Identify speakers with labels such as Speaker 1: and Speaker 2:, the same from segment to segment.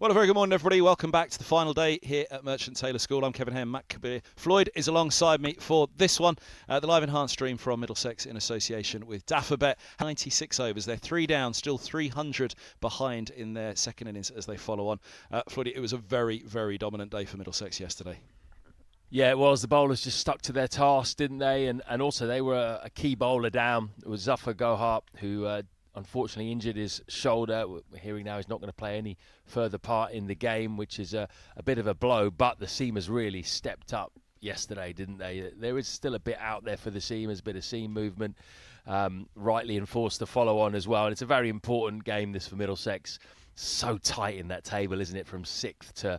Speaker 1: Well, a very good morning, everybody. Welcome back to the final day here at Merchant Taylor School. I'm Kevin Ham, Matt Kabir. Floyd is alongside me for this one. The live enhanced stream from Middlesex in association with Daffabet. 96 overs. They're 3 down, still 300 behind in their second innings as they follow on. Floyd, it was a very, very dominant day for Middlesex yesterday.
Speaker 2: Yeah, it was. The bowlers just stuck to their task, didn't they? And also they were a key bowler down. It was Zafar Gohar, who unfortunately injured his shoulder. We're hearing now he's not going to play any further part in the game, which is a bit of a blow. But the seamers really stepped up yesterday, didn't they? There is still a bit out there for the seamers, a bit of seam movement. Rightly enforced the follow-on as well. And it's a very important game, this, for Middlesex. So tight in that table, isn't it? From 6th to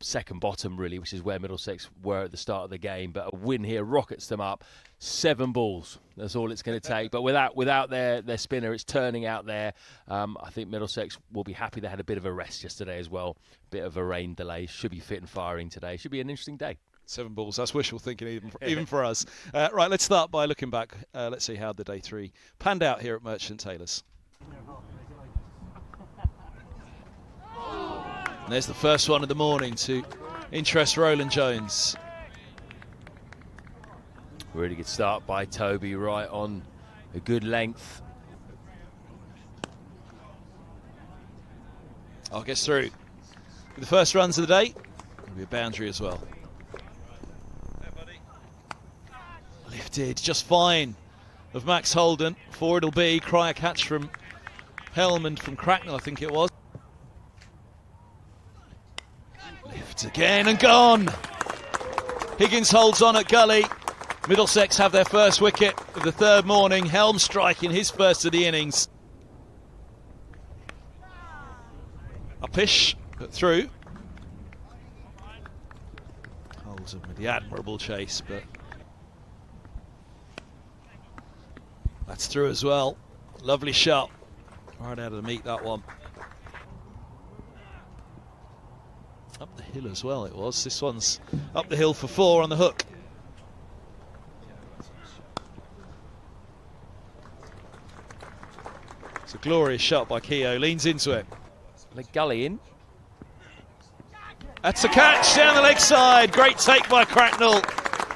Speaker 2: second bottom, really, which is where Middlesex were at the start of the game. But a win here rockets them up. 7 balls, that's all it's going to take. But without their spinner, it's turning out there. I think Middlesex will be happy they had a bit of a rest yesterday as well. Bit of a rain delay. Should be fit and firing today. Should be an interesting day.
Speaker 1: 7 balls, that's wishful thinking even for us. Right, let's start by looking back. Let's see how the day 3 panned out here at Merchant Taylors. And there's the first one of the morning to interest Roland Jones.
Speaker 2: Really good start by Toby, right on a good length.
Speaker 1: Gets through. With the first runs of the day, there'll be a boundary as well. Lifted just fine of Max Holden. 4 it'll be. Cry a catch from Helm and from Cracknell, I think it was. Lift again and gone. Higgins holds on at gully. Middlesex have their first wicket of the 3rd morning. Helm striking his first of the innings. Upish, but through. Holds him with the admirable chase, but that's through as well. Lovely shot. Right out of the meat, that one. Up the hill as well it was. This one's up the hill for 4 on the hook. It's a glorious shot by Keogh. Leans into it.
Speaker 2: The gully in.
Speaker 1: That's a catch down the leg side. Great take by Cracknell.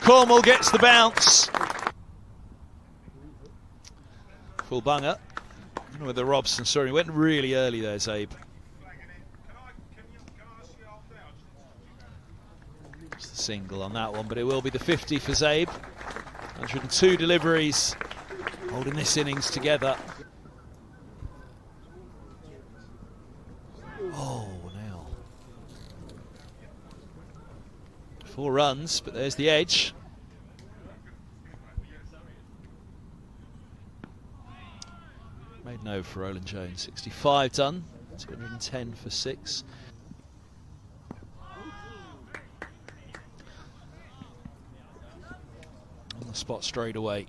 Speaker 1: Cornwall gets the bounce. Full bunger. I don't know whether Robson, sorry, he went really early there, Zabe. Just a single on that one, but it will be the 50 for Zabe. 102 deliveries, holding this innings together. Oh, now. 4 runs, but there's the edge. Made no for Roland Jones. 65 done, 210 for 6. On the spot straight away.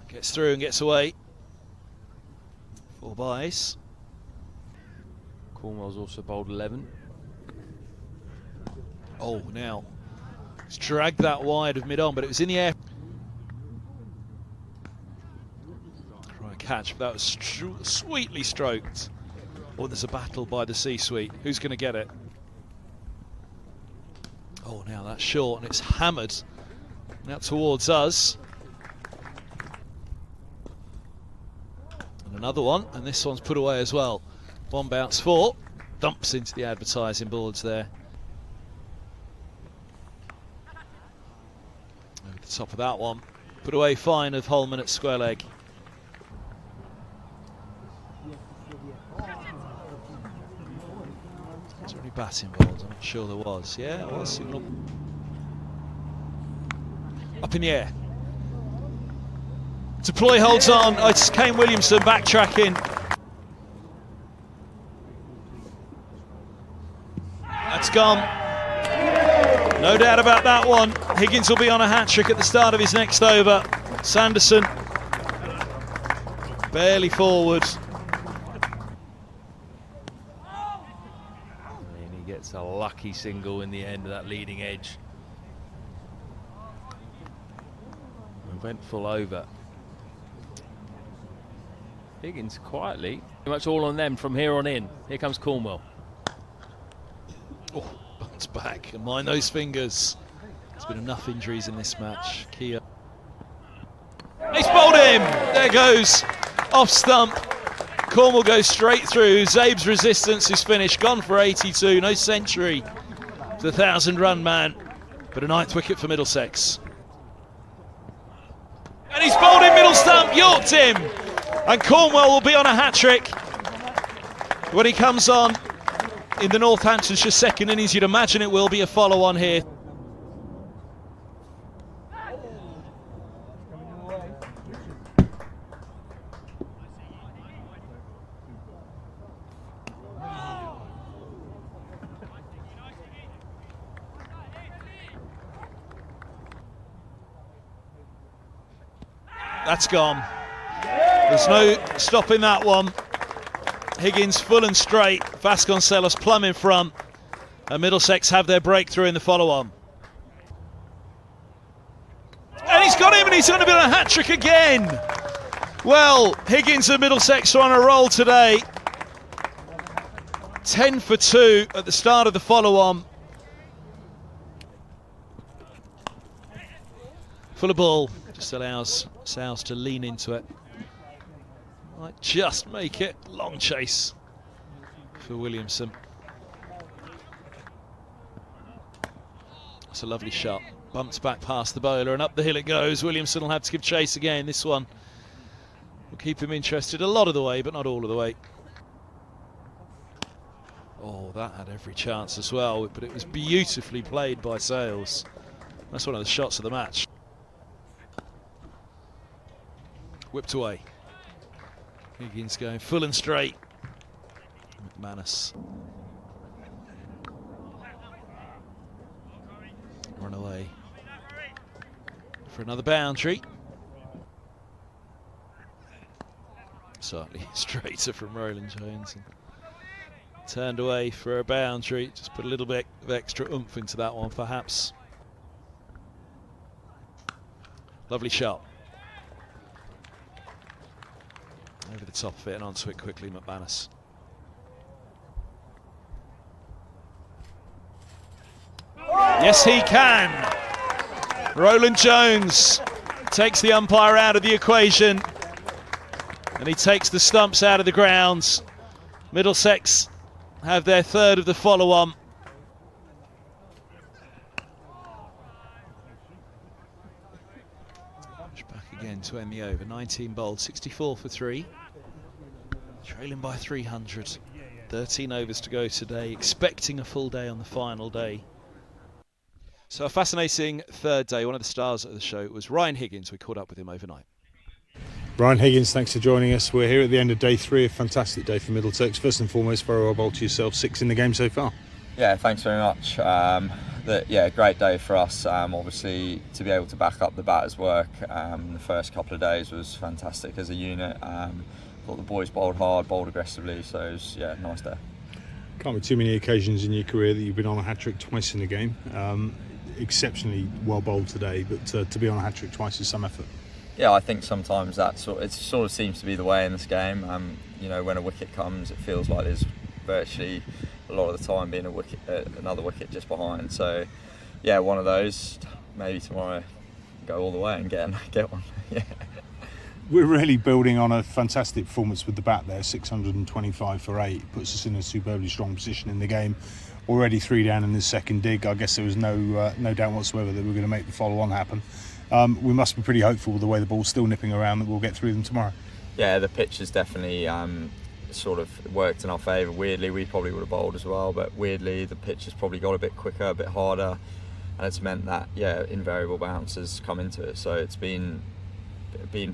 Speaker 1: Gets through and gets away. 4 byes.
Speaker 2: Cornwell's also bowled 11.
Speaker 1: Oh, now it's dragged that wide of mid-on, but it was in the air. Try and catch, but that was sweetly stroked. Oh, there's a battle by the C-suite. Who's going to get it? Oh, now that's short and it's hammered. Now towards us. And another one, and this one's put away as well. 1 bounce 4. Dumps into the advertising boards there. Over the top of that one. Put away fine of Holman at square leg. Is there any bat involved? I'm not sure there was. Yeah, it was. Signal. Up in the air. Deploy holds on. Oh, it's Kane Williamson backtracking. That's gone. No doubt about that one. Higgins will be on a hat-trick at the start of his next over. Sanderson barely forward.
Speaker 2: And he gets a lucky single in the end of that leading edge. Eventful over. Higgins quietly, pretty much all on them from here on in. Here comes Cornwell.
Speaker 1: Oh, bounce back and mind those fingers. There's been enough injuries in this match. Kia. He's bowled him. There goes. Off stump. Cornwell goes straight through. Zabe's Resistance is finished. Gone for 82. No century for the 1,000-run man. But a 9th wicket for Middlesex. And he's bowled in middle stump. Yorked him. And Cornwell will be on a hat-trick when he comes on in the Northamptonshire second innings. You'd imagine it will be a follow-on here. That's gone. There's no stopping that one. Higgins full and straight. Vasconcelos plumb in front. And Middlesex have their breakthrough in the follow-on. And he's got him, and he's going to be on a hat-trick again. Well, Higgins and Middlesex are on a roll today. 10 for 2 at the start of the follow-on. Full of ball. Just allows Sales to lean into it. Might just make it. Long chase for Williamson. It's a lovely shot. Bumps back past the bowler and up the hill it goes. Williamson will have to give chase again. This one will keep him interested a lot of the way, but not all of the way. Oh, that had every chance as well, but it was beautifully played by Sales. That's one of the shots of the match. Whipped away. Higgins going full and straight. McManus. Run away for another boundary. Slightly straighter from Roland Jones. And turned away for a boundary. Just put a little bit of extra oomph into that one, perhaps. Lovely shot. Over the top of it and onto it quickly, McManus. Yes, he can. Roland Jones takes the umpire out of the equation. And he takes the stumps out of the grounds. Middlesex have their third of the follow-on. Back again to end the over. 19 bowled, 64 for 3. Trailing by 300. 13 overs to go today, expecting a full day on the final day. So a fascinating third day. One of the stars of the show was Ryan Higgins. We caught up with him overnight.
Speaker 3: Ryan Higgins, thanks for joining us. We're here at the end of day 3, a fantastic day for Middlesex. First and foremost, very well bowled to yourself, 6 in the game so far.
Speaker 4: Yeah, thanks very much. Great day for us. Obviously, to be able to back up the batters' work the first couple of days was fantastic as a unit. Thought the boys bowled hard, bowled aggressively, so it was nice day.
Speaker 3: Can't be too many occasions in your career that you've been on a hat-trick twice in a game. Exceptionally well bowled today, but to be on a hat-trick twice is some effort.
Speaker 4: Yeah, I think sometimes it sort of seems to be the way in this game. When a wicket comes, it feels like there's virtually a lot of the time being another wicket just behind. So, yeah, one of those. Maybe tomorrow, go all the way and get one. Yeah.
Speaker 3: We're really building on a fantastic performance with the bat there, 625 for 8, puts us in a superbly strong position in the game. Already 3 down in the second dig. I guess there was no doubt whatsoever that we were going to make the follow-on happen. We must be pretty hopeful with the way the ball's still nipping around that we'll get through them tomorrow. Yeah,
Speaker 4: the pitch has definitely sort of worked in our favour. Weirdly, we probably would have bowled as well, but weirdly the pitch has probably got a bit quicker, a bit harder, and it's meant that invariable bounces come into it. So it's been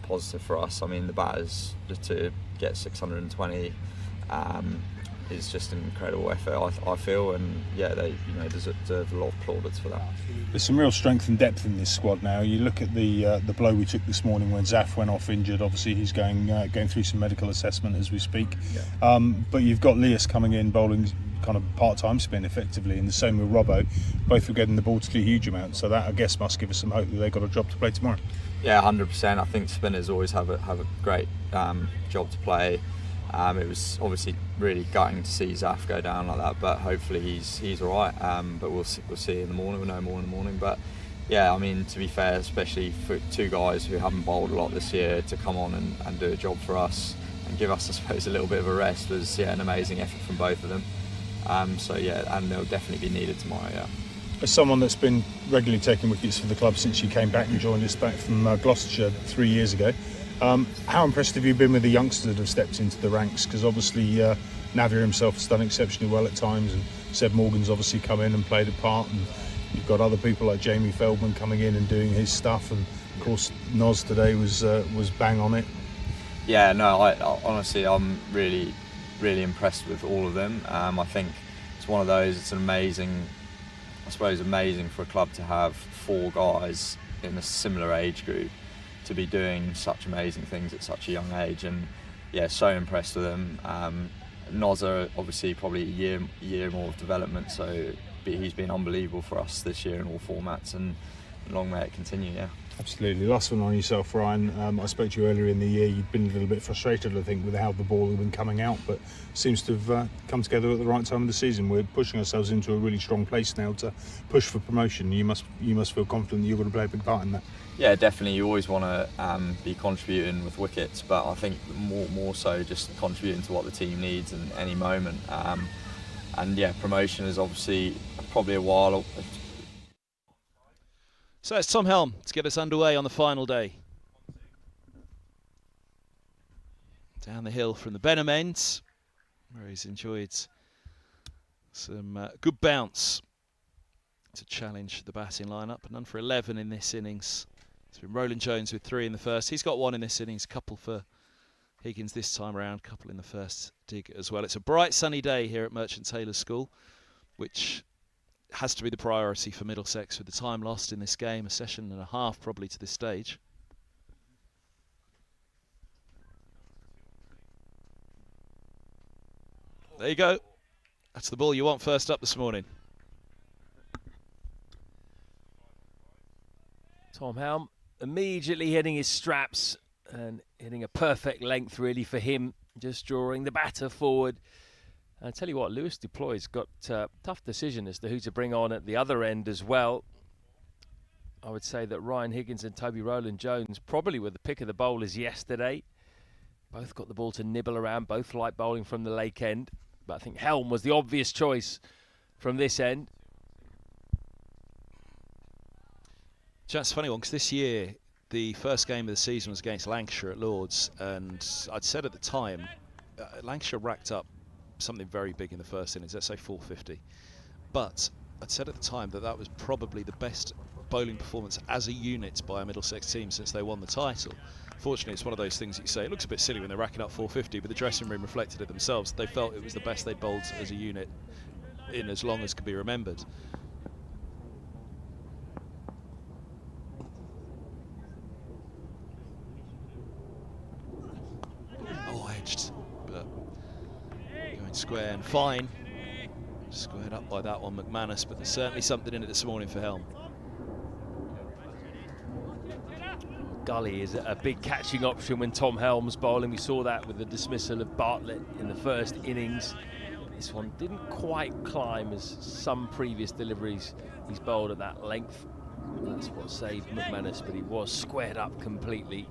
Speaker 4: positive for us. I mean, the batters to get 620 is just an incredible effort, I feel, and they deserve a lot of plaudits for that.
Speaker 3: There's some real strength and depth in this squad now. You look at the blow we took this morning when Zaf went off injured. Obviously he's going through some medical assessment as we speak. Yeah. But you've got Leas coming in bowling kind of part-time spin effectively, and the same with Robbo. Both were getting the ball to do huge amounts, so that I guess must give us some hope that they've got a job to play tomorrow.
Speaker 4: Yeah, 100%. I think spinners always have a great job to play. It was obviously really gutting to see Zaf go down like that, but hopefully he's all right. But we'll see in the morning. We'll know more in the morning. But yeah, I mean, to be fair, especially for 2 guys who haven't bowled a lot this year, to come on and do a job for us and give us, I suppose, a little bit of a rest was an amazing effort from both of them. And they'll definitely be needed tomorrow. Yeah.
Speaker 3: As someone that's been regularly taking wickets for the club since you came back and joined us back from Gloucestershire 3 years ago, how impressed have you been with the youngsters that have stepped into the ranks? Because obviously Navia himself has done exceptionally well at times, and Seb Morgan's obviously come in and played a part, and you've got other people like Jamie Feldman coming in and doing his stuff, and of course Noz today was bang on it.
Speaker 4: Yeah, no, I honestly I'm really impressed with all of them. I think it's one of those, it's amazing for a club to have 4 guys in a similar age group to be doing such amazing things at such a young age, and so impressed with them. Noza, obviously probably a year more of development, so he's been unbelievable for us this year in all formats, and long may it continue. Yeah.
Speaker 3: Absolutely. Last one on yourself, Ryan. I spoke to you earlier in the year. You'd been a little bit frustrated, I think, with how the ball had been coming out, but seems to have come together at the right time of the season. We're pushing ourselves into a really strong place now to push for promotion. You must feel confident that you're going to play a big part in that.
Speaker 4: Yeah, definitely. You always want to be contributing with wickets, but I think more so just contributing to what the team needs in any moment. Promotion is obviously probably a while.
Speaker 1: So it's Tom Helm to get us underway on the final day. Down the hill from the Benham end, where he's enjoyed some good bounce to challenge the batting lineup. None for 11 in this innings. It's been Roland Jones with 3 in the first. He's got 1 in this innings, a couple for Higgins this time around, a couple in the first dig as well. It's a bright sunny day here at Merchant Taylors' School, which has to be the priority for Middlesex with the time lost in this game, a session and a half probably to this stage. There you go. That's the ball you want first up this morning.
Speaker 2: Tom Helm immediately hitting his straps and hitting a perfect length really for him, just drawing the batter forward. I tell you what, Lewis Deploy's got a tough decision as to who to bring on at the other end as well. I would say that Ryan Higgins and Toby Rowland-Jones probably were the pick of the bowlers yesterday. Both got the ball to nibble around, both like bowling from the lake end. But I think Helm was the obvious choice from this end.
Speaker 1: That's a funny one, because this year the first game of the season was against Lancashire at Lords, and I'd said at the time Lancashire racked up something very big in the first innings, let's say 450, but I'd said at the time that that was probably the best bowling performance as a unit by a Middlesex team since they won the title. Fortunately, it's one of those things that you say, it looks a bit silly when they're racking up 450, but the dressing room reflected it themselves. They felt it was the best they'd bowled as a unit in as long as could be remembered. Oh, edged, but going square and fine. Squared up by that one, McManus, but there's certainly something in it this morning for Helm.
Speaker 2: Gully is a big catching option when Tom Helm's bowling. We saw that with the dismissal of Bartlett in the first innings. This one didn't quite climb as some previous deliveries he's bowled at that length. That's what saved McManus, but he was squared up completely.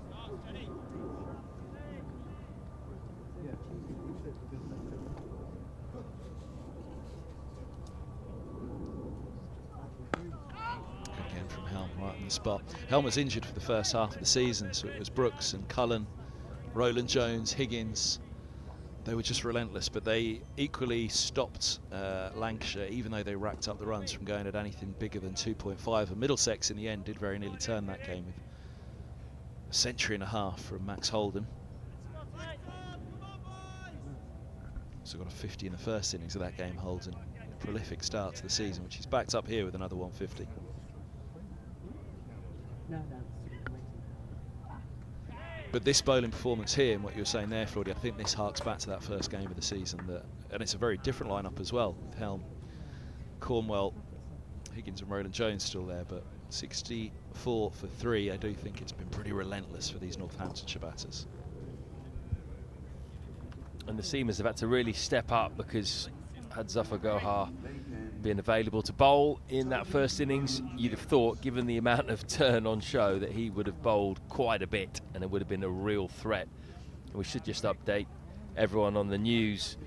Speaker 1: Right on the spot. Helm was injured for the first half of the season, so it was Brooks and Cullen, Roland Jones, Higgins. They were just relentless, but they equally stopped Lancashire, even though they racked up the runs from going at anything bigger than 2.5. And Middlesex in the end did very nearly turn that game with a century and a half from Max Holden. So got a 50 in the first innings of that game, Holden. A prolific start to the season, which he's backed up here with another 150. But this bowling performance here, and what you were saying there, Floydie, I think this harks back to that first game of the season, and it's a very different lineup as well. With Helm, Cornwell, Higgins and Roland Jones still there, but 64 for 3, I do think it's been pretty relentless for these Northamptonshire batters.
Speaker 2: And the seamers have had to really step up, because had Zafar Gohar been available to bowl in that first innings, you'd have thought, given the amount of turn on show, that he would have bowled quite a bit and it would have been a real threat. And we should just update everyone on the news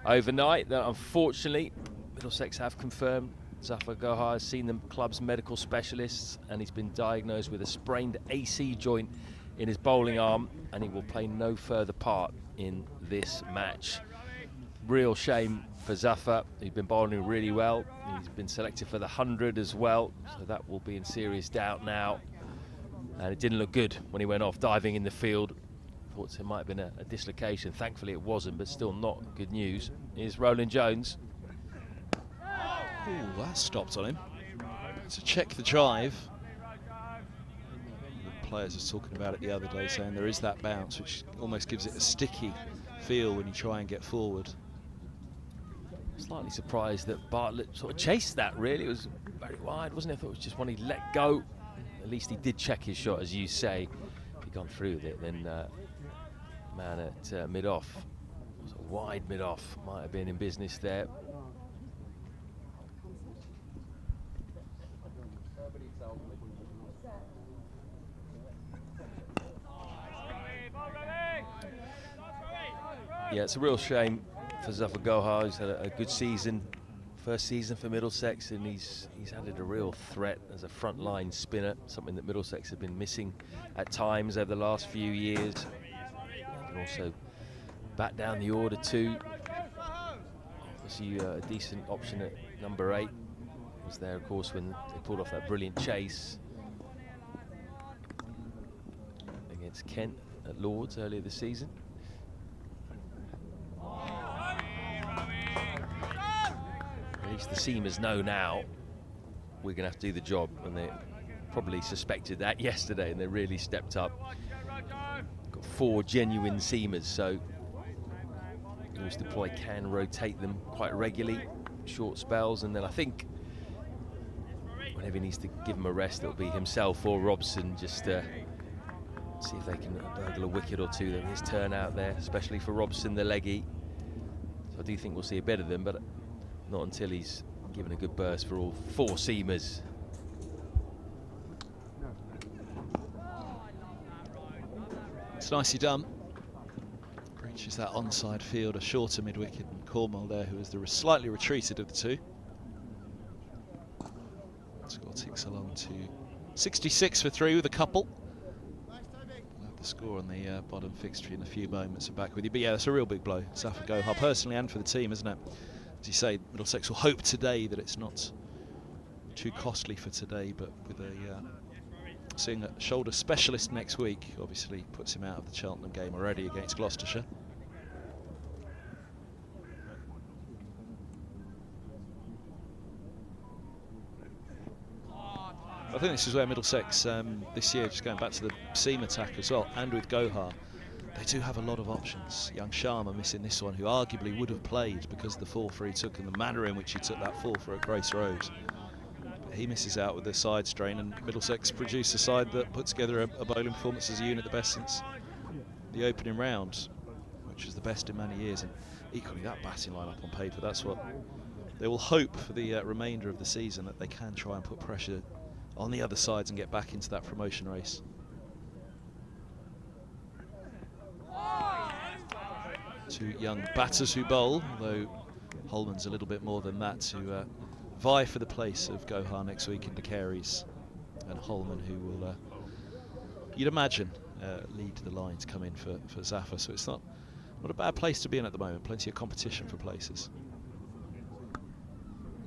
Speaker 2: overnight that unfortunately Middlesex have confirmed Zafar Gohar has seen the club's medical specialists and he's been diagnosed with a sprained AC joint in his bowling arm, and he will play no further part in this match. Real shame for Zafar. He's been bowling really well. He's been selected for the 100 as well, so that will be in serious doubt now. And it didn't look good when he went off diving in the field. Thought it might have been a dislocation. Thankfully it wasn't, but still not good news. Here's Roland Jones.
Speaker 1: Ooh, that stopped on him. So check the drive. The players were talking about it the other day, saying there is that bounce, which almost gives it a sticky feel when you try and get forward.
Speaker 2: Slightly surprised that Bartlett sort of chased that, really. It was very wide, wasn't it? I thought it was just one he let go. At least he did check his shot, as you say. If he'd gone through with it, then man at mid-off, sort of wide mid-off, might have been in business there. Yeah, it's a real shame for Zafar Gohar. He's had a good season, first season for Middlesex, and he's added a real threat as a front-line spinner, something that Middlesex have been missing at times over the last few years. And also back down the order too. Obviously a decent option at number 8. Was there, of course, when they pulled off that brilliant chase against Kent at Lord's earlier this season. At least the seamers know now we're going to have to do the job, and they probably suspected that yesterday, and they really stepped up. Got 4 genuine seamers, so Lewis Deploy can rotate them quite regularly, short spells, and then I think whenever he needs to give them a rest, it'll be himself or Robson, just to see if they can burgle a wicket or two. Then his turn out there, especially for Robson, the leggy. So I do think we'll see a bit of them, but not until he's given a good burst for all 4 seamers.
Speaker 1: It's nicely done. Reaches that onside field, a shorter mid-wicket, and Cornwell there, who is the slightly retreated of the two. Score ticks along to 66 for 3 with a couple. We'll have the score on the bottom fixture in a few moments. I'm back with you. But yeah, that's a real big blow. Zafar Gohar personally and for the team, isn't it? As you say, Middlesex will hope today that it's not too costly for today, but with a seeing a shoulder specialist next week obviously puts him out of the Cheltenham game already against Gloucestershire. I think this is where Middlesex this year, just going back to the seam attack as well, and with Gohar, they do have a lot of options. Young Sharma missing this one, who arguably would have played because of the fall for he took and the manner in which he took that fall for at Grace Rose. But he misses out with the side strain, and Middlesex produce a side that put together a bowling performance as a unit the best since the opening round, which was the best in many years. And equally that batting lineup on paper, that's what they will hope for the remainder of the season, that they can try and put pressure on the other sides and get back into that promotion race. Two young batters who bowl, though Holman's a little bit more than that, to vie for the place of Gohar next week in the Careys, and Holman, who will, you'd imagine, lead the line to come in for Zafar. So it's not a bad place to be in at the moment. Plenty of competition for places.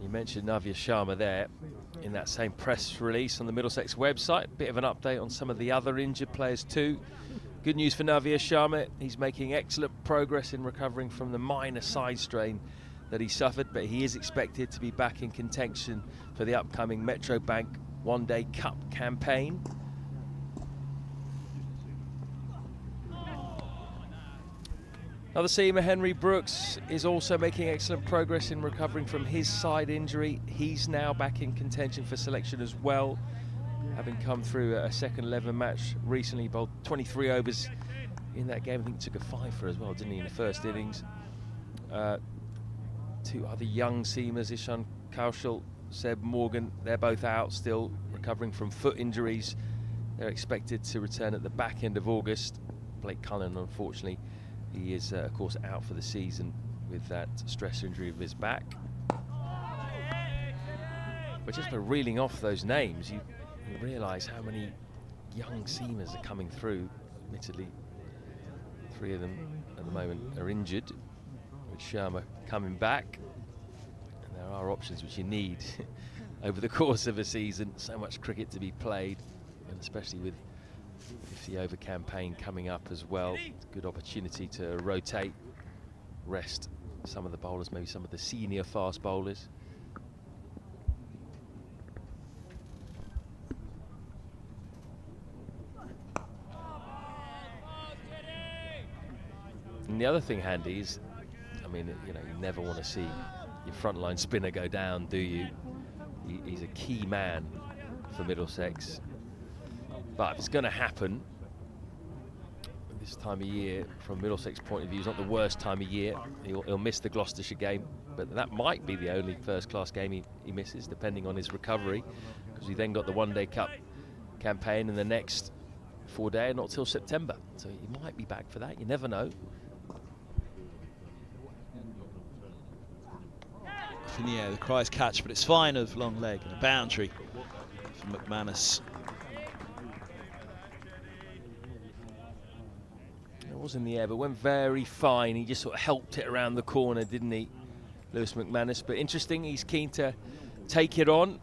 Speaker 2: You mentioned Navya Sharma there in that same press release on the Middlesex website. Bit of an update on some of the other injured players too. Good news for Navya Sharma. He's making excellent progress in recovering from the minor side strain that he suffered, but he is expected to be back in contention for the upcoming Metro Bank One Day Cup campaign. Another seamer, Henry Brooks, is also making excellent progress in recovering from his side injury. He's now back in contention for selection as well, having come through a second 11 match recently. Bowled 23 overs in that game. I think he took a 5 as well, didn't he, in the first innings. Two other young seamers, Ishan Kaushal, Seb Morgan, they're both out, still recovering from foot injuries. They're expected to return at the back end of August. Blake Cullen, unfortunately, he is, of course, out for the season with that stress injury of his back. But just by reeling off those names, you realise how many young seamers are coming through. Admittedly, 3 of them at the moment are injured, with Sharma coming back. And there are options which you need over the course of a season. So much cricket to be played, and especially with 50-over campaign coming up as well. Good opportunity to rotate, rest some of the bowlers, maybe some of the senior fast bowlers. And the other thing handy is, I mean, you know, you never want to see your frontline spinner go down, do you? He's a key man for Middlesex. But if it's going to happen this time of year, from Middlesex' point of view, it's not the worst time of year. He'll miss the Gloucestershire game, but that might be the only first-class game he misses, depending on his recovery, because he then got the One Day Cup campaign in the next 4 days, not till September. So he might be back for that. You never know.
Speaker 1: Up in the air, the cries catch, but it's fine of long leg and a boundary for McManus.
Speaker 2: It was in the air, but went very fine. He just sort of helped it around the corner, didn't he, Lewis McManus? But interesting, he's keen to take it on.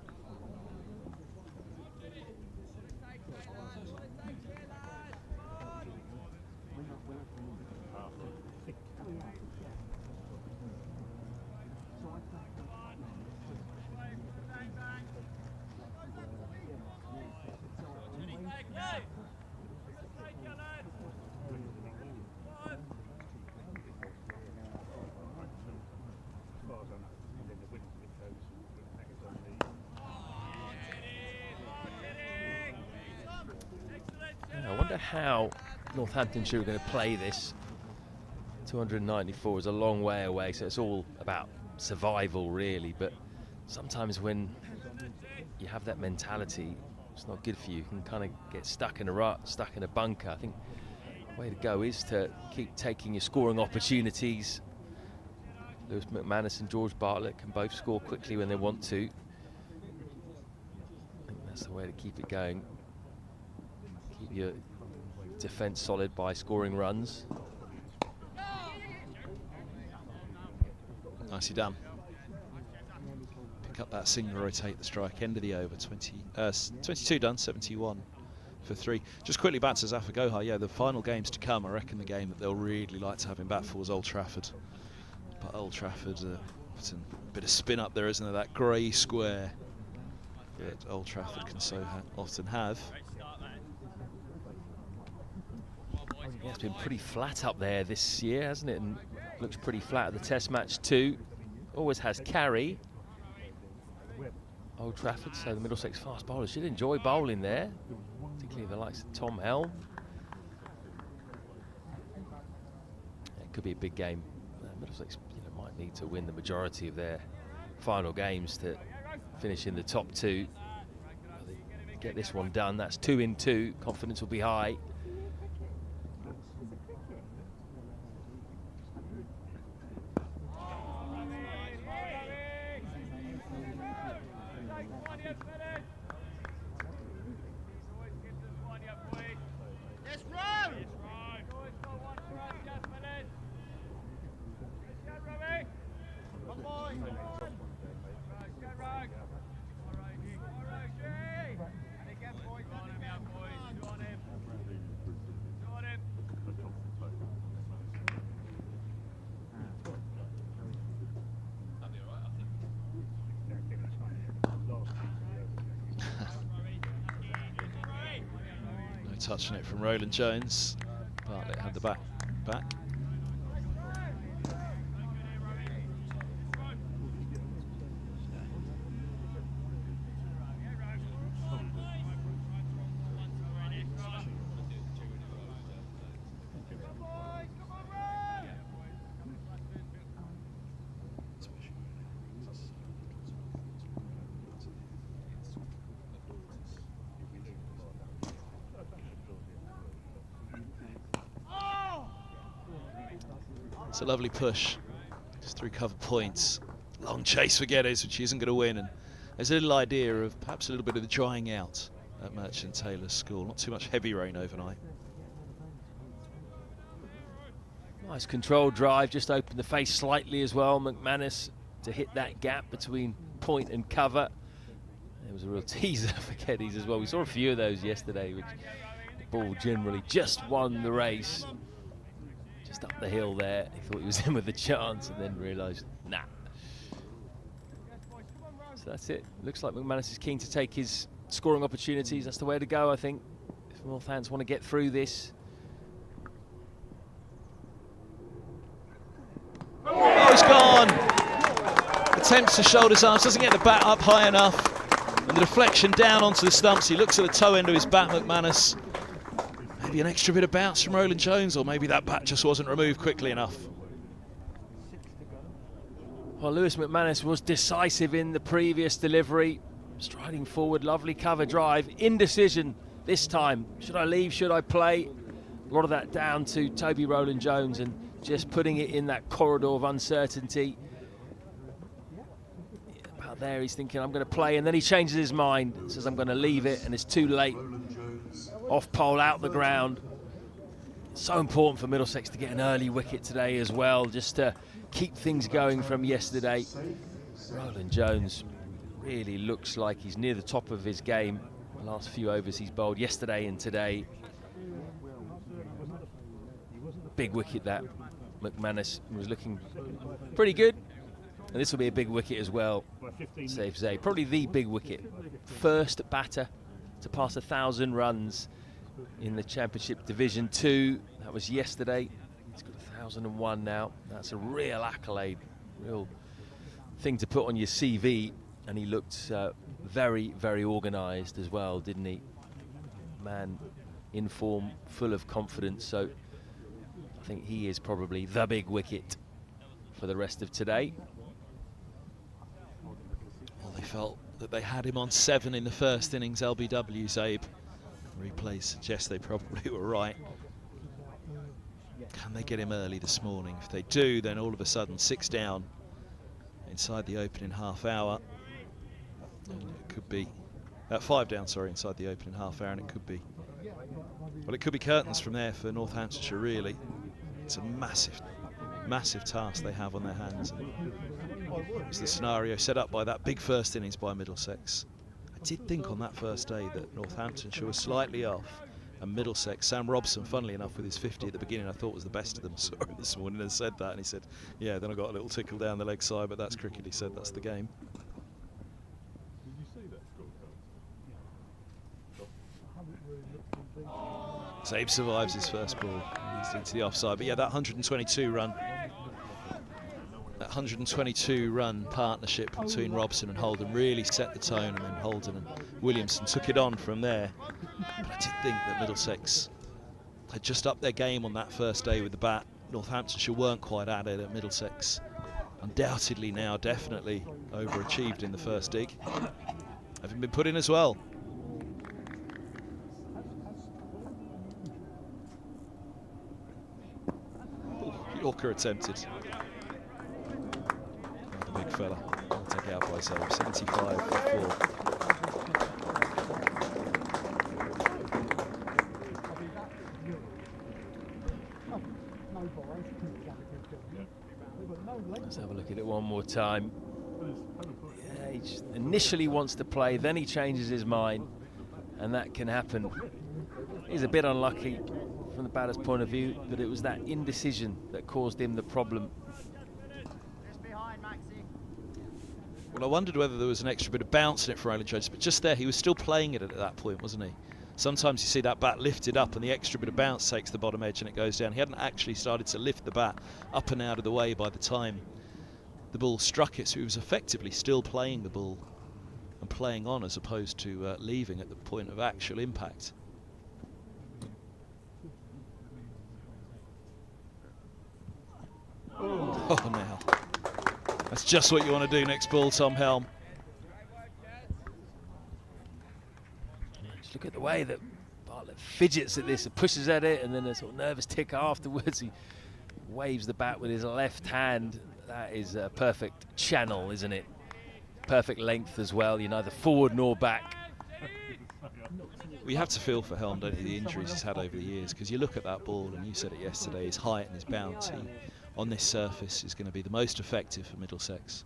Speaker 2: I wonder how Northamptonshire are going to play this. 294 is a long way away, so it's all about survival, really. But sometimes when you have that mentality, it's not good for you. You can kind of get stuck in a rut, stuck in a bunker. I think the way to go is to keep taking your scoring opportunities. Lewis McManus and George Bartlett can both score quickly when they want to. I think that's the way to keep it going. Keep your defence solid by scoring runs.
Speaker 1: Nicely done. Pick up that single, rotate the strike, end of the over. 22 done, 71 for 3. Just quickly back to Zafar Gohar. Yeah, the final games to come, I reckon the game that they'll really like to have him back for was Old Trafford. But Old Trafford, a bit of spin up there, isn't there? That grey square that Old Trafford can so often have.
Speaker 2: Yeah, it's been pretty flat up there this year, hasn't it? And looks pretty flat at the Test match too. Always has carry. Old Trafford, so the Middlesex fast bowlers should enjoy bowling there, particularly the likes of Tom Helm. It could be a big game. Middlesex might need to win the majority of their final games to finish in the top 2. Get this one done. That's 2 in 2. Confidence will be high.
Speaker 1: Touching it from Roland Jones. Bartlett had the back. It's a lovely push, just through cover points. Long chase for Geddes, which he isn't going to win, and there's a little idea of perhaps a little bit of the drying out at Merchant Taylor School. Not too much heavy rain overnight.
Speaker 2: Nice controlled drive, just opened the face slightly as well. McManus to hit that gap between point and cover. There was a real teaser for Geddes as well. We saw a few of those yesterday, which the ball generally just won the race. Just up the hill there, he thought he was in with a chance and then realised, nah. So that's it. Looks like McManus is keen to take his scoring opportunities. That's the way to go, I think, if Northants want to get through this.
Speaker 1: Oh, he's gone! Attempts to shoulders arms, doesn't get the bat up high enough. And the deflection down onto the stumps. He looks at the toe end of his bat, McManus. Maybe an extra bit of bounce from Roland Jones, or maybe that bat just wasn't removed quickly enough.
Speaker 2: Well, Lewis McManus was decisive in the previous delivery. Striding forward, lovely cover drive. Indecision this time. Should I leave? Should I play? A lot of that down to Toby Roland Jones and just putting it in that corridor of uncertainty. About there, he's thinking, I'm going to play, and then he changes his mind. Says, I'm going to leave it, and it's too late. Off pole, out the ground. So important for Middlesex to get an early wicket today as well, just to keep things going from yesterday. Roland Jones really looks like he's near the top of his game. The last few overs he's bowled yesterday and today. Big wicket that. McManus was looking pretty good. And this will be a big wicket as well, safe say. Probably the big wicket. First batter to pass 1,000 runs in the Championship Division 2. That was yesterday. He's got 1,001 now. That's a real accolade, real thing to put on your CV. And he looked very, very organised as well, didn't he? Man in form, full of confidence. So I think he is probably the big wicket for the rest of today.
Speaker 1: Well, they felt that they had him on 7 in the first innings, LBW, Zabe. Replays suggest they probably were right. Can they get him early this morning? If they do, then all of a sudden 6 down inside the opening half hour. And it could be 5 down, sorry, inside the opening half hour, and it could be, well, it could be curtains from there for Northamptonshire, really. It's a massive, massive task they have on their hands. It was the scenario set up by that big first innings by Middlesex. I did think on that first day that Northamptonshire was slightly off, and Middlesex, Sam Robson, funnily enough, with his 50 at the beginning, I thought was the best of them. Saw him this morning and said that, and he said, yeah, then I got a little tickle down the leg side, but that's cricket. He said that's the game. Sabe survives his first ball. He's into the offside, but yeah, that 122 run. That 122 run partnership between Robson and Holden really set the tone, and then Holden and Williamson took it on from there. But I did think that Middlesex had just upped their game on that first day with the bat. Northamptonshire weren't quite at it at Middlesex. Undoubtedly now, definitely overachieved in the first dig. Having been put in as well. Yorker attempted. The big fella. I'll take it out by himself. 75 for 4.
Speaker 2: Let's have a look at it one more time. Yeah, he just initially wants to play, then he changes his mind, and that can happen. He's a bit unlucky from the batter's point of view that it was that indecision that caused him the problem.
Speaker 1: Well, I wondered whether there was an extra bit of bounce in it for Alan Jones, but just there, he was still playing it at that point, wasn't he? Sometimes you see that bat lifted up and the extra bit of bounce takes the bottom edge and it goes down. He hadn't actually started to lift the bat up and out of the way by the time the ball struck it, so he was effectively still playing the ball and playing on as opposed to leaving at the point of actual impact. Oh, now. That's just what you want to do next ball, Tom Helm.
Speaker 2: Just look at the way that Bartlett fidgets at this and pushes at it, and then a sort of nervous tick afterwards. He waves the bat with his left hand. That is a perfect channel, isn't it? Perfect length as well. You're neither forward nor back.
Speaker 1: We have to feel for Helm, don't you, the injuries he's had over the years, because you look at that ball, and you said it yesterday, his height and his bounce. He, on this surface, is going to be the most effective for Middlesex.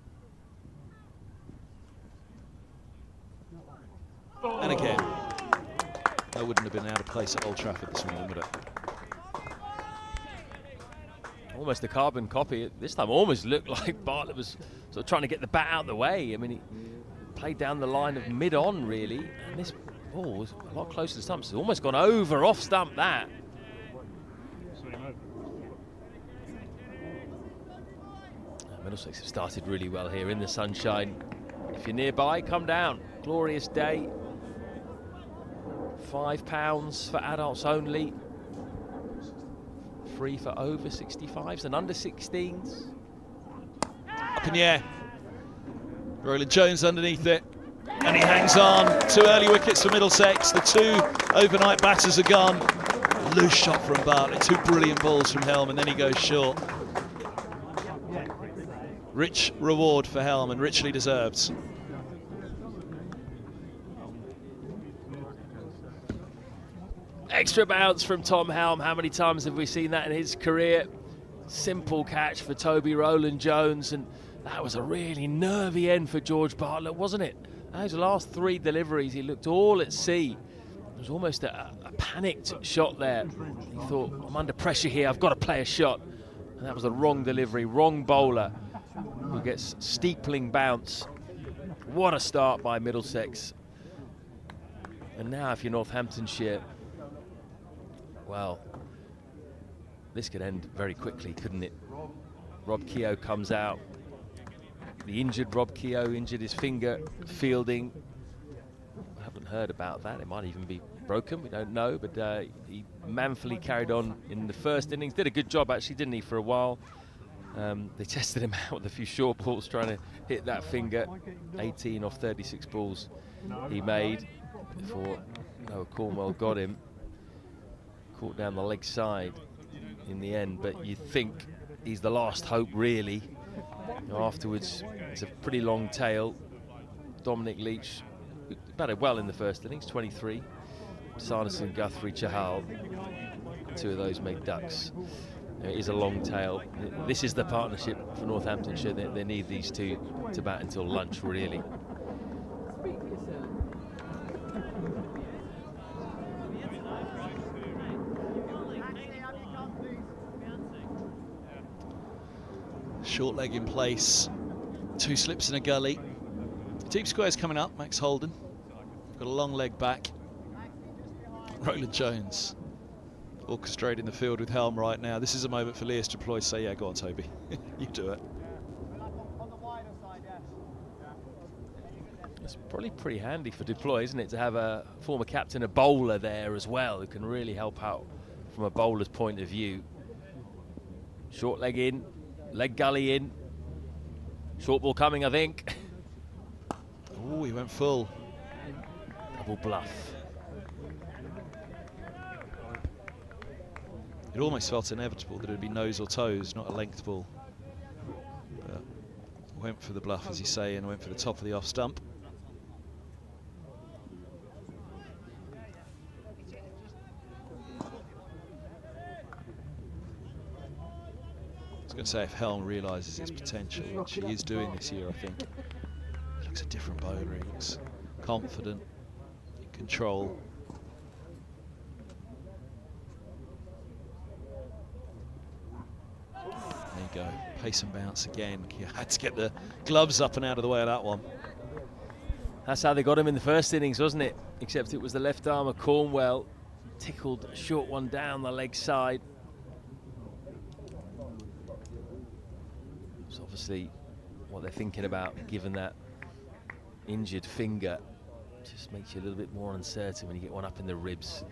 Speaker 1: And again, that wouldn't have been out of place at Old Trafford this morning, would it?
Speaker 2: Almost a carbon copy. This time almost looked like Bartlett was sort of trying to get the bat out of the way. I mean, he played down the line of mid-on, really, and this ball was a lot closer to stump. It's almost gone over off stump, that. Middlesex have started really well here in the sunshine. If you're nearby, come down. Glorious day. £5 for adults only. Free for over 65s and under 16s.
Speaker 1: Up in the air. Roland Jones underneath it. And he hangs on. 2 early wickets for Middlesex. The 2 overnight batters are gone. Loose shot from Bartlett. 2 brilliant balls from Helm, and then he goes short. Rich reward for Helm, and richly deserved.
Speaker 2: Extra bounce from Tom Helm. How many times have we seen that in his career? Simple catch for Toby Roland Jones, and that was a really nervy end for George Bartlett, wasn't it? Those last 3 deliveries, he looked all at sea. It was almost a panicked shot there. He thought, I'm under pressure here, I've got to play a shot. And that was the wrong delivery, wrong bowler, who gets steepling bounce. What a start by Middlesex. And now if you're Northamptonshire, well, this could end very quickly, couldn't it? Rob Keogh comes out. The injured Rob Keogh injured his finger fielding. I haven't heard about that. It might even be broken, we don't know, but he manfully carried on in the first innings. Did a good job, actually, didn't he, for a while? They tested him out with a few short balls trying to hit that finger. 18 off 36 balls he made before Noah Cornwell got him. Caught down the leg side in the end, but you think he's the last hope, really. Afterwards, it's a pretty long tail. Dominic Leach batted well in the first innings, 23. Sanderson, Guthrie, Chahal, 2 of those made ducks. It is a long tail. This is the partnership for Northamptonshire. They need these two to bat until lunch, really.
Speaker 1: Short leg in place, 2 slips in a gully. Deep square's coming up, Max Holden. Got a long leg back. Roland Jones orchestrating the field with Helm right now. This is a moment for Leas to deploy. Say, yeah, go on, Toby. You do it.
Speaker 2: It's probably pretty handy for deploy, isn't it, to have a former captain, a bowler there as well, who can really help out from a bowler's point of view. Short leg in, leg gully in. Short ball coming, I think.
Speaker 1: Oh, he went full.
Speaker 2: Double bluff.
Speaker 1: It almost felt inevitable that it would be nose or toes, not a length ball. But went for the bluff, as you say, and went for the top of the off stump. I was going to say, if Helm realises his potential, which he is doing this year, I think, he looks a different bowler. He looks confident, in control. There you go, pace and bounce again. You had to get the gloves up and out of the way of that one.
Speaker 2: That's how they got him in the first innings, wasn't it? Except it was the left arm of Cornwell. Tickled a short one down the leg side. It's obviously what they're thinking about, given that injured finger. Just makes you a little bit more uncertain when you get one up in the ribs.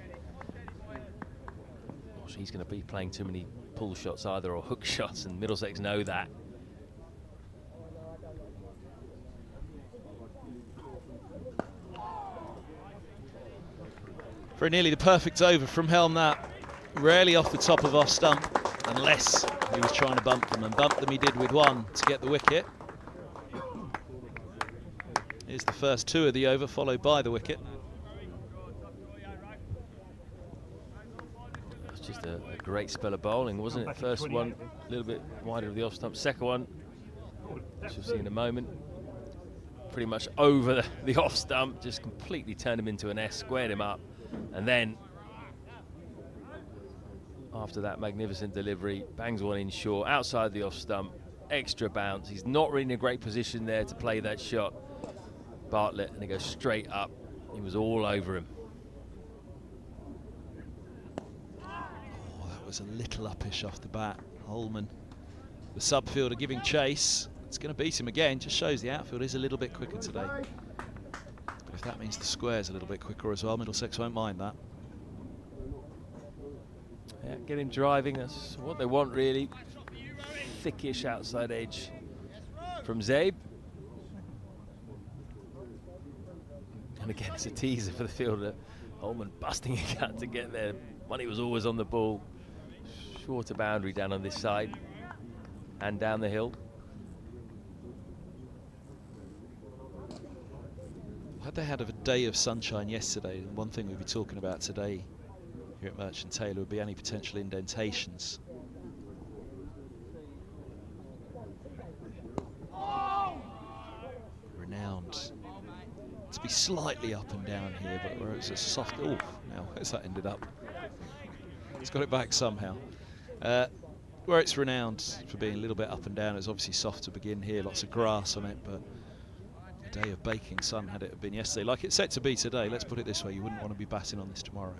Speaker 2: Not sure he's going to be playing too many pull shots either, or hook shots, and Middlesex know that.
Speaker 1: For nearly the perfect over from Helm, that rarely off the top of off stump, unless he was trying to bump them, and bump them he did with one to get the wicket. Here's the first 2 of the over, followed by the wicket.
Speaker 2: Just a great spell of bowling, wasn't it? First one, a little bit wider of the off stump. Second one, which you'll see in a moment, pretty much over the off stump, just completely turned him into an S, squared him up. And then, after that magnificent delivery, bangs one in short, outside the off stump, extra bounce. He's not really in a great position there to play that shot. Bartlett, and he goes straight up. He was all over him.
Speaker 1: A little uppish off the bat. Holman, the subfielder, giving chase. It's going to beat him again. Just shows the outfield is a little bit quicker today. But if that means the square's a little bit quicker as well, Middlesex won't mind that.
Speaker 2: Yeah, get him driving. That's what they want, really. Thickish outside edge from Zabe. And again, it's a teaser for the fielder. Holman busting a cut to get there. Money was always on the ball. Shorter boundary down on this side and down the hill.
Speaker 1: Had they had a day of sunshine yesterday, and one thing we'll be talking about today here at Merchant Taylor would be any potential indentations. Renowned to be slightly up and down here, but where it's a soft. Oh, now where's that ended up? It's got it back somehow. Where it's renowned for being a little bit up and down, it's obviously soft to begin here, lots of grass on it, but a day of baking sun had it have been yesterday, like it's set to be today. Let's put it this way, you wouldn't want to be batting on this tomorrow.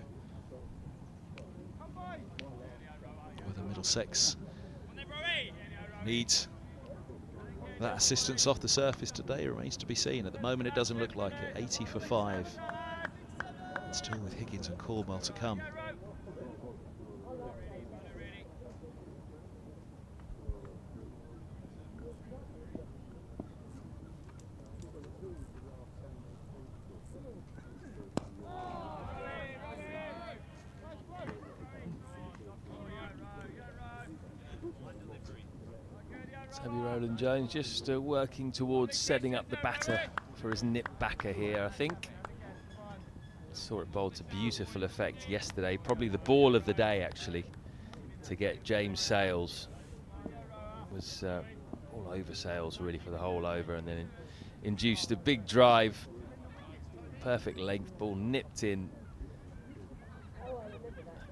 Speaker 1: Whether Middlesex needs that assistance off the surface today remains to be seen. At the moment it doesn't look like it. 80 for 5. Still with Higgins and Cornwell to come.
Speaker 2: Roland Jones just working towards setting up the batter for his nip backer here, I think. Saw it bowled to beautiful effect yesterday. Probably the ball of the day, actually. to get James Sales. Was all over Sales really for the whole over, and then induced a big drive. Perfect length ball, nipped in.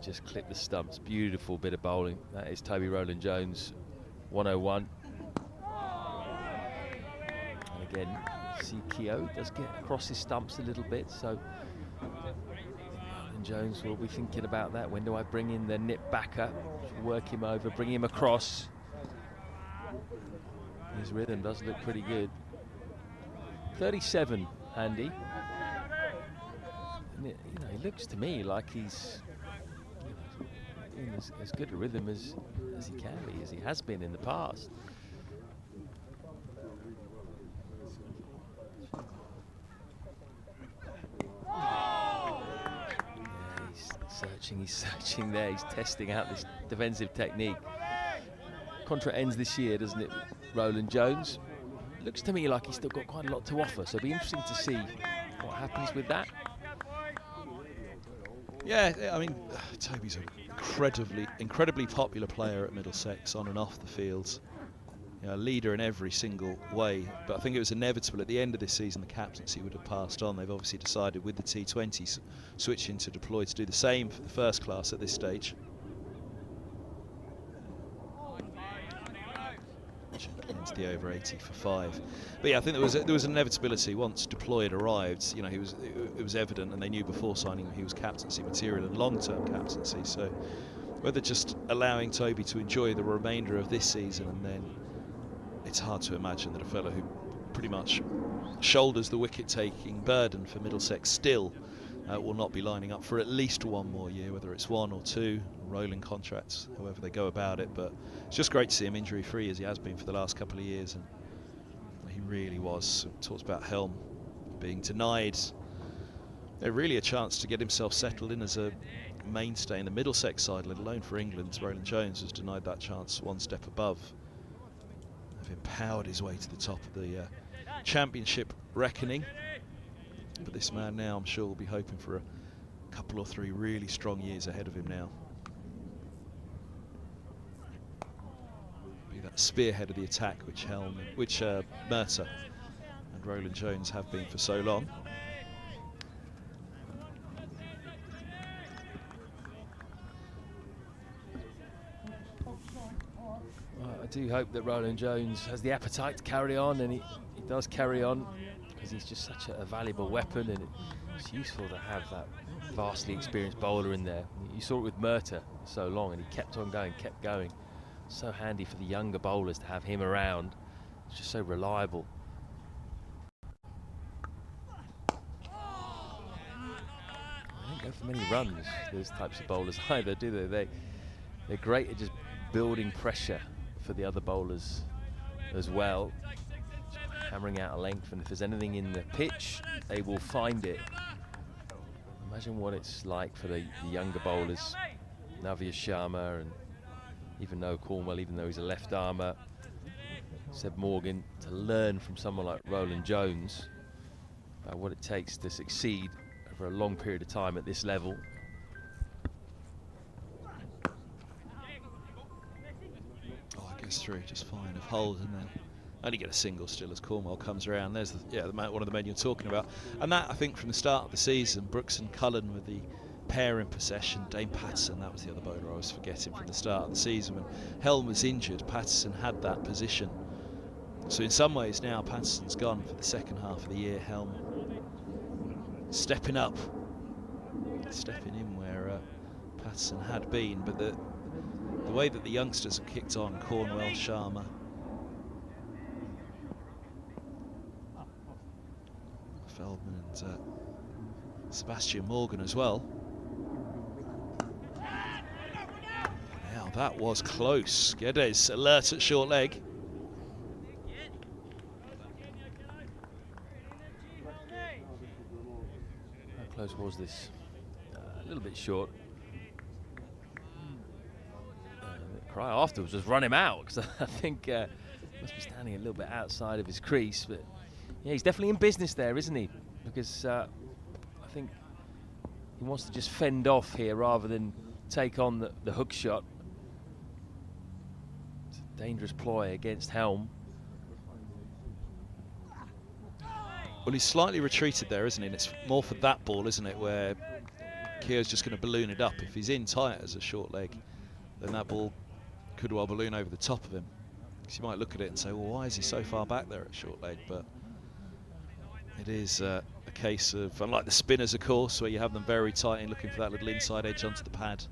Speaker 2: Just clipped the stumps. Beautiful bit of bowling. That is Toby Rowland-Jones, 101. And again, see Keogh does get across his stumps a little bit, so Rowland-Jones will be thinking about that. When do I bring in the nip backer? Work him over, bring him across. His rhythm does look pretty good. 37, Andy. And he looks to me like he's in as good a rhythm as he can be, as he has been in the past. Yeah, he's searching there, he's testing out this defensive technique. Contract ends this year, doesn't it, Rowland-Jones? Looks to me like he's still got quite a lot to offer, so it'll be interesting to see what happens with that.
Speaker 1: Yeah, I mean, Toby's an incredibly popular player at Middlesex, on and off the fields. A leader in every single way, but I think it was inevitable at the end of this season the captaincy would have passed on. They've obviously decided with the T20s switching to deploy to do the same for the first class at this stage. Into the over 80 for 5. But yeah, I think there was an inevitability once deployed arrived. You know, it was evident, and they knew before signing him he was captaincy material and long-term captaincy. So whether just allowing Toby to enjoy the remainder of this season, and then it's hard to imagine that a fellow who pretty much shoulders the wicket-taking burden for Middlesex still will not be lining up for at least one more year, whether it's 1 or 2 rolling contracts, however they go about it. But it's just great to see him injury-free as he has been for the last couple of years, and he really was. Talks about Helm being denied really a chance to get himself settled in as a mainstay in the Middlesex side, let alone for England. Rowland-Jones was denied that chance one step above, having powered his way to the top of the championship reckoning. But this man now, I'm sure, will be hoping for a couple or 3 really strong years ahead of him now. Be that spearhead of the attack which Mercer and Rowland-Jones have been for so long.
Speaker 2: Well, I do hope that Rowland-Jones has the appetite to carry on, and he does carry on, because he's just such a valuable weapon, and it's useful to have that vastly experienced bowler in there. You saw it with Mercer so long, and he kept on going, kept going. So handy for the younger bowlers to have him around. It's just so reliable. They don't go for many runs, those types of bowlers either, do they? They're great at just building pressure for the other bowlers as well. Hammering out a length, and if there's anything in the pitch, they will find it. Imagine what it's like for the younger bowlers, Navya Sharma and even Noah Cornwell, even though he's a left armer, Seb Morgan, to learn from someone like Rowland-Jones about what it takes to succeed over a long period of time at this level.
Speaker 1: Oh, I guess through just fine of hold, and then only get a single still as Cornwell comes around. There's one of the men you're talking about, and that, I think, from the start of the season, Brooks and Cullen were the pair in possession. Dane Patterson, that was the other bowler I was forgetting from the start of the season. When Helm was injured, Patterson had that position. So in some ways now Patterson's gone for the second half of the year. Helm stepping up, stepping in where Patterson had been. But the way that the youngsters have kicked on, Cornwell, Sharma, Feldman and Sebastian Morgan as well. Now that was close. Guedes alert at short leg.
Speaker 2: How close was this? A little bit short. The cry afterwards was run him out, because I think must be standing a little bit outside of his crease, but yeah, he's definitely in business there, isn't he? Because I think he wants to just fend off here rather than take on the hook shot. dangerous ploy against Helm.
Speaker 1: Well, he's slightly retreated there, isn't he? And it's more for that ball, isn't it, where Keogh's just going to balloon it up. If he's in tight as a short leg, then that ball could well balloon over the top of him. Because you might look at it and say, well, why is he so far back there at short leg? But it is a case of, unlike the spinners, of course, where you have them very tight and looking for that little inside edge onto the pad.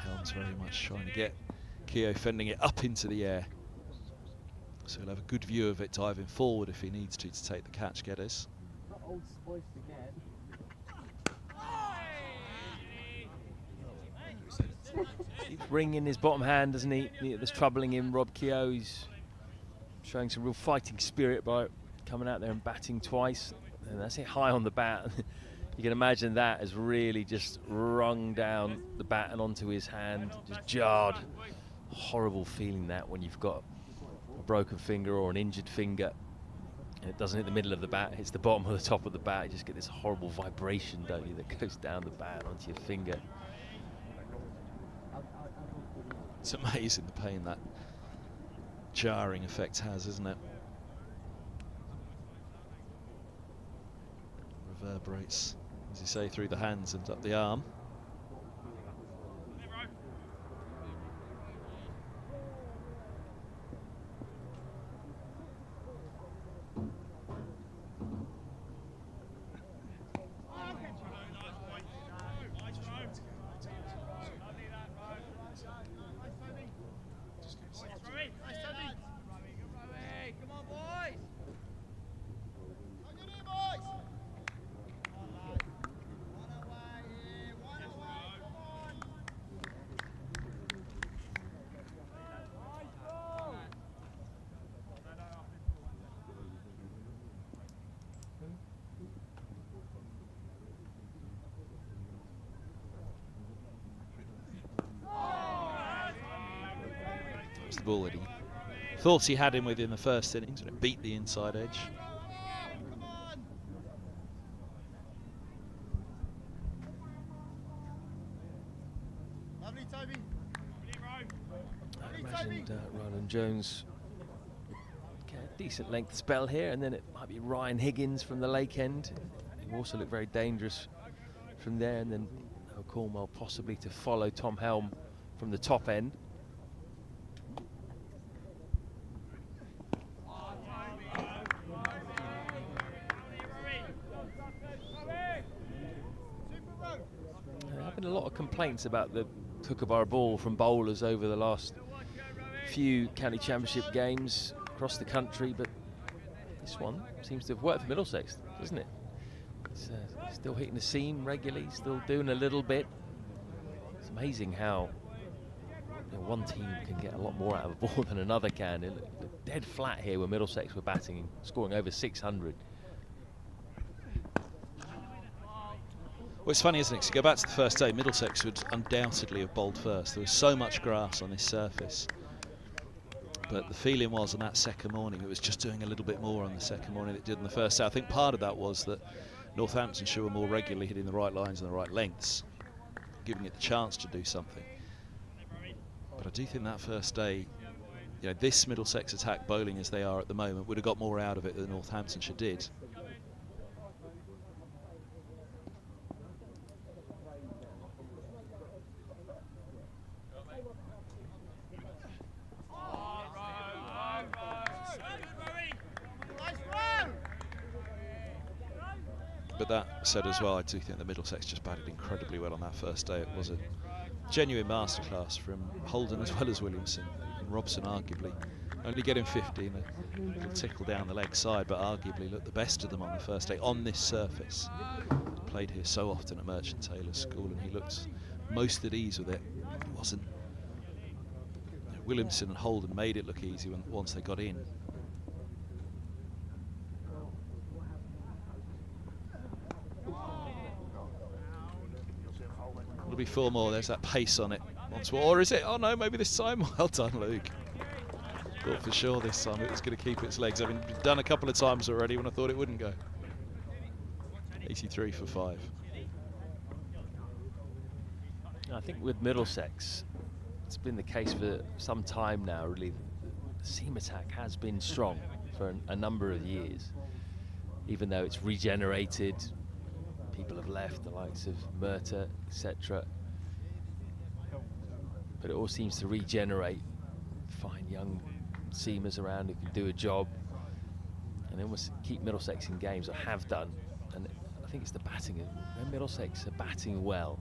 Speaker 1: Helm's very much trying to get Keogh fending it up into the air. So he'll have a good view of it diving forward if he needs to take the catch getters.
Speaker 2: Keeps ringing his bottom hand, doesn't he? That's troubling him. Rob Keogh, he's showing some real fighting spirit by coming out there and batting twice. And that's it, high on the bat. You can imagine that has really just wrung down the bat and onto his hand, just jarred. Horrible feeling that when you've got a broken finger or an injured finger and it doesn't hit the middle of the bat, it hits the bottom or the top of the bat. You just get this horrible vibration, don't you, that goes down the bat onto your finger.
Speaker 1: It's amazing the pain that jarring effect has, isn't it? Reverberates, as you say, through the hands and up the arm. The ball that he thought he had him with in the first innings, and it beat the inside edge.
Speaker 2: I imagined Roland Jones get a decent length spell here, and then it might be Ryan Higgins from the Lake End. He also looked very dangerous from there, and then Cornwell possibly to follow Tom Helm from the top end. There have been a lot of complaints about the Kookaburra ball from bowlers over the last few county championship games across the country, but this one seems to have worked for Middlesex, doesn't it? It's still hitting the seam regularly, still doing a little bit. It's amazing how one team can get a lot more out of a ball than another can. It looked dead flat here when Middlesex were batting and scoring over 600.
Speaker 1: Well, it's funny, isn't it? 'Cause you go back to the first day, Middlesex would undoubtedly have bowled first. There was so much grass on this surface. But the feeling was on that second morning, it was just doing a little bit more on the second morning than it did in the first day. I think part of that was that Northamptonshire were more regularly hitting the right lines and the right lengths, giving it the chance to do something. But I do think that first day, you know, this Middlesex attack bowling as they are at the moment would have got more out of it than Northamptonshire did. But that said as well, I do think that Middlesex just batted incredibly well on that first day. It was a genuine masterclass from Holden as well as Williamson, and Robson arguably only getting 50 and a little tickle down the leg side, but arguably looked the best of them on the first day on this surface. Played here so often at Merchant Taylor School, and he looked most at ease with it. It wasn't, you know, Williamson and Holden made it look easy once they got in. It'll be 4 more. There's that pace on it once more. Or is it? Oh no, maybe this time. Well done, Luke. Thought for sure this time it was going to keep its legs. I mean, it's done a couple of times already when I thought it wouldn't go. 83 for 5.
Speaker 2: I think with Middlesex, it's been the case for some time now, really. The seam attack has been strong for a number of years, even though it's regenerated. People have left, the likes of Murta, etc. But it all seems to regenerate. Find young seamers around who can do a job, and then we'll keep Middlesex in games, or have done. And I think it's the batting. When Middlesex are batting well,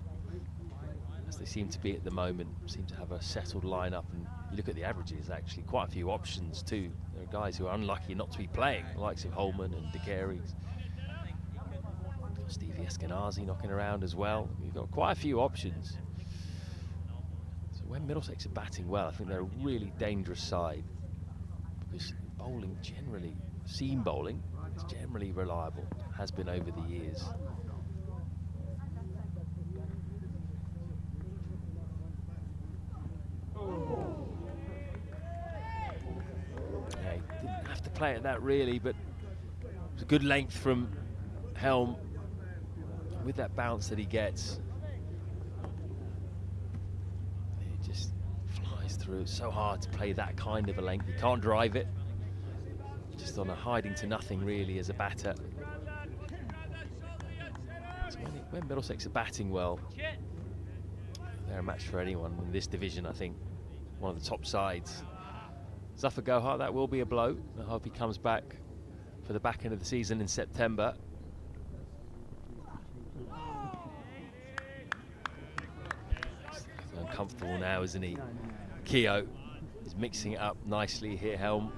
Speaker 2: as they seem to be at the moment, seem to have a settled lineup, and you look at the averages, actually quite a few options too. There are guys who are unlucky not to be playing, the likes of Holman and De Carey's. Stevie Eskenazi knocking around as well. You've got quite a few options. So when Middlesex are batting well, I think they're a really dangerous side, because bowling generally, seam bowling, is generally reliable, has been over the years. Yeah, he didn't have to play it that really, but it was a good length from Helm. With that bounce that he gets, it just flies through. It's so hard to play that kind of a length. You can't drive it. Just on a hiding to nothing really as a batter. So when Middlesex are batting well, they're a match for anyone in this division. I think one of the top sides. Zafar Gohar, that will be a blow. I hope he comes back for the back end of the season in September. Uncomfortable now, isn't he? Keogh is mixing it up nicely here. Helm,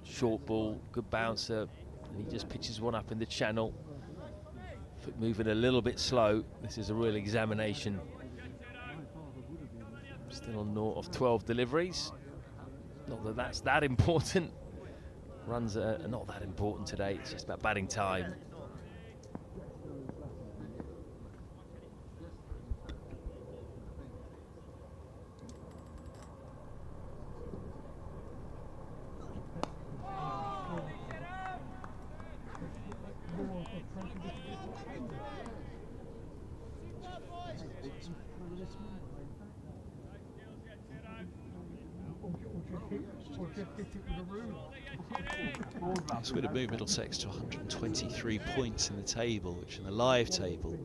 Speaker 2: short ball, good bouncer, and he just pitches one up in the channel. Foot moving a little bit slow. This is a real examination. Still on naught of 12 deliveries. Not that that's that important. Runs are not that important today. It's just about batting time.
Speaker 1: This would have moved Middlesex to 123 points in the table, which in the live table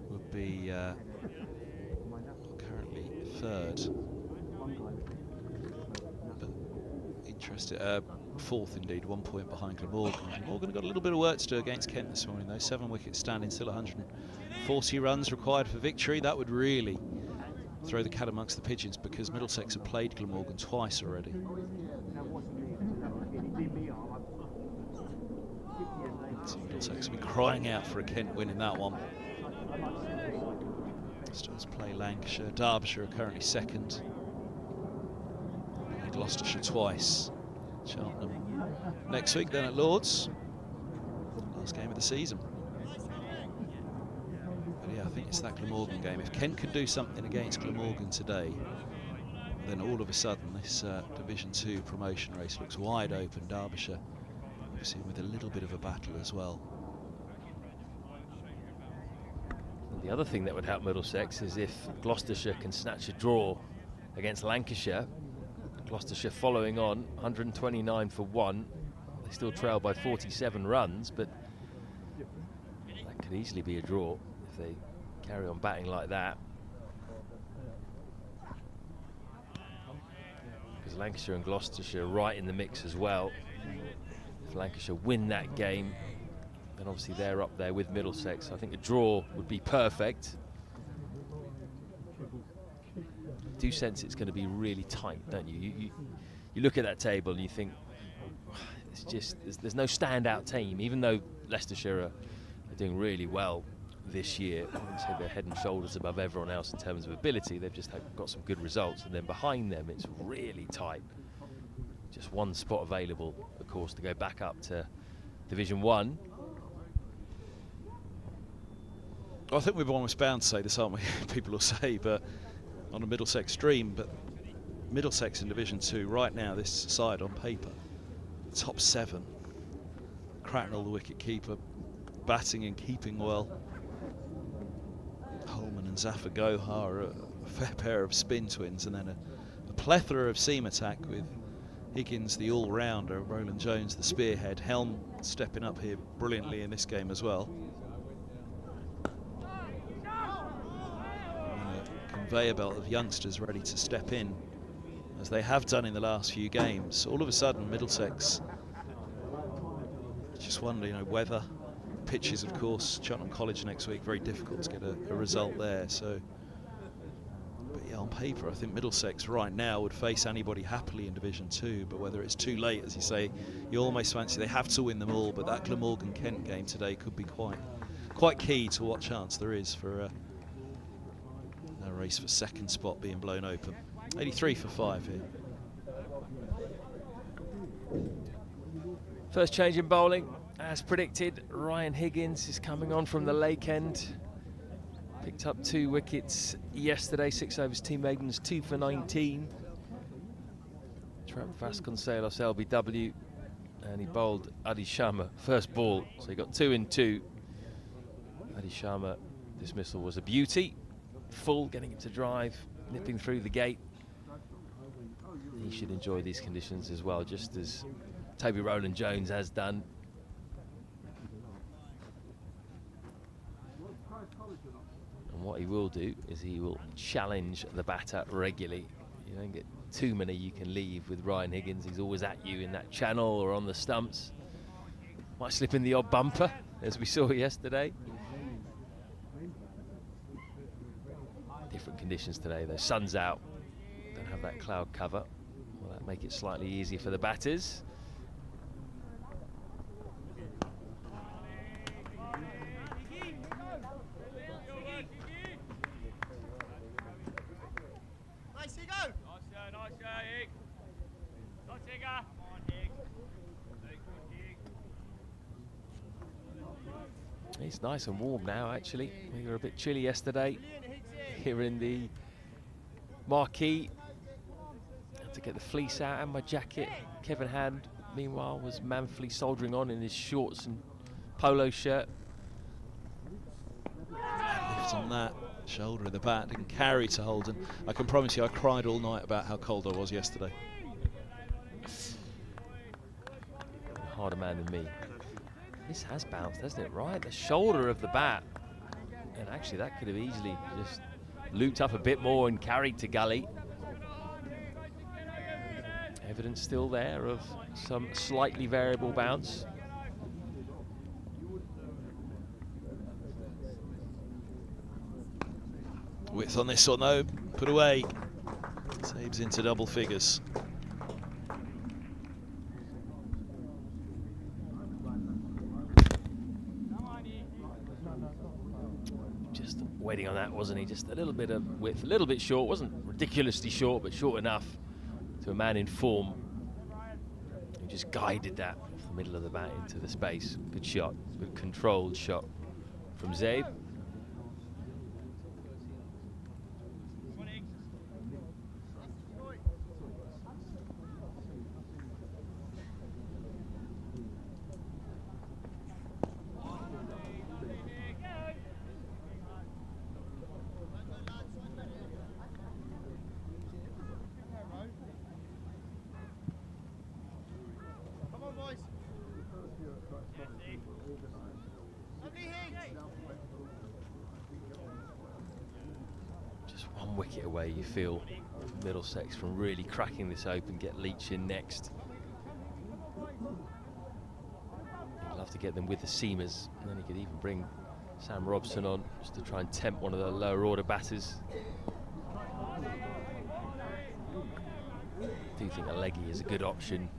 Speaker 1: would be currently third. But interesting, fourth indeed, 1 point behind Glamorgan. Glamorgan got a little bit of work to do against Kent this morning though. 7 wickets standing, still 140 runs required for victory. That would really throw the cat amongst the pigeons, because Middlesex have played Glamorgan twice already. So Middlesex will be crying out for a Kent win in that one. Still to play Lancashire. Derbyshire are currently second. Played Gloucestershire twice. Cheltenham next week, then at Lords. Last game of the season. But yeah, I think it's that Glamorgan game. If Kent can do something against Glamorgan today, then all of a sudden this Division 2 promotion race looks wide open. Derbyshire obviously with a little bit of a battle as well.
Speaker 2: And the other thing that would help Middlesex is if Gloucestershire can snatch a draw against Lancashire. Gloucestershire following on 129 for 1. They still trail by 47 runs, but that could easily be a draw if they carry on batting like that. Because Lancashire and Gloucestershire are right in the mix as well. If Lancashire win that game, then obviously they're up there with Middlesex. I think a draw would be perfect. I do sense it's going to be really tight, don't you? You look at that table and you think, it's just, there's no standout team, even though Leicestershire are doing really well this year. I wouldn't say they're head and shoulders above everyone else in terms of ability. They've just got some good results, and then behind them it's really tight. Just one spot available, of course, to go back up to Division 1.
Speaker 1: I think we're almost bound to say this, aren't we? People will say, but on a Middlesex stream, but Middlesex in Division 2 right now, this side on paper, top 7. Cracknell, the wicket keeper, batting and keeping well. Holman and Zafar Gohar are a fair pair of spin twins, and then a plethora of seam attack with Higgins, the all-rounder, Roland Jones, the spearhead, Helm stepping up here brilliantly in this game as well. And a conveyor belt of youngsters ready to step in, as they have done in the last few games. All of a sudden, Middlesex, just wonder, you know, weather, pitches, of course, Cheltenham College next week, very difficult to get a result there. So, but yeah, on paper, I think Middlesex right now would face anybody happily in Division 2, but whether it's too late, as you say, you almost fancy they have to win them all, but that Glamorgan-Kent game today could be quite key to what chance there is for a race for second spot being blown open. 83 for 5 here.
Speaker 2: First change in bowling, as predicted, Ryan Higgins is coming on from the Lake End. Picked up 2 wickets yesterday, 6 overs, 2 maidens, 2 for 19. Trent Vasconcelos LBW, and he bowled Adi Sharma first ball, so he got 2 in 2. Adi Sharma dismissal was a beauty, full, getting him to drive, nipping through the gate. He should enjoy these conditions as well, just as Toby Roland Jones has done. And what he will do is he will challenge the batter regularly. You don't get too many you can leave with Ryan Higgins. He's always at you in that channel or on the stumps. Might slip in the odd bumper, as we saw yesterday. Different conditions today though. Sun's out, don't have that cloud cover. Will that make it slightly easier for the batters? It's nice and warm now, actually. We were a bit chilly yesterday here in the marquee. Had to get the fleece out and my jacket. Kevin Hand, meanwhile, was manfully soldiering on in his shorts and polo shirt.
Speaker 1: Lift on that shoulder of the bat, didn't carry to Holden. I can promise you I cried all night about how cold I was yesterday.
Speaker 2: Harder man than me. This has bounced, hasn't it? Right, the shoulder of the bat. And actually that could have easily just looped up a bit more and carried to gully. Evidence still there of some slightly variable bounce.
Speaker 1: Width on this or no, put away. Saves into double figures.
Speaker 2: Just waiting on that, wasn't he? Just a little bit of width, a little bit short. Wasn't ridiculously short, but short enough to a man in form who just guided that off the middle of the bat into the space. Good shot, good controlled shot from Zaid. Wicket away, you feel Middlesex from really cracking this open. Get Leach in next. He'd love to get them with the seamers, and then he could even bring Sam Robson on just to try and tempt one of the lower order batters. I do think a leggy is a good option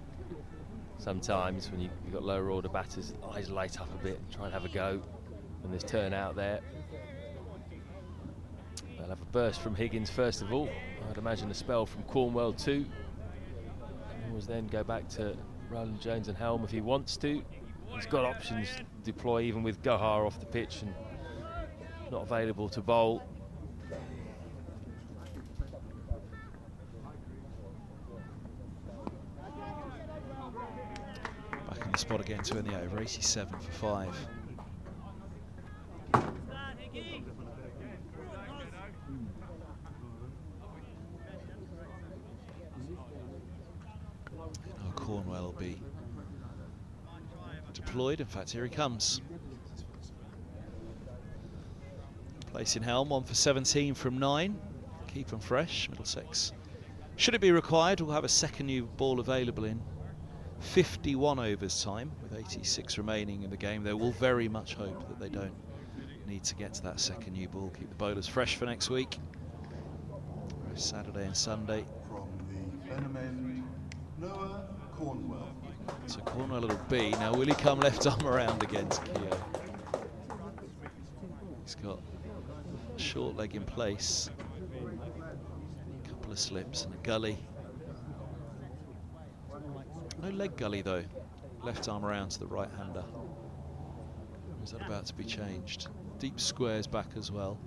Speaker 2: sometimes when you've got lower order batters. Eyes light up a bit and try and have a go when there's turnout there. They'll have a burst from Higgins first of all. I'd imagine a spell from Cornwell too. And we'll then go back to Roland Jones and Helm if he wants to. He's got options to deploy even with Gohar off the pitch and not available to bowl.
Speaker 1: Back in the spot again, 2 in the over, 87 for 5. Floyd. In fact, here he comes. Placing helm, 1 for 17 from 9. Keep them fresh, Middlesex. Should it be required, we'll have a second new ball available in 51 overs time, with 86 remaining in the game. They will very much hope that they don't need to get to that second new ball. Keep the bowlers fresh for next week. Saturday and Sunday.
Speaker 5: From the Benham Noah Cornwell.
Speaker 1: So Cornwell it'll be. Now will he come left arm around against Keogh? He's got a short leg in place. A couple of slips and a gully. No leg gully though. Left arm around to the right hander. Is that about to be changed? Deep squares back as well.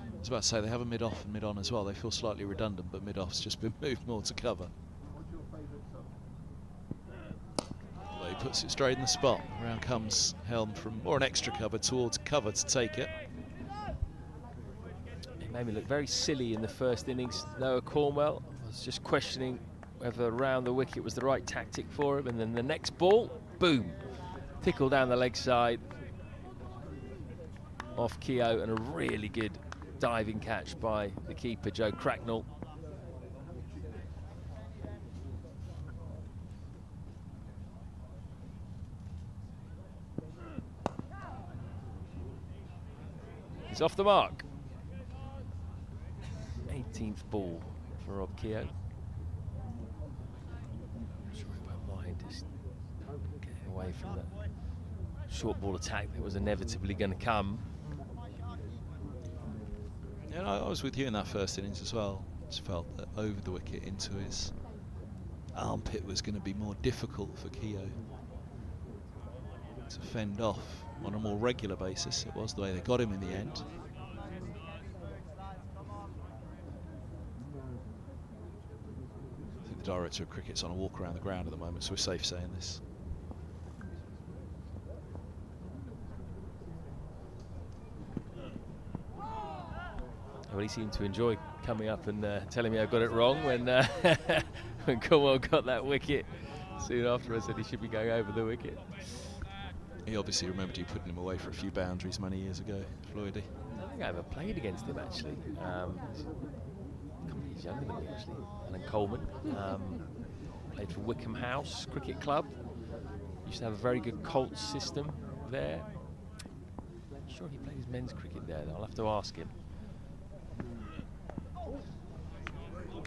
Speaker 1: I was about to say they have a mid-off and mid-on as well. They feel slightly redundant, but mid-off's just been moved more to cover. Well, he puts it straight in the spot. Around comes Helm from more an extra cover towards cover to take it.
Speaker 2: It made me look very silly in the first innings. Noah Cornwell, I was just questioning whether round the wicket was the right tactic for him, and then the next ball, boom, tickle down the leg side off Keogh, and a really good diving catch by the keeper, Joe Cracknell. He's off the mark. 18th ball for Rob Keogh. I'm sure he won't mind just getting away from that short ball attack that was inevitably going to come.
Speaker 1: Yeah, I was with you in that first innings as well. Just felt that over the wicket into his armpit was going to be more difficult for Keogh to fend off on a more regular basis. It was the way they got him in the end. I think the director of cricket's on a walk around the ground at the moment, so we're safe saying this.
Speaker 2: Well, he seemed to enjoy coming up and telling me I got it wrong when when Cornwell got that wicket. Soon after I said he should be going over the wicket.
Speaker 1: He obviously remembered you putting him away for a few boundaries many years ago, Floydie.
Speaker 2: I think I ever played against him actually. A couple of years younger than me actually. Alan Coleman. Played for Wickham House Cricket Club. Used to have a very good Colts system there. I'm sure he played his men's cricket there though. I'll have to ask him.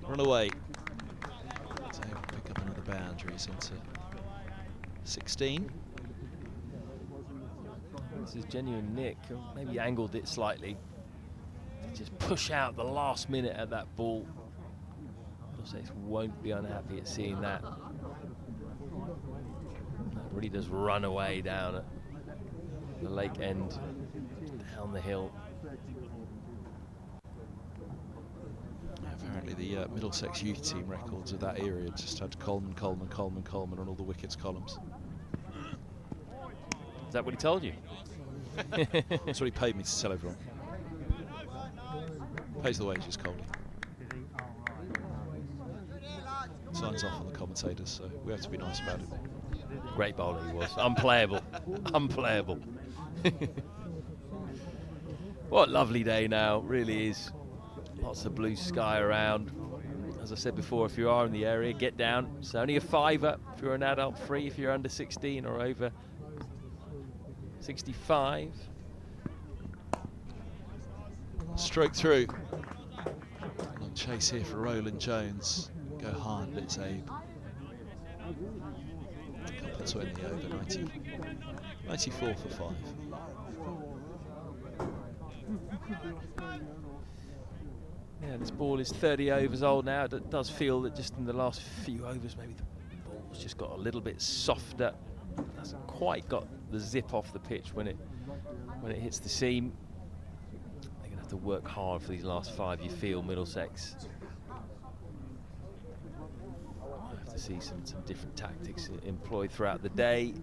Speaker 1: Run away. So he'll pick up another boundaries into 16.
Speaker 2: This is genuine nick. Maybe angled it slightly. To just push out the last minute at that ball. Middlesex won't be unhappy at seeing that. That really does run away down at the lake end, down the hill.
Speaker 1: Apparently the Middlesex youth team records of that era just had Coleman, Coleman, Coleman, Coleman on all the wickets columns.
Speaker 2: Is that what he told you?
Speaker 1: That's what he paid me to tell everyone. Pays the wages, Coley. Signs off on the commentators, so we have to be nice about it.
Speaker 2: Great bowler he was. Unplayable. Unplayable. What a lovely day now, really is. Lots of blue sky around. As I said before, if you are in the area, get down. It's only a £5 if you're an adult, free if you're under 16 or over 65.
Speaker 1: Stroke through. Long chase here for Roland Jones. Go hard, let's Abe. Couple 20 over 90. 94 for 5.
Speaker 2: Yeah, this ball is 30 overs old now. It does feel that just in the last few overs, maybe the ball's just got a little bit softer. Hasn't quite got the zip off the pitch when it hits the seam. They're gonna have to work hard for these last 5. You feel Middlesex. I'll have to see some different tactics employed throughout the day.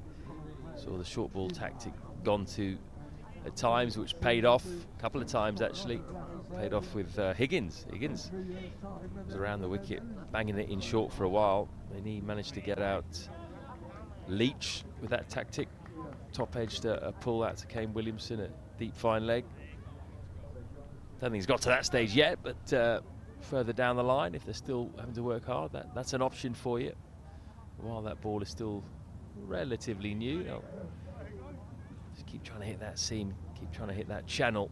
Speaker 2: Saw the short ball tactic gone to at times, which paid off a couple of times actually. Paid off with Higgins. Higgins was around the wicket, banging it in short for a while. Then he managed to get out Leach with that tactic. Top edged a pull out to Kane Williamson at deep fine leg. Don't think he's got to that stage yet, but further down the line, if they're still having to work hard, that's an option for you. While that ball is still relatively new, just keep trying to hit that seam, keep trying to hit that channel.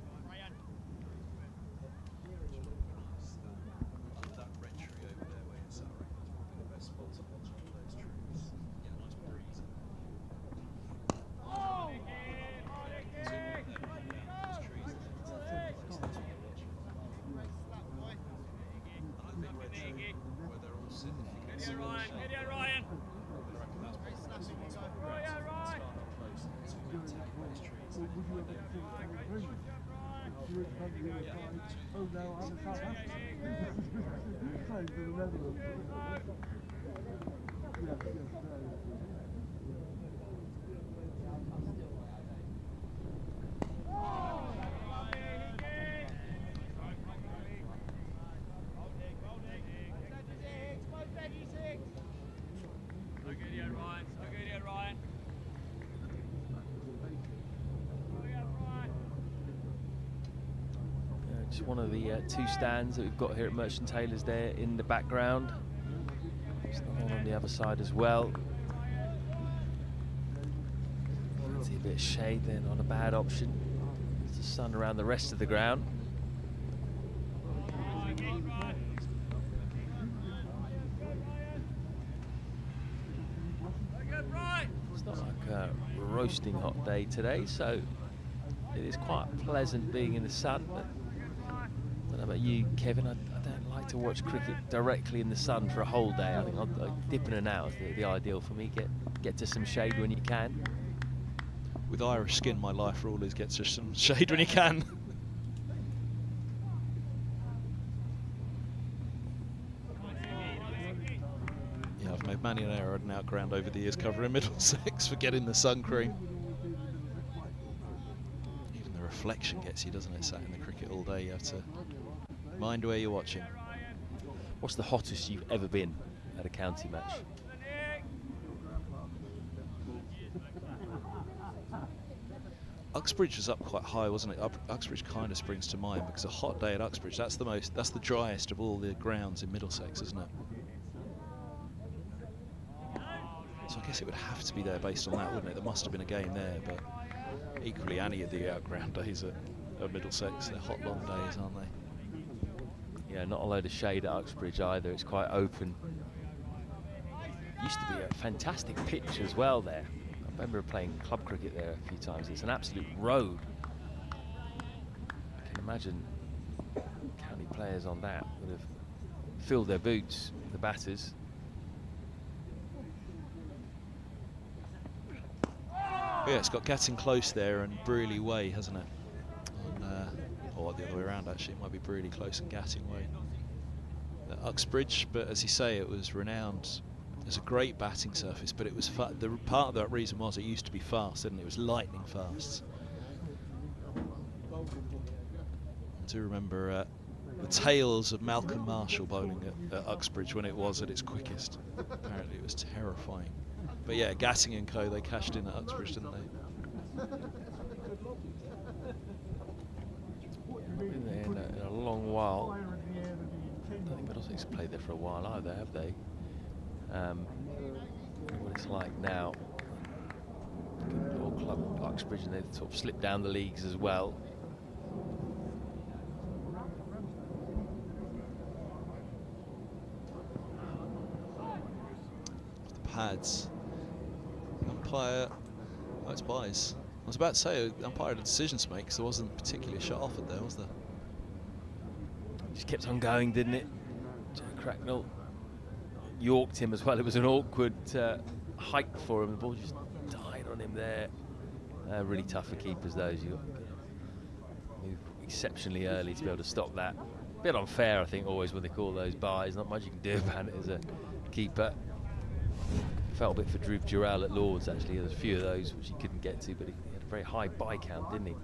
Speaker 2: Just one of the two stands that we've got here at Merchant Taylor's there in the background. There's one on the other side as well. See a bit of shade there, not a bad option. There's the sun around the rest of the ground. It's not like a roasting hot day today, so it is quite pleasant being in the sun. But I don't know about you, Kevin, I don't like to watch cricket directly in the sun for a whole day. I think I'll dip in and out is the ideal for me. Get to some shade when you can.
Speaker 1: With Irish skin, my life rule is get to some shade when you can. Yeah, I've made many an error and outground over the years covering Middlesex for getting the sun cream. Even the reflection gets you, doesn't it? Sat in the cricket all day, you have to mind where you're watching.
Speaker 2: What's the hottest you've ever been at a county match?
Speaker 1: Uxbridge was up quite high, wasn't it? Uxbridge kind of springs to mind because a hot day at Uxbridge, that's the driest of all the grounds in Middlesex, isn't it? So I guess it would have to be there based on that, wouldn't it? There must have been a game there, but equally any of the outground days at Middlesex, they're hot long days, aren't they?
Speaker 2: Yeah, not a load of shade at Uxbridge either. It's quite open. Used to be a fantastic pitch as well there. I remember playing club cricket there a few times. It's an absolute road. I can imagine county players on that would have filled their boots, the batters.
Speaker 1: Yeah, it's got Getting Close there and Brearley Way, hasn't it? Or the other way around, actually. It might be Brearley Close and Gatting Way at Uxbridge, but as you say, it was renowned as a great batting surface, but it was the part of that reason was it used to be fast, didn't it? It was lightning fast. I do remember the tales of Malcolm Marshall bowling at Uxbridge when it was at its quickest. Apparently it was terrifying. But yeah, Gatting and co, they cashed in at Uxbridge, didn't they?
Speaker 2: Been there in a long while. I don't think Middlesex played there for a while either, have they? What it's like now. Old club Uxbridge, and they've sort of slipped down the leagues as well.
Speaker 1: The pads. Umpire. Oh, it's buys. I was about to say, umpire had a decision to make because there wasn't particularly a shot offered there, was there?
Speaker 2: Just kept on going, didn't it? Joe Cracknell yorked him as well. It was an awkward hike for him. The ball just died on him there. Really tough for keepers, those. You've got to move exceptionally early to be able to stop that. A bit unfair, I think, always when they call those buys. Not much you can do about it as a keeper. Felt a bit for Drew Durrell at Lords, actually. There's a few of those which he couldn't get to, but he had a very high buy count, didn't he?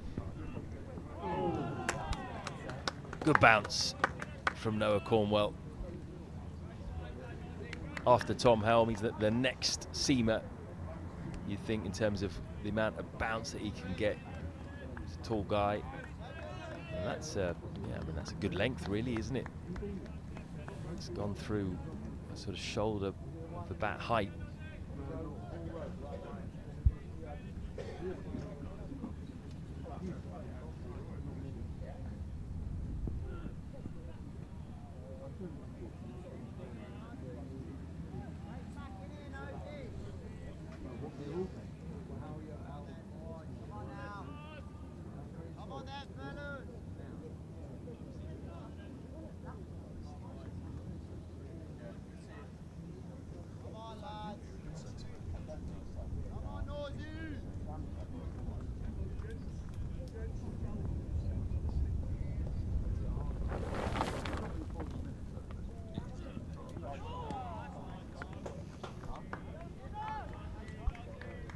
Speaker 2: Good bounce from Noah Cornwell. After Tom Helm, he's the next seamer, you think, in terms of the amount of bounce that he can get. He's a tall guy. And that's, yeah, I mean, that's a good length, really, isn't it? It's gone through a sort of shoulder of the bat height.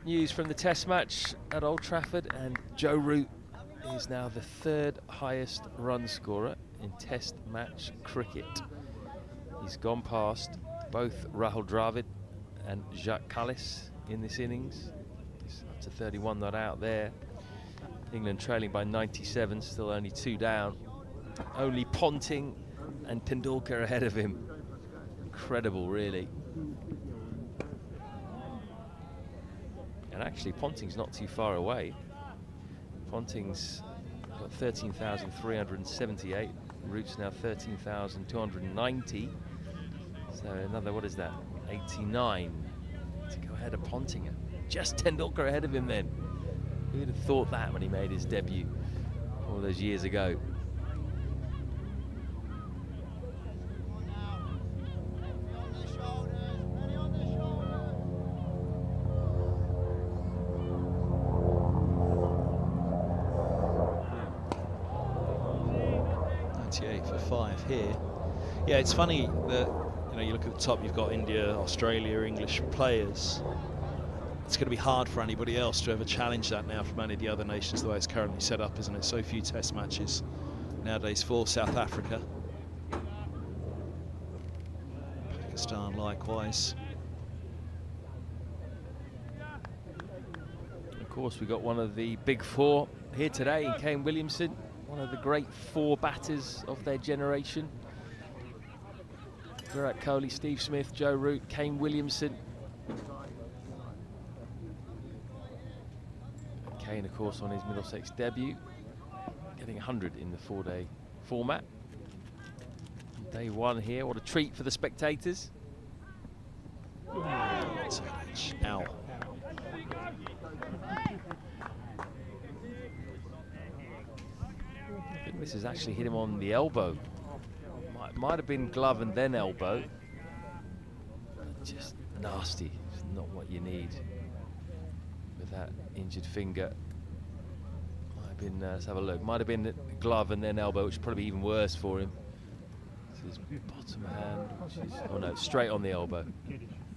Speaker 2: News from the test match at Old Trafford, and Joe Root is now the 3rd highest run scorer in test match cricket. He's gone past both Rahul Dravid and Jacques Kallis in this innings. He's up to 31 not out there. England trailing by 97, still only 2 down. Only Ponting and Tendulkar ahead of him. Incredible, really. And actually, Ponting's not too far away. Ponting's got 13,378. Root's now 13,290. So another, what is that? 89 to go ahead of Ponting. Just Tendulkar ahead of him then. Who'd have thought that when he made his debut all those years ago?
Speaker 1: For 5 here. Yeah, it's funny that, you know, you look at the top, you've got India, Australia, English players. It's going to be hard for anybody else to ever challenge that now from any of the other nations, the way it's currently set up, isn't it? So few test matches nowadays for South Africa. Pakistan likewise.
Speaker 2: Of course, we got one of the big 4 here today in Kane Williamson. One of the great 4 batters of their generation. Virat Kohli, Steve Smith, Joe Root, Kane Williamson. Kane, of course, on his Middlesex debut, getting 100 in the 4-day format. Day 1 here, what a treat for the spectators.
Speaker 1: Ow.
Speaker 2: This has actually hit him on the elbow. Might have been glove and then elbow. Just nasty. It's not what you need with that injured finger. Might have been, let's have a look. Might have been glove and then elbow, which is probably even worse for him. This is bottom hand, which is, oh no, straight on the elbow.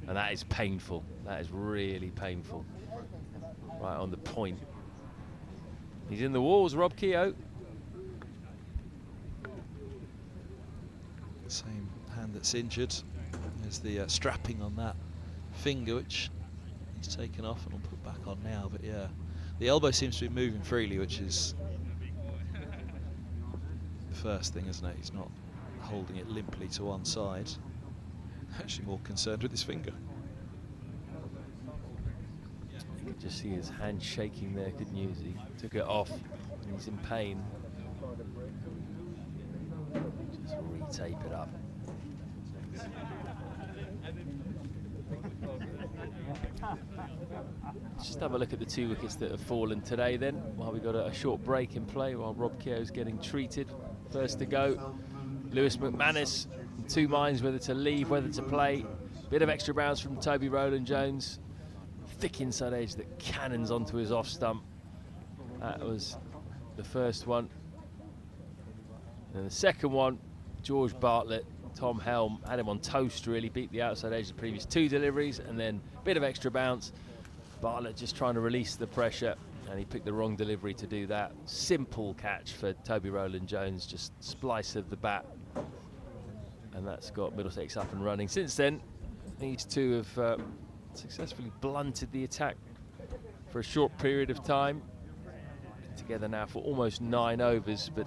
Speaker 2: And that is painful. That is really painful. Right on the point. He's in the walls, Rob Keogh.
Speaker 1: Same hand that's injured. There's the strapping on that finger, which he's taken off and will put back on now. But yeah, the elbow seems to be moving freely, which is the first thing, isn't it? He's not holding it limply to one side. Actually more concerned with his finger.
Speaker 2: You could just see his hand shaking there, couldn't you? As he took it off and he's in pain. Just re-tape it up. Just have a look at the 2 wickets that have fallen today then, while we've got a short break in play, while Rob Keogh's getting treated. First to go, Lewis McManus, in 2 minds whether to leave, whether to play. Bit of extra bounce from Toby Rowland-Jones. Thick inside edge that cannons onto his off stump. That was the first one. And the second one, George Bartlett, Tom Helm, had him on toast really, beat the outside edge of the previous 2 deliveries, and then a bit of extra bounce. Bartlett just trying to release the pressure. And he picked the wrong delivery to do that. Simple catch for Toby Rowland-Jones, just splice of the bat. And that's got Middlesex up and running. Since then, these two have successfully blunted the attack for a short period of time. Together now for almost 9 overs, but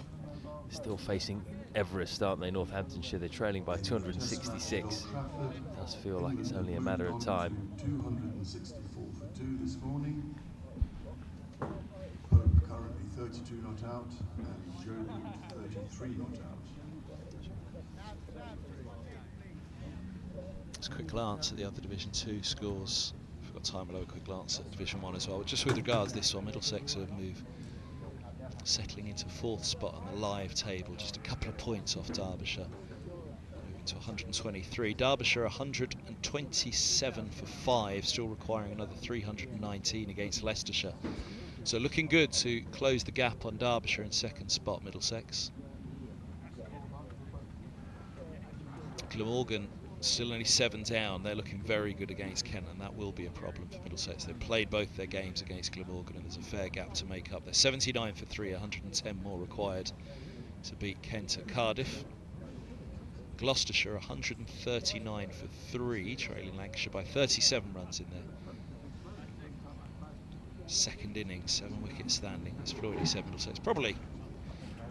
Speaker 2: still facing Everest, aren't they, Northamptonshire? They're trailing by 266. Does feel like it's only a matter of time.
Speaker 5: 264 for 2 this morning. Pope currently 32 not out, and Joe Root 33 not out.
Speaker 1: Just a quick glance at the other Division 2 scores. If we've got time, we'll have a quick glance at Division 1 as well. Just with regards to this one, Middlesex have moved, settling into 4th spot on the live table, just a couple of points off Derbyshire, moving to 123. Derbyshire 127 for 5, still requiring another 319 against Leicestershire. So looking good to close the gap on Derbyshire in 2nd spot, Middlesex. Glamorgan still only 7 down. They're looking very good against Kent, and that will be a problem for Middlesex. They've played both their games against Glamorgan, and there's a fair gap to make up. They're 79 for 3, 110 more required to beat Kent at Cardiff. Gloucestershire 139 for 3, trailing Lancashire by 37 runs in their 2nd innings, 7 wickets standing. As Floyd said, Middlesex probably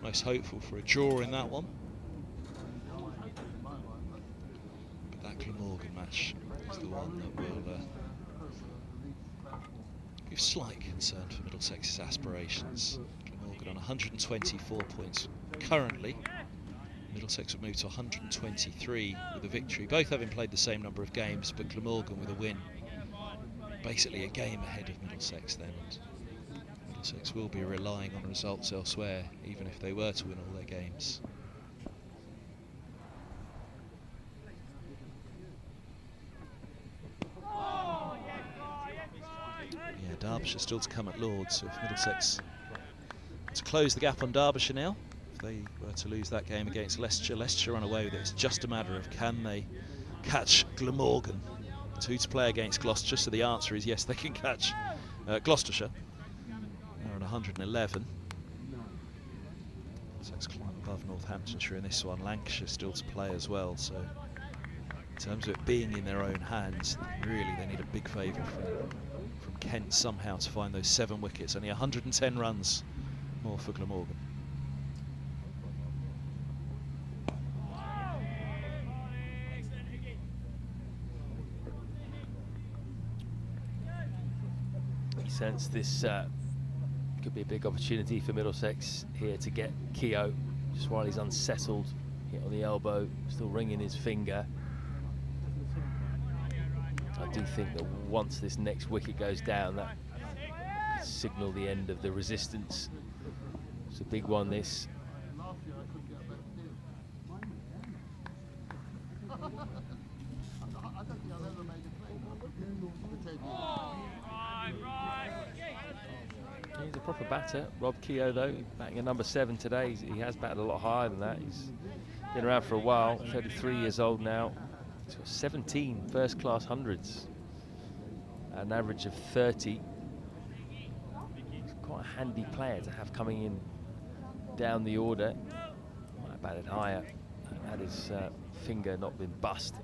Speaker 1: most hopeful for a draw in that one. Glamorgan match is the one that will give slight concern for Middlesex's aspirations. Glamorgan on 124 points currently. Middlesex would move to 123 with a victory, both having played the same number of games, but Glamorgan with a win. Basically a game ahead of Middlesex then, and Middlesex will be relying on results elsewhere, even if they were to win all their games. Derbyshire still to come at Lords, so if Middlesex to close the gap on Derbyshire now, if they were to lose that game against Leicestershire run away with it, it's just a matter of can they catch Glamorgan. 2 to play against Gloucestershire, so the answer is yes, they can catch Gloucestershire. They're on 111. Middlesex climb above Northamptonshire in this one. Lancashire still to play as well, so in terms of it being in their own hands, really they need a big favour from Kent somehow to find those 7 wickets. Only 110 runs more for Glamorgan.
Speaker 2: He sensed this could be a big opportunity for Middlesex here to get Keogh just while he's unsettled, hit on the elbow, still ringing his finger. I do think that once this next wicket goes down, that could signal the end of the resistance. It's a big one, this. He's a proper batter. Rob Keogh, though, batting at number 7 today. He has batted a lot higher than that. He's been around for a while, 33 years old now. He's got 17 first-class hundreds, an average of 30. He's quite a handy player to have coming in down the order. Might have batted higher had his finger not been bust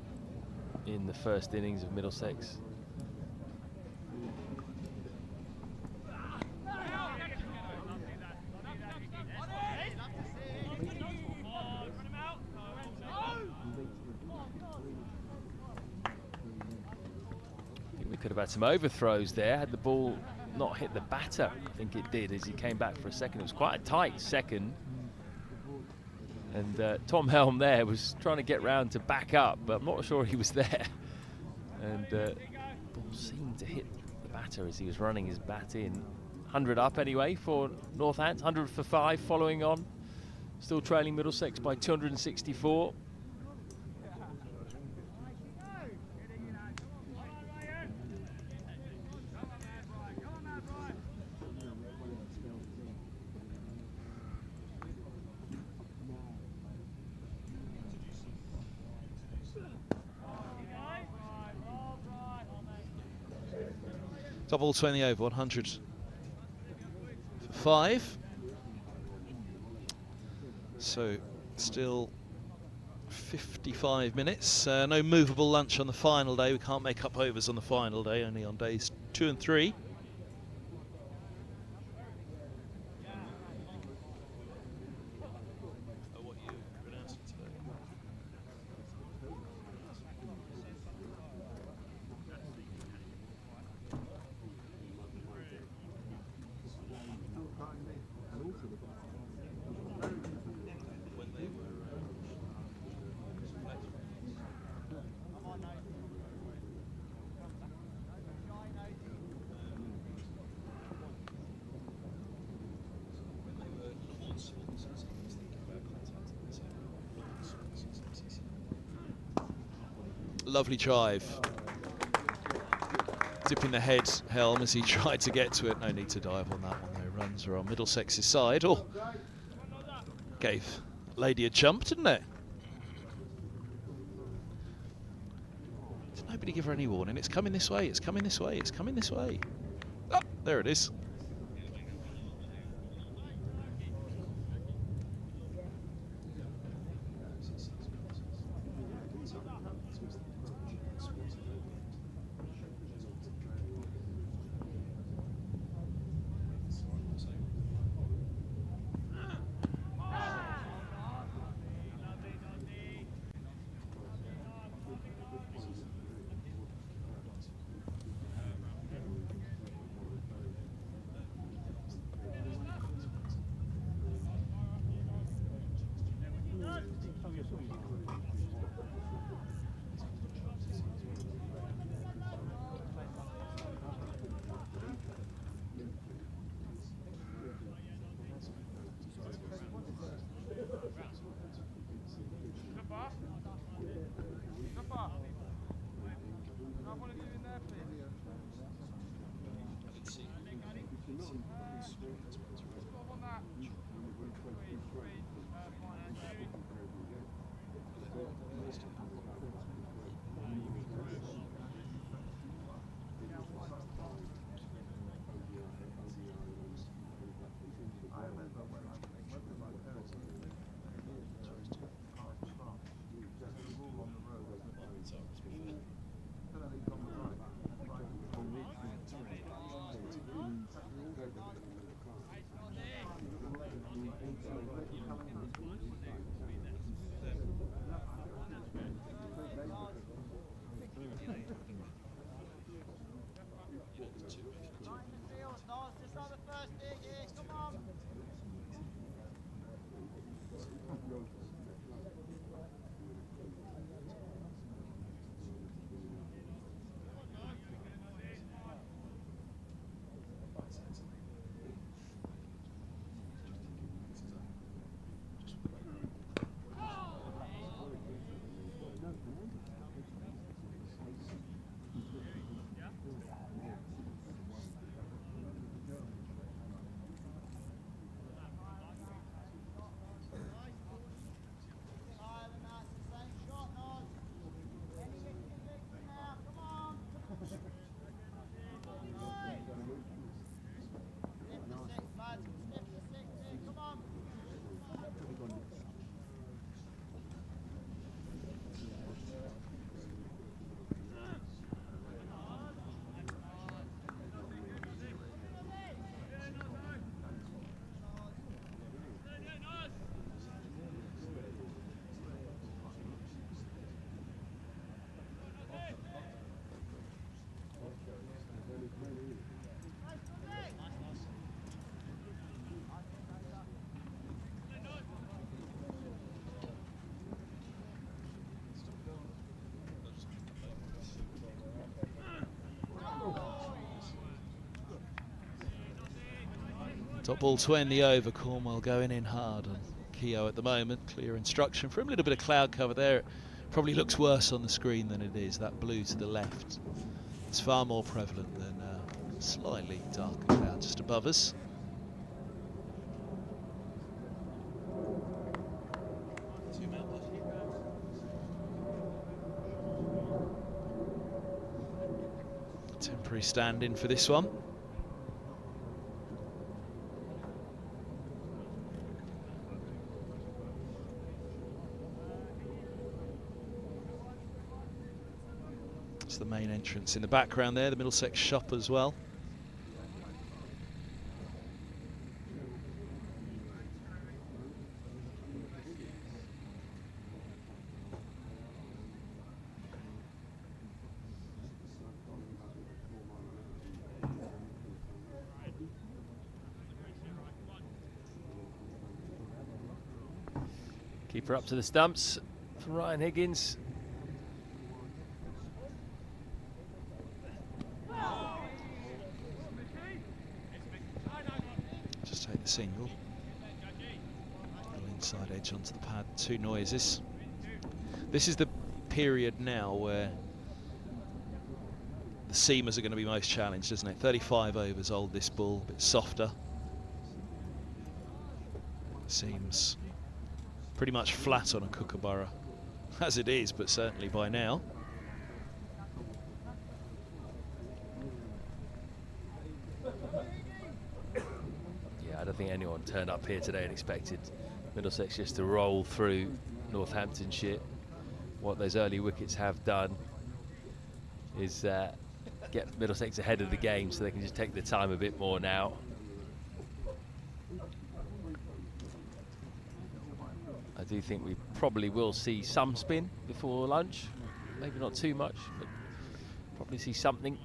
Speaker 2: in the first innings of Middlesex. Could have had some overthrows there had the ball not hit the batter. I think it did as he came back for a second. It was quite a tight second, and Tom Helm there was trying to get round to back up, but I'm not sure he was there, and the ball seemed to hit the batter as he was running his bat in. 100 up anyway for Northants, 100 for 5 following on, still trailing Middlesex by 264.
Speaker 1: Top ball 20 over, 100 5. So still 55 minutes. No movable lunch on the final day. We can't make up overs on the final day, only on days 2 and 3. Lovely drive. Dipping the head helm as he tried to get to it. No need to dive on that one though. Runs are on Middlesex's side. Oh, gave Lady a jump, didn't it? Did nobody give her any warning? It's coming this way, it's coming this way, it's coming this way. Oh, there it is. Top ball to end the over. Cornwall going in hard on Keogh at the moment. Clear instruction for him. A little bit of cloud cover there. It probably looks worse on the screen than it is. That blue to the left. It's far more prevalent than slightly darker cloud just above us. Temporary stand-in for this one. main entrance in the background there, the Middlesex shop as well.
Speaker 2: Keeper up to the stumps for Ryan Higgins.
Speaker 1: Just take the single. Little inside edge onto the pad, 2 noises. This is the period now where the seamers are going to be most challenged, isn't it? 35 overs old, this ball, a bit softer. Seems pretty much flat on a kookaburra as it is, but certainly by now.
Speaker 2: Yeah, I don't think anyone turned up here today and expected Middlesex just to roll through Northamptonshire. What those early wickets have done is get Middlesex ahead of the game so they can just take their time a bit more now. I do think we probably will see some spin before lunch, maybe not too much, but probably see something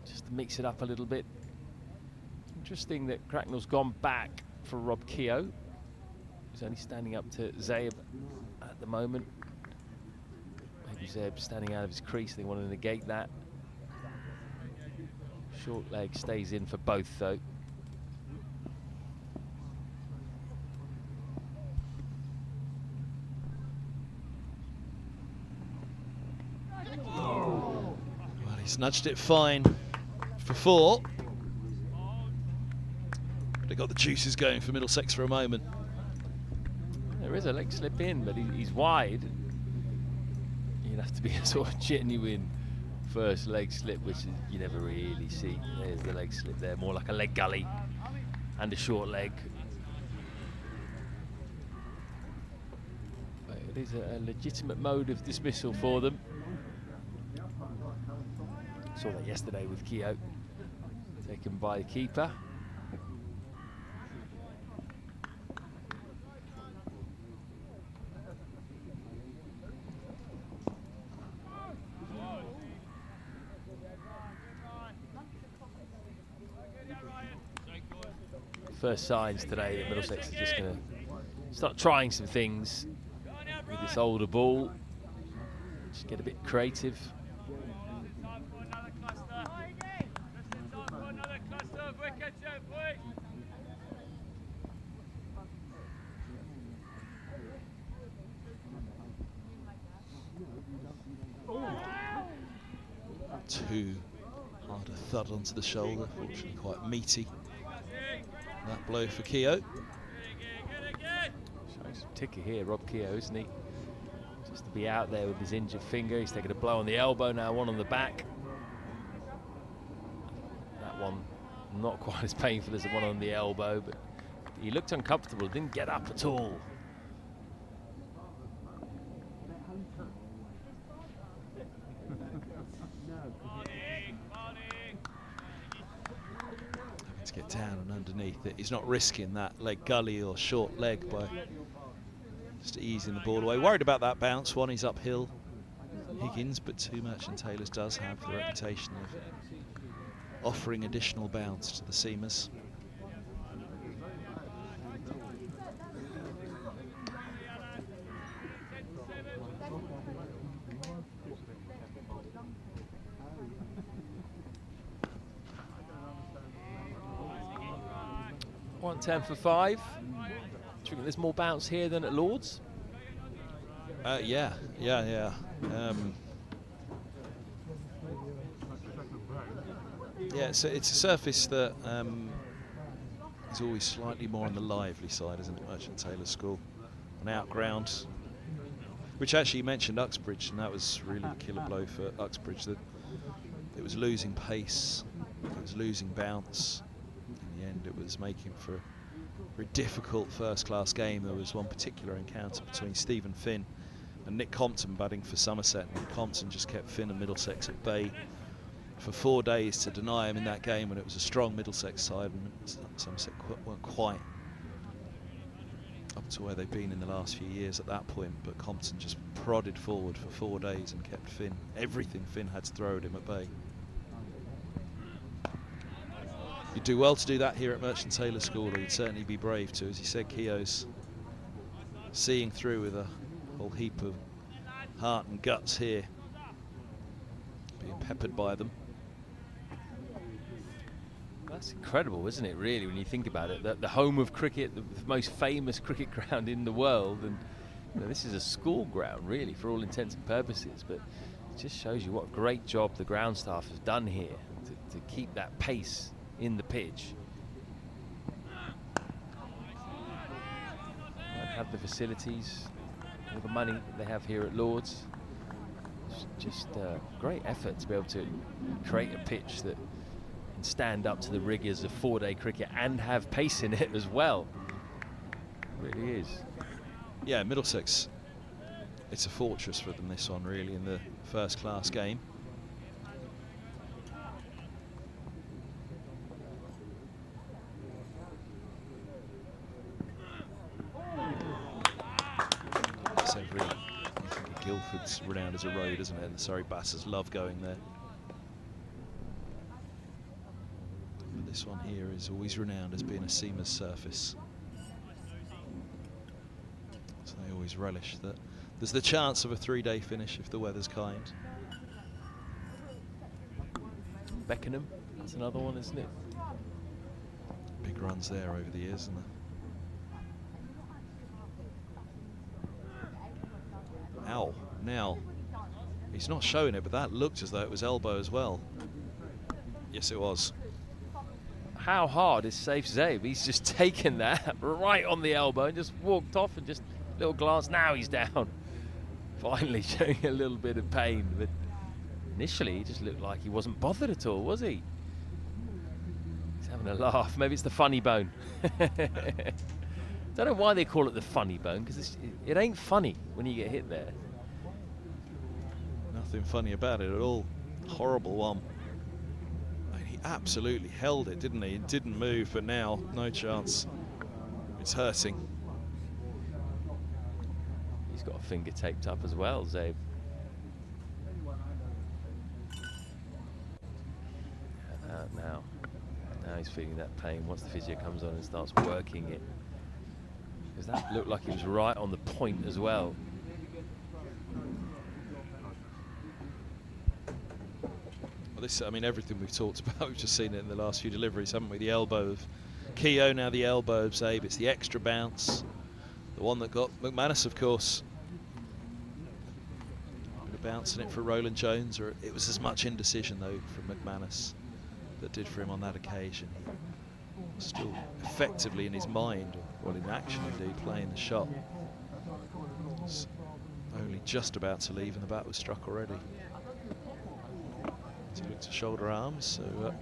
Speaker 2: just to mix it up a little bit. Interesting that Cracknell's gone back for Rob Keogh. He's only standing up to Zaeb at the moment. Maybe Zaeb standing out of his crease, they want to negate that. Short leg stays in for both though.
Speaker 1: He's nudged it fine for 4. But it got the juices going for Middlesex for a moment.
Speaker 2: There is a leg slip in, but he's wide. You'd have to be a sort of genuine first leg slip, which you never really see. There's the leg slip there, more like a leg gully and a short leg. But it is a legitimate mode of dismissal for them. Saw that yesterday with Keogh, taken by the keeper. First signs today that Middlesex is just going to start trying some things with this older ball. Just get a bit creative.
Speaker 1: Too hard a thud onto the shoulder, fortunately quite meaty. That blow for Keogh.
Speaker 2: Showing some ticker here, Rob Keogh, isn't he? Just to be out there with his injured finger. He's taking a blow on the elbow now, one on the back. That one not quite as painful as the one on the elbow, but he looked uncomfortable, didn't get up at all.
Speaker 1: Get down and underneath it. He's not risking that leg gully or short leg by just easing the ball away. Worried about that bounce. One, he's uphill, Higgins, but 2 Merchant Taylors does have the reputation of offering additional bounce to the seamers.
Speaker 2: .10 for 5. Do you think there's more bounce here than at Lord's?
Speaker 1: Yeah. Yeah, so it's a surface that is always slightly more on the lively side, isn't it, Merchant Taylor School? An outground, which actually you mentioned Uxbridge, and that was really the killer blow for Uxbridge. That it was losing pace, it was losing bounce. In the end, it was making for a very difficult first-class game. There was one particular encounter between Stephen Finn and Nick Compton batting for Somerset. And Compton just kept Finn and Middlesex at bay for 4 days to deny him in that game when it was a strong Middlesex side, and Somerset weren't quite up to where they've been in the last few years at that point. But Compton just prodded forward for 4 days and kept everything Finn had to throw at him, at bay. You'd do well to do that here at Merchant Taylor School, or you'd certainly be brave to. As you said, Keogh's seeing through with a whole heap of heart and guts here, being peppered by them.
Speaker 2: That's incredible, isn't it, really, when you think about it? The home of cricket, the most famous cricket ground in the world, and this is a school ground, really, for all intents and purposes. But it just shows you what a great job the ground staff has done here to keep that pace in the pitch. And have the facilities, all the money that they have here at Lord's. It's just a great effort to be able to create a pitch that can stand up to the rigours of 4-day cricket and have pace in it as well. It really is.
Speaker 1: Yeah, Middlesex, it's a fortress for them, this one, really, in the first-class game. Guildford's renowned as a road, isn't it? And the Surrey Bassers love going there. But this one here is always renowned as being a seamer's surface. So they always relish that. There's the chance of a 3-day finish if the weather's kind.
Speaker 2: Beckenham, that's another one, isn't it?
Speaker 1: Big runs there over the years, isn't there? Ow, now he's not showing it, but that looked as though it was elbow as well. Yes, it was.
Speaker 2: How hard is Safe Zabe? He's just taken that right on the elbow and just walked off, and just a little glance. Now he's down. Finally showing a little bit of pain, but initially he just looked like he wasn't bothered at all, was he? He's having a laugh. Maybe it's the funny bone. Don't know why they call it the funny bone, because it ain't funny when you get hit there.
Speaker 1: Nothing funny about it at all. Horrible one. I mean, he absolutely held it, didn't he? It didn't move, but now, no chance. It's hurting.
Speaker 2: He's got a finger taped up as well, Zabe. Now he's feeling that pain once the physio comes on and starts working it. Because that looked like he was right on the point as well.
Speaker 1: Well, this, I mean, everything we've talked about, we've just seen it in the last few deliveries, haven't we? The elbow of Keogh, now the elbow of Zabe. It's the extra bounce. The one that got McManus, of course. A bit of bounce in it for Roland Jones, or it was as much indecision, though, from McManus that did for him on that occasion. Still effectively in his mind, well, in action indeed, playing the shot. Was only just about to leave and the bat was struck already. So look to shoulder arms. So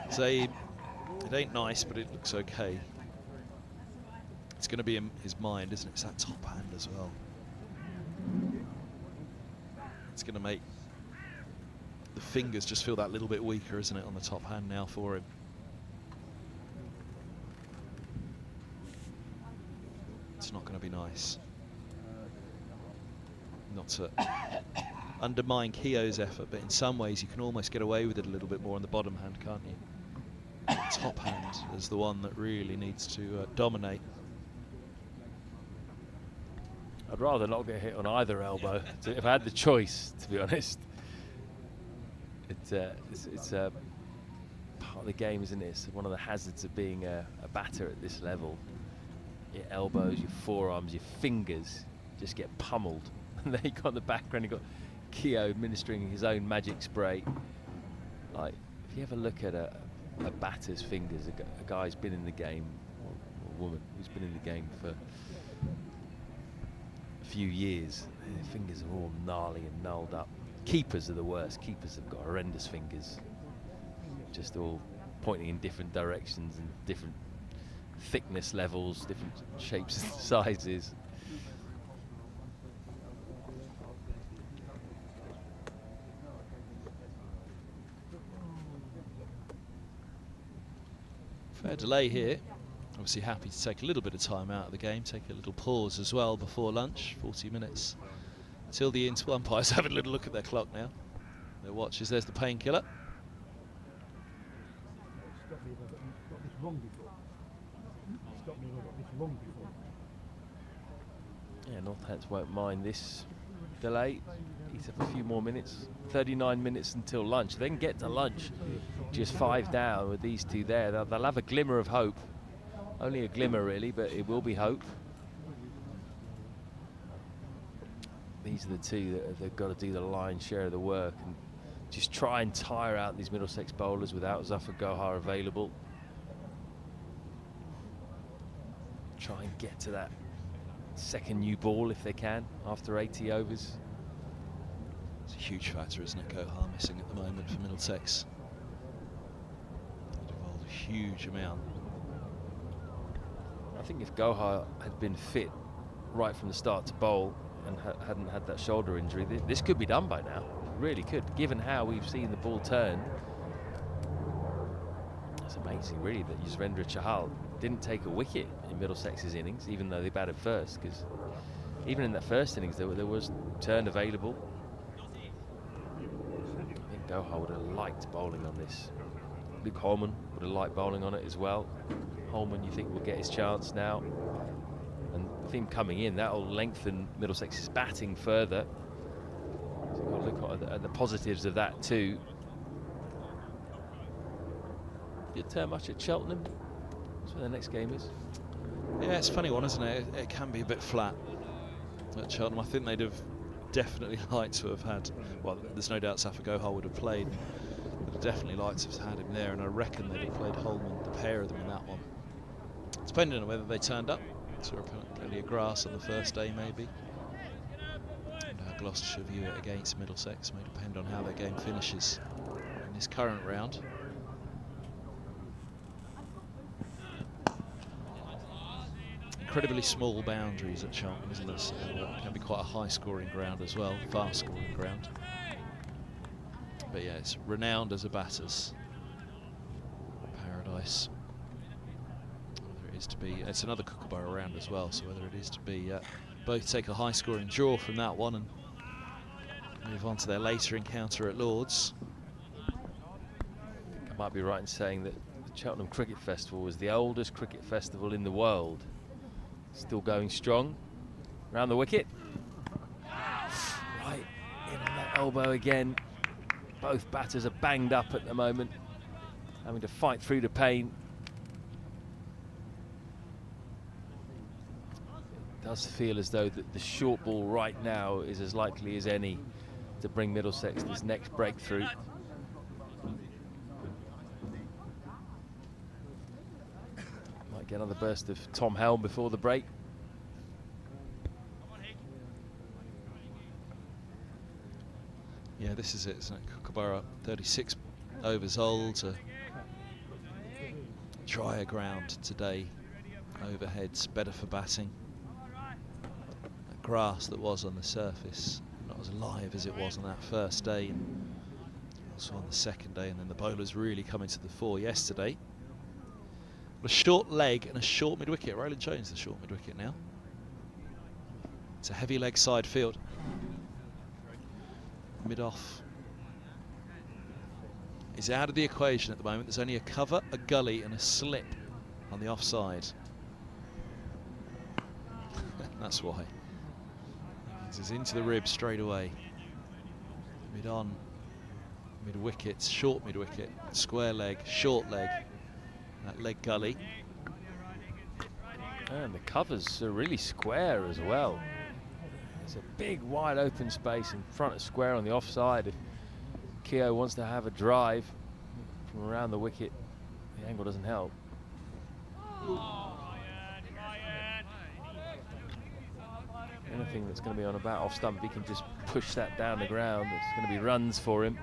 Speaker 1: Zabe, it ain't nice, but it looks okay. It's going to be in his mind, isn't it? It's that top hand as well. It's going to make the fingers just feel that little bit weaker, isn't it, on the top hand now for him. It's not going to be nice. Not to undermine Keogh's effort, but in some ways you can almost get away with it a little bit more on the bottom hand, can't you? The top hand is the one that really needs to dominate.
Speaker 2: I'd rather not get hit on either elbow, if I had the choice, to be honest. It's part of the game, isn't it? It's one of the hazards of being a batter at this level. Your elbows, your forearms, your fingers just get pummeled. And then you got the background, you've got Keogh administering his own magic spray. Like, if you ever look at a batter's fingers, a guy who's been in the game, or a woman who's been in the game for a few years, their fingers are all gnarly and gnarled up. Keepers are the worst. Keepers have got horrendous fingers, just all pointing in different directions and different thickness levels, different shapes and sizes.
Speaker 1: Fair delay here. Obviously happy to take a little bit of time out of the game, take a little pause as well before lunch. 40 minutes until the interval. Umpires having a little look at their clock now. Their watches. There's the painkiller.
Speaker 2: Yeah, Northampton won't mind this delay. Eat up a few more minutes. 39 minutes until lunch. They can get to lunch just 5 down with these two there. They'll have a glimmer of hope. Only a glimmer really, but it will be hope. These are the two that they've got to do the lion's share of the work and just try and tire out these Middlesex bowlers without Zafar Gohar available. Try and get to that second new ball if they can after 80 overs.
Speaker 1: It's a huge factor, isn't it? Gohar missing at the moment for Middlesex. They've evolved a huge amount.
Speaker 2: I think if Gohar had been fit right from the start to bowl and hadn't had that shoulder injury, this could be done by now. It really could, given how we've seen the ball turn. It's amazing, really, that Yuzvendra Chahal didn't take a wicket in Middlesex's innings, even though they batted first, because even in that first innings there was turn available. I think Gohar would have liked bowling on this. Luke Holman would have liked bowling on it as well. Holman, you think, will get his chance now, and with him coming in, that'll lengthen Middlesex's batting further. So we'll look at the positives of that too. Did turn much at Cheltenham? That's where the next game is.
Speaker 1: Yeah, it's a funny one, isn't it? It can be a bit flat at Cheltenham. I think they'd have definitely liked to have had, well, there's no doubt Zafar Gohar would have played. They'd have definitely liked to have had him there, and I reckon they'd have played Holman, the pair of them, in that one. Depending on whether they turned up. So plenty of grass on the first day, maybe. And how Gloucestershire view it against Middlesex may depend on how their game finishes in this current round. Incredibly small boundaries at Cheltenham, isn't it? So it can be quite a high-scoring ground as well, fast-scoring ground. But yeah, it's renowned as a batter's paradise. Whether it is to be, it's another Kookaburra round as well, so whether it is to be both take a high-scoring draw from that one and move on to their later encounter at Lord's.
Speaker 2: I might be right in saying that the Cheltenham Cricket Festival was the oldest cricket festival in the world. Still going strong. Round the wicket. Right in on that elbow again. Both batters are banged up at the moment, having to fight through the pain. It does feel as though the short ball right now is as likely as any to bring Middlesex this next breakthrough. Might get another burst of Tom Helm before the break.
Speaker 1: Yeah, this is it, isn't it? Kookaburra, 36 overs old. Drier ground today. Overheads better for batting. That grass that was on the surface, not as alive as it was on that first day, and also on the second day, and then the bowlers really coming to the fore yesterday. A short leg and a short mid-wicket. Roland Jones, the short mid-wicket now. It's a heavy leg side field. Mid-off is out of the equation at the moment. There's only a cover, a gully and a slip on the offside. That's why. This is into the rib straight away. Mid-on, mid-wicket, short mid-wicket, square leg, short leg. That leg gully.
Speaker 2: And the covers are really square as well. There's a big wide open space in front of square on the offside. If Keogh wants to have a drive from around the wicket, the angle doesn't help. Anything that's going to be on a bat off stump, he can just push that down the ground. It's going to be runs for him.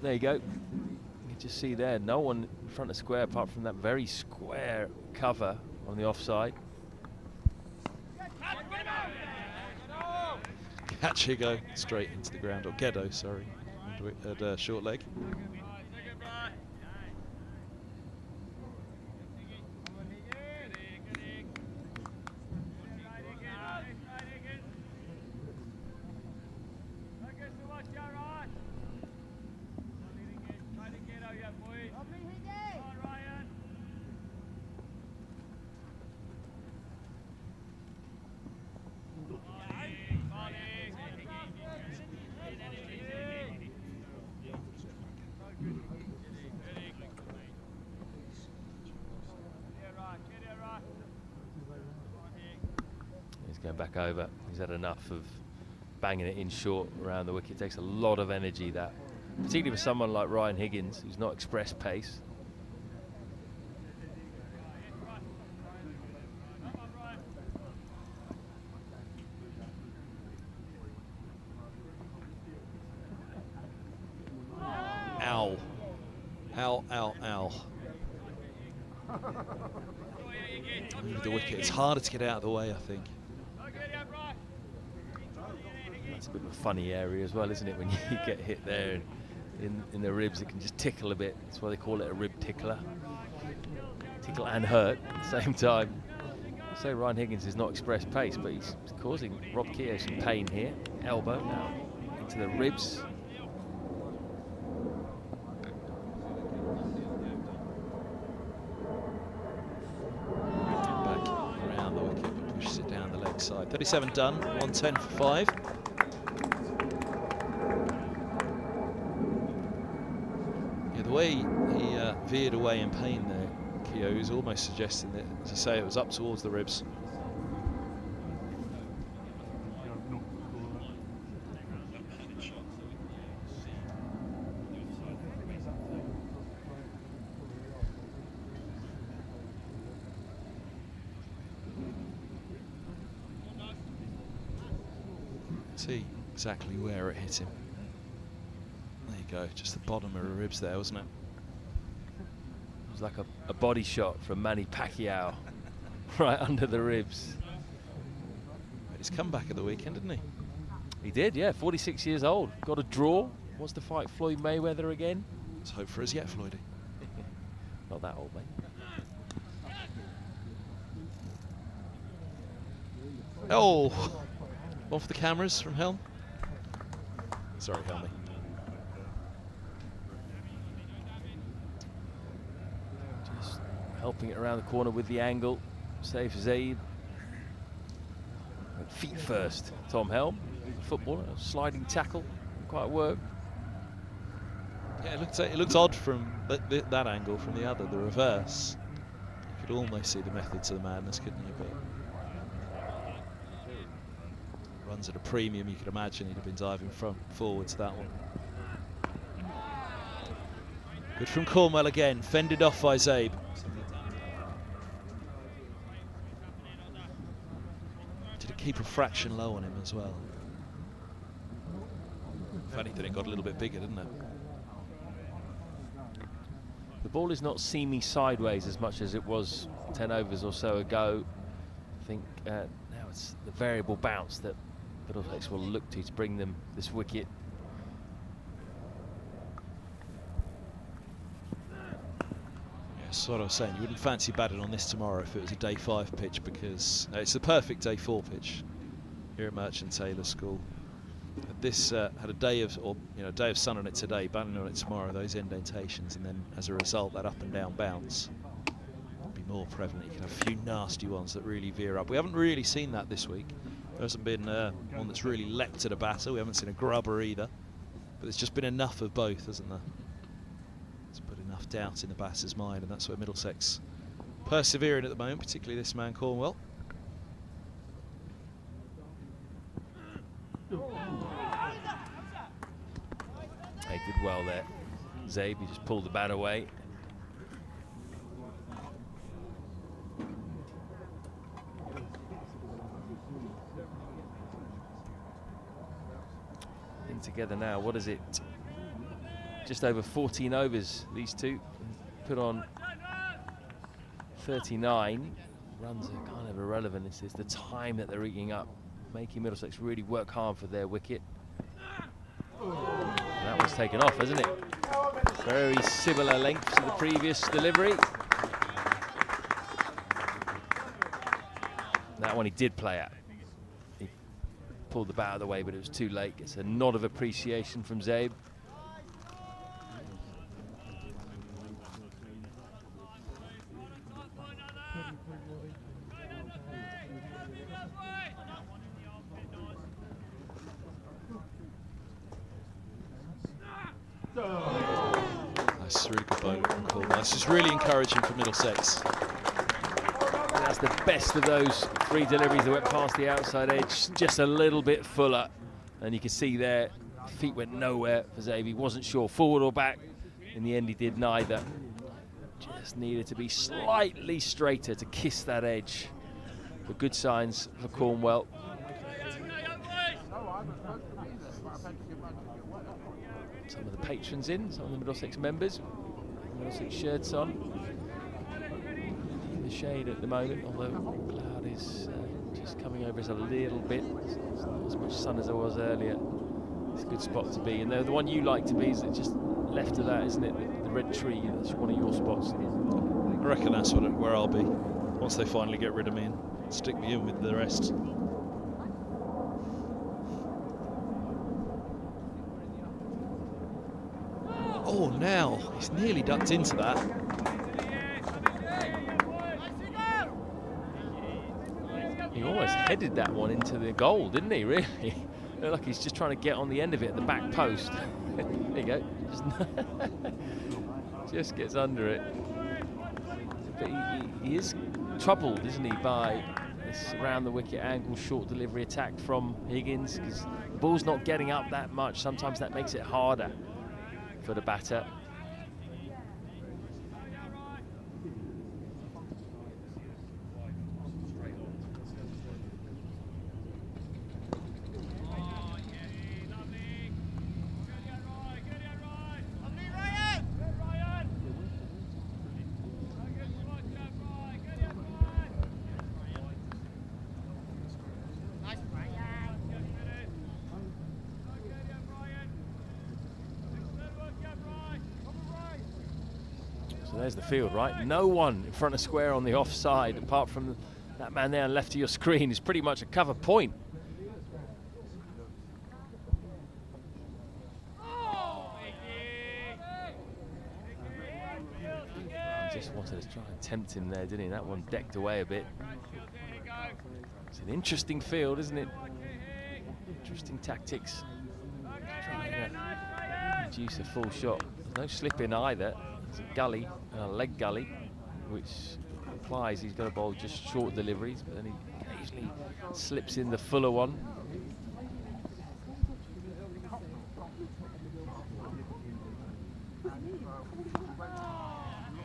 Speaker 2: There you go. just see there, no one in front of square apart from that very square cover on the offside.
Speaker 1: Catch Higo straight into the ground, or Geddo, sorry, at short leg.
Speaker 2: Going back over. He's had enough of banging it in short around the wicket. It takes a lot of energy, that, particularly for someone like Ryan Higgins, who's not express pace.
Speaker 1: Ow. Ow, ow, ow. Move the wicket. It's harder to get out of the way, I think.
Speaker 2: That's a bit of a funny area as well, isn't it, when you get hit there in the ribs? It can just tickle a bit. That's why they call it a rib tickler. Tickle and hurt at the same time. So Ryan Higgins is not express pace, but he's causing Rob Keogh some pain here. Elbow now into the ribs.
Speaker 1: Back around the wicket, but pushes it down the leg side. 37 done, 110 for 5. The way he veered away in pain there, Keogh, is almost suggesting that, as I say, it was up towards the ribs. See exactly where it hit him. There you go, just the bottom of the ribs there, wasn't it?
Speaker 2: It was like a body shot from Manny Pacquiao, right under the ribs.
Speaker 1: He's come back at the weekend, didn't he?
Speaker 2: He did, yeah, 46 years old. Got a draw. Wants to fight Floyd Mayweather again.
Speaker 1: Let's hope for us yet, Floydie.
Speaker 2: Not that old, mate.
Speaker 1: Oh! One for the cameras from Helm. Sorry, Helmy.
Speaker 2: Just helping it around the corner with the angle. Safe Zaid. Feet first, Tom Helm, footballer, sliding tackle, quite work.
Speaker 1: Yeah, it looks odd from that angle, from the other, the reverse. You could almost see the method to the madness, couldn't you? But runs at a premium, you could imagine he'd have been diving forward to that one. Good from Cornwell again, fended off by Zabe. Did it keep a fraction low on him as well? If anything, it got a little bit bigger, didn't it?
Speaker 2: The ball is not seamy sideways as much as it was 10 overs or so ago. I think now it's the variable bounce that Middlesex will look to bring them this wicket.
Speaker 1: Yeah, that's what I was saying. You wouldn't fancy batting on this tomorrow if it was a day 5 pitch, because it's the perfect day 4 pitch here at Merchant Taylor School. This had a day of, day of sun on it today, batting on it tomorrow, those indentations, and then as a result, that up and down bounce would be more prevalent. You can have a few nasty ones that really veer up. We haven't really seen that this week. There hasn't been one that's really leapt at a batter. We haven't seen a grubber either. But there's just been enough of both, hasn't there? It's put enough doubt in the batter's mind, and that's where Middlesex persevering at the moment, particularly this man Cornwell.
Speaker 2: He did well there. Zabe, he just pulled the bat away. In together now, what is it? just over 14 overs, these two. Put on 39. Runs are kind of irrelevant. It's the time that they're eating up, making Middlesex really work hard for their wicket. And that one's taken off, hasn't it? Very similar length to the previous delivery. That one he did play at. He pulled the bat out of the way, but it was too late. It's a nod of appreciation from Zabe.
Speaker 1: That's a really good bowling from Cornwall. That's just really encouraging for Middlesex.
Speaker 2: That's the best of those 3 deliveries that went past the outside edge, just a little bit fuller. And you can see there, feet went nowhere for Zabe. He wasn't sure forward or back. In the end, he did neither. Just needed to be slightly straighter to kiss that edge. But good signs for Cornwall. Some of the patrons in, some of the Middlesex members. Middlesex shirts on. In the shade at the moment, although the cloud is just coming over us a little bit. It's not as much sun as there was earlier. It's a good spot to be. And the one you like to be is just left of that, isn't it? The red tree, that's one of your spots.
Speaker 1: I reckon that's where I'll be once they finally get rid of me and stick me in with the rest. Oh, now he's nearly ducked into that.
Speaker 2: He almost headed that one into the goal, didn't he, really? Looked like he's just trying to get on the end of it at the back post. There you go. Just gets under it. But he is troubled, isn't he, by this round the wicket angle short delivery attack from Higgins, because the ball's not getting up that much. Sometimes that makes it harder for the batter. So there's the field, right? No one in front of square on the offside, apart from that man there left of your screen, is pretty much a cover point. He just wanted to try and tempt him there, didn't he? That one decked away a bit. It's an interesting field, isn't it? Interesting tactics. Trying to induce a full shot. There's no slip in either. There's a gully, a leg gully, which implies he's got to bowl just short deliveries, but then he occasionally slips in the fuller one.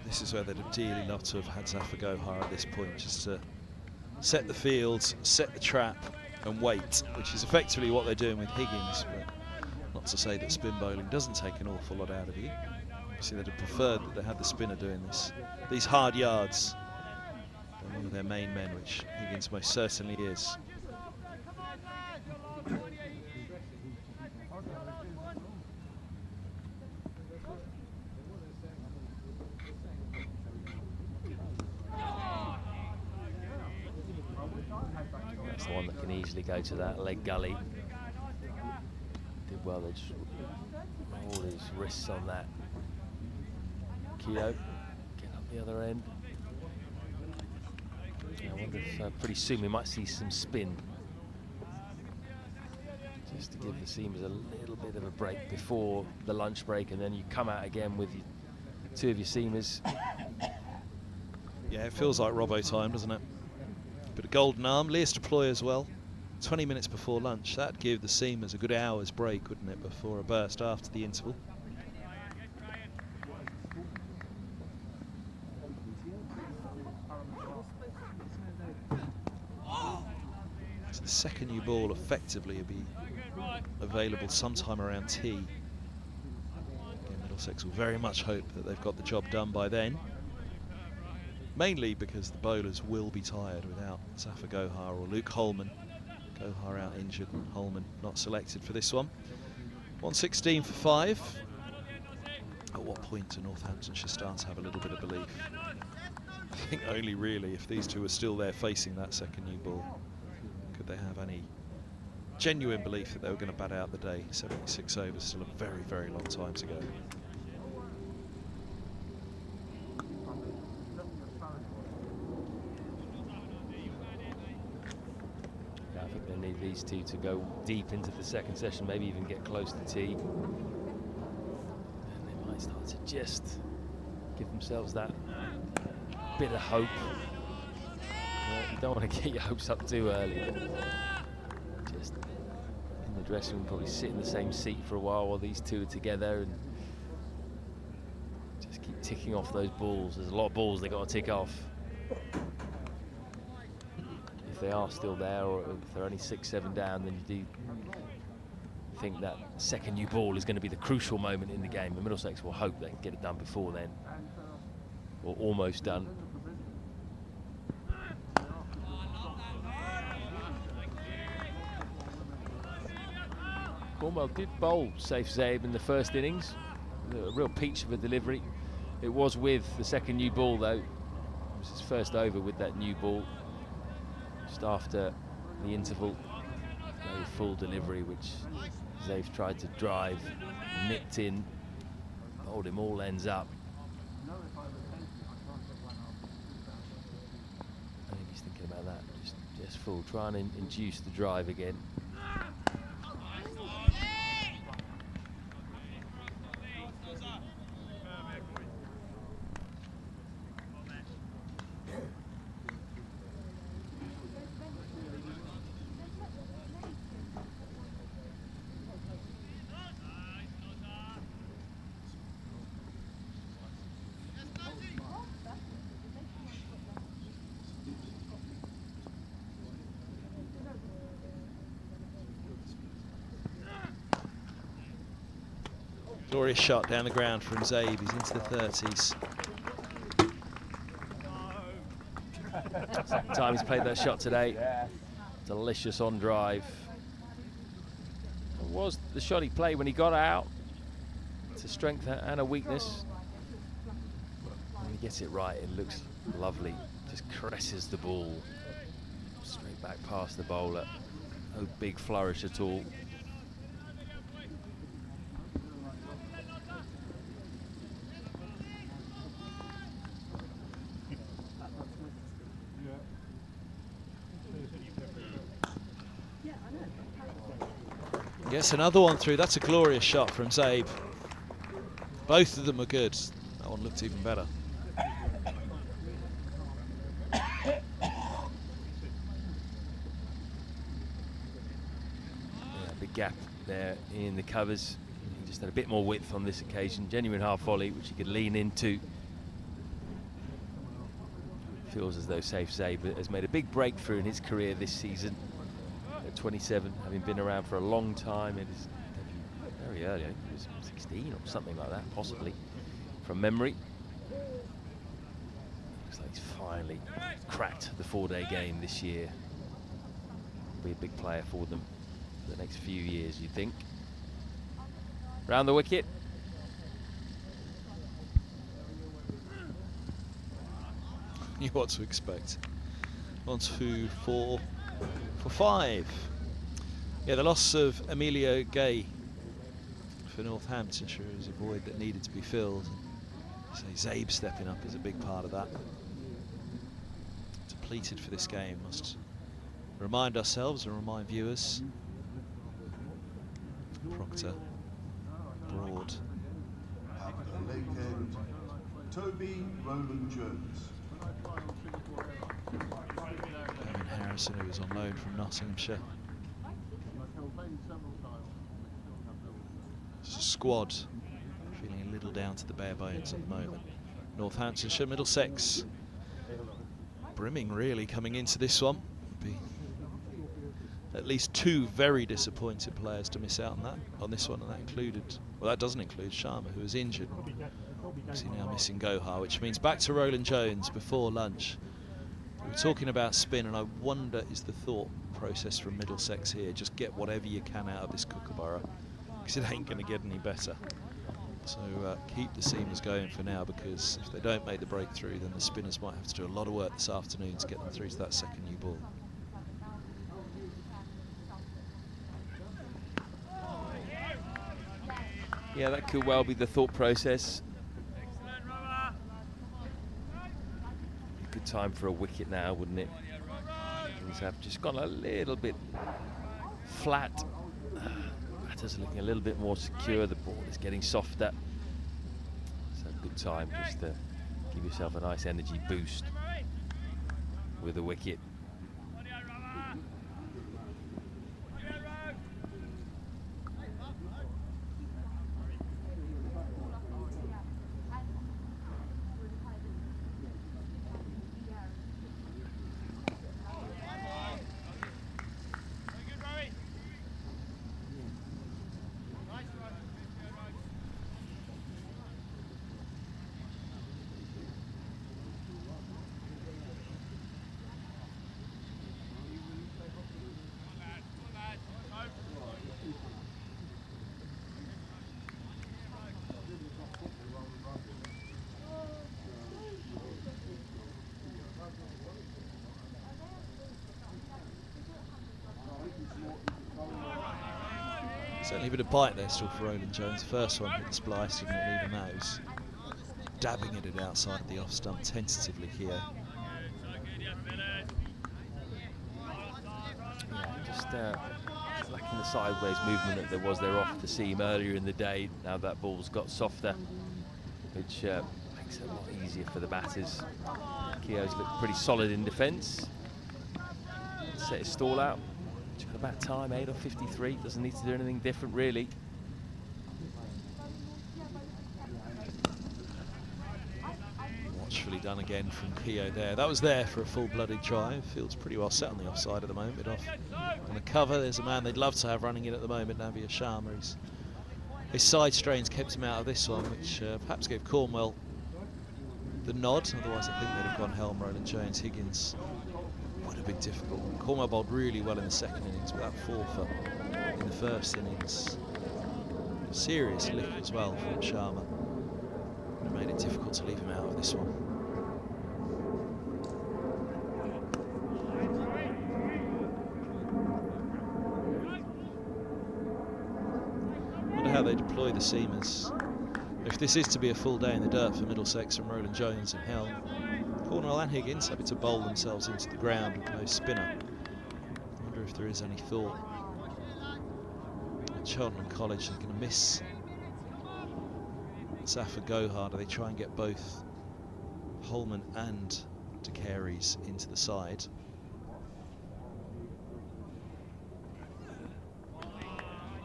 Speaker 1: This is where they'd ideally love to have had Zafar Gohar at this point, just to set the fields, set the trap and wait, which is effectively what they're doing with Higgins. But not to say that spin bowling doesn't take an awful lot out of you. Obviously they'd have preferred that they had the spinner doing this. These hard yards, they're one of their main men, which Higgins most certainly is.
Speaker 2: That's the one that can easily go to that leg gully. Did well, they just rolled his wrists on that. Keogh, get up the other end. I wonder if pretty soon we might see some spin. Just to give the seamers a little bit of a break before the lunch break, and then you come out again with two of your seamers.
Speaker 1: Yeah, it feels like Robbo time, doesn't it? Bit of golden arm, Leas deploy as well. 20 minutes before lunch, that'd give the seamers a good hour's break, wouldn't it, before a burst after the interval. So the second new ball effectively will be available sometime around tea. Again, Middlesex will very much hope that they've got the job done by then. Mainly because the bowlers will be tired without Zafar Gohar or Luke Holman. Gohar out injured and Holman not selected for this one. 116 for 5. At what point do Northamptonshire start to have a little bit of belief? I think only really if these two are still there facing that second new ball could they have any genuine belief that they were going to bat out the day. 76 overs, still a very, very long time to go.
Speaker 2: Yeah, I think they need these two to go deep into the second session, maybe even get close to tea. And they might start to just give themselves that bit of hope. You don't want to get your hopes up too early. Just in the dressing room, probably sit in the same seat for a while these two are together and just keep ticking off those balls. There's a lot of balls they got to tick off. If they are still there, or if they're only 6-7 down, then you do think that second new ball is going to be the crucial moment in the game. And Middlesex will hope they can get it done before then, or almost done. Cornwell did bowl Safe Zabe in the first innings. A real peach of a delivery. It was with the second new ball though. It was his first over with that new ball. Just after the interval, very full delivery, which Zabe tried to drive, nipped in, bowled him all ends up. I think he's thinking about that. Just full, trying to induce the drive again.
Speaker 1: Glorious shot down the ground from Zabe. He's into the 30s.
Speaker 2: Second time he's played that shot today. Delicious on drive. It was the shot he played when he got out. It's a strength and a weakness. When he gets it right, it looks lovely. Just caresses the ball straight back past the bowler. No big flourish at all.
Speaker 1: Gets another one through. That's a glorious shot from Zabe. Both of them are good. That one looked even better.
Speaker 2: Yeah, big gap there in the covers. He just had a bit more width on this occasion. Genuine half volley, which he could lean into. Feels as though Safe Zabe has made a big breakthrough in his career this season. At 27, having been around for a long time. It is very early. I think it was 16 or something like that, possibly, from memory. Looks like he's finally cracked the 4-day game this year. Be a big player for them for the next few years, you'd think. Round the wicket.
Speaker 1: Knew what to expect. 1, 2, 4 for 5. Yeah, the loss of Emilio Gay for Northamptonshire is a void that needed to be filled. So Zabe stepping up is a big part of that. Depleted for this game, must remind ourselves and remind viewers. Proctor, Broad.
Speaker 5: At the leg end, Toby Roland Jones.
Speaker 1: Harrison, who was on loan from Nottinghamshire. It's a squad feeling a little down to the bare bones at the moment. Northamptonshire, Middlesex, brimming really coming into this one. Be at least 2 very disappointed players to miss out on this one, and that included Well, that doesn't include Sharma, who is injured. Obviously now missing Gohar, which means back to Roland Jones before lunch. We were talking about spin, and I wonder, is the thought process from Middlesex here, just get whatever you can out of this Kookaburra, because it ain't going to get any better. So keep the seamers going for now, because if they don't make the breakthrough, then the spinners might have to do a lot of work this afternoon to get them through to that second new ball.
Speaker 2: Yeah, that could well be the thought process. Good time for a wicket now, wouldn't it? Things have just gone a little bit flat. Batter's looking a little bit more secure. The ball is getting softer. So a good time just to give yourself a nice energy boost with a wicket.
Speaker 1: Certainly a bit of bite there still for Roland Jones. First one hit the splice, didn't leave a nose. Dabbing at it outside the off stump tentatively here.
Speaker 2: Yeah, just lacking the sideways movement that there was there off the seam earlier in the day. Now that ball's got softer, which makes it a lot easier for the batters. Keogh's looked pretty solid in defence. Set his stall out. Just got about time, 8 or 53. Doesn't need to do anything different, really.
Speaker 1: Watchfully done again from Keogh there. That was there for a full-blooded drive. Field's pretty well set on the offside at the moment. Bit off on the cover. There's a man they'd love to have running in at the moment, Navia Sharma. His side strains kept him out of this one, which perhaps gave Cornwell the nod. Otherwise, I think they'd have gone helm Roland Jones. Higgins would have been difficult. Cornwell bowled really well in the second innings, but that 4 for in the first innings. Serious lick as well from Sharma. It made it difficult to leave him out of this one. Wonder how they deploy the seamers. If this is to be a full day in the dirt for Middlesex and Roland Jones and helm, Cornwell and Higgins having to bowl themselves into the ground with no spinner. I wonder if there is any thought at Cheltenham College they're going to miss Zafar Gohar. Do they try and get both Holman and De Carey's into the side?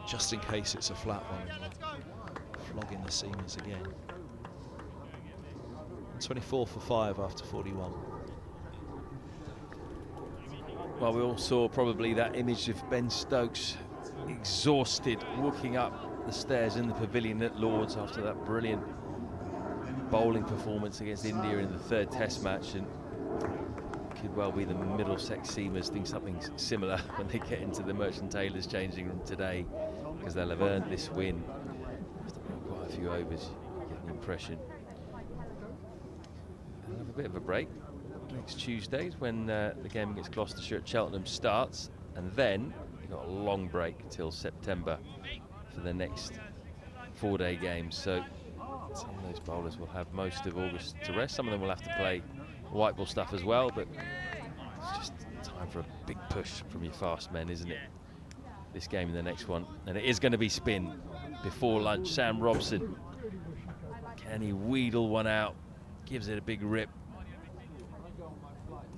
Speaker 1: Just in case it's a flat one, flogging the seamers again. 24 for 5 after 41.
Speaker 2: Well, we all saw probably that image of Ben Stokes exhausted walking up the stairs in the pavilion at Lord's after that brilliant bowling performance against India in the 3rd Test match, and could well be the Middlesex seamers think something similar when they get into the Merchant Taylors changing room today, because they'll have earned this win after quite a few overs. You get the impression. They'll have a bit of a break next Tuesday when the game against Gloucestershire at Cheltenham starts, and then you've got a long break till September for the next 4-day game. So some of those bowlers will have most of August to rest. Some of them will have to play white ball stuff as well, but it's just time for a big push from your fast men, isn't it? This game and the next one, and it is going to be spin before lunch. Sam Robson, can he wheedle one out? Gives it a big rip.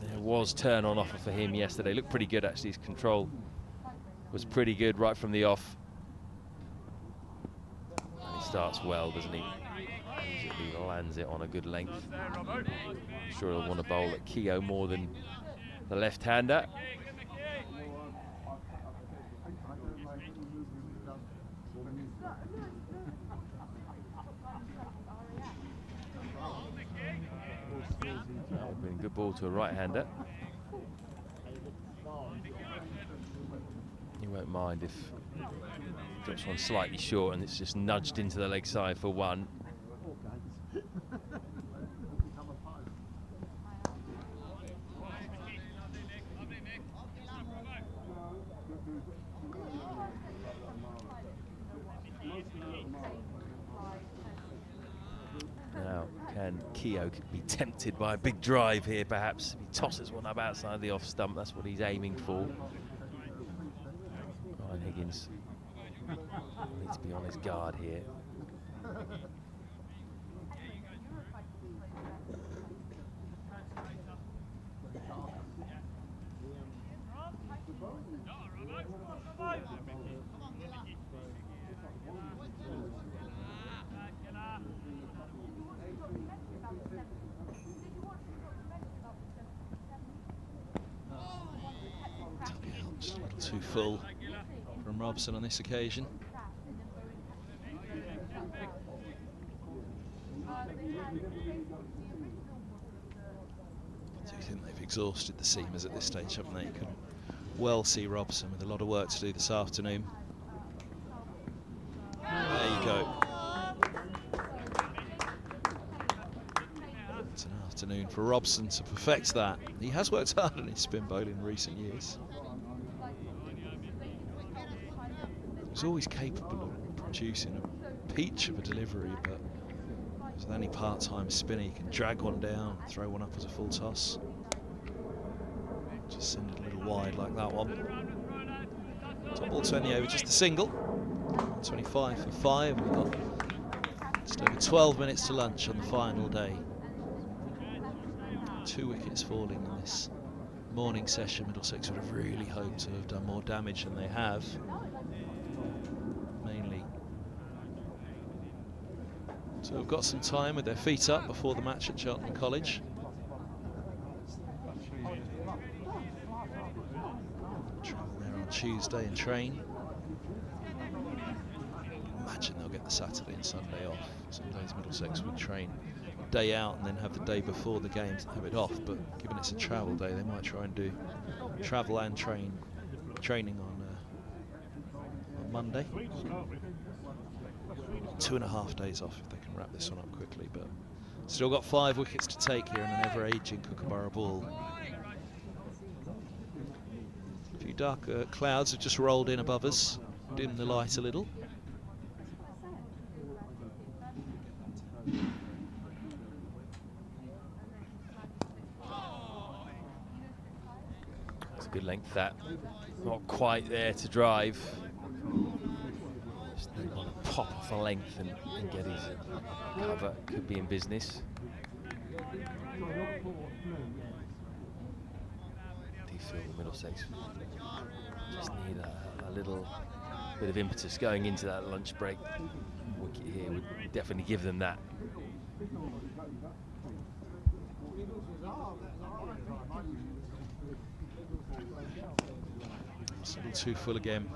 Speaker 2: There was turn on offer for him yesterday. Looked pretty good actually. His control was pretty good right from the off. And he starts well, doesn't he? He lands it on a good length. I'm sure he'll want to bowl at Keogh more than the left-hander. Been a good ball to a right-hander. He won't mind if drops one slightly short and it's just nudged into the leg side for one. Now, can Keogh be tempted by a big drive here, perhaps? If he tosses one up outside the off stump, that's what he's aiming for. Ryan Higgins needs to be on his guard here.
Speaker 1: Just a little too full from Robson on this occasion. I do think they've exhausted the seamers at this stage, haven't they? You can well see Robson with a lot of work to do this afternoon. There you go. It's an afternoon for Robson to perfect that. He has worked hard on his spin bowling in recent years. He's always capable of producing a peach of a delivery, but with any part-time spinner, you can drag one down, throw one up as a full toss. Just send it a little wide like that one. Top ball to end the over, just a single. 25 for 5. We've got just over 12 minutes to lunch on the final day. 2 wickets falling in this morning session. Middlesex would have really hoped to have done more damage than they have. Mainly to have got some time with their feet up before the match at Cheltenham College. Travel there on Tuesday and train. Imagine they'll get the Saturday and Sunday off. Sometimes Middlesex would train day out and then have the day before the games and have it off, but given it's a travel day, they might try and do travel and training on Monday. 2.5 days off if they can wrap this one up quickly, but still got 5 wickets to take here in an ever-aging Kookaburra ball. A few darker clouds have just rolled in above us, dim the light a little.
Speaker 2: It's a good length, that. Not quite there to drive. Just want to pop off a length and get his cover. Could be in business. Do you feel the Middlesex just need a little bit of impetus going into that lunch break? Wicket here would definitely give them that.
Speaker 1: It's a little too full again.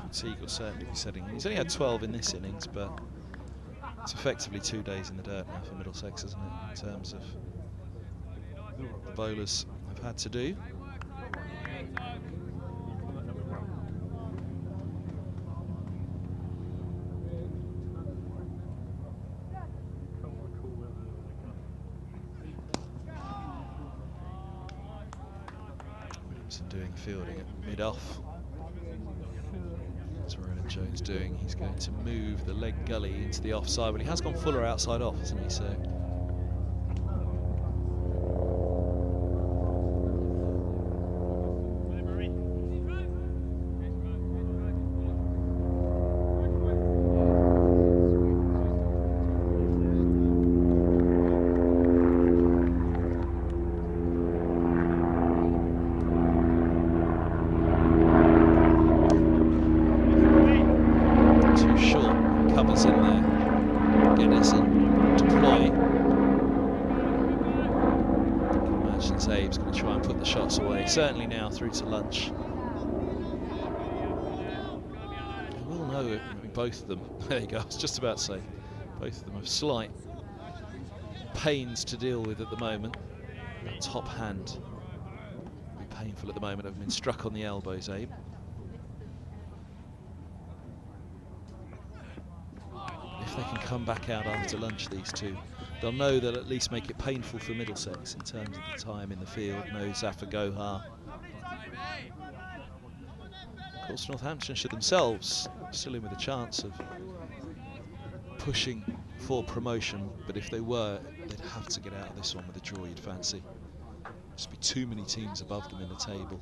Speaker 1: Fatigue will certainly be setting in. He's only had 12 in this innings, but it's effectively 2 days in the dirt now for Middlesex, isn't it, in terms of the bowlers have had to do. Williamson doing fielding at mid-off. That's what Roland Jones doing. He's going to move the leg gully into the offside, but he has gone fuller outside off, hasn't he? So certainly now through to lunch. both of them, there you go, I was just about to say, both of them have slight pains to deal with at the moment. That top hand will be painful at the moment. I've been struck on the elbows, Abe. If they can come back out after lunch, these two, they'll know they'll at least make it painful for Middlesex in terms of the time in the field. No Zafar Gohar. Of course, Northamptonshire themselves still in with a chance of pushing for promotion, but if they were, they'd have to get out of this one with a draw, you'd fancy. Just be too many teams above them in the table.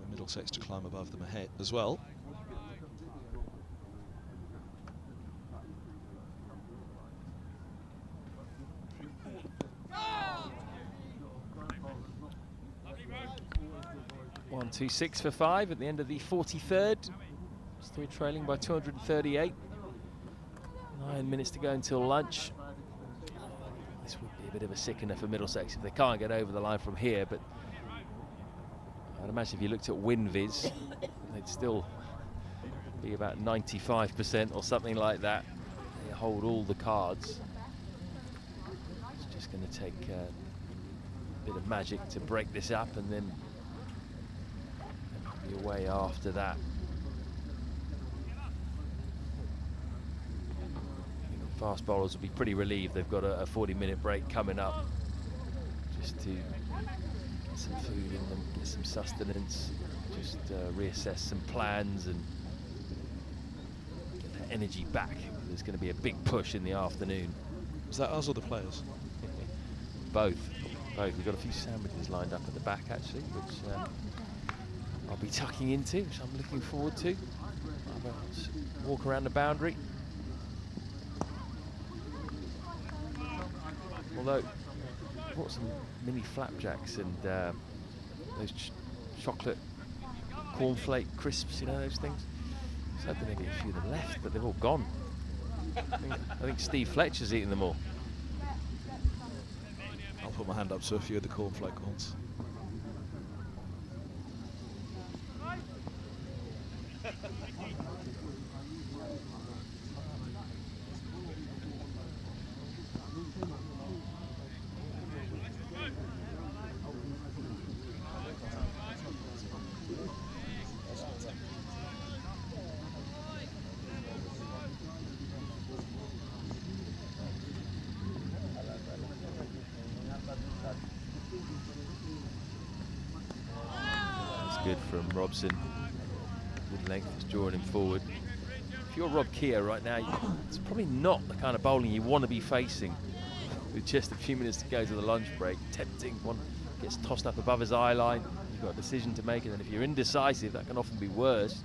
Speaker 1: Middlesex to climb above them ahead as well.
Speaker 2: One, 2, 6 for 5 at the end of the 43rd. Still trailing by 238. 9 minutes to go until lunch. This would be a bit of a sickener for Middlesex if they can't get over the line from here, but I'd imagine if you looked at WinViz, they'd still be about 95% or something like that. They hold all the cards. It's just going to take a bit of magic to break this up, and then be away after that. Fast bowlers will be pretty relieved they've got a 40-minute break coming up, just to get some food in them, get some sustenance, just reassess some plans and get that energy back. There's going to be a big push in the afternoon.
Speaker 1: Is that us or the players?
Speaker 2: Both. We've got a few sandwiches lined up at the back actually, which I'll be tucking into, which I'm looking forward to. I'll walk around the boundary. Although, I bought some mini flapjacks and those chocolate cornflake crisps, you know, those things. So I hoping maybe a few of them left, but they've all gone. I think Steve Fletcher's eating them all.
Speaker 1: I'll put my hand up to a few of the cornflake ones.
Speaker 2: Good from Robson. Good length, is drawing him forward. If you're Rob Keir right now, it's probably not the kind of bowling you want to be facing. With just a few minutes to go to the lunch break, tempting, one gets tossed up above his eye line. You've got a decision to make, and then if you're indecisive, that can often be worse.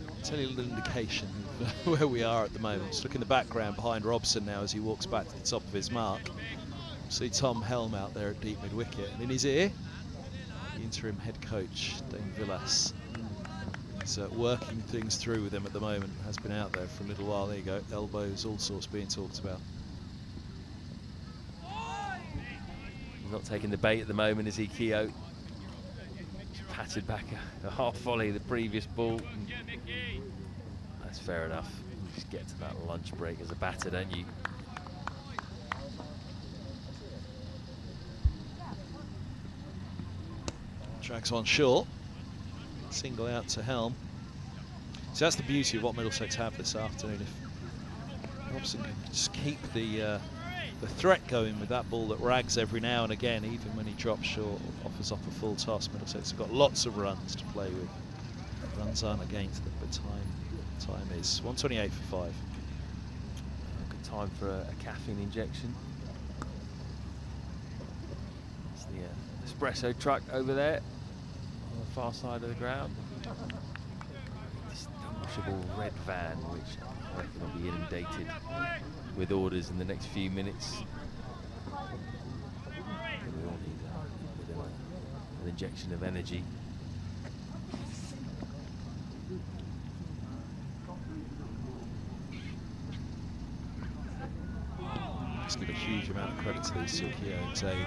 Speaker 1: I'll tell you a little indication of where we are at the moment. Just look in the background behind Robson now as he walks back to the top of his mark. See Tom Helm out there at deep mid-wicket, and in his ear, the interim head coach, Dane Villas. He's working things through with him at the moment, has been out there for a little while. There you go, elbows, all sorts being talked about.
Speaker 2: He's not taking the bait at the moment, is he, Keogh? Patted back a half volley the previous ball. That's fair enough. You just get to that lunch break as a batter, don't you?
Speaker 1: Drags on short, single out to Helm. So that's the beauty of what Middlesex have this afternoon. If Robson can just keep the threat going with that ball that rags every now and again, even when he drops short, offers up a full toss, Middlesex have got lots of runs to play with. Runs aren't against them, but time is. 128 for 5.
Speaker 2: Good time for a caffeine injection. It's the espresso truck over there on the far side of the ground. Distinguishable red van, which I reckon will be inundated with orders in the next few minutes. We all need an injection of energy.
Speaker 1: Let's give a huge amount of credit to these Silkio and Zaid.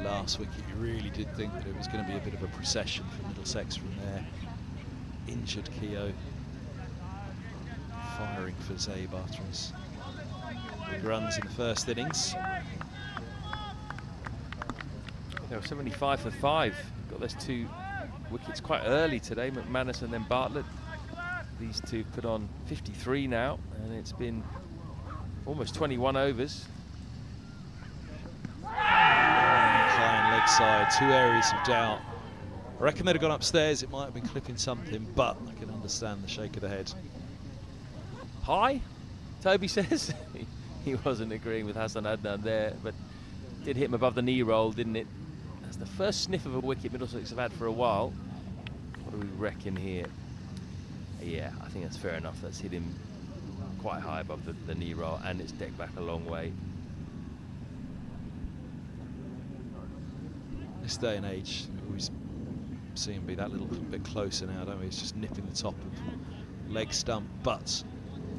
Speaker 1: last wicket, you really did think that it was going to be a bit of a procession for Middlesex from there. Injured Keogh firing for Zabe after his big runs in the first innings.
Speaker 2: They were 75 for 5. Got those 2 wickets quite early today, McManus and then Bartlett. These two put on 53 now, and it's been almost 21 overs.
Speaker 1: Incline leg side, 2 areas of doubt. I reckon they'd have gone upstairs, it might have been clipping something, but I can understand the shake of the head.
Speaker 2: High, Toby says. He wasn't agreeing with Hassan Adnan there, but did hit him above the knee roll, didn't it? That's the first sniff of a wicket Middlesex have had for a while. What do we reckon here? Yeah, I think that's fair enough. That's hit him quite high above the knee roll, and it's decked back a long way.
Speaker 1: This day and age, we always see him be that little bit closer now, don't we? It's just nipping the top of leg stump, but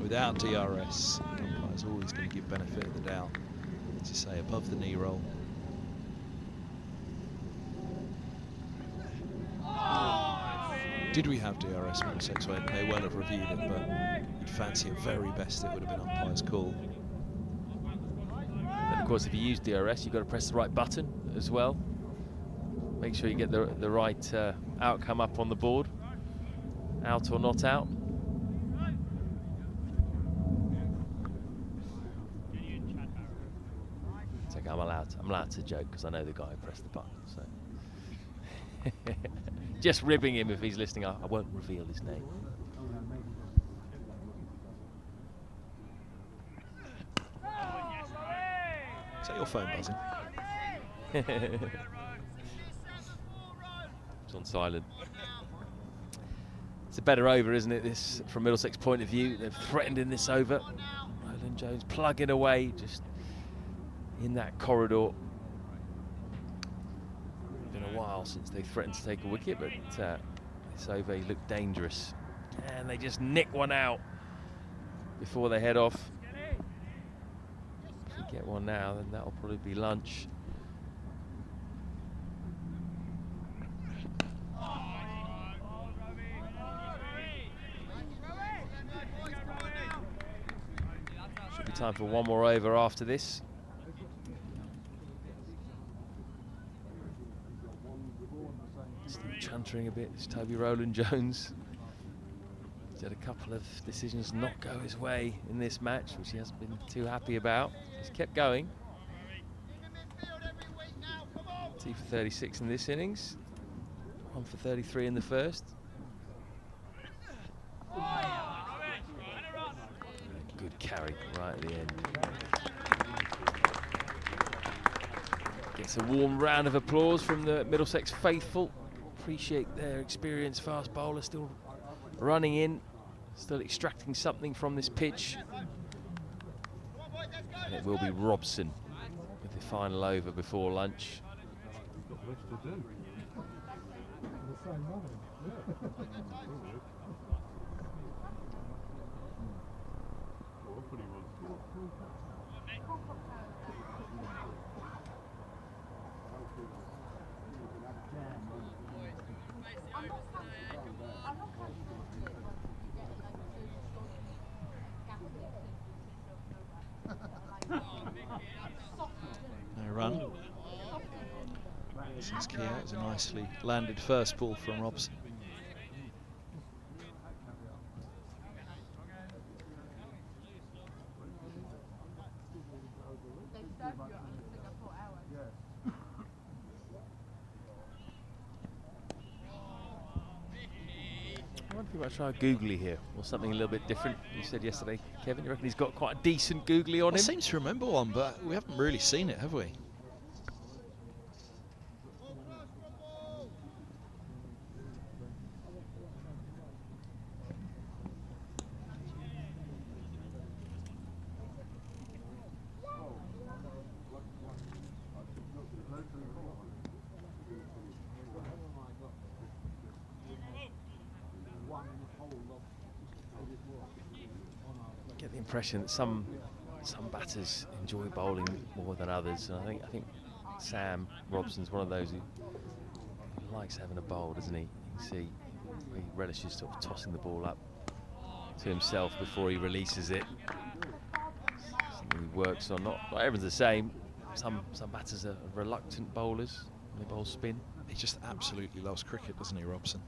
Speaker 1: without DRS, the umpire's always going to give benefit of the doubt. As you say, above the knee roll. Did we have DRS Middlesex? Well, they well have reviewed it, but you'd fancy at very best it would have been umpire's call.
Speaker 2: And of course, if you use DRS, you've got to press the right button as well. Make sure you get the right outcome up on the board. Out or not out. It's okay, I'm allowed to joke because I know the guy who pressed the button. So. Just ribbing him if he's listening. I won't reveal his name.
Speaker 1: Is that your phone buzzing?
Speaker 2: It's on silent. It's a better over, isn't it, this, from Middlesex point of view? They've threatened in this over. Roland Jones plugging away just in that corridor. Been a while since they threatened to take a wicket, but this over he looked dangerous. And they just nick one out before they head off. If we get one now, then that'll probably be lunch. Should be time for one more over after this. Still chuntering a bit, it's Toby Roland Jones. He's had a couple of decisions not go his way in this match, which he hasn't been too happy about. He's kept going. 2 for 36 in this innings. 1 for 33 in the first. Good carry right at the end. Gets a warm round of applause from the Middlesex faithful. Appreciate their experienced fast bowler still running in, still extracting something from this pitch. And it will be Robson with the final over before lunch.
Speaker 1: No run. Since Keogh, it was a nicely landed first ball from Robson.
Speaker 2: I wonder if we might try a googly here, or something a little bit different. You said yesterday, Kevin, you reckon he's got quite a decent googly on him?
Speaker 1: I seem to remember one, but we haven't really seen it, have we?
Speaker 2: Get the impression that some batters enjoy bowling more than others, and I think Sam Robson's one of those who likes having a bowl, doesn't he? You can see he relishes sort of tossing the ball up to himself before he releases it. Something he works on. Not everyone's the same. Some batters are reluctant bowlers when they bowl spin.
Speaker 1: He just absolutely loves cricket, doesn't he, Robson?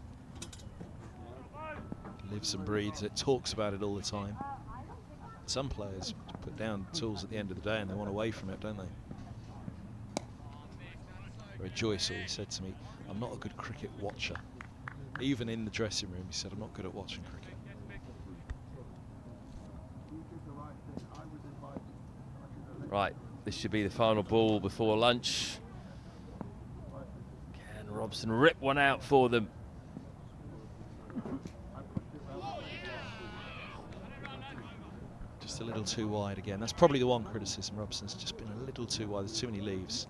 Speaker 1: Lives and breathes it, talks about it all the time. Some players put down tools at the end of the day and they want away from it, don't they? Very Joyce always said to me, I'm not a good cricket watcher. Even in the dressing room, he said, I'm not good at watching cricket.
Speaker 2: Right, this should be the final ball before lunch. Can Robson rip one out for them?
Speaker 1: Just a little too wide again. That's probably the one criticism. Robson's just been a little too wide. There's too many leaves.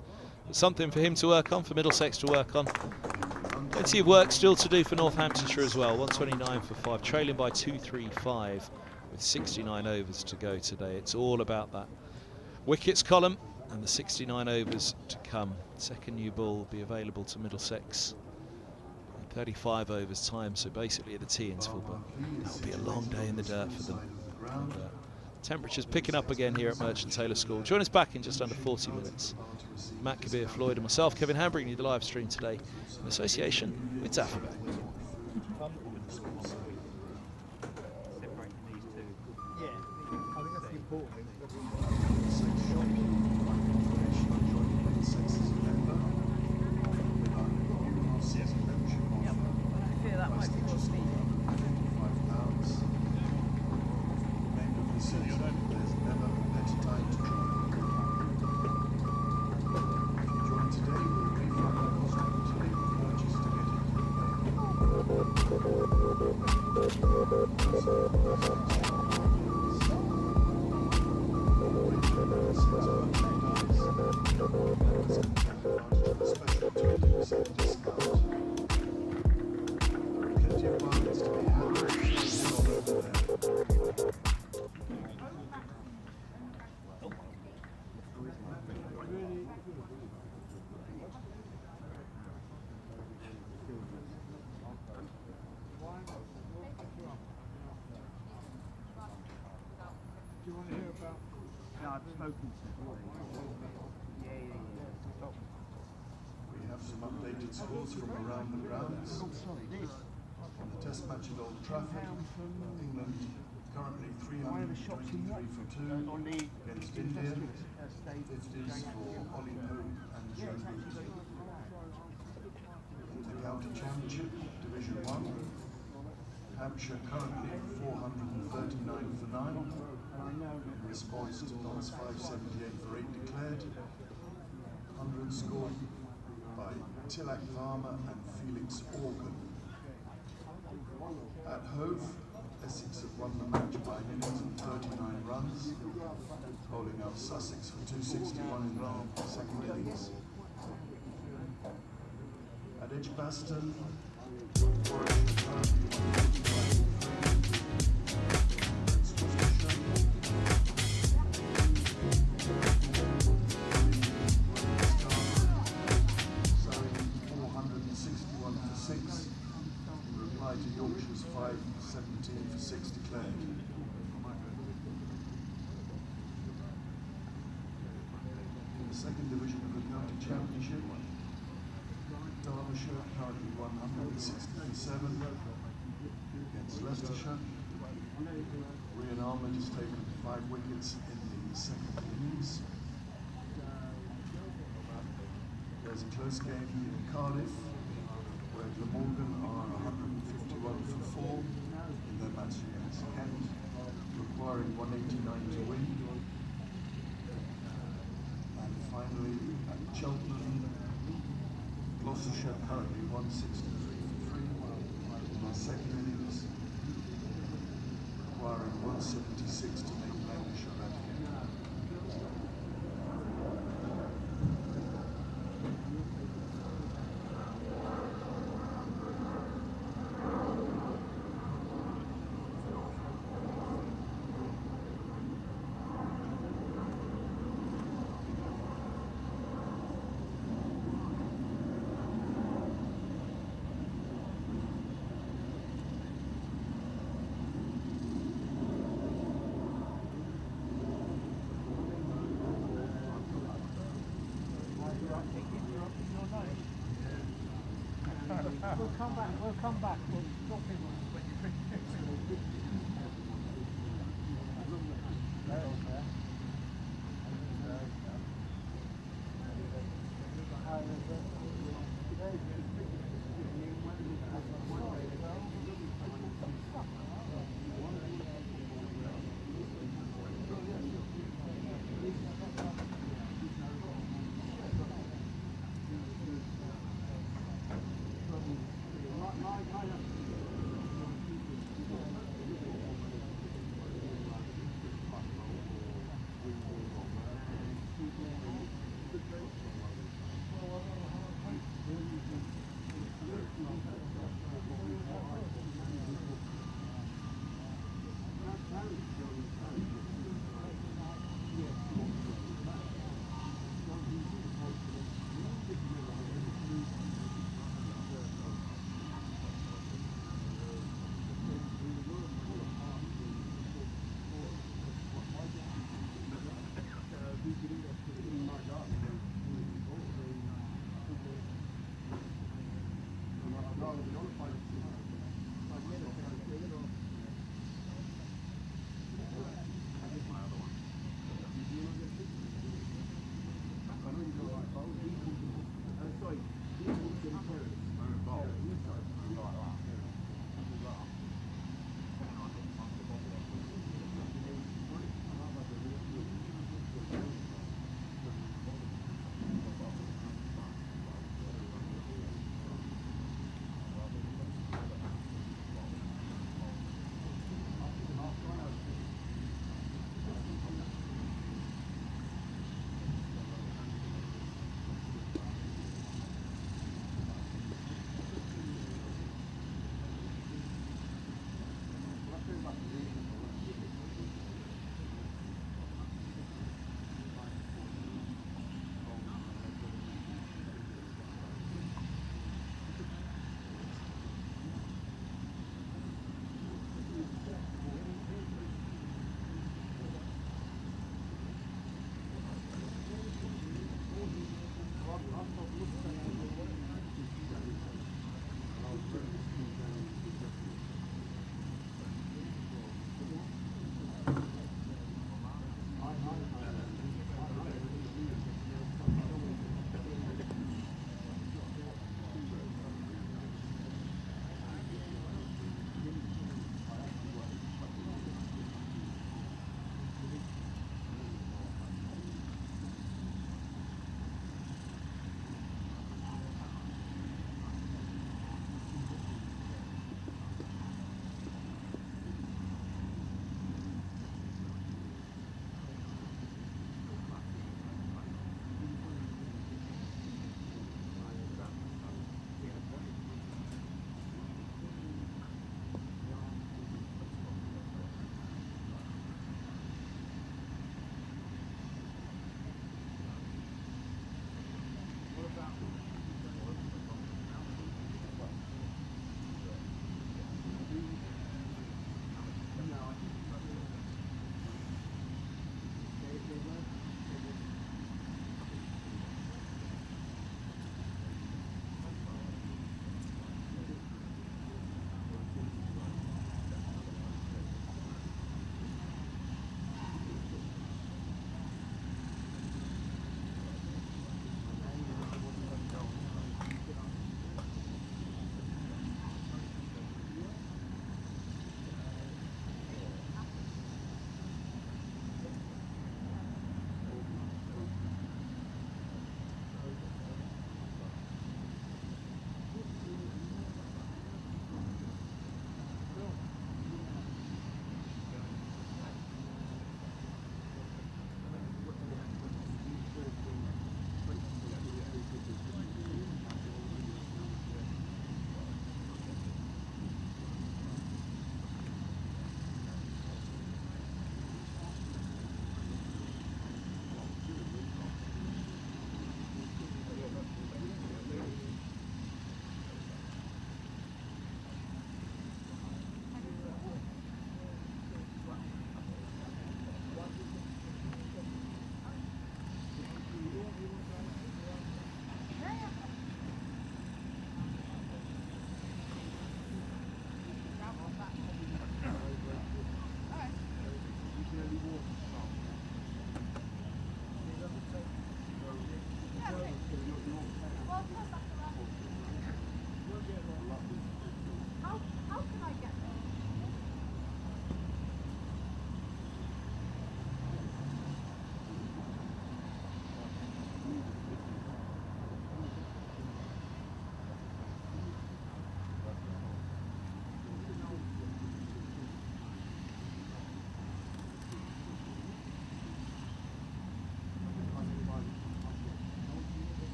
Speaker 1: But something for him to work on, for Middlesex to work on. Plenty of work still to do for Northamptonshire as well. 129 for 5, trailing by 235 with 69 overs to go today. It's all about that wickets column and the 69 overs to come. Second new ball will be available to Middlesex. 35 overs time, so basically at the tea interval, but that'll be a long day in the dirt for them. And, temperatures picking up again here at Merchant Taylor School. Join us back in just under 40 minutes. Matt Kabir, Floyd and myself, Kevin Ham, bringing you the live stream today in association with Dafferbeck.
Speaker 5: We have some updated scores from around the grounds. On the test match at Old Trafford, England currently 323 for 2 against India. 50s for Ollie Pope and Joe Root. In the County Championship, Division 1, Hampshire currently 439 for 9. In response to Notts 578 for 8 declared. 100 scored by Tilak Varma and Felix Organ. At Hove, Essex have won the match by an innings and 39 runs, bowling out Sussex for 261 in the second innings. At Edgbaston, Yorkshire's 517 for 6 declared. In the second division of the County Championship, Derbyshire currently 167 against Leicestershire. Rian Ahmed has taken 5 wickets in the second innings. There's a close game in Cardiff, where Glamorgan are 151 for 4 in their match against Kent, requiring 189 to win. And finally, at Cheltenham, Gloucestershire currently 163 for 3 in their second innings, requiring 176 to make Lancashire that game.
Speaker 6: We'll come back. We'll drop him when you finish.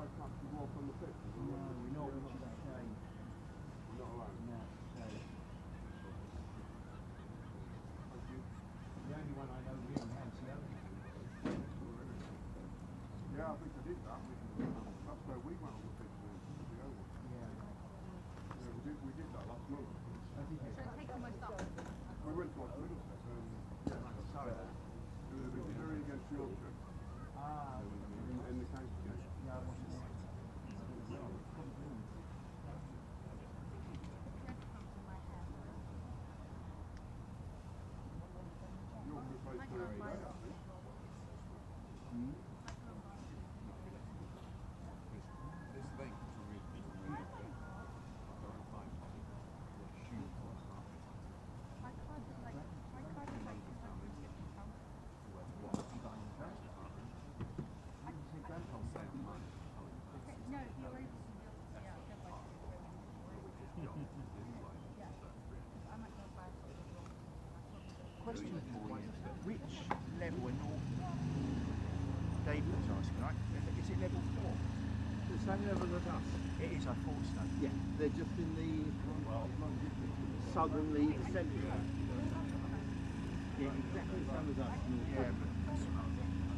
Speaker 7: guys have to walk on the pitch?
Speaker 6: No, we're not, which is a shame.
Speaker 7: We're not allowed.
Speaker 6: No, so. The only one I know really has the other one.
Speaker 7: Yeah, I think I did that. That's where we went on the pitch then. The other one.
Speaker 6: Yeah.
Speaker 7: Yeah, we did that last month.
Speaker 6: I think it's
Speaker 8: Take almost up.
Speaker 7: We went to watch Middlesex Saturday. It was very against Yorkshire in the county game.
Speaker 6: yeah, I wasn't there.
Speaker 7: Yorkshire played Thursday, I think.
Speaker 9: This link is really good.
Speaker 8: No, you're able to do it. Yeah,
Speaker 10: Question for you. Which level are North David was asking, right? Is it level 4?
Speaker 6: The same level as us.
Speaker 10: It is, I thought so.
Speaker 6: Yeah, they're just in the southern league centre. Yeah, exactly the same as us.
Speaker 10: Yeah, but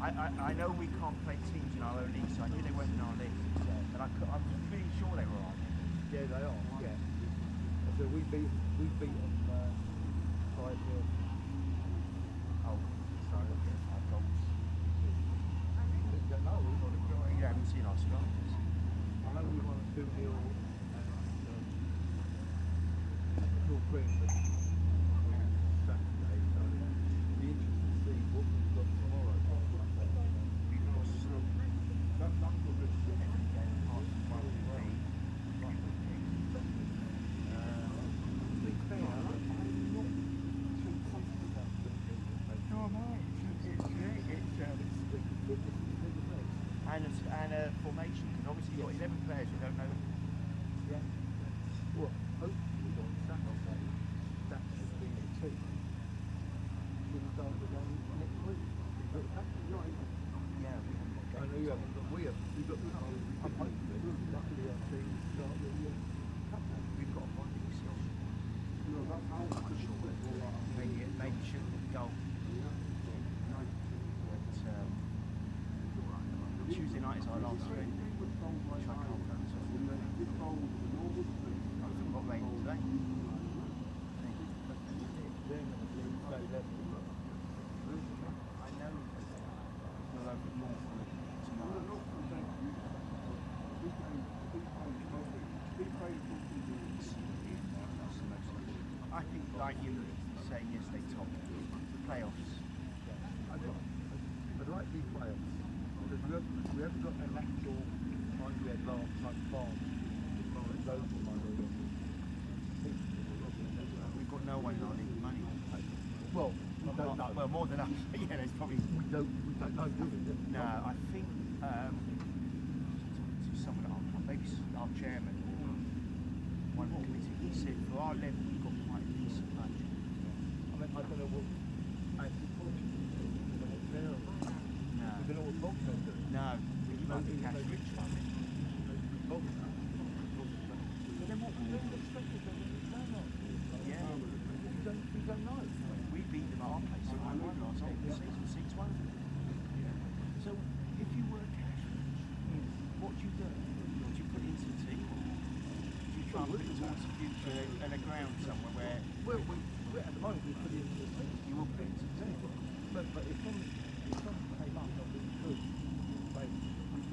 Speaker 10: I know we can't play teams in our own league, so I knew they weren't in our league. And I'm pretty sure they were on.
Speaker 6: Yeah, they are. Yeah. So we beat them 5-0.
Speaker 10: Oh, sorry, I thought.
Speaker 6: No, we won
Speaker 10: You haven't seen our starters.
Speaker 6: I know we won 2-0 at North Queensland Saturday, so it'll be interesting to see what we've got tomorrow.
Speaker 10: We've lost that's the risk of every game apart from one of the
Speaker 6: To be fair, I'm not too confident about
Speaker 10: No, am I? And a formation, because obviously you've got 11 players who don't know.
Speaker 6: yeah. Well, hopefully on Saturday, that should be the team. We'll start the game next week.
Speaker 10: Yeah, we haven't got
Speaker 6: I know you haven't, but we have. We've got. I'm hoping luckily our team will start the cup.
Speaker 10: We've got a bonding session.
Speaker 7: No, that's how
Speaker 10: I'm not sure maybe shoot the goal. But Tuesday night is our last game. I think we've got rain today. I know we'll have more tomorrow. I think, like you were saying yesterday, Tom, the playoffs.
Speaker 6: I'd like these playoffs because we haven't got an actual like we had last time farm. It's over my league.
Speaker 10: We've got no one in our league money.
Speaker 6: Well, we don't know.
Speaker 10: Well, more than us. Yeah, there's probably.
Speaker 6: We don't know, do we?
Speaker 10: No, I think to someone, maybe our chairman or one of the committee, he said for our level we've got quite a decent budget.
Speaker 6: I mean, I don't know what. Actually,
Speaker 10: No.
Speaker 6: I don't know what Boxer do.
Speaker 10: No, we might be cash rich.
Speaker 6: But
Speaker 10: then what we do? Yeah.
Speaker 6: We don't know.
Speaker 10: We beat them at our place in 1-1 last game of the season, 6-1. So if you were cash rich, what do you do? Do you put it into the team? Do you try and put it towards the future and a ground somewhere where?
Speaker 6: Well, we at the moment we put it into the team.
Speaker 10: You will put it into the team.
Speaker 6: But if something came up that was good,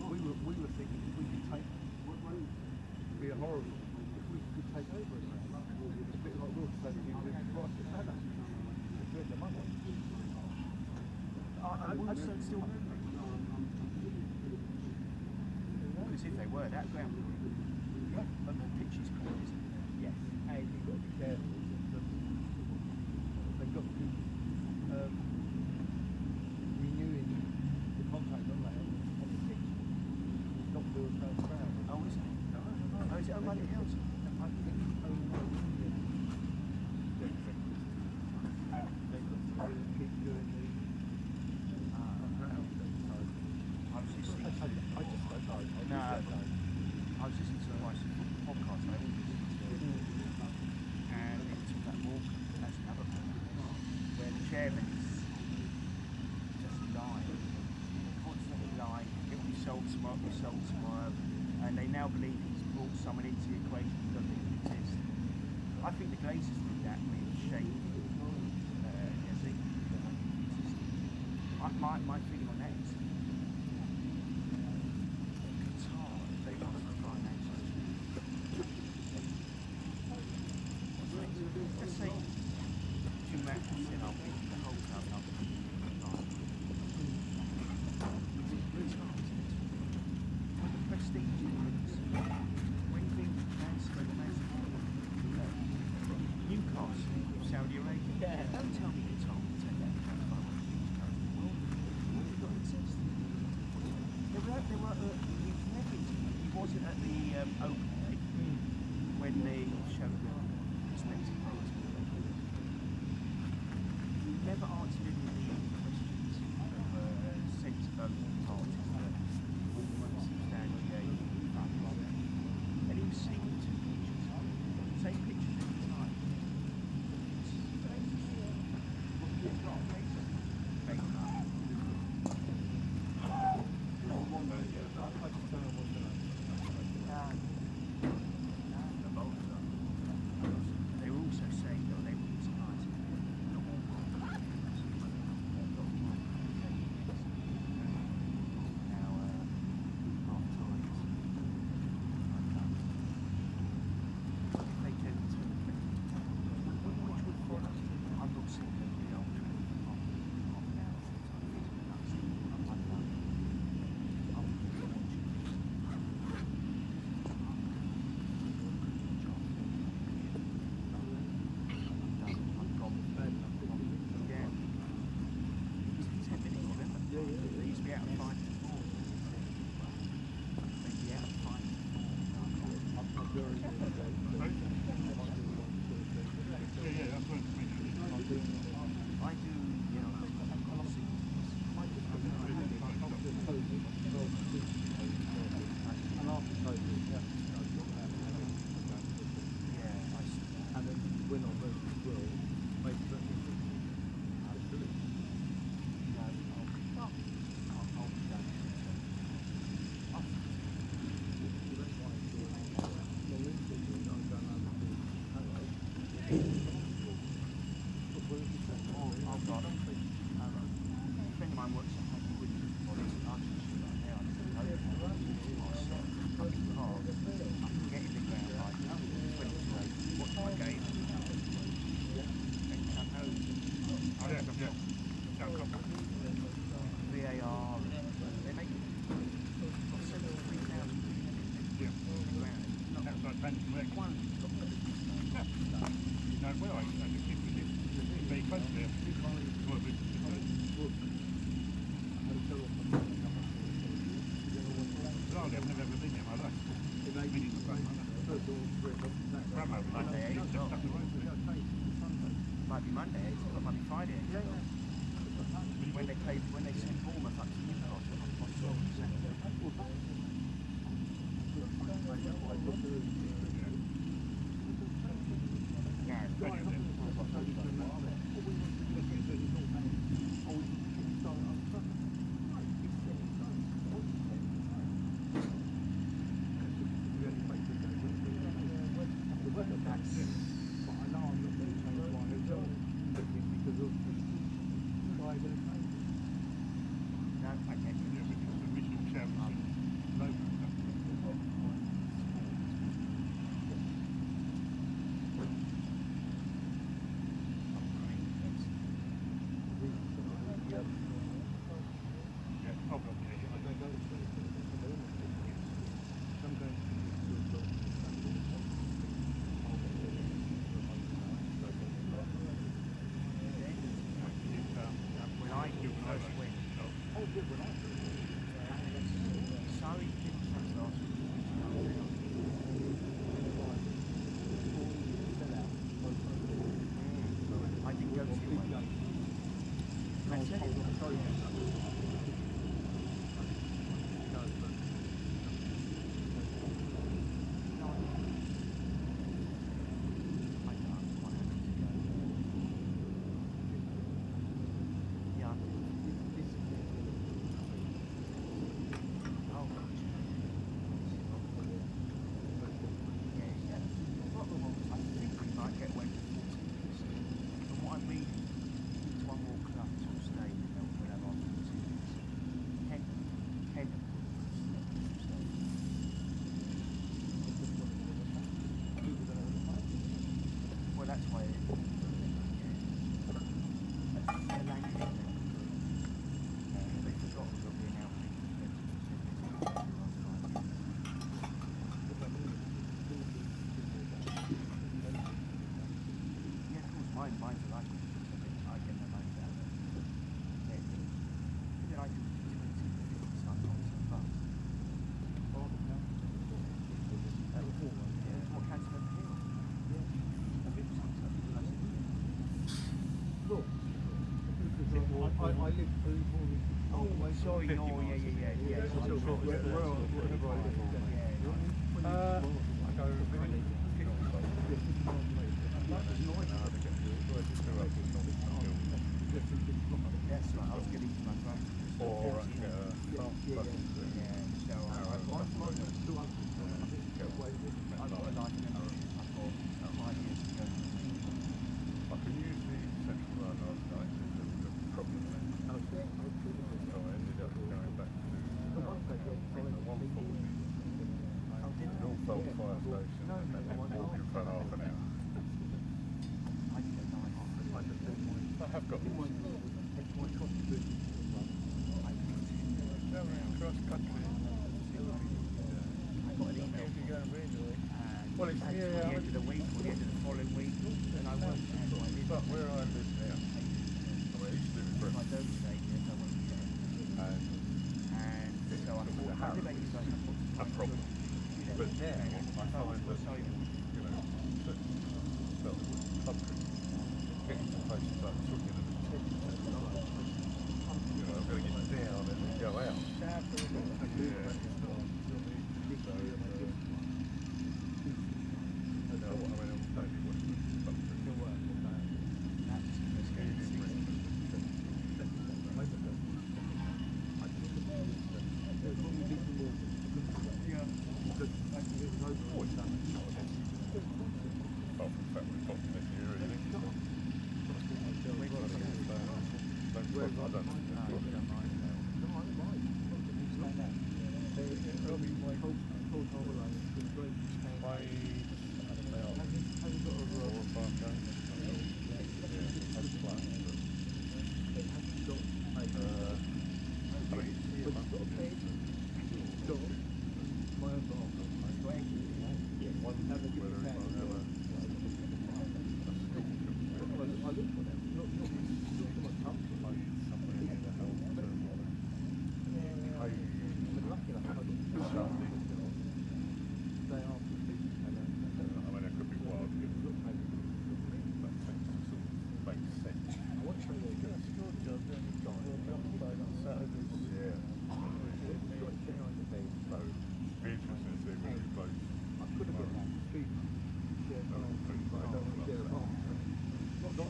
Speaker 6: we were thinking if we could take, it'd be horrible if we could take over it. It's a bit like Rothesay with Price of Salah. If we had the money.
Speaker 10: I still remember. Because if they were, that ground would be. Yeah. But the pitch is cool, isn't it?
Speaker 6: Yes. And you've got to be careful. They've got to be renewing the contract on the pitch. Not build no crowd.
Speaker 10: Oh, is it? No. Oh, is it owned by the council?
Speaker 6: I think it's owned by the they've got to keep doing the crowd.
Speaker 10: I was just thinking.
Speaker 6: I just don't know.
Speaker 10: No, sold tomorrow, and they now believe he's brought someone into the equation who doesn't even exist. I think the Glazers did that with Shane. My feeling on that is Qatar, they lost the financials. Just say Jim Matthews said, I'll beat the whole club, I'll beat the prestige when you think Newcastle, Saudi Arabia, don't tell me Qatar will take that. He wasn't at the Open Day when they showed the respective roles. He never answered any of the questions that were sent to both parties that wouldn't substantiate. And he was sneaking two pictures. Same pictures every time. They were also saying that they wouldn't surprise him. Not all now, half times. If they can turn the which would follow, I'm not seeing them be old half an hour. They used to be out of five. They'd be out of five.
Speaker 7: Yeah, that's what it's
Speaker 10: I do, you know, policy.
Speaker 6: And then win on those as well, make certain absolutely.
Speaker 10: VAR, they make
Speaker 7: outside Benton Wick. No, well, I just keep very close there. Well, I've never ever been there in my life.
Speaker 10: Monday 8 o'clock. Might be Monday 8 o'clock, might be Friday 8 o'clock. When they send Bournemouth up to Newcastle, Oh, sorry, no, yeah.
Speaker 7: I go
Speaker 10: That's right, I was getting to my brother.
Speaker 7: or I get a fast bus.
Speaker 10: So I got a life memory. I got 5 years ago.
Speaker 7: I could use the central line last night, there was a problem there. So I ended up going back to 140. Northamptonshire fire station and then walking for half an hour. I have got this. Travelling across country. Well, it's
Speaker 10: At the end of the week or the end of the following week, and I won't have my living.
Speaker 7: But where I live now, I used to live in
Speaker 10: I
Speaker 7: Bristol,
Speaker 10: don't say yes, I won't say.
Speaker 7: and
Speaker 10: So I thought, I live at you guys,
Speaker 7: a problem. But now I find that, certain countries, getting to places like Twickenham and Chester, I've got to get down and then go out.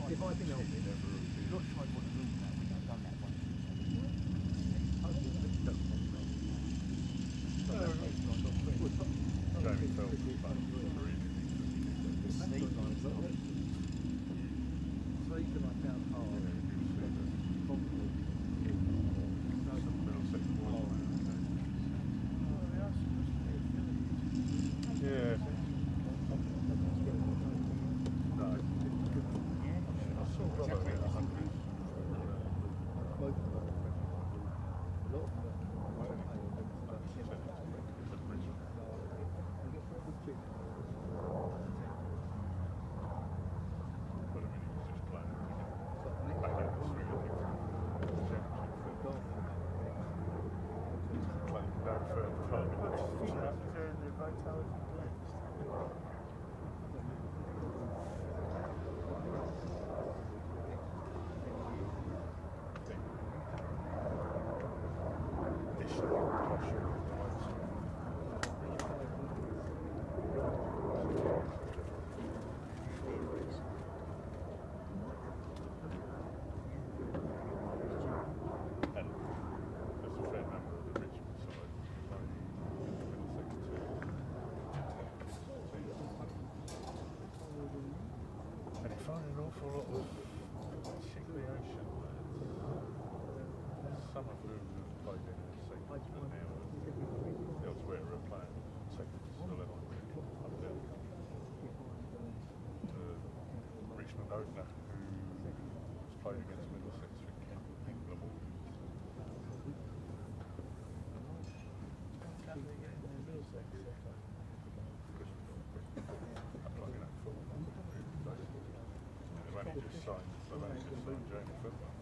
Speaker 10: If I can help it, not try what to do that when I've done that once.
Speaker 7: Jamie felt fun. Yeah. Some of whom have played in the second but now elsewhere are playing second level up there. Richmond opener who has played against Middlesex Victory in the morning. They've only just signed Jamie Phillips.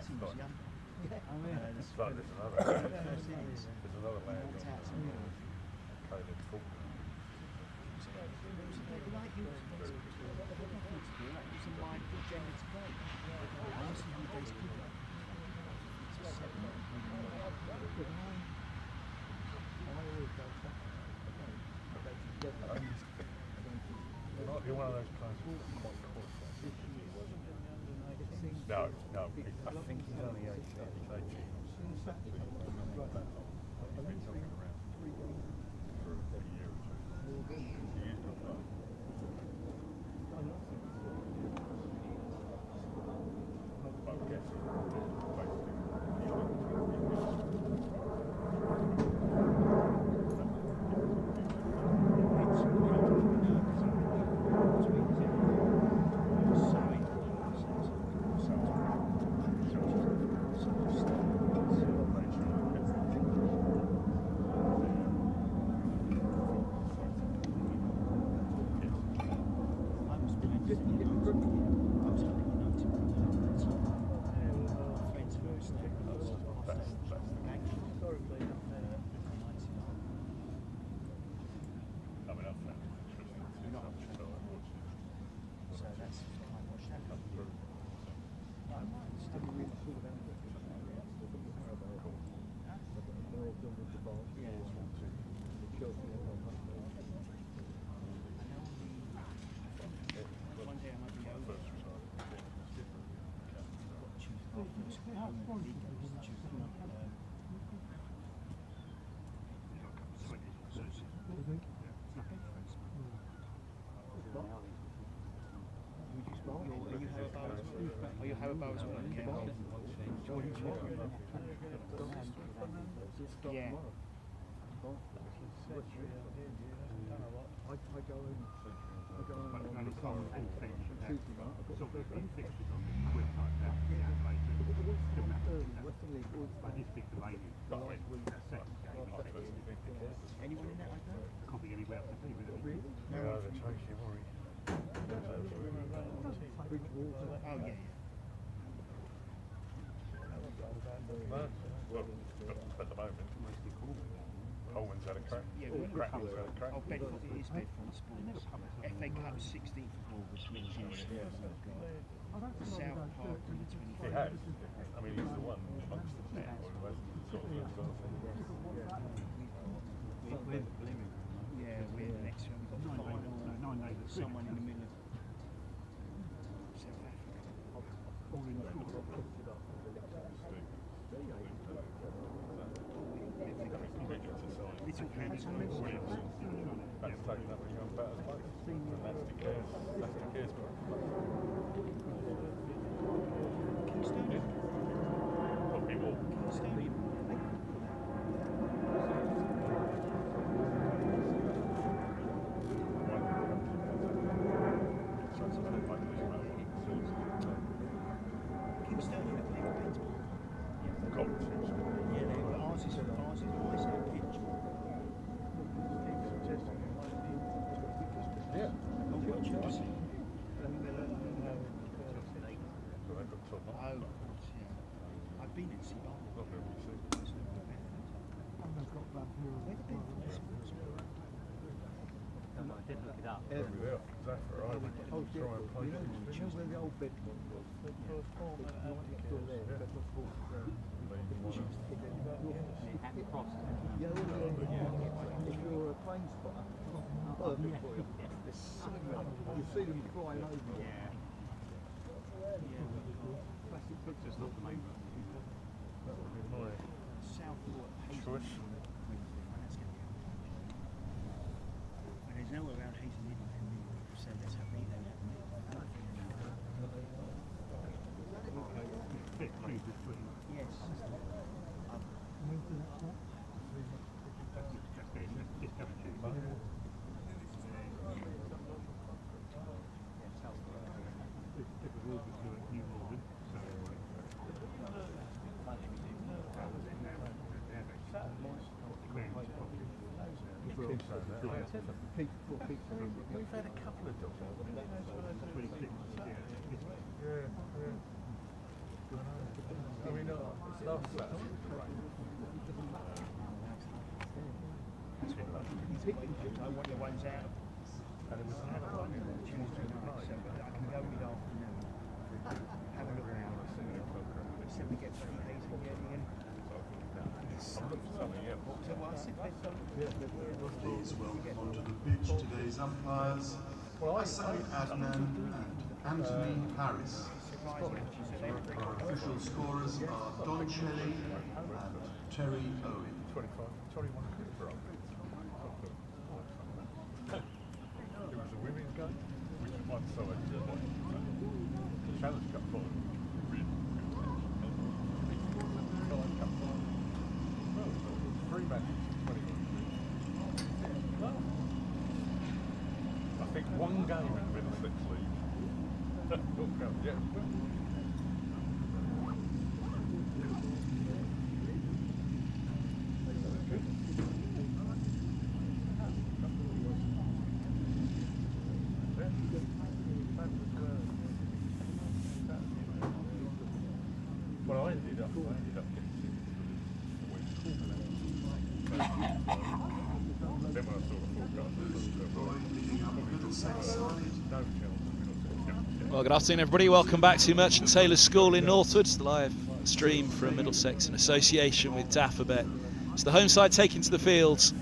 Speaker 10: he was young.
Speaker 7: It's like there's another lad on Caleb Faulkner.
Speaker 10: Like you, it was a mindful gender to play. Honestly, who those people?
Speaker 7: He might be one of those players who's quite qualified. No, I think he's only 18. He's 18. He's been knocking around for a year or two. He is not bad. I'm guessing
Speaker 10: Are you Harrow as well? Yeah. Anyone in that like that? Can't be anywhere else. Really?
Speaker 7: No, they're Tracy Murray.
Speaker 10: Oh yeah.
Speaker 7: Well, at the moment, Coleman's had a crack.
Speaker 10: Yeah,
Speaker 7: Crackman's had a crack.
Speaker 10: Oh, Bedford, it is Bedford Sports. FA Cup 16th of August, Middlesex. South Park on the 25th.
Speaker 7: He has. I mean, he's the one amongst the ten who hasn't sort of
Speaker 10: Yeah, we're next one. We've got final, someone in the middle of South Africa. Little hands on it.
Speaker 7: That's taken up a young batter's place. And that's the cares for.
Speaker 10: Kingstonian.
Speaker 7: Probably more.
Speaker 10: Kingstonian. I've been in Seagull.
Speaker 11: I did look it up.
Speaker 7: Everywhere. Zafra, I would try and play
Speaker 6: You know where the old Bedford was?
Speaker 11: Happy Cross.
Speaker 6: Yeah, if you're a plane spotter, perfect for you. There's so many. You see them flying over.
Speaker 11: Yeah.
Speaker 6: Plastic pictures.
Speaker 11: Not the main one.
Speaker 7: That would be my
Speaker 10: Southport, Hazelwood.
Speaker 7: choice.
Speaker 10: That's going to be and there's nowhere around Hazelwood, so let's have me then. Yes.
Speaker 7: We've had a couple of dogs. Yeah. last Saturday was great.
Speaker 10: You pick and choose, I want the ones out.
Speaker 7: And it was another one in the Tuesday night.
Speaker 10: So I can go mid-afternoon, have a look around, so we get some days and get in.
Speaker 7: I'm looking for something else.
Speaker 10: So I sit there,
Speaker 5: Please welcome onto the pitch today's umpires, Hassan Adnan and Anthony Harris. Our official scorers are Don Shelley and Terry Owen.
Speaker 7: 21 quid for us. It was a women's game, which is one side. The Challenge Cup final. Really good. Challenge Cup final. Well, 3 matches, 21 quid. I think one game in the Middlesex League. Yeah. Well, I ended up getting sick for the week. Then when I saw the forecast,
Speaker 1: Well, good afternoon, everybody. Welcome back to Merchant Taylors School in Northwood. It's the live stream from Middlesex in association with Daffabet. It's the home side taking to the fields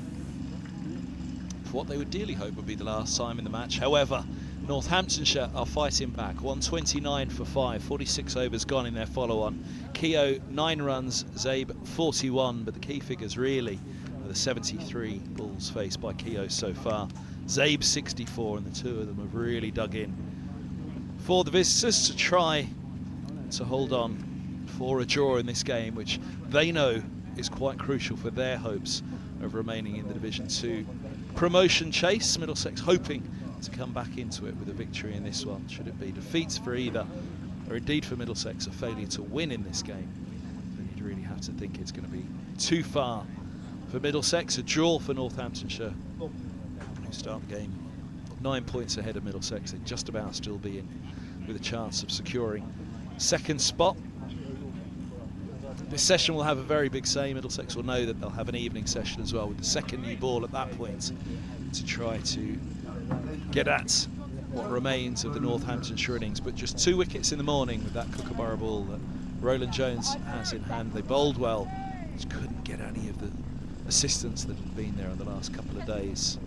Speaker 1: for what they would dearly hope would be the last time in the match. However, Northamptonshire are fighting back. 129 for 5, 46 overs gone in their follow-on. Keogh 9 runs, Zabe 41, but the key figures really are the 73 balls faced by Keogh so far. Zabe 64, and the two of them have really dug in for the visitors to try to hold on for a draw in this game, which they know is quite crucial for their hopes of remaining in the Division 2 promotion chase. Middlesex hoping to come back into it with a victory in this one. Should it be defeats for either, or indeed for Middlesex, a failure to win in this game, then you'd really have to think it's going to be too far for Middlesex. A draw for Northamptonshire, who start the game 9 points ahead of Middlesex. They just about still be in with a chance of securing second spot. This session will have a very big say. Middlesex will know that they'll have an evening session as well, with the second new ball at that point to try to get at what remains of the Northamptonshire innings. But just 2 wickets in the morning with that Kookaburra ball that Roland Jones has in hand. They bowled well, just couldn't get any of the assistance that had been there in the last couple of days.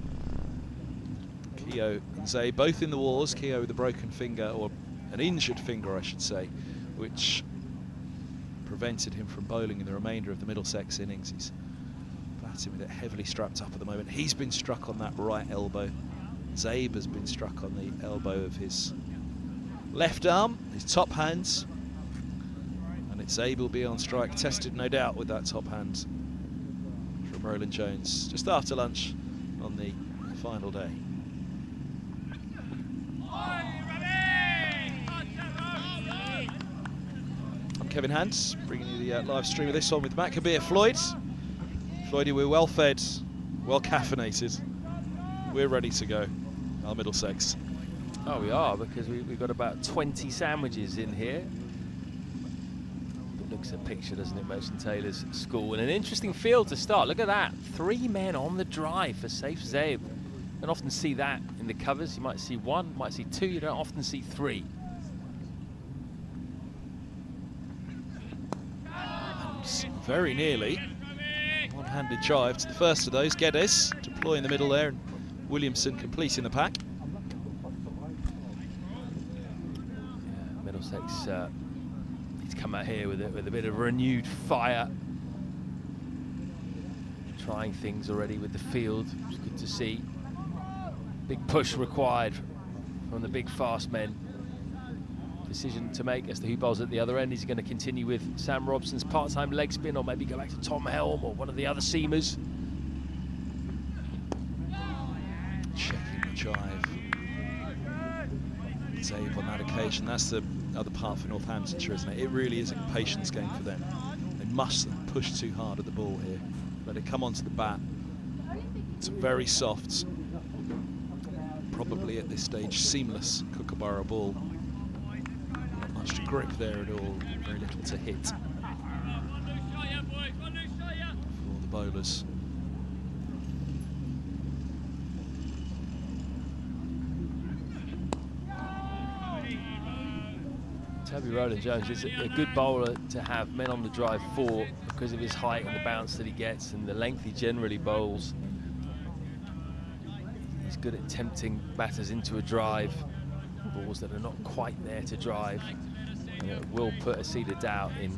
Speaker 1: Keogh and Zay both in the wars. Keogh with a broken finger, or an injured finger I should say, which prevented him from bowling in the remainder of the Middlesex innings. He's batting with it heavily strapped up at the moment. He's been struck on that right elbow. Zabe has been struck on the elbow of his left arm, his top hands, and it's Zabe will be on strike, tested no doubt with that top hand from Roland Jones just after lunch on the final day. I'm Kevin Hans, bringing you the live stream of this one with Matt Kabir. Floyd, we're well fed, well caffeinated, we're ready to go. Our Middlesex.
Speaker 2: Oh, we are, because we've got about 20 sandwiches in here. It looks a picture, doesn't it, Merchant Taylors School. And an interesting field to start. Look at that. 3 men on the drive for Safe Zabe. You don't often see that in the covers. You might see 1, might see 2. You don't often see 3.
Speaker 1: And very nearly one-handed drive to the first of those. Geddes deploying the middle there, and Williamson completing the pack.
Speaker 2: Yeah, Middlesex he's come out here with a bit of renewed fire, trying things already with the field. It's good to see. Big push required from the big fast men. Decision to make as to who bowls at the other end. Is he going to continue with Sam Robson's part-time leg spin, or maybe go back to Tom Helm or one of the other seamers?
Speaker 1: Checking the drive. Zabe on that occasion. That's the other part for Northamptonshire, isn't it? It really is a patience game for them. They mustn't push too hard at the ball here. Let it come onto the bat. It's a very soft, probably at this stage seamless Kookaburra ball. Not much to grip there at all, very little to hit. all the bowlers.
Speaker 2: Toby Rowland-Jones is a good bowler to have men on the drive for because of his height and the bounce that he gets and the length he generally bowls. He's good at tempting batters into a drive, balls that are not quite there to drive. And it will put a seed of doubt in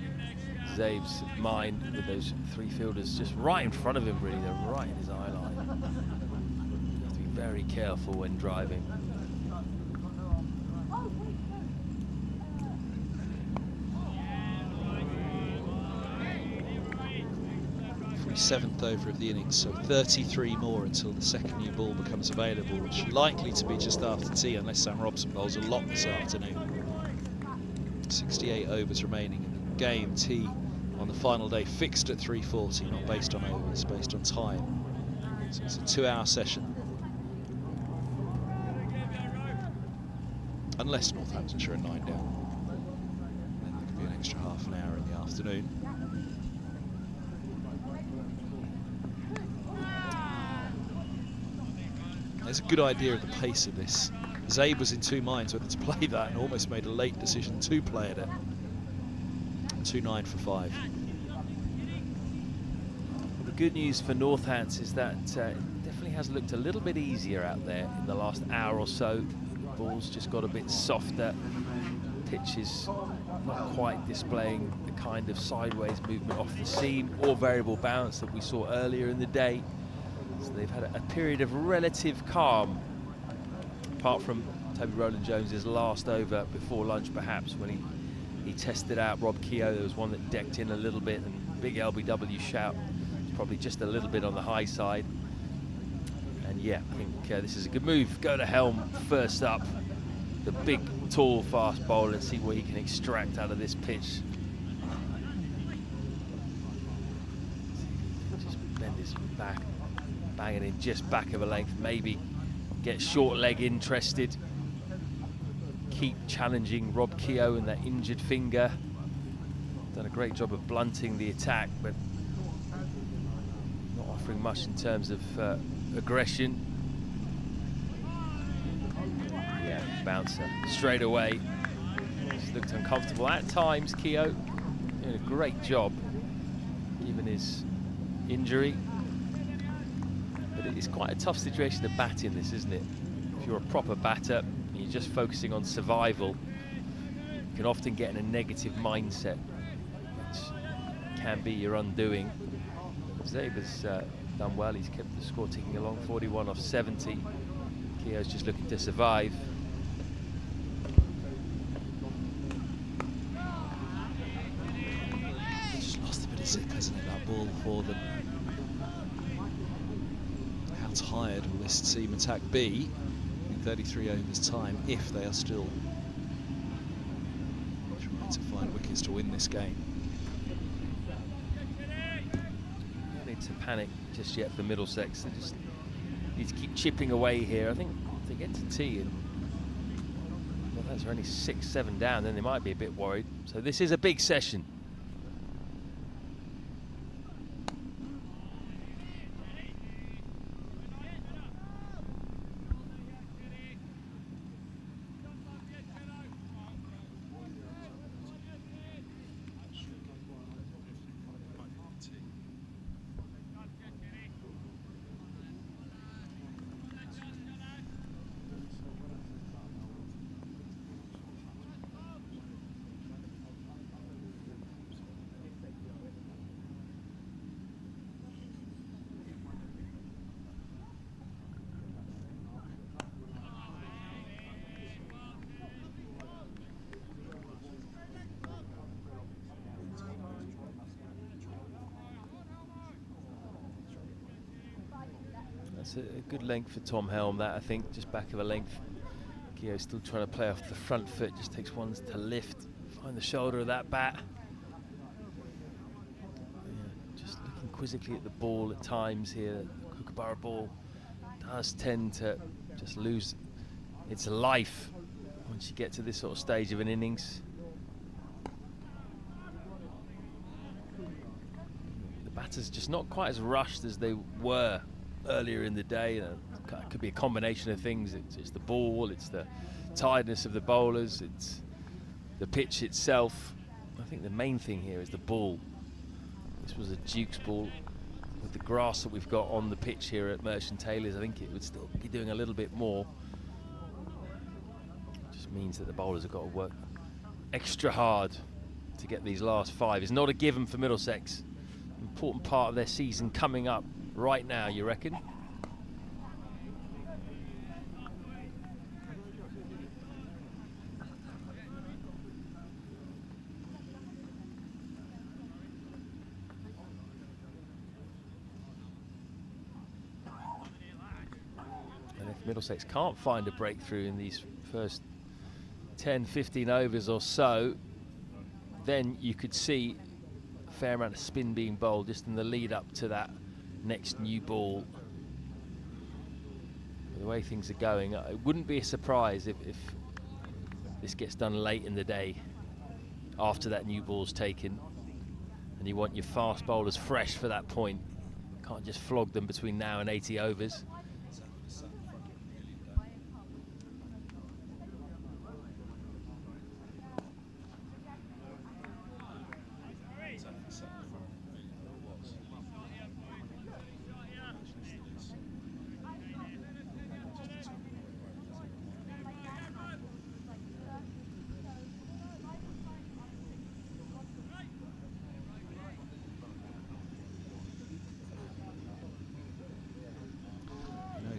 Speaker 2: Zabe's mind with those three fielders just right in front of him, really. They're right in his eye line. You have to be very careful when driving.
Speaker 1: 7th over of the innings, so 33 more until the second new ball becomes available, which is likely to be just after tea unless Sam Robson bowls a lot this afternoon. 68 overs remaining in the game. Tea on the final day fixed at 340, not based on overs, based on time. So it's a 2-hour session. Unless Northamptonshire are 9 down, then there could be an extra half an hour in the afternoon. There's a good idea of the pace of this. Zabe was in two minds whether to play that and almost made a late decision to play it. 2-9 for 5.
Speaker 2: Well, the good news for Northants is that it definitely has looked a little bit easier out there in the last hour or so. The ball's just got a bit softer. Pitch is not quite displaying the kind of sideways movement off the seam or variable bounce that we saw earlier in the day. So they've had a period of relative calm, apart from Toby Rowland-Jones's last over before lunch, perhaps, when he tested out Rob Keogh. There was one that decked in a little bit, and big LBW shout was probably just a little bit on the high side. And yeah, I think this is a good move. Go to Helm first up, the big, tall, fast bowler, and see what he can extract out of this pitch. Just bend his back. Banging in just back of a length, maybe get short leg interested. Keep challenging Rob Keogh and that injured finger. Done a great job of blunting the attack, but not offering much in terms of aggression. Yeah, bouncer straight away. Just looked uncomfortable at times. Keogh doing a great job given his injury. But it's quite a tough situation to bat in this, isn't it? If you're a proper batter and you're just focusing on survival, you can often get in a negative mindset, which can be your undoing. Zabe has done well. He's kept the score ticking along, 41 off 70. Keogh's just looking to survive.
Speaker 1: Just lost a bit of zip, hasn't it, that ball for them? Tired will this team attack be in 33 overs time if they are still trying to find wickets to win this game?
Speaker 2: Don't need to panic just yet for Middlesex. They just need to keep chipping away here. I think if they get to tea and Northants are only 6-7 down, then they might be a bit worried. So this is a big session. That's a good length for Tom Helm, that, I think, just back of a length. Keogh's still trying to play off the front foot, just takes one to lift, find the shoulder of that bat. Yeah, just looking quizzically at the ball at times here. The Kookaburra ball does tend to just lose its life once you get to this sort of stage of an innings. batters just not quite as rushed as they were earlier in the day. It could be a combination of things. It's the ball, it's the tiredness of the bowlers, it's the pitch itself. I think the main thing here is the ball. This was a Duke's ball. With the grass that we've got on the pitch here at Merchant Taylors, I think it would still be doing a little bit more. It just means that the bowlers have got to work extra hard to get these last 5. It's not a given for Middlesex. Important part of their season coming up right now, you reckon? And if Middlesex can't find a breakthrough in these first 10, 15 overs or so, then you could see a fair amount of spin being bowled just in the lead up to that next new ball. The way things are going, it wouldn't be a surprise if this gets done late in the day after that new ball's taken, and you want your fast bowlers fresh for that point. Can't just flog them between now and 80 overs.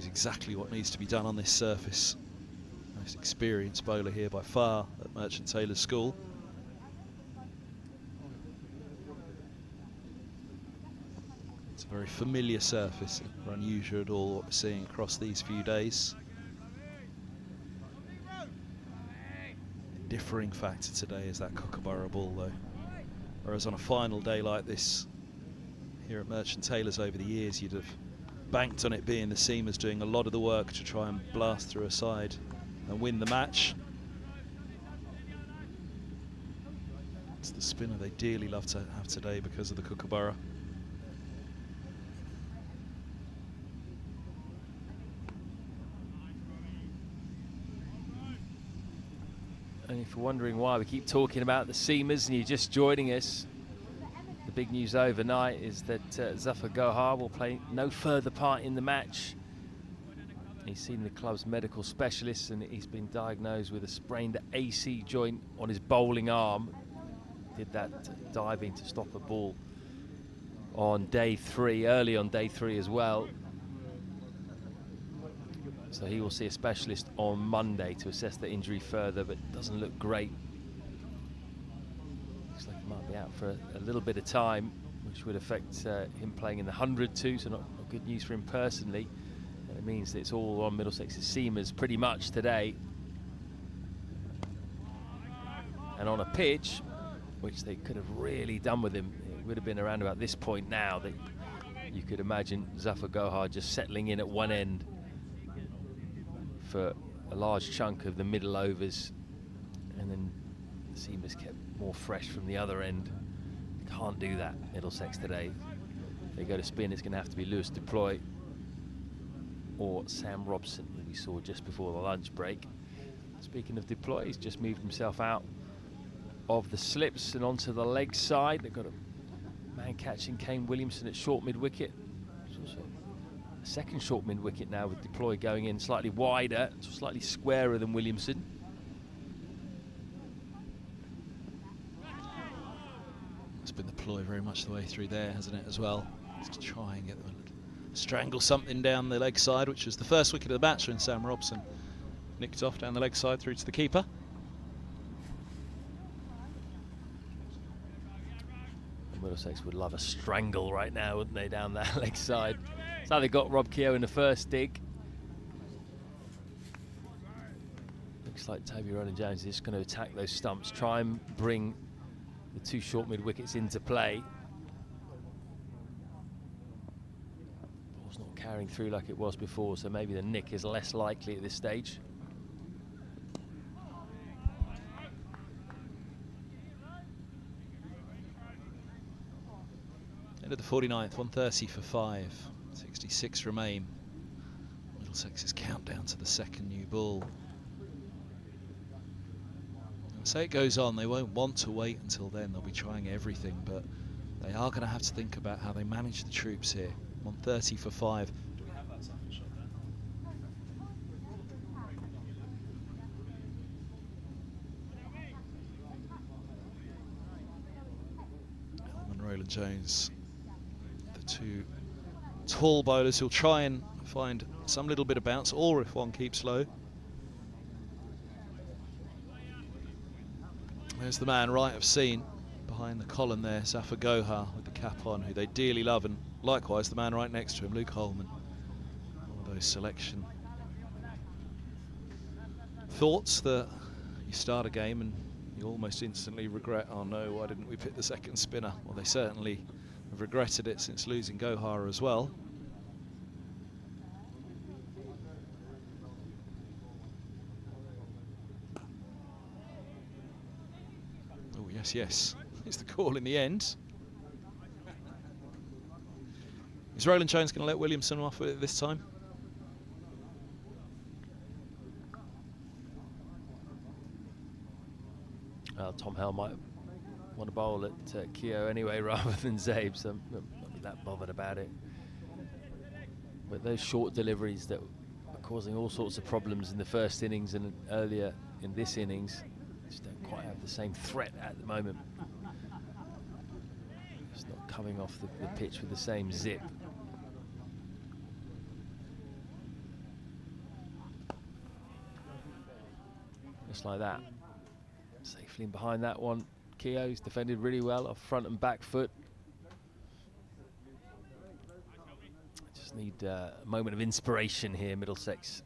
Speaker 1: Exactly what needs to be done on this surface. Most experienced bowler here by far at Merchant Taylors School. It's a very familiar surface, not unusual at all what we're seeing across these few days. The differing factor today is that Kookaburra ball though. Whereas on a final day like this here at Merchant Taylors over the years, you'd have banked on it being the seamers doing a lot of the work to try and blast through a side and win the match. It's the spinner they dearly love to have today because of the Kookaburra.
Speaker 2: And if you're wondering why we keep talking about the seamers and you're just joining us, the big news overnight is that Zafar Gohar will play no further part in the match. He's seen the club's medical specialists and he's been diagnosed with a sprained AC joint on his bowling arm. Did that diving to stop a ball on day 3, early on day 3 as well. So he will see a specialist on Monday to assess the injury further, but it doesn't look great. Looks like he might be out for a little bit of time, which would affect him playing in the 100 too, so not good news for him personally. And it means that it's all on Middlesex's seamers pretty much today. And on a pitch, which they could have really done with him, it would have been around about this point now that you could imagine Zafar Gohar just settling in at one end for a large chunk of the middle overs, and then the seamers kept more fresh from the other end. Can't do that, Middlesex today. If they go to spin, it's going to have to be Lewis Deploy or Sam Robson, who we saw just before the lunch break. Speaking of Deploy, he's just moved himself out of the slips and onto the leg side. They've got a man catching Kane Williamson at short mid-wicket. A second short mid-wicket now with Deploy going in slightly wider, so slightly squarer than Williamson.
Speaker 1: It's been the ploy very much the way through there, hasn't it, as well? Just to try and get them strangle something down the leg side, which was the first wicket of the match when Sam Robson nicked off down the leg side through to the keeper.
Speaker 2: Middlesex would love a strangle right now, wouldn't they, down that leg side? That's how they got Rob Keogh in the first dig. Looks like Toby Ronan-Jones is just going to attack those stumps, try and bring the 2 short mid-wickets into play. Ball's not carrying through like it was before, so maybe the nick is less likely at this stage.
Speaker 1: End of the 49th, 130 for 5. 66 remain. Middlesex's countdown to the second new ball. Say it goes on, they won't want to wait until then. They'll be trying everything, but they are going to have to think about how they manage the troops here. 130 for 5. Do we have that Safa shot there? Elman, Roland Jones, the two tall bowlers who'll try and find some little bit of bounce, or if one keeps low. There's the man right of scene behind the column there, Safa Gohar with the cap on, who they dearly love, and likewise the man right next to him, Luke Holman. One of those selection thoughts that you start a game and you almost instantly regret, oh no, why didn't we pick the second spinner? Well, they certainly have regretted it since losing Gohar as well. Yes, yes, it's the call in the end. Is Roland Jones going to let Williamson off with it this time?
Speaker 2: Well, Tom Hale might want to bowl at Keogh anyway rather than Zabe, so I'm not be that bothered about it. But those short deliveries that are causing all sorts of problems in the first innings and earlier in this innings just don't quite have the same threat at the moment. It's not coming off the pitch with the same zip. Just like that. Safely in behind that one. Keogh's defended really well off front and back foot. Just need a moment of inspiration here, Middlesex,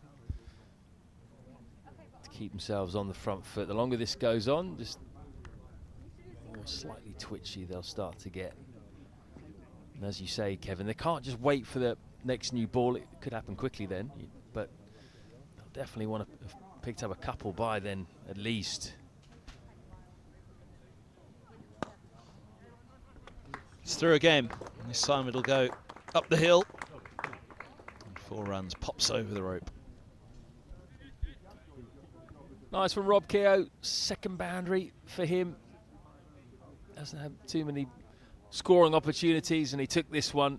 Speaker 2: keep themselves on the front foot. The longer this goes on, just more slightly twitchy they'll start to get. And as you say, Kevin, they can't just wait for the next new ball. It could happen quickly then, but they'll definitely want to have picked up a couple by then at least.
Speaker 1: It's through again. And this time it'll go up the hill. And 4 runs, pops over the rope.
Speaker 2: Nice from Rob Keogh, second boundary for him. Hasn't had too many scoring opportunities, and he took this one.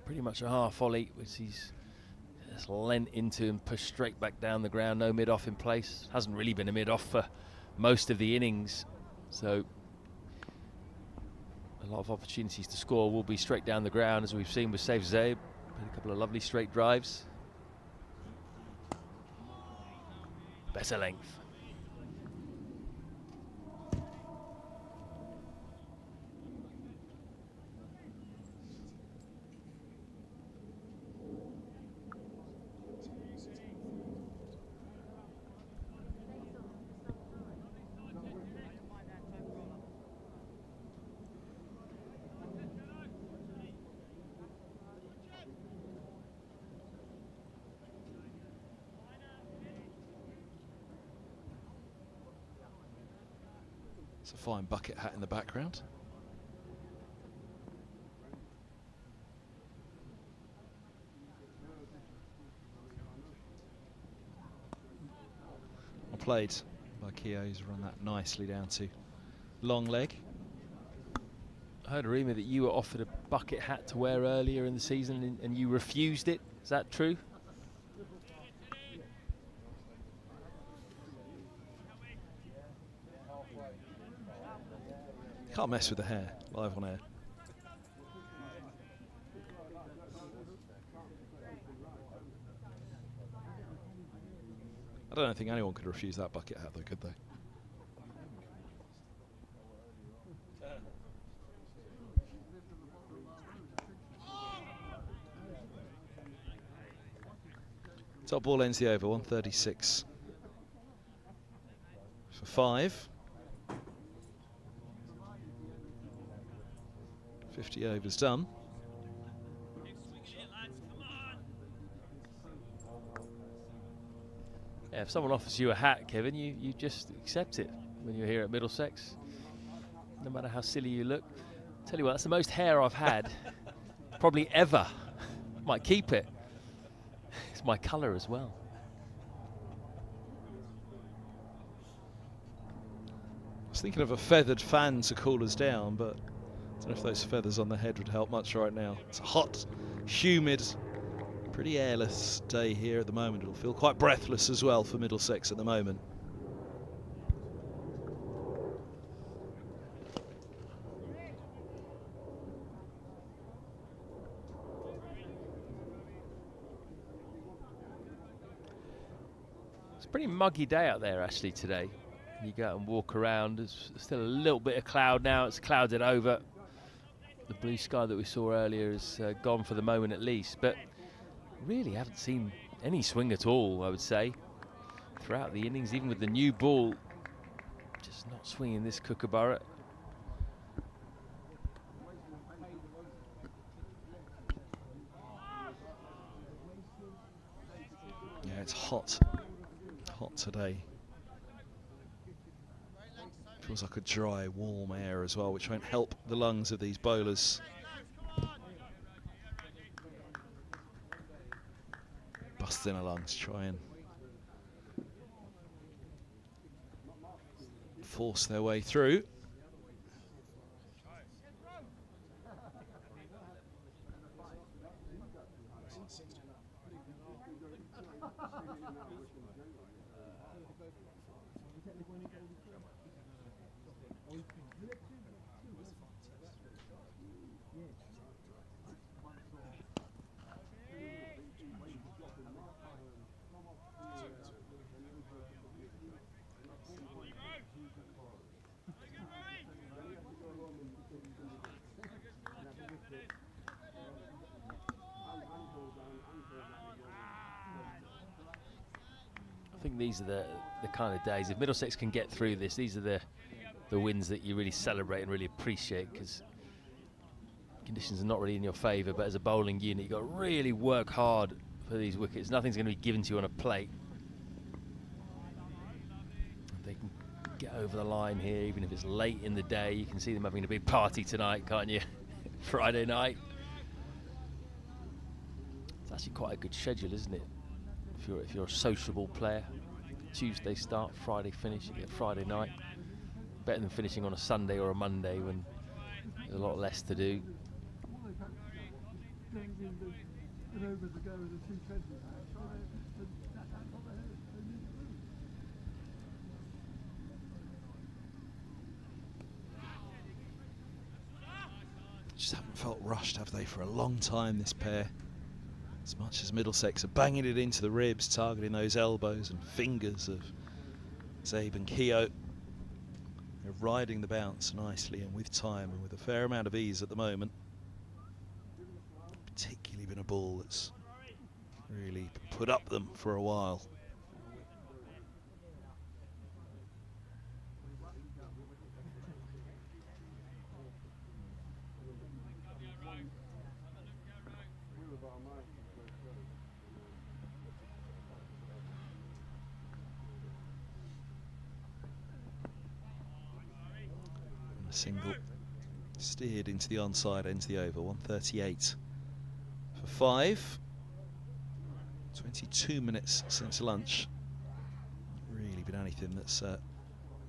Speaker 2: Pretty much a half volley, which he's just lent into and pushed straight back down the ground. No mid-off in place. Hasn't really been a mid-off for most of the innings, so a lot of opportunities to score will be straight down the ground, as we've seen with Saif Zabe. A couple of lovely straight drives. Better length.
Speaker 1: It's a fine bucket hat in the background. Well played by Keogh, who's run that nicely down to long leg.
Speaker 2: I heard a rumour that you were offered a bucket hat to wear earlier in the season and you refused it. Is that true?
Speaker 1: Can't mess with the hair live on air. I don't think anyone could refuse that bucket hat though, could they? Top ball ends the over, 136 for 5. 50 overs done.
Speaker 2: Yeah, if someone offers you a hat, Kevin, you just accept it when you're here at Middlesex, no matter how silly you look. Tell you what, that's the most hair I've had, probably ever. Might keep it. It's my colour as well.
Speaker 1: I was thinking of a feathered fan to cool us down, but I don't know if those feathers on the head would help much right now. It's a hot, humid, pretty airless day here at the moment. It'll feel quite breathless as well for Middlesex at the moment.
Speaker 2: It's a pretty muggy day out there actually today. You go out and walk around, there's still a little bit of cloud now, it's clouded over. The blue sky that we saw earlier is gone for the moment at least, but really haven't seen any swing at all, I would say, throughout the innings, even with the new ball, just not swinging this Kookaburra.
Speaker 1: Yeah, it's hot today. Feels like a dry, warm air as well, which won't help the lungs of these bowlers. Busting along to try and force their way through.
Speaker 2: I think these are the kind of days, if Middlesex can get through this, these are the wins that you really celebrate and really appreciate, because conditions are not really in your favour, but as a bowling unit, you've got to really work hard for these wickets. Nothing's going to be given to you on a plate. If they can get over the line here, even if it's late in the day, you can see them having a big party tonight, can't you? Friday night. It's actually quite a good schedule, isn't it? If you're a sociable player, Tuesday start, Friday finish, you get Friday night. Better than finishing on a Sunday or a Monday when there's a lot less to do.
Speaker 1: Just haven't felt rushed, have they, for a long time, this pair? As much as Middlesex are banging it into the ribs, targeting those elbows and fingers of Zabe and Keogh. They're riding the bounce nicely and with time and with a fair amount of ease at the moment. Particularly been a ball that's really put up them for a while. Single steered into the onside end of the over. 138 for 5. 22 minutes since lunch. Not really been anything that's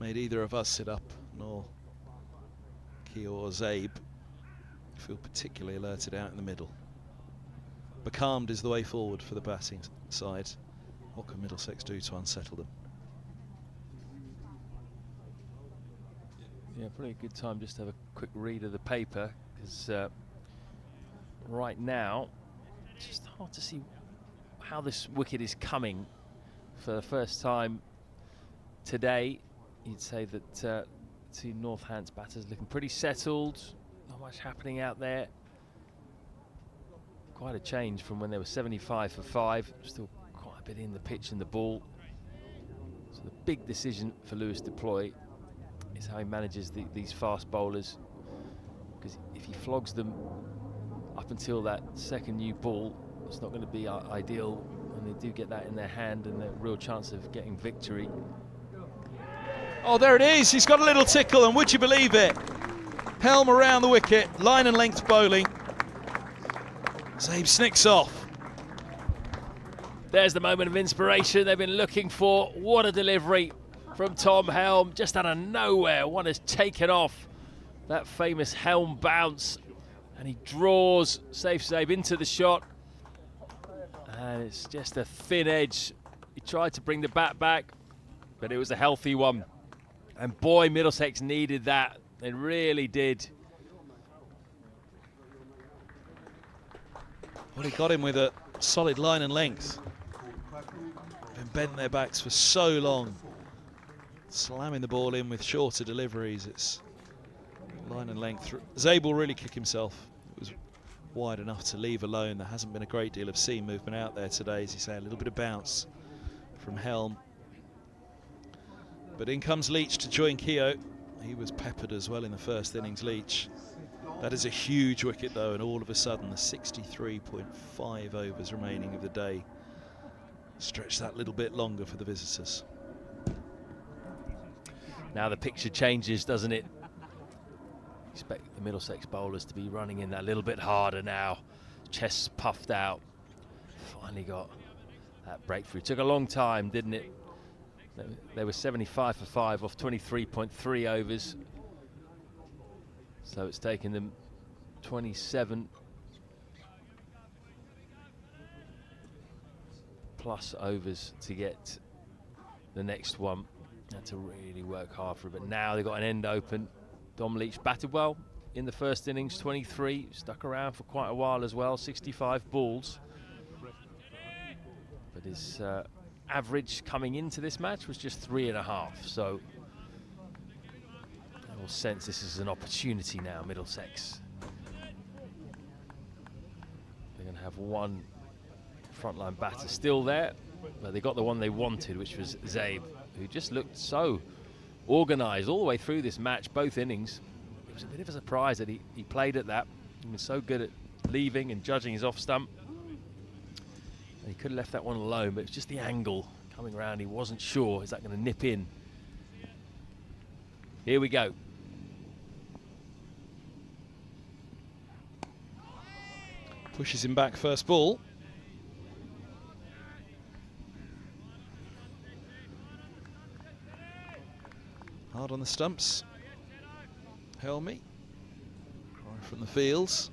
Speaker 1: made either of us sit up, nor Keogh or Zabe feel particularly alerted out in the middle. Becalmed is the way forward for the batting side. What can Middlesex do to unsettle them?
Speaker 2: Yeah, probably a good time just to have a quick read of the paper, because right now it's just hard to see how this wicket is coming. For the first time today, you'd say that two Northants batters looking pretty settled, not much happening out there. Quite a change from when they were 75 for 5, still quite a bit in the pitch and the ball. So the big decision for Lewis Deploy is how he manages these fast bowlers, because if he flogs them up until that second new ball, it's not going to be ideal when they do get that in their hand and a real chance of getting victory.
Speaker 1: Oh, there it is. He's got a little tickle, and would you believe it? Helm around the wicket, line and length bowling. Zabe snicks off.
Speaker 2: There's the moment of inspiration they've been looking for. What a delivery from Tom Helm, just out of nowhere. One has taken off that famous Helm bounce, and he draws Zabe into the shot. And it's just a thin edge. He tried to bring the bat back, but it was a healthy one. And boy, Middlesex needed that. They really did.
Speaker 1: Well, he got him with a solid line and length. Been bent their backs for so long. Slamming the ball in with shorter deliveries. It's line and length. Zabe will really kick himself. It was wide enough to leave alone. There hasn't been a great deal of seam movement out there today, as you say. A little bit of bounce from Helm. But in comes Leach to join Keogh. He was peppered as well in the first innings, Leach. That is a huge wicket though, and all of a sudden the 63.5 overs remaining of the day stretch that little bit longer for the visitors.
Speaker 2: Now the picture changes, doesn't it? Expect the Middlesex bowlers to be running in that little bit harder now. Chests puffed out. Finally got that breakthrough. Took a long time, didn't it? They were 75 for 5 off 23.3 overs. So it's taken them 27 plus overs to get the next one. Had to really work hard for it, but now they've got an end open. Dom Leach batted well in the first innings, 23, stuck around for quite a while as well, 65 balls. But his average coming into this match was just 3.5, so I will sense this is an opportunity now, Middlesex. They're going to have one frontline batter still there, but they got the one they wanted, which was Zabe, who just looked so organised all the way through this match, both innings. It was a bit of a surprise that he played at that. He was so good at leaving and judging his off stump. And he could have left that one alone, but it was just the angle coming around. He wasn't sure, is that going to nip in? Here we go.
Speaker 1: Pushes him back first ball. Hard on the stumps. Helmy. Cry from the fields.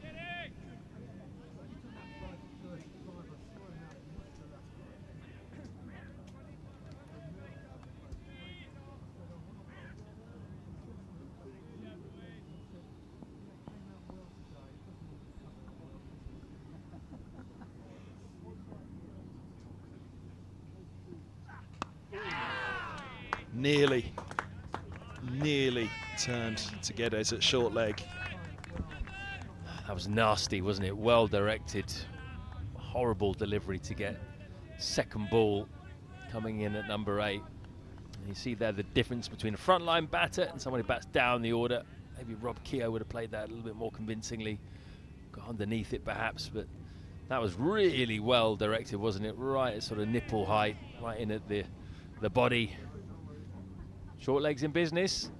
Speaker 1: Nearly turned to Guedes at short leg.
Speaker 2: That was nasty, wasn't it? Well directed. Horrible delivery to get second ball coming in at number 8. And you see there the difference between a frontline batter and someone who bats down the order. Maybe Rob Keogh would have played that a little bit more convincingly. Got underneath it perhaps, but that was really well directed, wasn't it? Right at sort of nipple height, right in at the body. Short legs in business.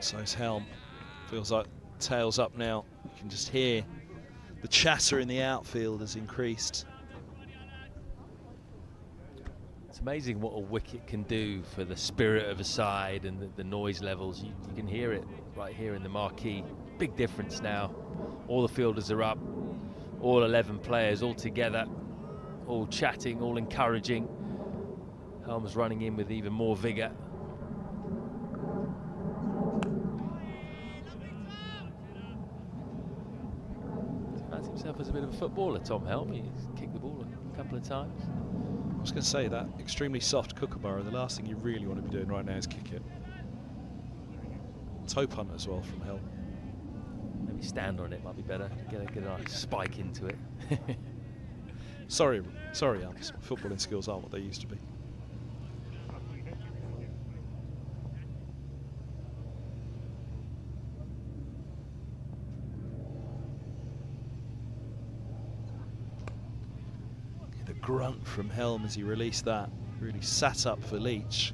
Speaker 1: So it's Helm. Feels like tails up now. You can just hear the chatter in the outfield has increased.
Speaker 2: It's amazing what a wicket can do for the spirit of a side and the noise levels. You can hear it right here in the marquee. Big difference now. All the fielders are up. All 11 players all together, all chatting, all encouraging. Helm's running in with even more vigour. He finds himself as a bit of a footballer, Tom Helm. He's kicked the ball a couple of times.
Speaker 1: I was going to say that extremely soft kookaburra, the last thing you really want to be doing right now is kick it. Toe punt as well from Helm.
Speaker 2: Maybe stand on it might be better. Get a nice spike into it.
Speaker 1: Sorry, Alms. Footballing skills aren't what they used to be. grunt from Helm as he released that. Really sat up for Leach.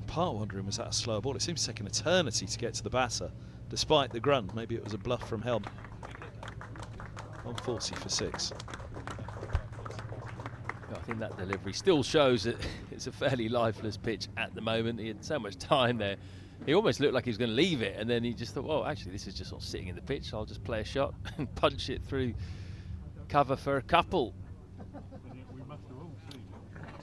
Speaker 1: Part wondering, was that a slow ball? It seems to take an eternity to get to the batter, despite the grunt. Maybe it was a bluff from Helm. 140 for 6.
Speaker 2: I think that delivery still shows that it's a fairly lifeless pitch at the moment. He had so much time there. He almost looked like he was going to leave it, and then he just thought, well, actually, this is just sort of sitting in the pitch. I'll just play a shot and punch it through cover for a couple.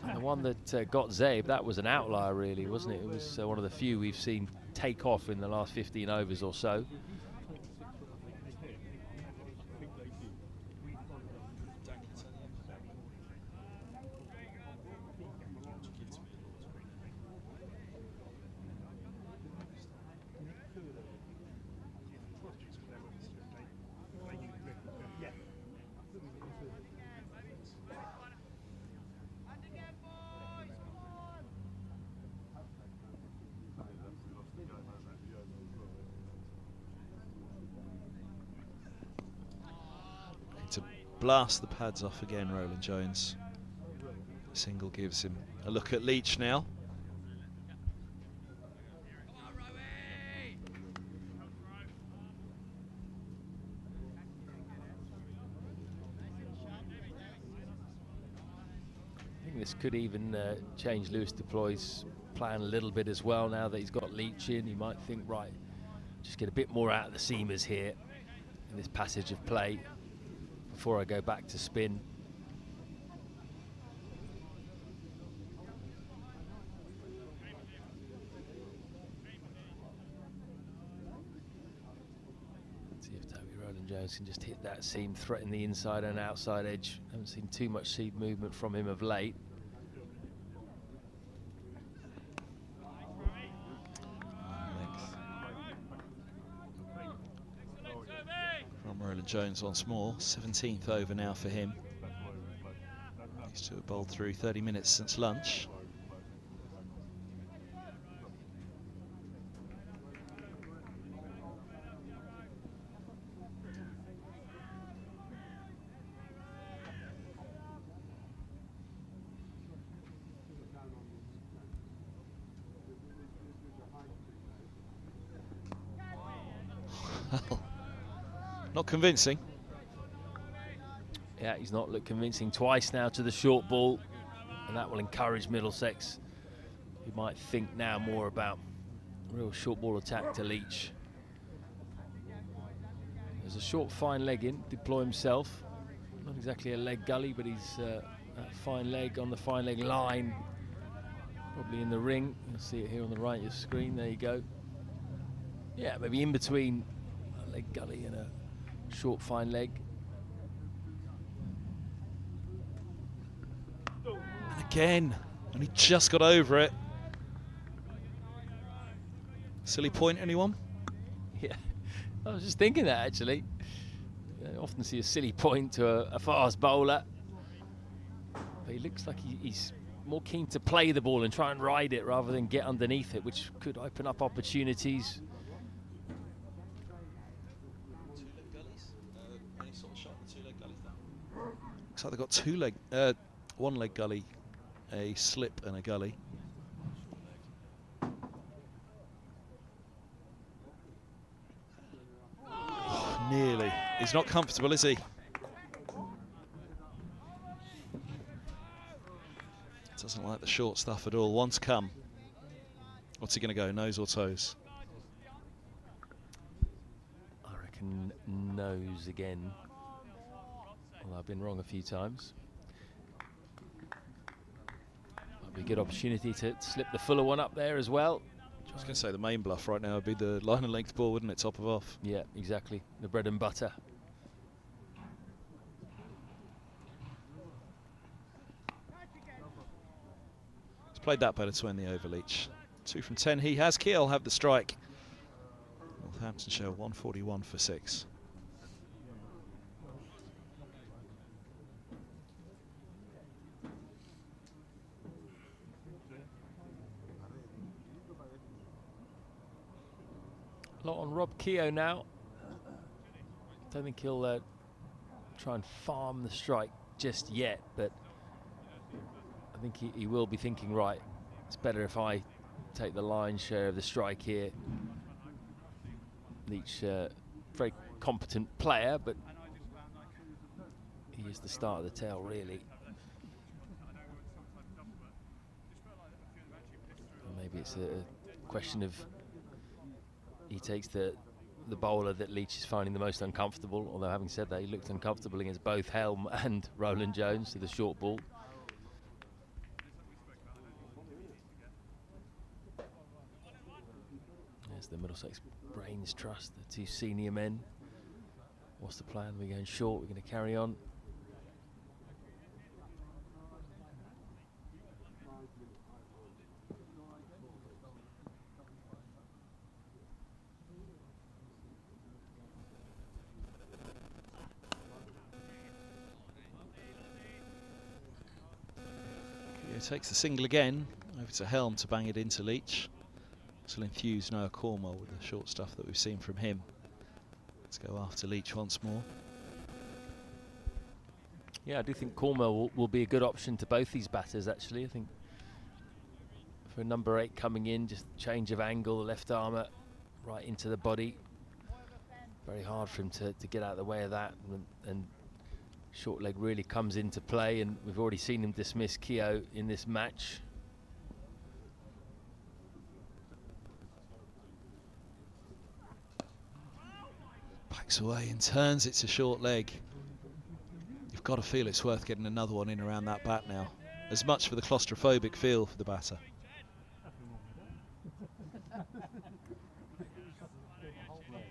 Speaker 2: And the one that got Zabe, that was an outlier, really, wasn't it? It was one of the few we've seen take off in the last 15 overs or so.
Speaker 1: To blast the pads off again, Roland Jones. Single gives him a look at Leach now.
Speaker 2: I think this could even change Lewis Deploy's plan a little bit as well. Now that he's got Leach in, he might think, right, just get a bit more out of the seamers here in this passage of play before I go back to spin. See if Toby Roland Jones can just hit that seam, threaten the inside and outside edge. Haven't seen too much seed movement from him of late.
Speaker 1: Roland Jones once more, 17th over now for him. He's to have bowled through 30 minutes since lunch. Not convincing.
Speaker 2: Yeah, he's not looked convincing twice now to the short ball, and that will encourage Middlesex, who might think now more about real short ball attack to Leach. There's a short fine leg in, Deploy himself. Not exactly a leg gully, but he's that fine leg on the fine leg line, probably in the ring. You'll see it here on the right of your screen. There you go. Yeah, maybe in between a leg gully and a short fine leg.
Speaker 1: And again, and he just got over it. Silly point, anyone?
Speaker 2: Yeah, I was just thinking that actually. I often see a silly point to a fast bowler, but he looks like he's more keen to play the ball and try and ride it rather than get underneath it, which could open up opportunities.
Speaker 1: Looks like they've got one leg gully, a slip and a gully. Oh, nearly. He's not comfortable, is he? Doesn't like the short stuff at all. One's come. What's he going to go, nose or toes?
Speaker 2: I reckon nose again. Well, I've been wrong a few times. Might be a good opportunity to slip the fuller one up there as well.
Speaker 1: I was going to say the main bluff right now would be the line and length ball, wouldn't it? Top of off.
Speaker 2: Yeah, exactly. The bread and butter.
Speaker 1: He's played that better to end the over, Leach. 2 from 10 he has. Keel have the strike. Northamptonshire 141 for 6.
Speaker 2: A lot on Rob Keogh now. Don't think he'll try try and farm the strike just yet, but I think he will be thinking, right, it's better if I take the lion's share of the strike here. Leach, very competent player, but he is the start of the tail, really. And maybe it's a question of he takes the bowler that Leach is finding the most uncomfortable, although having said that, he looked uncomfortable against both Helm and Roland Jones to the short ball. There's the Middlesex Brains Trust, the two senior men. What's the plan? We're going short, we're going to carry on.
Speaker 1: Takes the single again, over to Helm to bang it into Leach. Still enthused Noah Cornwell with the short stuff that we've seen from him. Let's go after Leach once more.
Speaker 2: Yeah, I do think Cornwell will be a good option to both these batters, actually. I think for number 8 coming in, just change of angle, left armour right into the body. Very hard for him to get out of the way of that, and short leg really comes into play, and we've already seen him dismiss Keogh in this match.
Speaker 1: Backs away and turns it to short leg. You've got to feel it's worth getting another one in around that bat now. As much for the claustrophobic feel for the batter.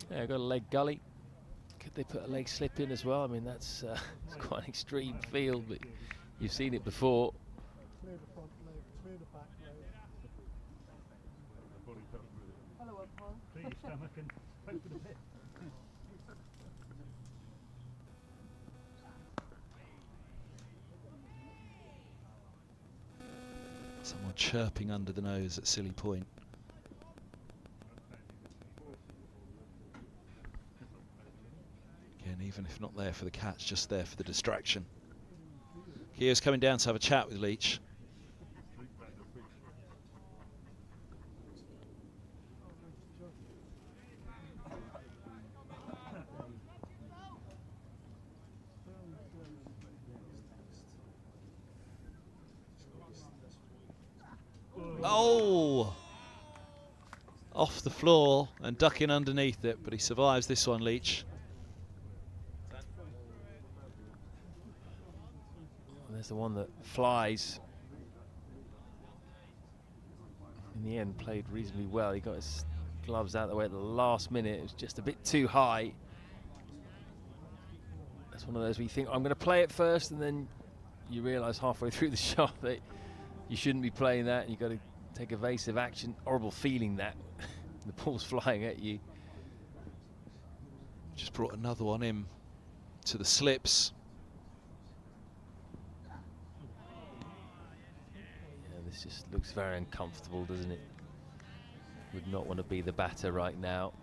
Speaker 2: Yeah, got a leg gully. Could they put a leg slip in as well? I mean, that's it's quite an extreme feel, but you've seen it before.
Speaker 6: Clear the front leg, clear the back leg.
Speaker 8: Hello, Paul.
Speaker 6: Clear your stomach and open a bit.
Speaker 1: Someone chirping under the nose at Silly Point. Again, even if not there for the catch, just there for the distraction. Keogh's coming down to have a chat with Leach. Oh! Off the floor and ducking underneath it, but he survives this one, Leach.
Speaker 2: There's the one that flies. In the end, played reasonably well. He got his gloves out of the way at the last minute. It was just a bit too high. That's one of those where you think, I'm going to play it first, and then you realise halfway through the shot that you shouldn't be playing that, and you've got to take evasive action. Horrible feeling that the ball's flying at you.
Speaker 1: Just brought another one in to the slips.
Speaker 2: Yeah, this just looks very uncomfortable, doesn't it? Would not want to be the batter right now.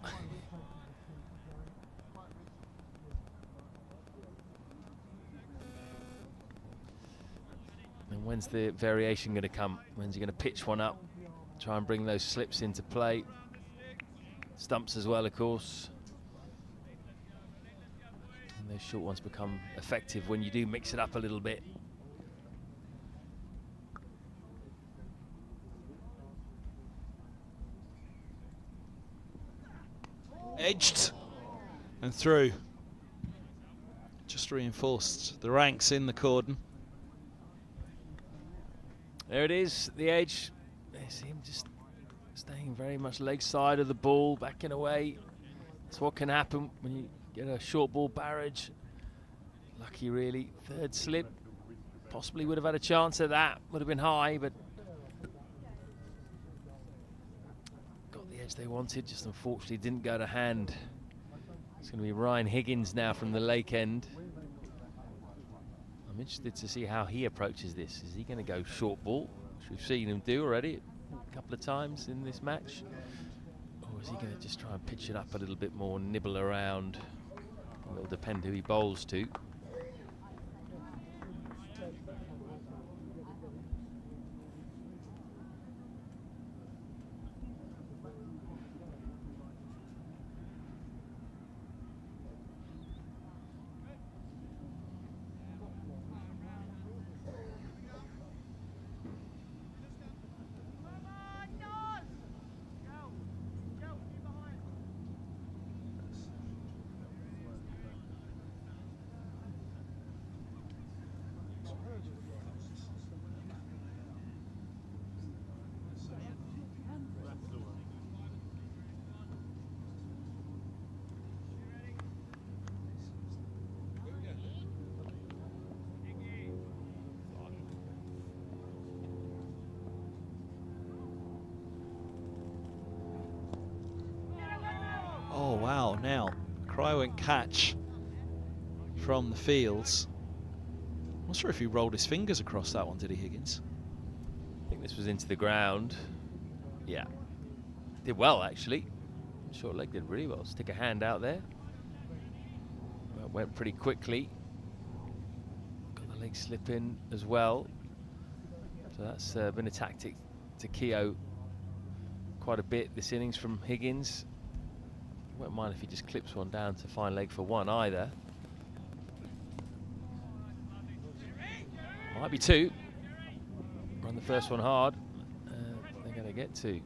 Speaker 2: And when's the variation going to come? When's he going to pitch one up? Try and bring those slips into play. Stumps as well, of course. And those short ones become effective when you do mix it up a little bit.
Speaker 1: Edged and through. Just reinforced the ranks in the cordon.
Speaker 2: There it is, the edge. There's him just staying very much leg side of the ball, backing away. That's what can happen when you get a short ball barrage. Lucky, really. Third slip. Possibly would have had a chance at that. Would have been high, but got the edge they wanted. Just unfortunately didn't go to hand. It's going to be Ryan Higgins now from the Lake End. I'm interested to see how he approaches this. Is he going to go short ball, which we've seen him do already a couple of times in this match? Or is he going to just try and pitch it up a little bit more, nibble around? It'll depend who he bowls to.
Speaker 1: Oh, now, cry won't catch from the fields. I'm not sure if he rolled his fingers across that one, did he, Higgins?
Speaker 2: I think this was into the ground. Yeah. Did well, actually. Short leg did really well. Stick a hand out there. That went pretty quickly. Got the leg slip in as well. So that's been a tactic to Keogh quite a bit this innings from Higgins. Won't mind if he just clips one down to fine leg for one either. Might be two. Run the first one hard. They're going to get two.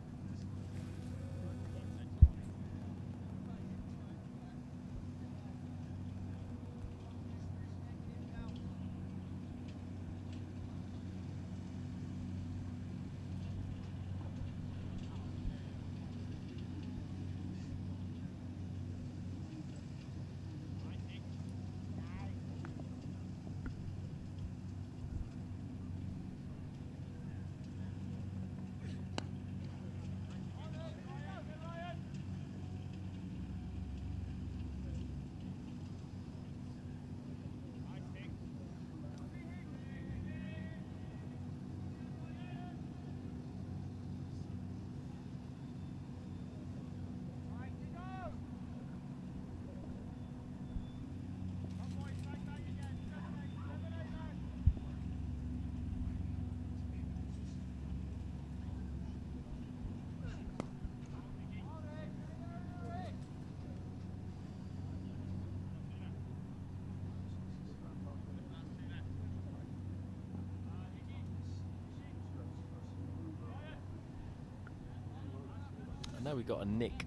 Speaker 2: I know we got a nick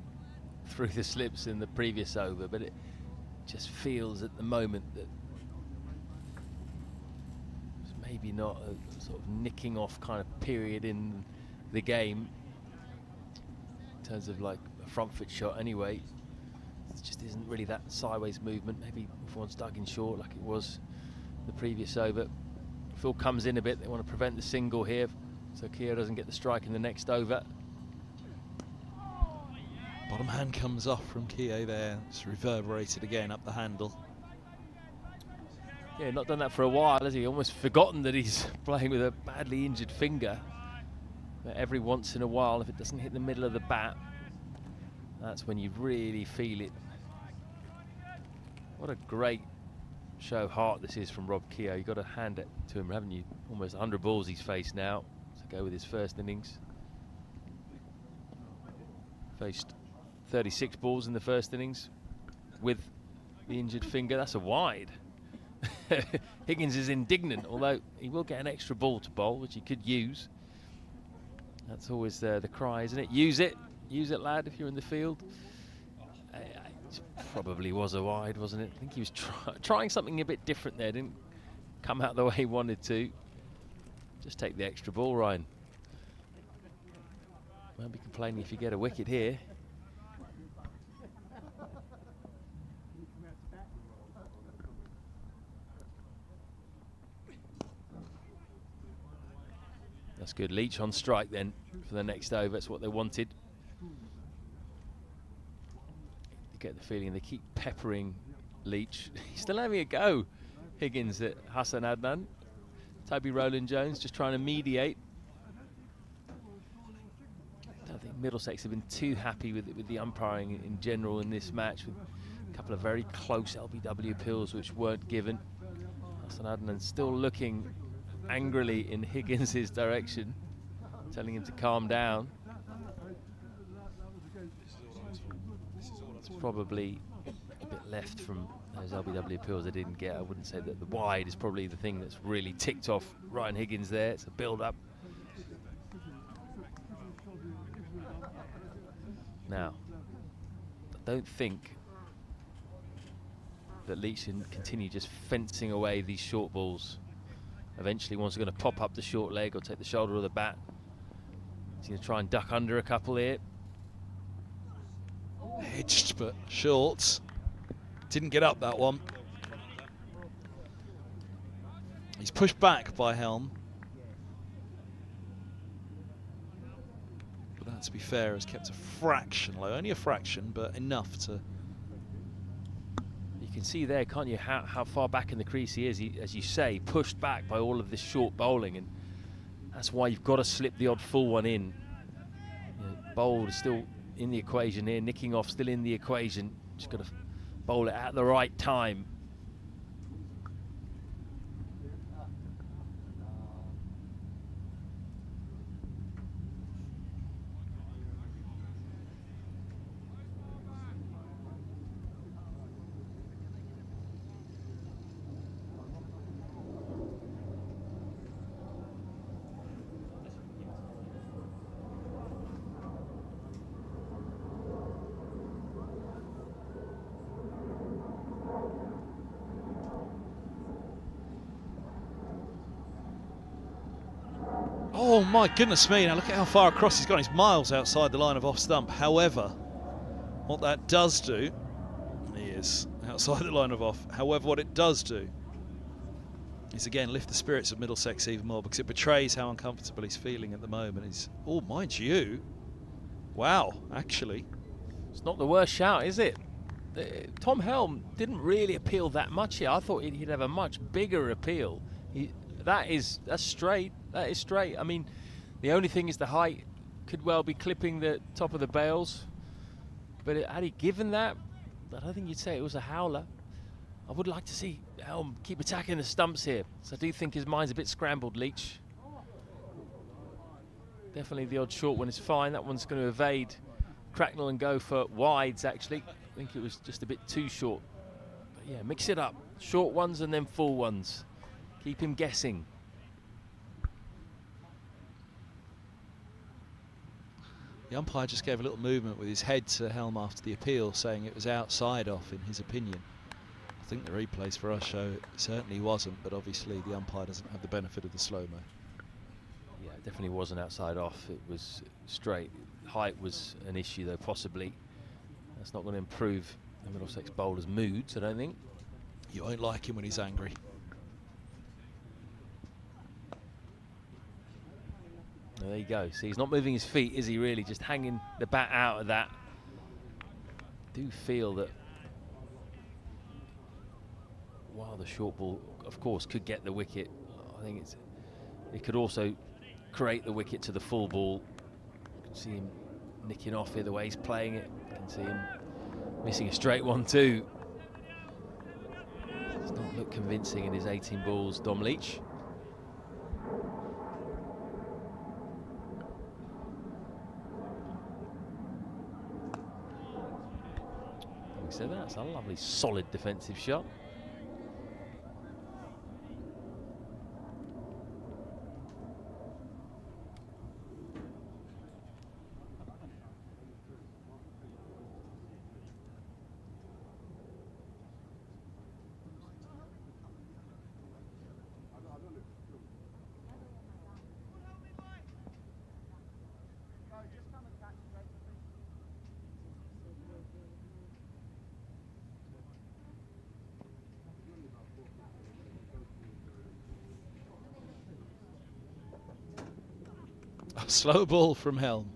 Speaker 2: through the slips in the previous over, but it just feels at the moment that it's maybe not a sort of nicking off kind of period in the game in terms of like a front foot shot anyway. It just isn't really that sideways movement. Maybe if one's dug in short like it was the previous over. Phil comes in a bit. They want to prevent the single here so Keogh doesn't get the strike in the next over.
Speaker 1: Bottom hand comes off from Keogh there. It's reverberated again up the handle.
Speaker 2: Yeah, not done that for a while, has he? Almost forgotten that he's playing with a badly injured finger. But every once in a while, if it doesn't hit the middle of the bat, that's when you really feel it. What a great show of heart this is from Rob Keogh. You've got to hand it to him, haven't you? Almost 100 balls he's faced now to go with his first innings. Faced 36 balls in the first innings with the injured finger. That's a wide. Higgins is indignant, although he will get an extra ball to bowl, which he could use. That's always the cry, isn't it? Use it, lad, if you're in the field. It probably was a wide, wasn't it? I think he was trying something a bit different there. Didn't come out the way he wanted to. Just take the extra ball, Ryan. Won't be complaining if you get a wicket here. That's good. Leach on strike then for the next over. That's what they wanted. You get the feeling they keep peppering Leach. He's still having a go. Higgins at Hassan Adnan. Toby Rowland-Jones just trying to mediate. I don't think Middlesex have been too happy with the umpiring in general in this match, with a couple of very close LBW appeals which weren't given. Hassan Adnan still looking angrily in Higgins' direction, telling him to calm down. It's probably a bit left from those LBW appeals they didn't get. I wouldn't say that the wide is probably the thing that's really ticked off Ryan Higgins there. It's a build-up. Now, I don't think that Leach can continue just fencing away these short balls. Eventually one's going to pop up the short leg or take the shoulder of the bat. He's going to try and duck under a couple here.
Speaker 1: Edged but short. Didn't get up that one. He's pushed back by Helm. But that, to be fair, has kept a fraction low. Only a fraction, but enough to
Speaker 2: can see there, can't you, how far back in the crease he is, as you say, pushed back by all of this short bowling, and that's why you've got to slip the odd full one in. You know, Bold is still in the equation here, nicking off still in the equation, just got to bowl it at the right time.
Speaker 1: Oh my goodness me, now look at how far across he's gone. He's miles outside the line of off stump. However, what that does do, he is outside the line of off. However, what it does do is again lift the spirits of Middlesex even more, because it betrays how uncomfortable he's feeling at the moment. He's, oh, mind you, wow, actually.
Speaker 2: It's not the worst shout, is it? Tom Helm didn't really appeal that much here. I thought he'd have a much bigger appeal. That's straight. That is straight. I mean, the only thing is the height could well be clipping the top of the bails. But had he given that, I don't think you'd say it was a howler. I would like to see Helm keep attacking the stumps here. So I do think his mind's a bit scrambled, Leach. Definitely the odd short one is fine. That one's going to evade Cracknell and go for wides, actually. I think it was just a bit too short. But yeah, mix it up. Short ones and then full ones. Keep him guessing.
Speaker 1: The umpire just gave a little movement with his head to Helm after the appeal, saying it was outside off in his opinion. I think the replays for us show it certainly wasn't, but obviously the umpire doesn't have the benefit of the slow-mo.
Speaker 2: Yeah, it definitely wasn't outside off. It was straight. Height was an issue, though, possibly. That's not going to improve the Middlesex bowler's moods, I don't think.
Speaker 1: You won't like him when he's angry.
Speaker 2: There you go. See, he's not moving his feet, is he really? Just hanging the bat out of that. I do feel that while the short ball, of course, could get the wicket, I think it could also create the wicket to the full ball. You can see him nicking off here the way he's playing it. You can see him missing a straight one too. Does not look convincing in his 18 balls, Dom Leach. So that's a lovely solid defensive shot.
Speaker 1: Slow ball from Helm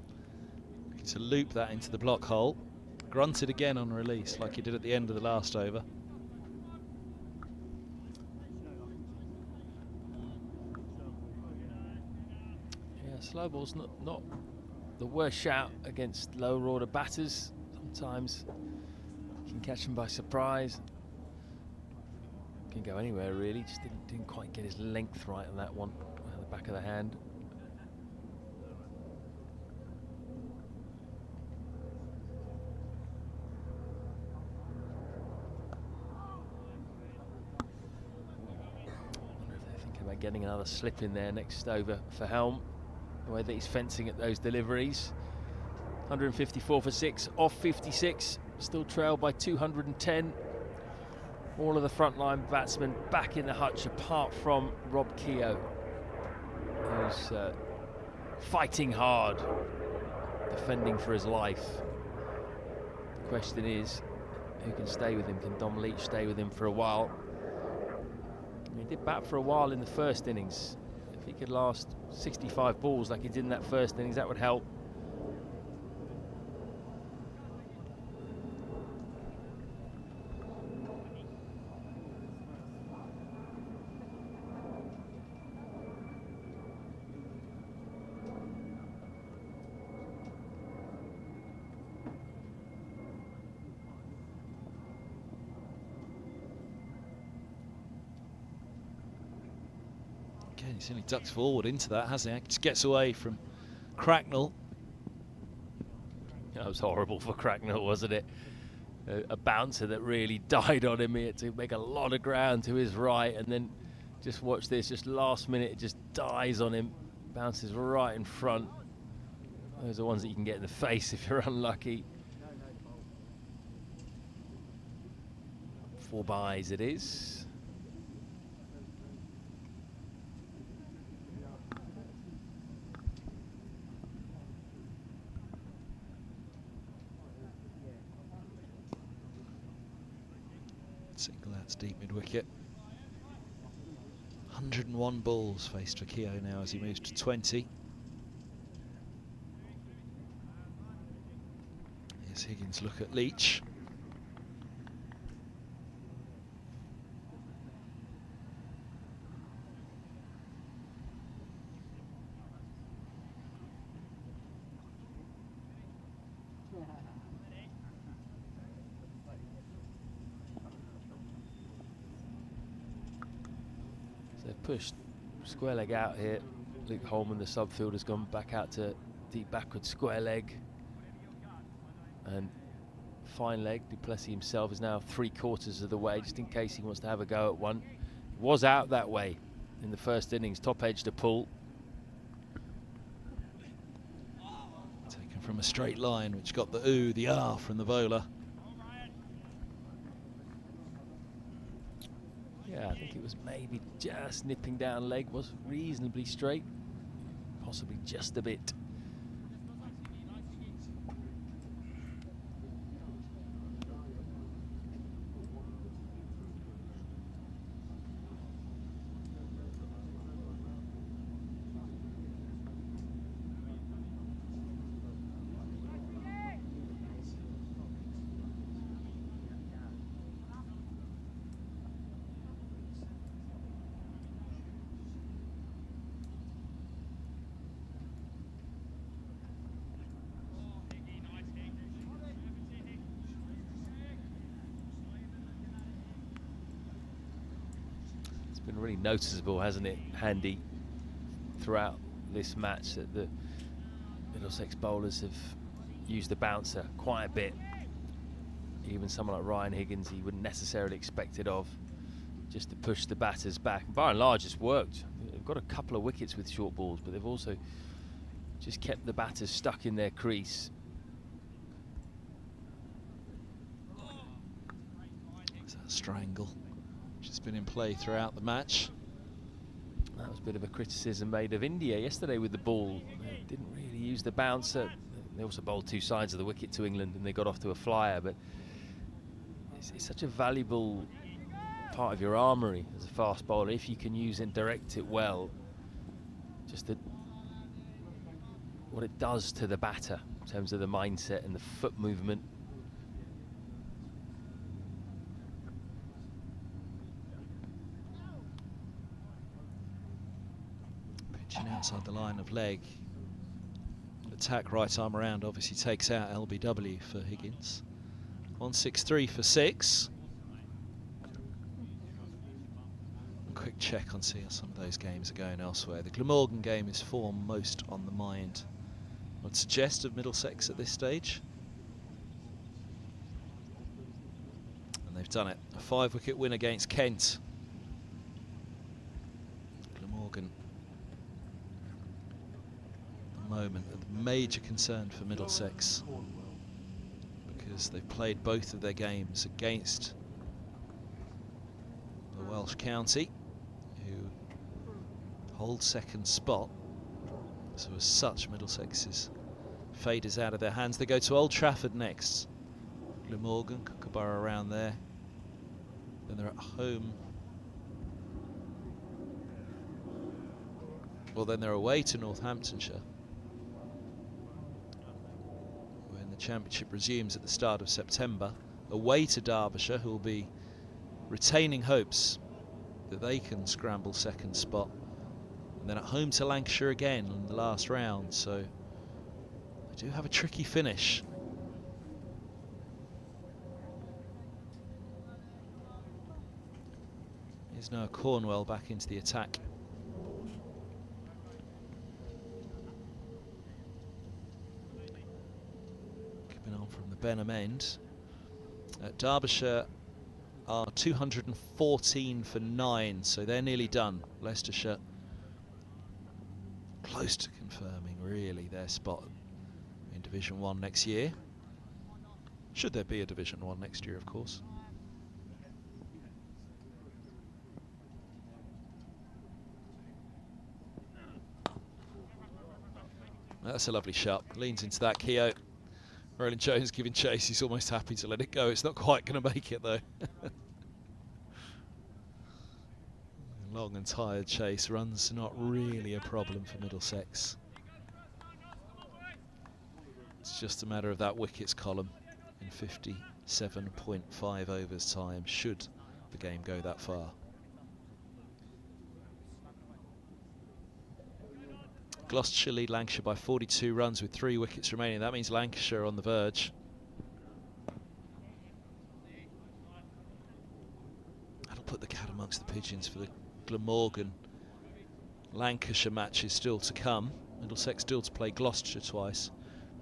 Speaker 1: to loop that into the block hole. Grunted again on release like he did at the end of the last over.
Speaker 2: Yeah, slow ball's not the worst shout against lower order batters. Sometimes you can catch him by surprise. Can go anywhere really, just didn't quite get his length right on that one at the back of the hand. Getting another slip in there next over for Helm, the way that he's fencing at those deliveries. 154 for 6 off 56, still trailed by 210. All of the frontline batsmen back in the hutch apart from Rob Keogh, who's fighting hard, defending for his life. The question is, who can stay with him? Can Dom Leach stay with him for a while? He did bat for a while in the first innings. If he could last 65 balls like he did in that first innings, that would help.
Speaker 1: he's only ducked forward into that, hasn't he? Just gets away from Cracknell.
Speaker 2: That was horrible for Cracknell, wasn't it? A bouncer that really died on him. He had to make a lot of ground to his right, and then just watch this, just last minute it just dies on him, bounces right in front. Those are ones that you can get in the face if you're unlucky. 4 byes it is.
Speaker 1: Single outs deep mid-wicket. 101 balls faced for Keogh now as he moves to 20. Here's Higgins' look at Leach.
Speaker 2: They've pushed square leg out here. Luke Holman, the subfield, has gone back out to deep backward square leg. And fine leg, Duplessis himself is now 3/4 of the way, just in case he wants to have a go at one. He was out that way in the first innings, top edge to pull.
Speaker 1: Taken from a straight line, which got the ooh, the ah from the bowler.
Speaker 2: Yeah, I think it was maybe just nipping down leg, was reasonably straight, possibly just a bit. Been really noticeable, hasn't it, Handy, throughout this match that the Middlesex bowlers have used the bouncer quite a bit. Even someone like Ryan Higgins, he wouldn't necessarily expect it of, just to push the batters back. By and large, it's worked. They've got a couple of wickets with short balls, but they've also just kept the batters stuck in their crease.
Speaker 1: Is that strangle? Has been in play throughout the match.
Speaker 2: That was a bit of a criticism made of India yesterday with the ball. They didn't really use the bouncer. They also bowled 2 sides of the wicket to England and they got off to a flyer, but it's such a valuable part of your armoury as a fast bowler if you can use and direct it well. Just what it does to the batter in terms of the mindset and the foot movement.
Speaker 1: Outside the line of leg. Attack right arm around obviously takes out LBW for Higgins. 163 for 6. Quick check on see how some of those games are going elsewhere. The Glamorgan game is foremost on the mind, I would suggest, of Middlesex at this stage. And they've done it. A 5-wicket win against Kent. Glamorgan moment of major concern for Middlesex because they've played both of their games against the Welsh county, who hold second spot. So as such, Middlesex's fate is out of their hands. They go to Old Trafford next. Glamorgan, Kookaburra around there. Then they're at home. Well, then they're away to Northamptonshire. The championship resumes at the start of September, away to Derbyshire, who will be retaining hopes that they can scramble second spot, and then at home to Lancashire again in the last round, so they do have a tricky finish. Here's now Cornwell back into the attack. on from the Benham end. Derbyshire are 214 for 9, so they're nearly done. Leicestershire close to confirming really their spot in Division 1 next year. Should there be a Division 1 next year, of course. That's a lovely shot. Leans into that, Keogh. Roland Jones giving chase. He's almost happy to let it go. It's not quite going to make it, though. Long and tired chase. Runs not really a problem for Middlesex. It's just a matter of that wickets column in 57.5 overs time, should the game go that far. Gloucestershire lead Lancashire by 42 runs with 3 wickets remaining. That means Lancashire on the verge. That'll put the cat amongst the pigeons for the Glamorgan Lancashire matches still to come. Middlesex still to play Gloucestershire twice.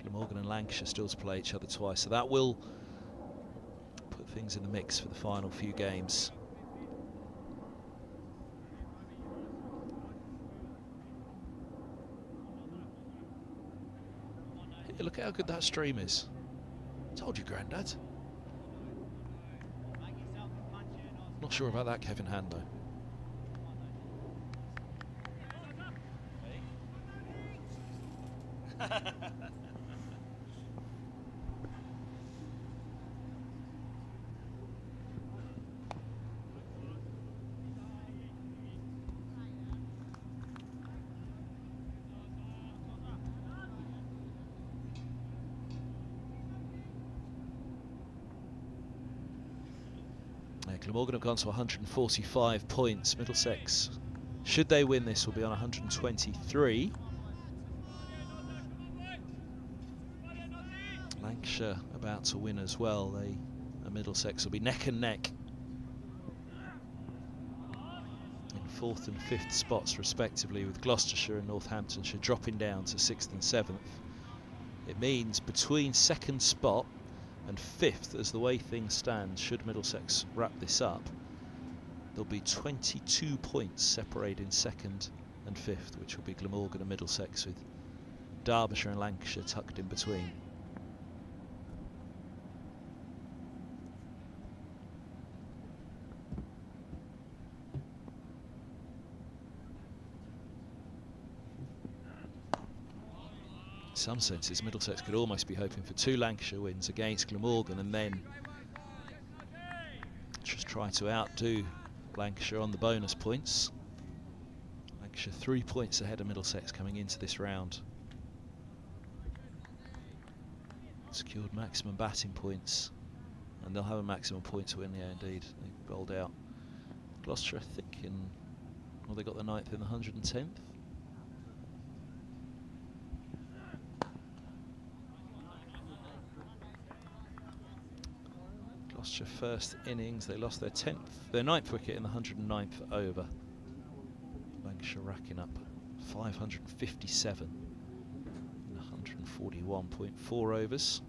Speaker 1: Glamorgan and Lancashire still to play each other twice. So that will put things in the mix for the final few games. Hey, look at how good that stream is. Told you, Grandad. Not sure about that, Kevin Hand, though. Glamorgan have gone to 145 points. Middlesex, should they win this, will be on 123. Lancashire about to win as well. They and Middlesex will be neck and neck in 4th and 5th spots respectively, with Gloucestershire and Northamptonshire dropping down to 6th and 7th. It means between 2nd spot and 5th, as the way things stand, should Middlesex wrap this up, there'll be 22 points separating 2nd and 5th, which will be Glamorgan and Middlesex, with Derbyshire and Lancashire tucked in between. In some senses, Middlesex could almost be hoping for 2 Lancashire wins against Glamorgan and then just try to outdo Lancashire on the bonus points. Lancashire 3 points ahead of Middlesex coming into this round. Secured maximum batting points, and they'll have a maximum points win, yeah, indeed. They bowled out Gloucestershire, I think, well, they got the 9th in the 110th. Gloucestershire first innings, they lost their 9th wicket in the 109th over. Lancashire racking up 557 in 141.4 overs.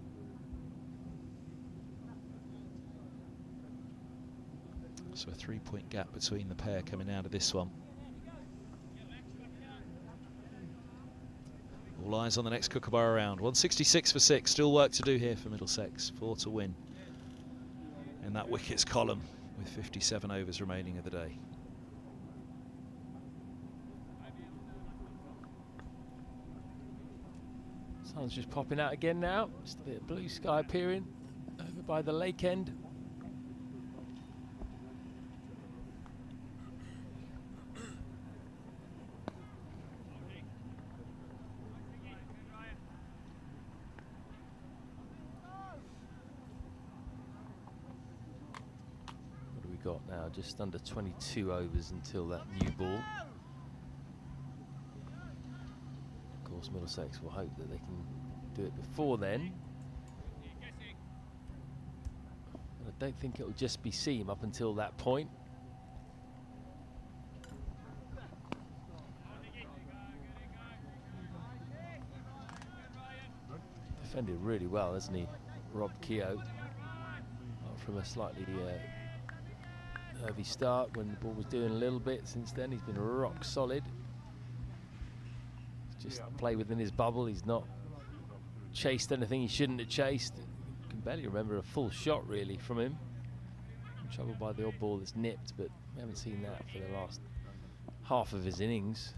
Speaker 1: So a 3-point gap between the pair coming out of this one. All eyes on the next Kookaburra round. 166 for 6, still work to do here for Middlesex, 4 to win in that wickets column with 57 overs remaining of the day.
Speaker 2: Sun's just popping out again now. Just a bit of blue sky appearing over by the lake end. Got now just under 22 overs until that new ball. Of course, Middlesex will hope that they can do it before then. But I don't think it will just be seam up until that point. Defended really well, hasn't he, Rob Keogh. From a slightly nervy start when the ball was doing a little bit. Since then, he's been rock solid. Just play within his bubble. He's not chased anything he shouldn't have chased. I can barely remember a full shot really from him. In trouble by the odd ball that's nipped, but we haven't seen that for the last half of his innings.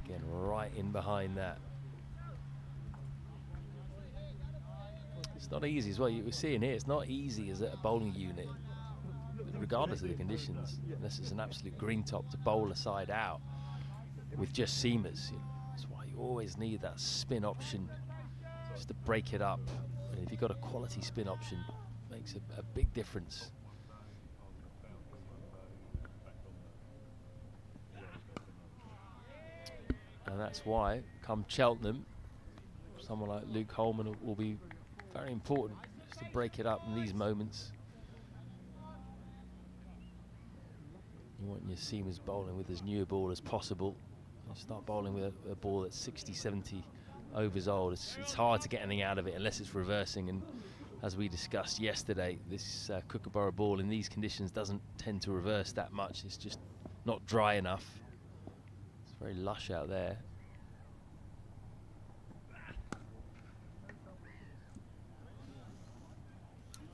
Speaker 2: Again, right in behind that. It's not easy as well. We're seeing here, it's not easy as a bowling unit, regardless of the conditions, unless it's an absolute green top, to bowl a side out with just seamers. You know, that's why you always need that spin option just to break it up. And if you've got a quality spin option, it makes a big difference. And that's why, come Cheltenham, someone like Luke Holman will be very important, just to break it up in these moments. You want your seamers bowling with as new a ball as possible. You start bowling with a ball that's 60, 70 overs old. It's hard to get anything out of it unless it's reversing. And as we discussed yesterday, this Kookaburra ball in these conditions doesn't tend to reverse that much. It's just not dry enough. It's very lush out there.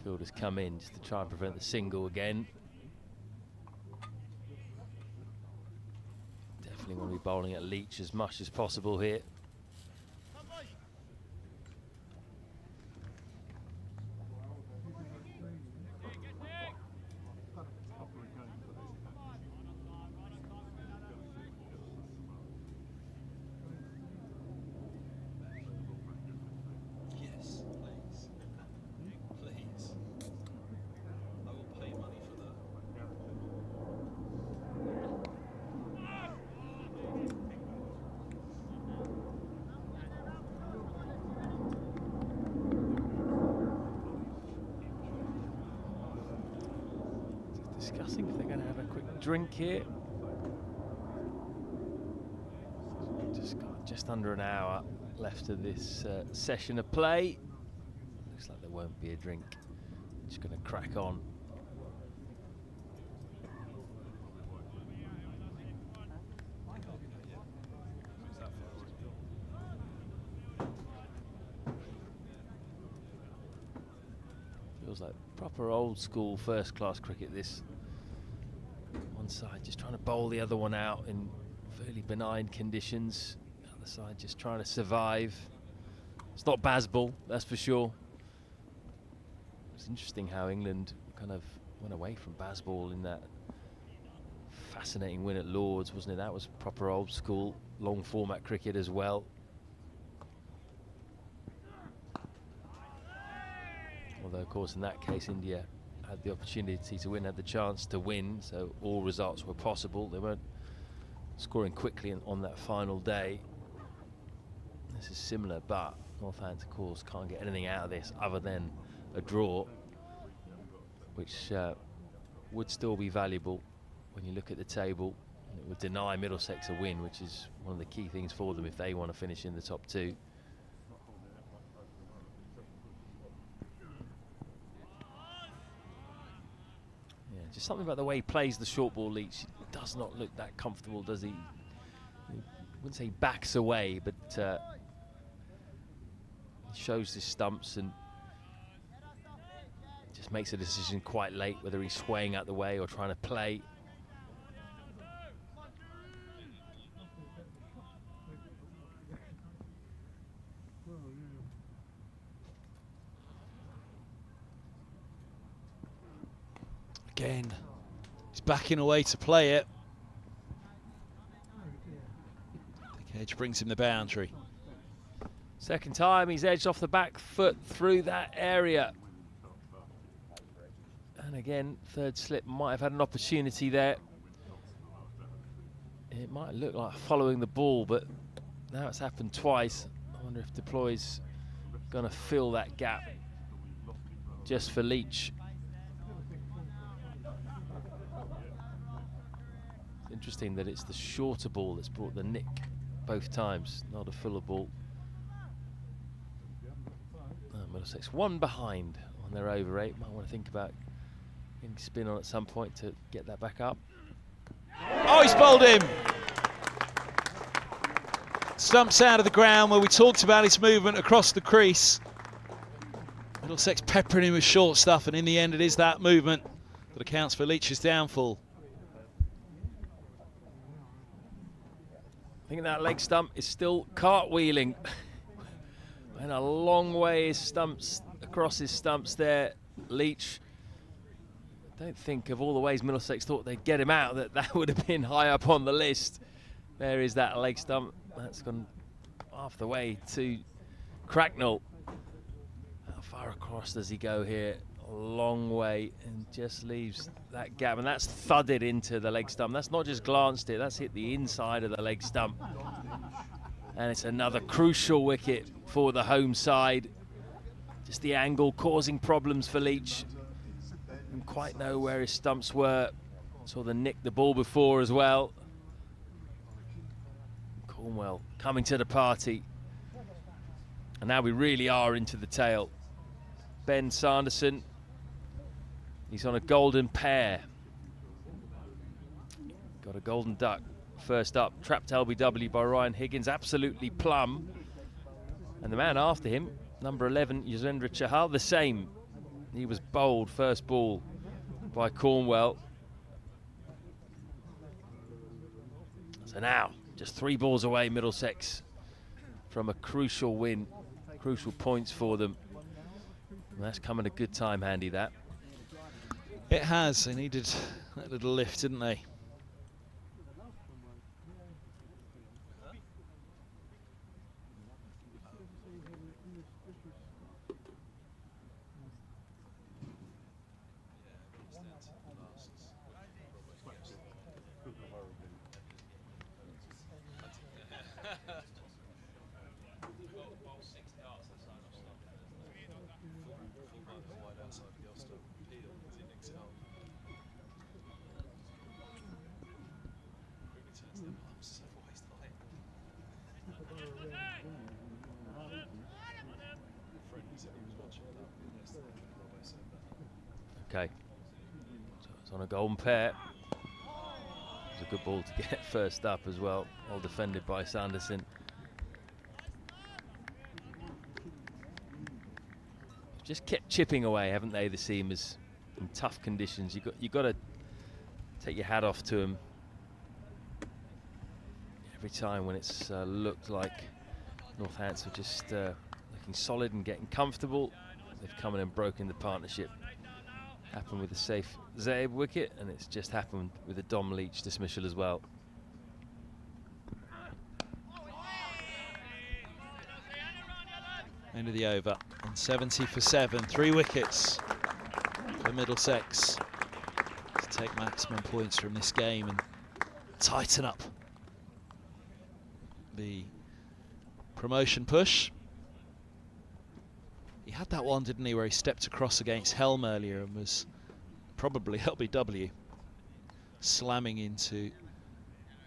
Speaker 2: Fielders come in just to try and prevent the single again. Definitely want to be bowling at Leach as much as possible here. Discussing if they're going to have a quick drink here. Just got just under an hour left of this session of play. Looks like there won't be a drink. Just going to crack on. Feels like proper old school first class cricket, this. One side just trying to bowl the other one out in fairly benign conditions. The other side just trying to survive. It's not Bazball, that's for sure. It's interesting how England kind of went away from Bazball in that fascinating win at Lord's, wasn't it? That was proper old school, long format cricket as well. Although, of course, in that case, India had the opportunity to win, had the chance to win, so all results were possible. They weren't scoring quickly on that final day. This is similar, but Northampton, of course, can't get anything out of this other than a draw, which would still be valuable when you look at the table. It would deny Middlesex a win, which is one of the key things for them if they want to finish in the top two. Just something about the way he plays the short ball, Leach. He does not look that comfortable, does he? I wouldn't say he backs away, but he shows his stumps and just makes a decision quite late, whether he's swaying out the way or trying to play.
Speaker 1: Again, he's backing away to play it. The edge brings him the boundary.
Speaker 2: Second time he's edged off the back foot through that area. And again, third slip might have had an opportunity there. It might look like following the ball, but now it's happened twice. I wonder if Deploy's going to fill that gap just for Leach. Interesting that it's the shorter ball that's brought the nick both times, not a fuller ball. Middlesex one behind on their over 8. Might want to think about getting spin on at some point to get that back up.
Speaker 1: Oh, he's bowled him! Stumps out of the ground where we talked about his movement across the crease. Middlesex peppering him with short stuff, and in the end it is that movement that accounts for Leach's downfall.
Speaker 2: I think that leg stump is still cartwheeling. And a long way his stumps, across his stumps there, Leach. I don't think of all the ways Middlesex thought they'd get him out that would have been high up on the list. There is that leg stump. That's gone half the way to Cracknell. How far across does he go here? A long way, and just leaves that gap, and that's thudded into the leg stump. That's not just glanced it, that's hit the inside of the leg stump. And it's another crucial wicket for the home side. Just the angle causing problems for Leach. Didn't quite know where his stumps were. Saw the nick the ball before as well. Cornwell coming to the party. And now we really are into the tail. Ben Sanderson, he's on a golden pair. Got a golden duck. First up, trapped LBW by Ryan Higgins, absolutely plumb. And the man after him, number 11, Yuzvendra Chahal, the same. He was bowled first ball by Cornwell. So now, just 3 balls away, Middlesex, from a crucial win, crucial points for them. And that's come at a good time, Handy, that.
Speaker 1: It has. They needed that little lift, didn't they?
Speaker 2: Okay, so it's on a golden pair. It's a good ball to get first up as well. Well defended by Sanderson. Just kept chipping away, haven't they, the seamers, in tough conditions. You got to take your hat off to them. Every time when it's looked like Northampton were just looking solid and getting comfortable, they've come in and broken the partnership. Happened with the safe Zaeb wicket, and it's just happened with the Dom Leach dismissal as well.
Speaker 1: End of the over, and 70 for 7, 3 wickets for Middlesex to take maximum points from this game and tighten up the promotion push. He had that one, didn't he, where he stepped across against Helm earlier and was probably LBW, slamming into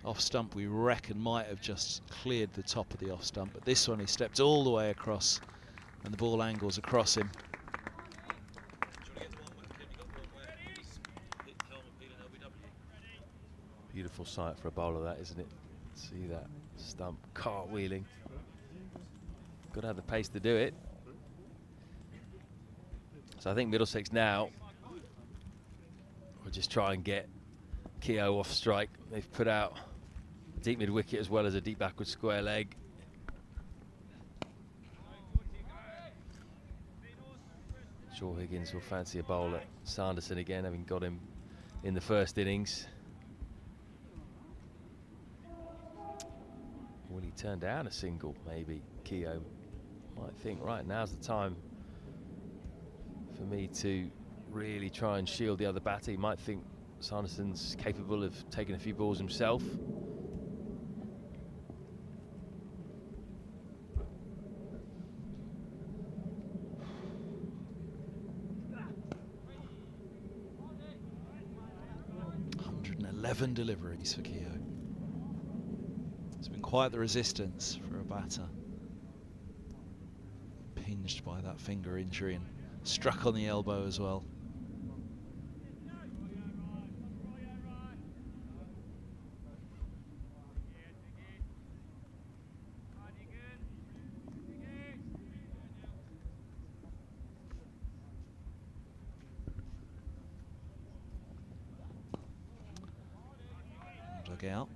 Speaker 1: off stump. We reckon might have just cleared the top of the off stump, but this one he stepped all the way across and the ball angles across him.
Speaker 2: Beautiful sight for a bowler, that, isn't it? See that stump cartwheeling. Got to have the pace to do it. So I think Middlesex now will just try and get Keogh off strike. They've put out a deep mid wicket as well as a deep backward square leg. Sure, Higgins will fancy a bowl at Sanderson again, having got him in the first innings. Will he turn down a single, maybe? Keogh might think, right, now's the time for me to really try and shield the other batter. He might think Sanderson's capable of taking a few balls himself.
Speaker 1: 11 deliveries for Keogh. It's been quite the resistance for a batter. Pinged by that finger injury and struck on the elbow as well. Dug out.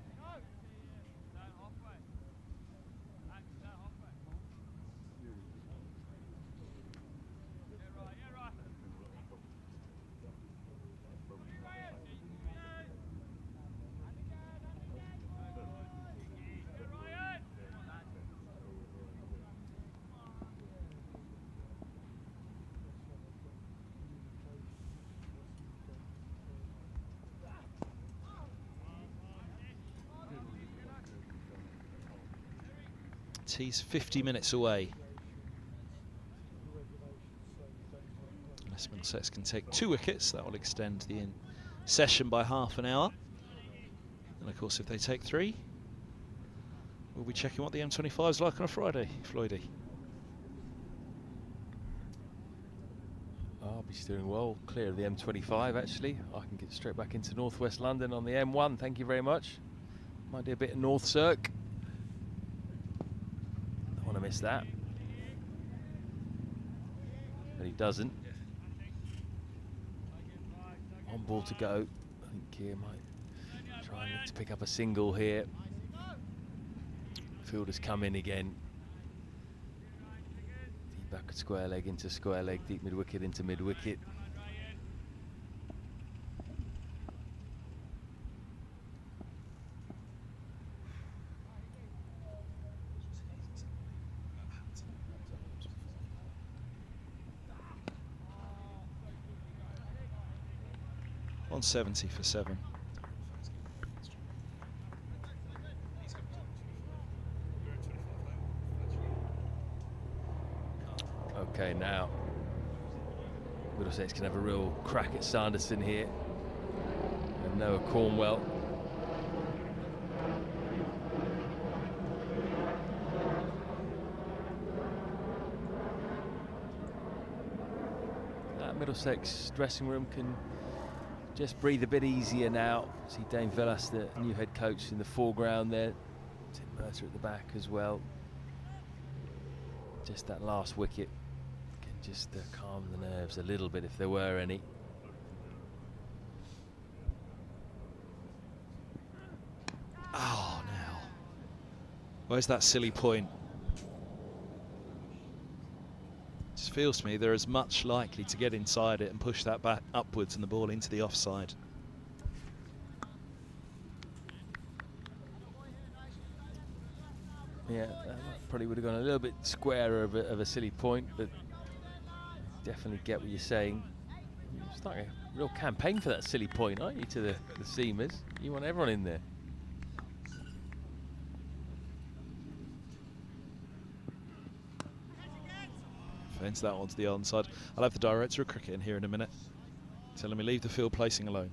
Speaker 1: He's 50 minutes away. Unless Middlesex can take 2 wickets, that will extend the session by half an hour. And of course, if they take 3, we'll be checking what the M25 is like on a Friday, Floydie.
Speaker 2: I'll be steering well clear of the M25 actually. I can get straight back into northwest London on the M1, thank you very much. Might do a bit of North Circ. Don't want to miss that. But he doesn't. One ball to go. I think Keir might try and look to pick up a single here. Fielder's come in again. Deep back square leg into square leg, deep mid wicket into mid wicket.
Speaker 1: On 70 for 7.
Speaker 2: Okay, now Middlesex can have a real crack at Sanderson here. And Noah Cornwell. That Middlesex dressing room can just breathe a bit easier now. See Dane Villas, the new head coach, in the foreground there. Tim Mercer at the back as well. Just that last wicket can just calm the nerves a little bit if there were any.
Speaker 1: Oh, now. Where's that silly point? Just feels to me they're as much likely to get inside it and push that back upwards and the ball into the offside.
Speaker 2: Yeah, probably would have gone a little bit squarer of a silly point, but definitely get what you're saying. You're starting a real campaign for that silly point, aren't you, to the seamers? You want everyone in there.
Speaker 1: Fends that one to the onside. I'll have the director of cricket in here in a minute, telling me leave the field placing alone.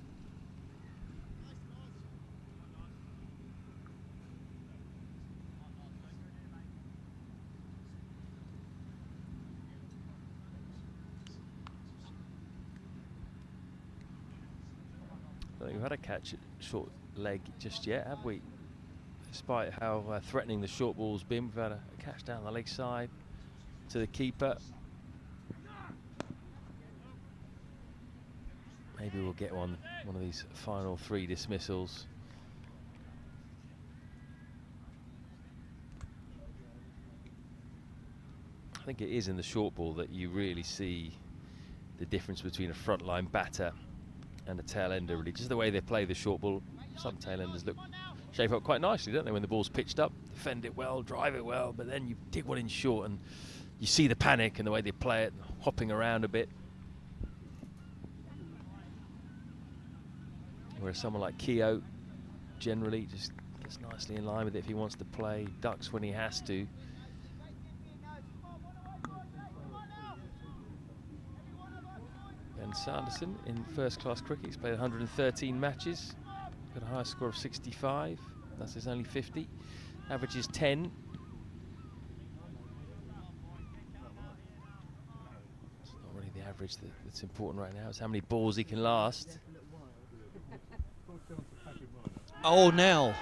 Speaker 2: I don't think we've had a catch at short leg just yet, have we? Despite how threatening the short ball's been, we've had a catch down the leg side to the keeper. Maybe we'll get one of these final 3 dismissals. I think it is in the short ball that you really see the difference between a frontline batter and a tail ender, really. Just the way they play the short ball. Some tail enders shape up quite nicely, don't they, when the ball's pitched up? Defend it well, drive it well, but then you dig one in short and you see the panic and the way they play it, hopping around a bit. Whereas someone like Keogh generally just gets nicely in line with it if he wants to play, ducks when he has to. Ben Sanderson in first-class cricket, he's played 113 matches, got a high score of 65. That's his only 50. Average is 10. It's not really the average that's important right now. It's how many balls he can last.
Speaker 1: Oh, now.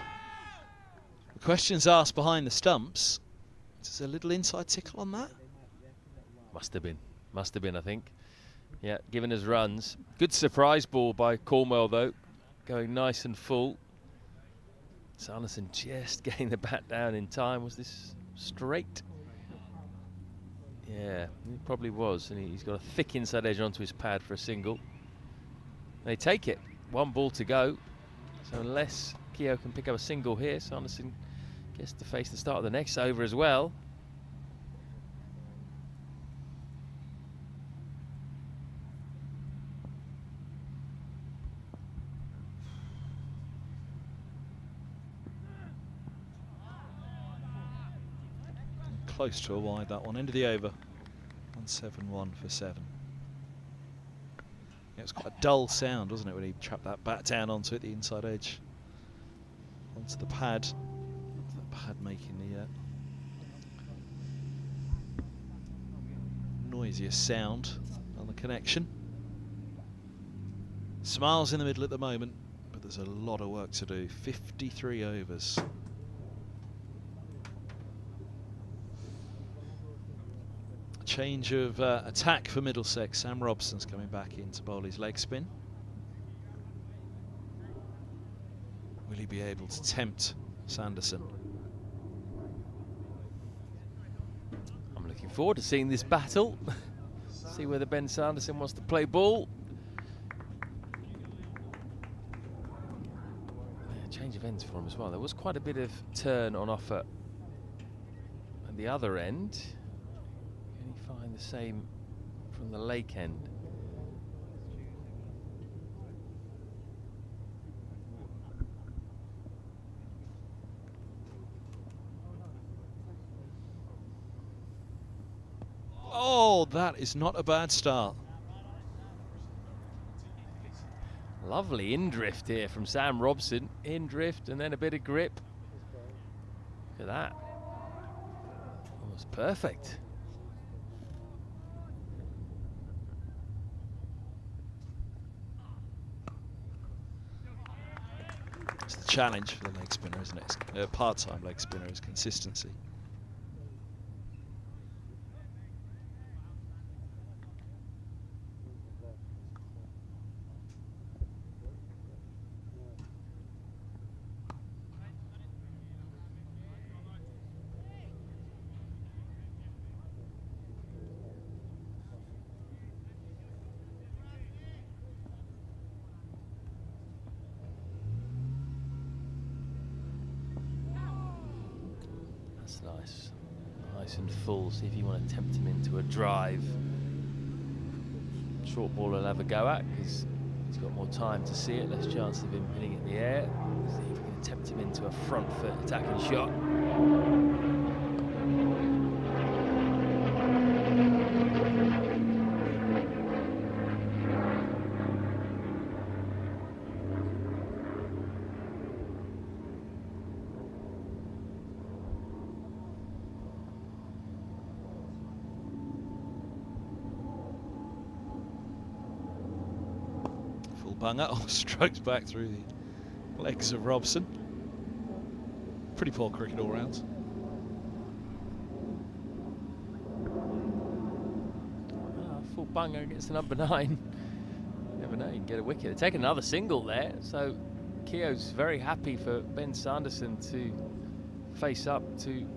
Speaker 1: The question's asked behind the stumps. Is there a little inside tickle on that?
Speaker 2: Must have been, I think. Yeah, giving us runs. Good surprise ball by Cornwell, though. Going nice and full. Sanderson just getting the bat down in time. Was this straight? Yeah, it probably was. And he's got a thick inside edge onto his pad for a single. They take it. 1 ball to go. So unless Keogh can pick up a single here, Sanderson gets to face the start of the next over as well.
Speaker 1: Close to a wide, that one. End of the over. 171 for 7. Yeah, it was quite a dull sound, wasn't it, when he trapped that bat down onto it, the inside edge. Onto the pad. The pad making the noisiest sound on the connection. Smiles in the middle at the moment, but there's a lot of work to do. 53 overs. Change of attack for Middlesex. Sam Robson's coming back in to bowl his leg spin. Will he be able to tempt Sanderson?
Speaker 2: I'm looking forward to seeing this battle. See whether Ben Sanderson wants to play ball. Yeah, change of ends for him as well. There was quite a bit of turn on offer at the other end. The same from the lake end.
Speaker 1: Oh, that is not a bad start.
Speaker 2: Lovely in drift here from Sam Robson. In drift and then a bit of grip. Look at that. Almost perfect.
Speaker 1: It's the challenge for the leg spinner, isn't it? Part-time leg spinner is consistency.
Speaker 2: Nice and full. See if you want to tempt him into a drive. Short ball will have a go at because he's got more time to see it, less chance of him hitting it in the air. See if we can tempt him into a front foot attacking shot.
Speaker 1: Bunger. Oh, strokes back through the legs of Robson. Pretty poor cricket all round.
Speaker 2: Full bunger against the number 9. Never know, you can get a wicket. They're taking another single there, so Keogh's very happy for Ben Sanderson to face up to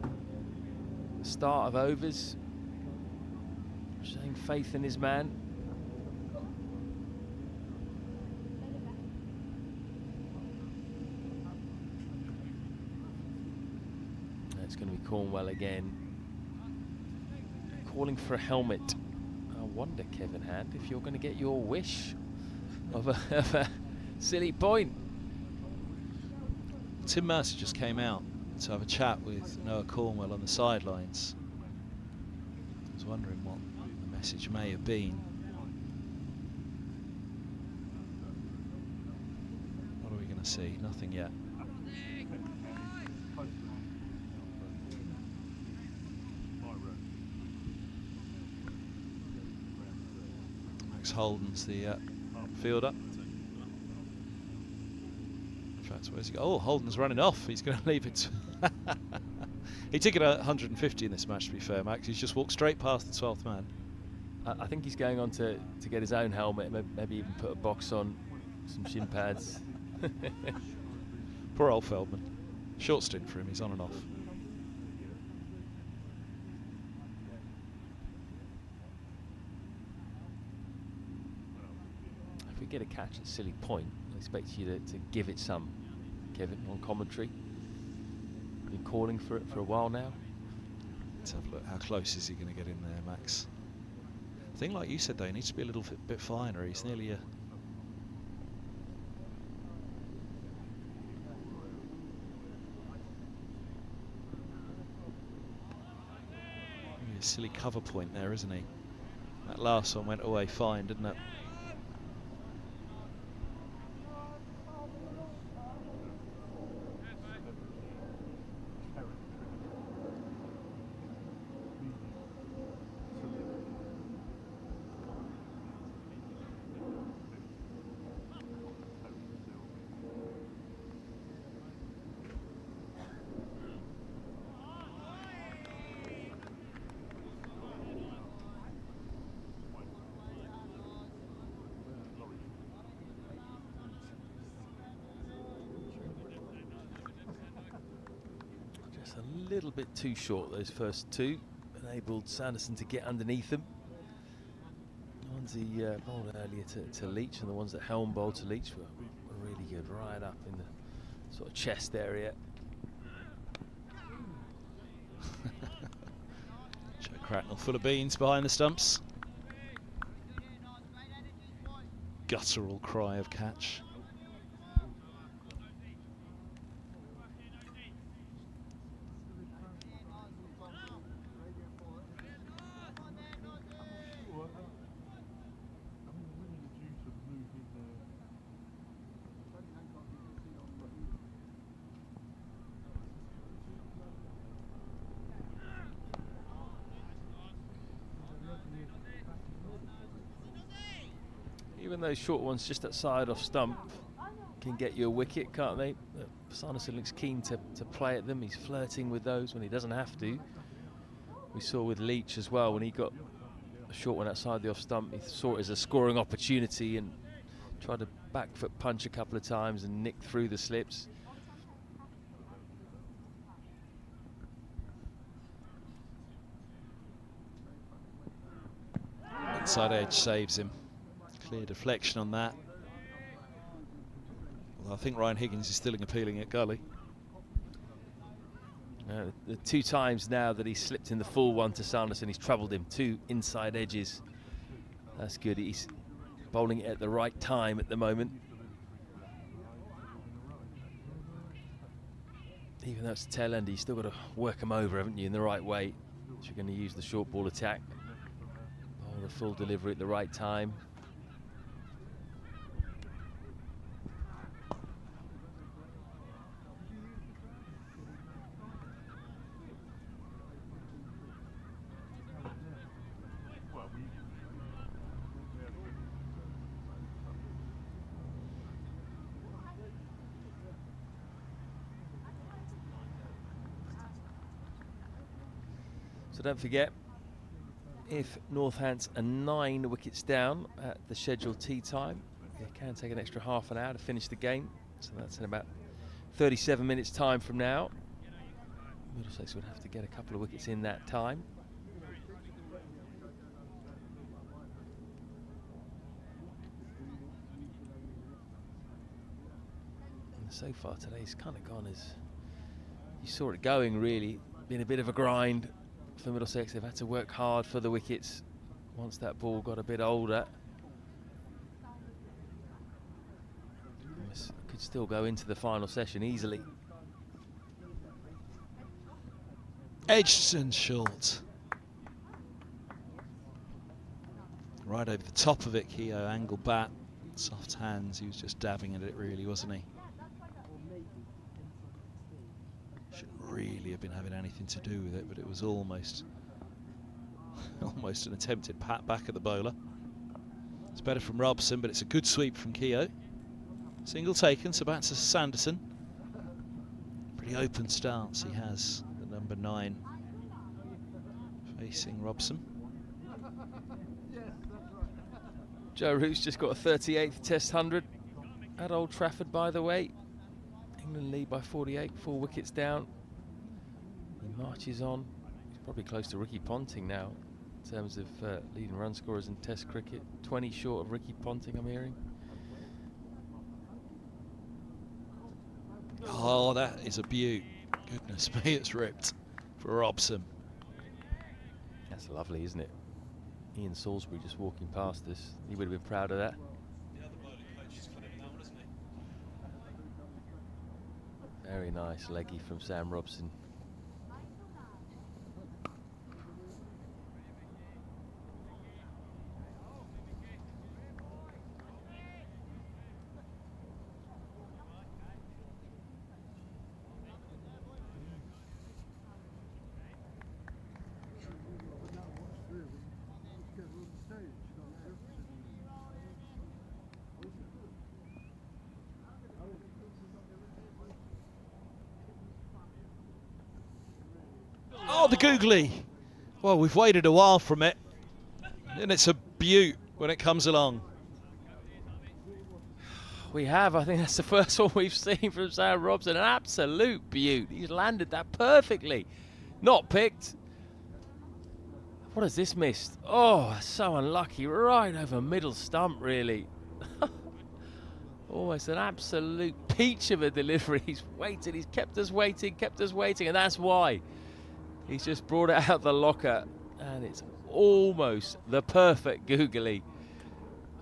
Speaker 2: the start of overs, showing faith in his man. It's going to be Cornwell again, calling for a helmet. I wonder, Kevin Hand, if you're going to get your wish of a silly point.
Speaker 1: Tim Mercer just came out to have a chat with Noah Cornwell on the sidelines. I was wondering what the message may have been. What are we going to see, nothing yet. Max Holden's the fielder. In fact, where's he go? Oh, Holden's running off. He's going to leave it. He took it at 150 in this match, to be fair, Max. He's just walked straight past the 12th man.
Speaker 2: I think he's going on to get his own helmet, maybe even put a box on, some shin pads.
Speaker 1: Poor old Feldman. Short stint for him, he's on and off.
Speaker 2: If we get a catch at silly point, I expect you to give it some, Kevin, on commentary. Been calling for it for a while now.
Speaker 1: Let's have a look. How close is he going to get in there, Max? I think, like you said, though, he needs to be a little bit finer. He's nearly a... a silly cover point there, isn't he? That last one went away fine, didn't it?
Speaker 2: A little bit too short, those first two. Enabled Sanderson to get underneath them. The ones he bowled earlier to Leach, and the ones that Helm bowled to Leach were really good, right up in the sort of chest area.
Speaker 1: Joe Cracknell full of beans behind the stumps. Guttural cry of catch.
Speaker 2: Even those short ones just outside off stump can get you a wicket, can't they? Sanderson looks keen to play at them. He's flirting with those when he doesn't have to. We saw with Leach as well, when he got a short one outside the off stump, he saw it as a scoring opportunity and tried to back foot punch a couple of times and nick through the slips.
Speaker 1: Inside edge saves him. Clear deflection on that. Although I think Ryan Higgins is still appealing at gully.
Speaker 2: The two times now that he slipped in the full one to Sanderson, he's troubled him. Two inside edges. That's good. He's bowling it at the right time at the moment. Even though it's the tail end, you've still got to work him over, haven't you, in the right way. So you're going to use the short ball attack. Bowl the full delivery at the right time. So don't forget, if Northants are 9 wickets down at the scheduled tea time, they can take an extra half an hour to finish the game. So that's in about 37 minutes time from now. Middlesex would have to get a couple of wickets in that time. And so far today's kind of gone as you saw it going, really. Been a bit of a grind for Middlesex. They've had to work hard for the wickets once that ball got a bit older. This could still go into the final session easily.
Speaker 1: Edged and short. Right over the top of it, Keogh, angle bat, soft hands. He was just dabbing at it, really, wasn't he? really have been having anything to do with it, but it was almost an attempted pat back at the bowler. It's better from Robson, but it's a good sweep from Keogh. Single taken, so back to Sanderson. Pretty open stance he has, the number 9, facing Robson.
Speaker 2: Joe Root's just got a 38th Test 100 at Old Trafford, by the way. England lead by 48, 4 wickets down. He marches on. He's probably close to Ricky Ponting now in terms of leading run scorers in Test cricket. 20 short of Ricky Ponting, I'm hearing.
Speaker 1: Oh, that is a beaut. Goodness me, it's ripped for Robson.
Speaker 2: That's lovely, isn't it? Ian Salisbury just walking past us. He would have been proud of that. Very nice leggy from Sam Robson.
Speaker 1: Oh, the googly. Well, we've waited a while from it, and it's a beaut when it comes along.
Speaker 2: We have. I think that's the first one we've seen from Sam Robson. An absolute beaut. He's landed that perfectly. Not picked. What has this missed? Oh, so unlucky. Right over middle stump, really. Almost an absolute peach of a delivery. He's waited. He's kept us waiting, and that's why. He's just brought it out the locker, and it's almost the perfect googly.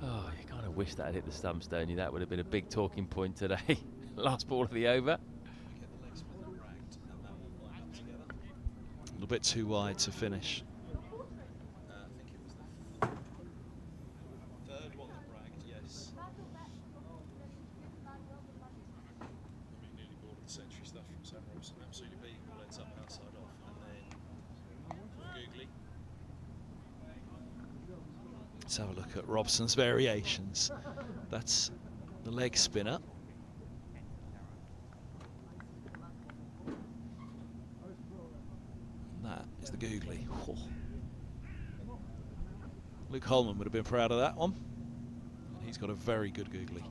Speaker 2: Oh, you kind of wish that had hit the stumps, don't you? That would have been a big talking point today. Last ball of the over.
Speaker 1: A little bit too wide to finish. I think it was the third one that bragged, yes. Nearly bored of the century stuff from Sam Robson. Absolutely beat, ball ends up outside off, and then googly. Let's have a look at Robson's variations. That's the leg spinner. That is the googly. Oh. Luke Holman would have been proud of that one. He's got a very good googly.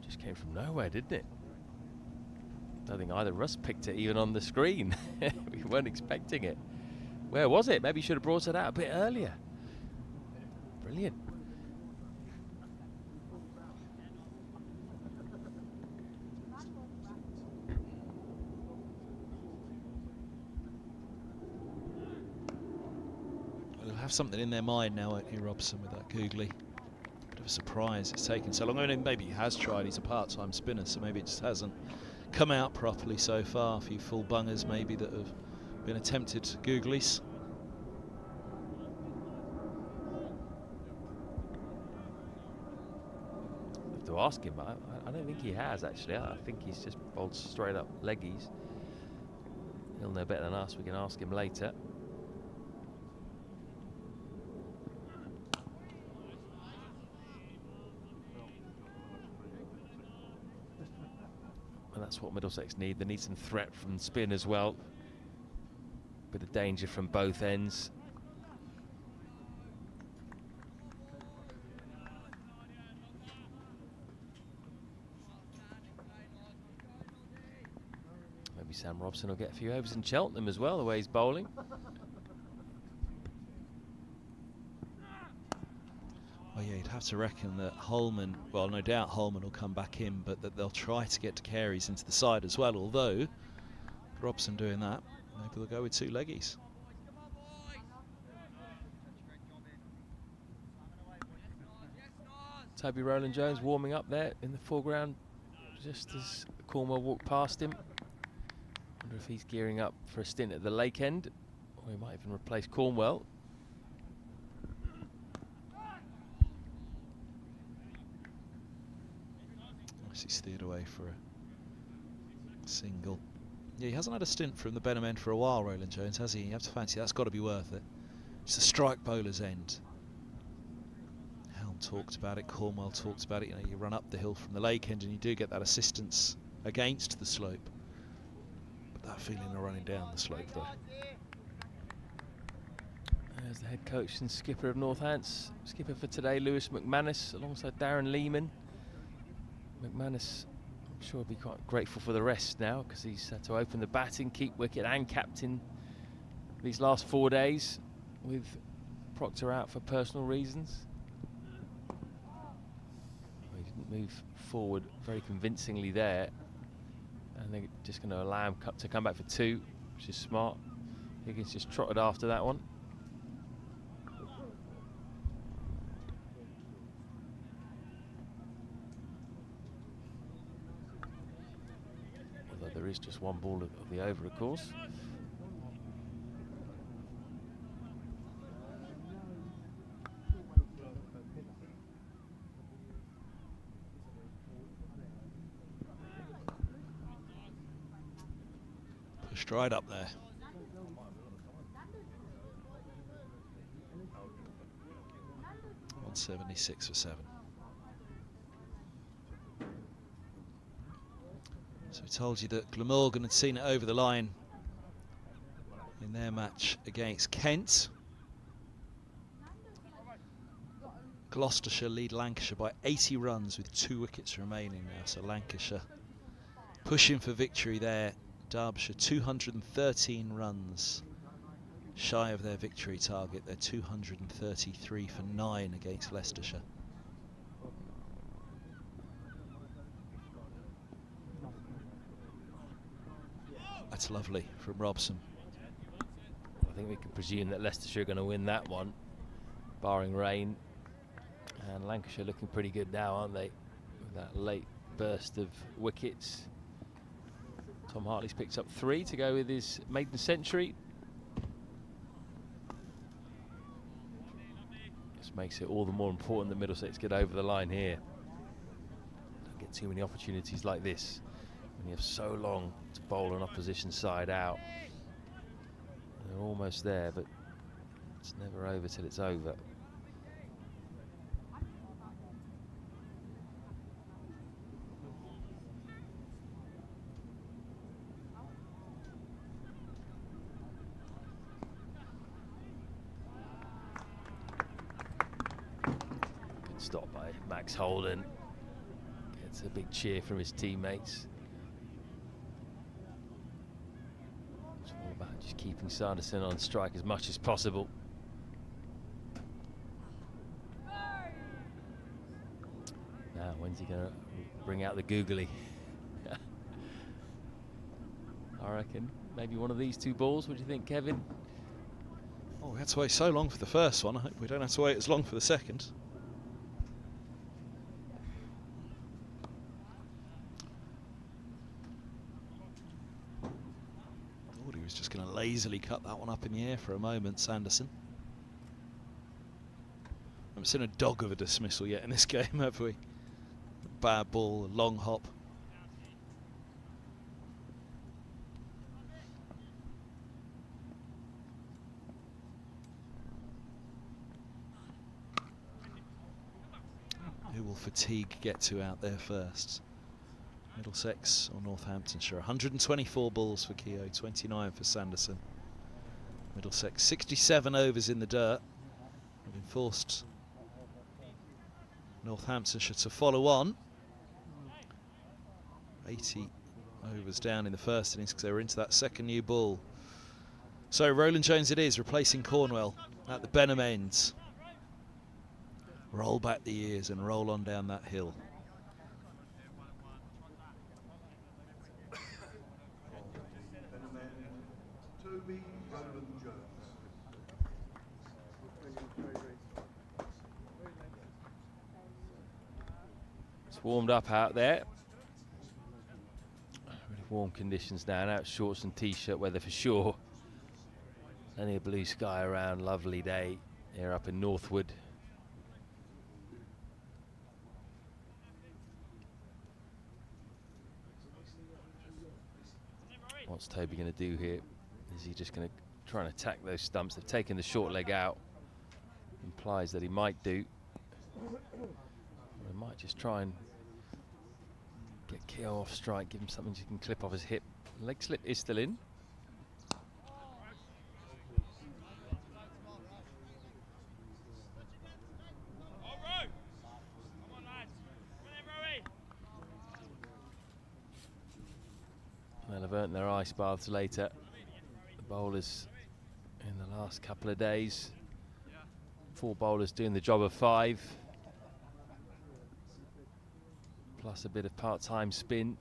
Speaker 2: Just came from nowhere, didn't it? I don't think either of us picked it even on the screen. We weren't expecting it. Where was it? Maybe you should have brought it out a bit earlier. Brilliant.
Speaker 1: They'll have something in their mind now, won't he, Robson, with that googly. Bit of a surprise it's taken so long. I mean, maybe he has tried. He's a part-time spinner, so maybe it just hasn't come out properly so far. A few full bungers maybe that have been attempted googlies.
Speaker 2: Have to ask him. I don't think he has, actually. I think he's just bowled straight up leggies. He'll know better than us. We can ask him later. And that's what Middlesex need. They need some threat from spin as well. Bit of danger from both ends. Maybe Sam Robson will get a few overs in Cheltenham as well, the way he's bowling.
Speaker 1: Oh yeah, you'd have to reckon that Holman, well, no doubt Holman will come back in, but that they'll try to get to Careys into the side as well, although Robson doing that, maybe they'll go with 2 leggies.
Speaker 2: Toby Rowland-Jones warming up there in the foreground just as Cornwell walked past him. Wonder if he's gearing up for a stint at the Lake End, or he might even replace Cornwell.
Speaker 1: Nicely steered away for a single. Yeah, he hasn't had a stint from the Benham end for a while, Roland Jones, has he? You have to fancy that's got to be worth it. It's a strike bowler's end. Helm talked about it, Cornwell talked about it. You know, you run up the hill from the lake end and you do get that assistance against the slope. But that feeling of running down the slope, though.
Speaker 2: There's the head coach and skipper of Northants. Skipper for today, Lewis McManus, alongside Darren Lehman. McManus, I'm sure, will be quite grateful for the rest now, because he's had to open the batting, keep wicket and captain these last 4 days, with Proctor out for personal reasons. He didn't move forward very convincingly there, and they're just going to allow him to come back for 2, which is smart. Higgins just trotted after that one. Although there is just one ball of the over, of course.
Speaker 1: Pushed right up there. .176 for 7. So we told you that Glamorgan had seen it over the line in their match against Kent. Gloucestershire lead Lancashire by 80 runs with 2 wickets remaining now. So Lancashire pushing for victory there. Derbyshire 213 runs shy of their victory target. They're 233 for 9 against Leicestershire. That's lovely from Robson.
Speaker 2: I think we can presume that Leicestershire are going to win that one, barring rain. And Lancashire looking pretty good now, aren't they? With that late burst of wickets. Tom Hartley's picked up 3 to go with his maiden century. This makes it all the more important that Middlesex get over the line here. Don't get too many opportunities like this when you have so long to bowl an opposition side out. They're almost there, but it's never over till it's over. Stop by Max Holden. Gets a big cheer from his teammates. It's all about just keeping Sanderson on strike as much as possible. Now, when's he going to bring out the googly? I reckon maybe one of these 2 balls. What do you think, Kevin?
Speaker 1: Oh, we had to wait so long for the first one. I hope we don't have to wait as long for the second. Just going to lazily cut that one up in the air for a moment, Sanderson. I haven't seen a dog of a dismissal yet in this game, have we? Bad ball, a long hop. Who will fatigue get to out there first? Middlesex or Northamptonshire. 124 balls for Keogh, 29 for Sanderson. Middlesex 67 overs in the dirt, having forced Northamptonshire to follow on. 80 overs down in the first innings because they were into that second new ball. So Roland Jones it is, replacing Cornwell at the Benham end. Roll back the ears and roll on down that hill.
Speaker 2: It's warmed up out there. Really warm conditions now. Now it's shorts and t-shirt weather for sure. Plenty of blue sky around. Lovely day here up in Northwood. What's Toby going to do here? Is he just going to try and attack those stumps? They've taken the short leg out. Implies that he might do. Or he might just try and get Keogh off strike, give him something he can clip off his hip. Leg slip is still in. They'll have earned their ice baths later. The bowlers in the last couple of days. 4 bowlers doing the job of 5. Plus a bit of part-time spin.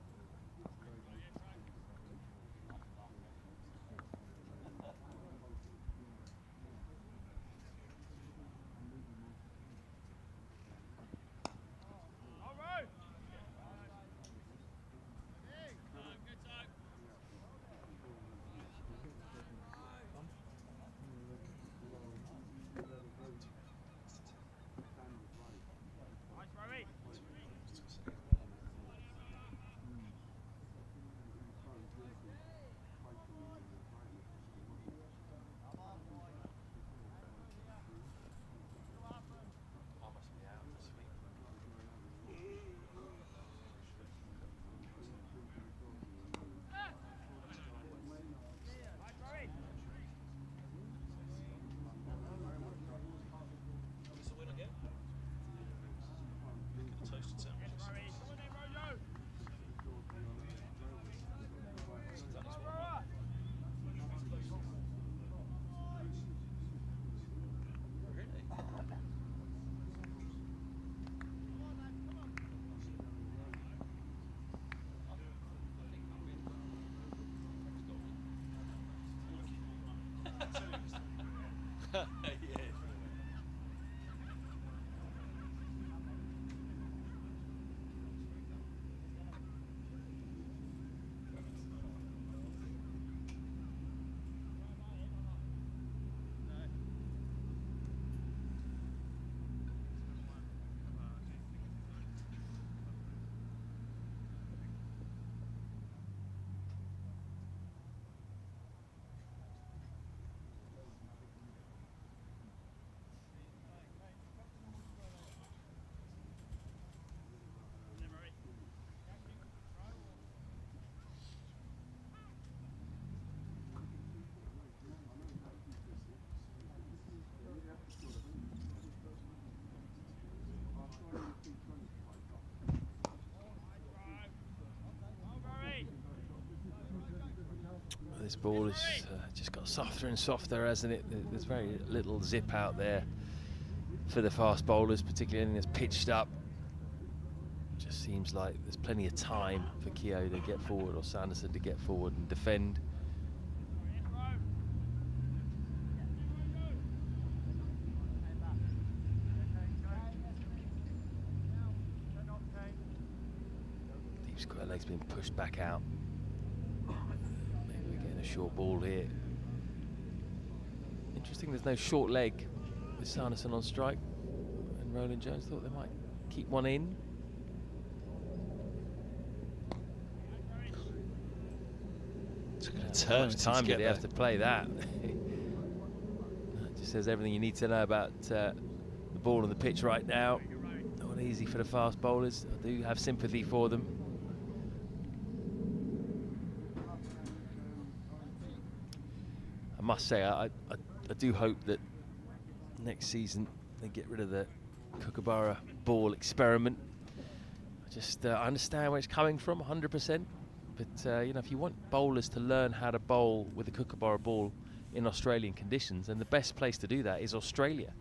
Speaker 2: This ball has just got softer and softer, hasn't it? There's very little zip out there for the fast bowlers, particularly anything that's pitched up. Just seems like there's plenty of time for Keogh to get forward or Sanderson to get forward and defend. Deep square leg's been pushed back out. A short ball here. Interesting, there's no short leg with Sanderson on strike, and Roland Jones thought they might keep one in.
Speaker 1: Took a turn.
Speaker 2: How much time did he have to play that? That just says everything you need to know about the ball on the pitch right now. Not easy for the fast bowlers. I do have sympathy for them. I must say, I do hope that next season they get rid of the Kookaburra ball experiment. I understand where it's coming from, 100%. But you know, if you want bowlers to learn how to bowl with the Kookaburra ball in Australian conditions, then the best place to do that is Australia.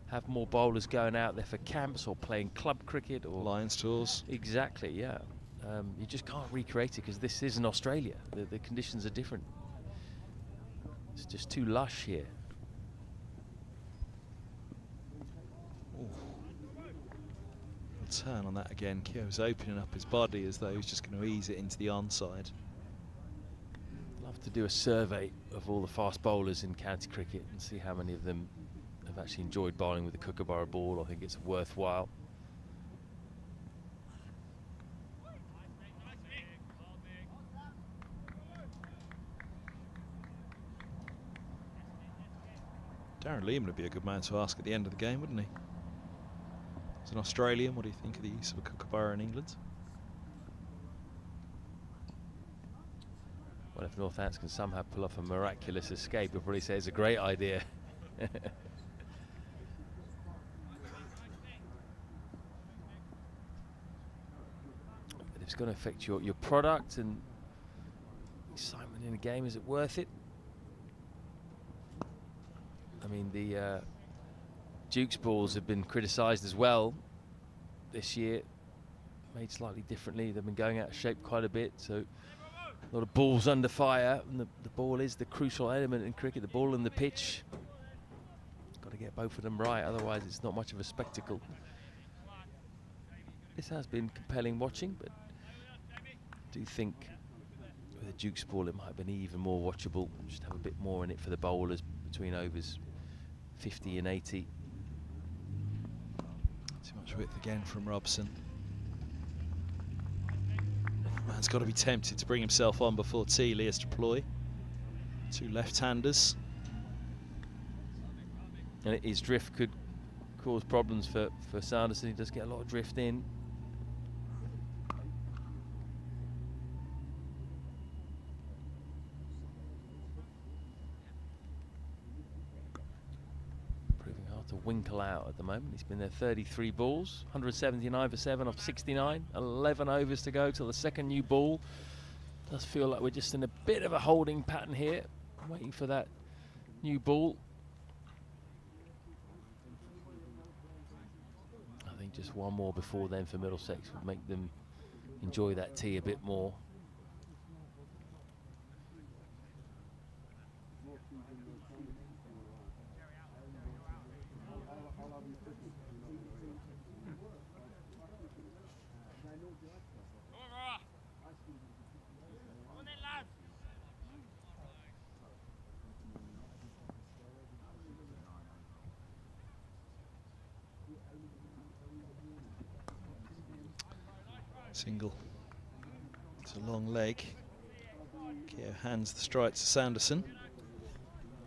Speaker 2: Have more bowlers going out there for camps or playing club cricket or
Speaker 1: Lions tours.
Speaker 2: Exactly, yeah. You just can't recreate it because this isn't Australia. The conditions are different. It's just too lush here.
Speaker 1: Ooh. Turn on that again. Keogh's opening up his body as though he's just going to ease it into the onside.
Speaker 2: Love to do a survey of all the fast bowlers in county cricket and see how many of them have actually enjoyed bowling with the Kookaburra ball. I think it's worthwhile.
Speaker 1: Darren Lehman would be a good man to ask at the end of the game, wouldn't he? As an Australian, what do you think of the use of a kookaburra in England?
Speaker 2: Well, if Northampton can somehow pull off a miraculous escape, we'll probably say it's a great idea. But if it's going to affect your product and excitement in the game, is it worth it? I mean, the Duke's balls have been criticised as well this year, made slightly differently. They've been going out of shape quite a bit, so a lot of balls under fire, and the ball is the crucial element in cricket, the ball and the pitch. Got to get both of them right, otherwise it's not much of a spectacle. This has been compelling watching, but I do think with a Duke's ball it might have been even more watchable. Just have a bit more in it for the bowlers between overs 50 and 80.
Speaker 1: Too much width again from Robson. Man's got to be tempted to bring himself on before Teeley is deployed. Two left-handers.
Speaker 2: And his drift could cause problems for Sanderson. He does get a lot of drift in. Proving hard to winkle out at the moment. He's been there 33 balls, 179 for 7 off 69, 11 overs to go till the second new ball. Does feel like we're just in a bit of a holding pattern here, waiting for that new ball. I think just one more before then for Middlesex would make them enjoy that tee a bit more.
Speaker 1: Single. It's a long leg. Keogh hands the strike to Sanderson.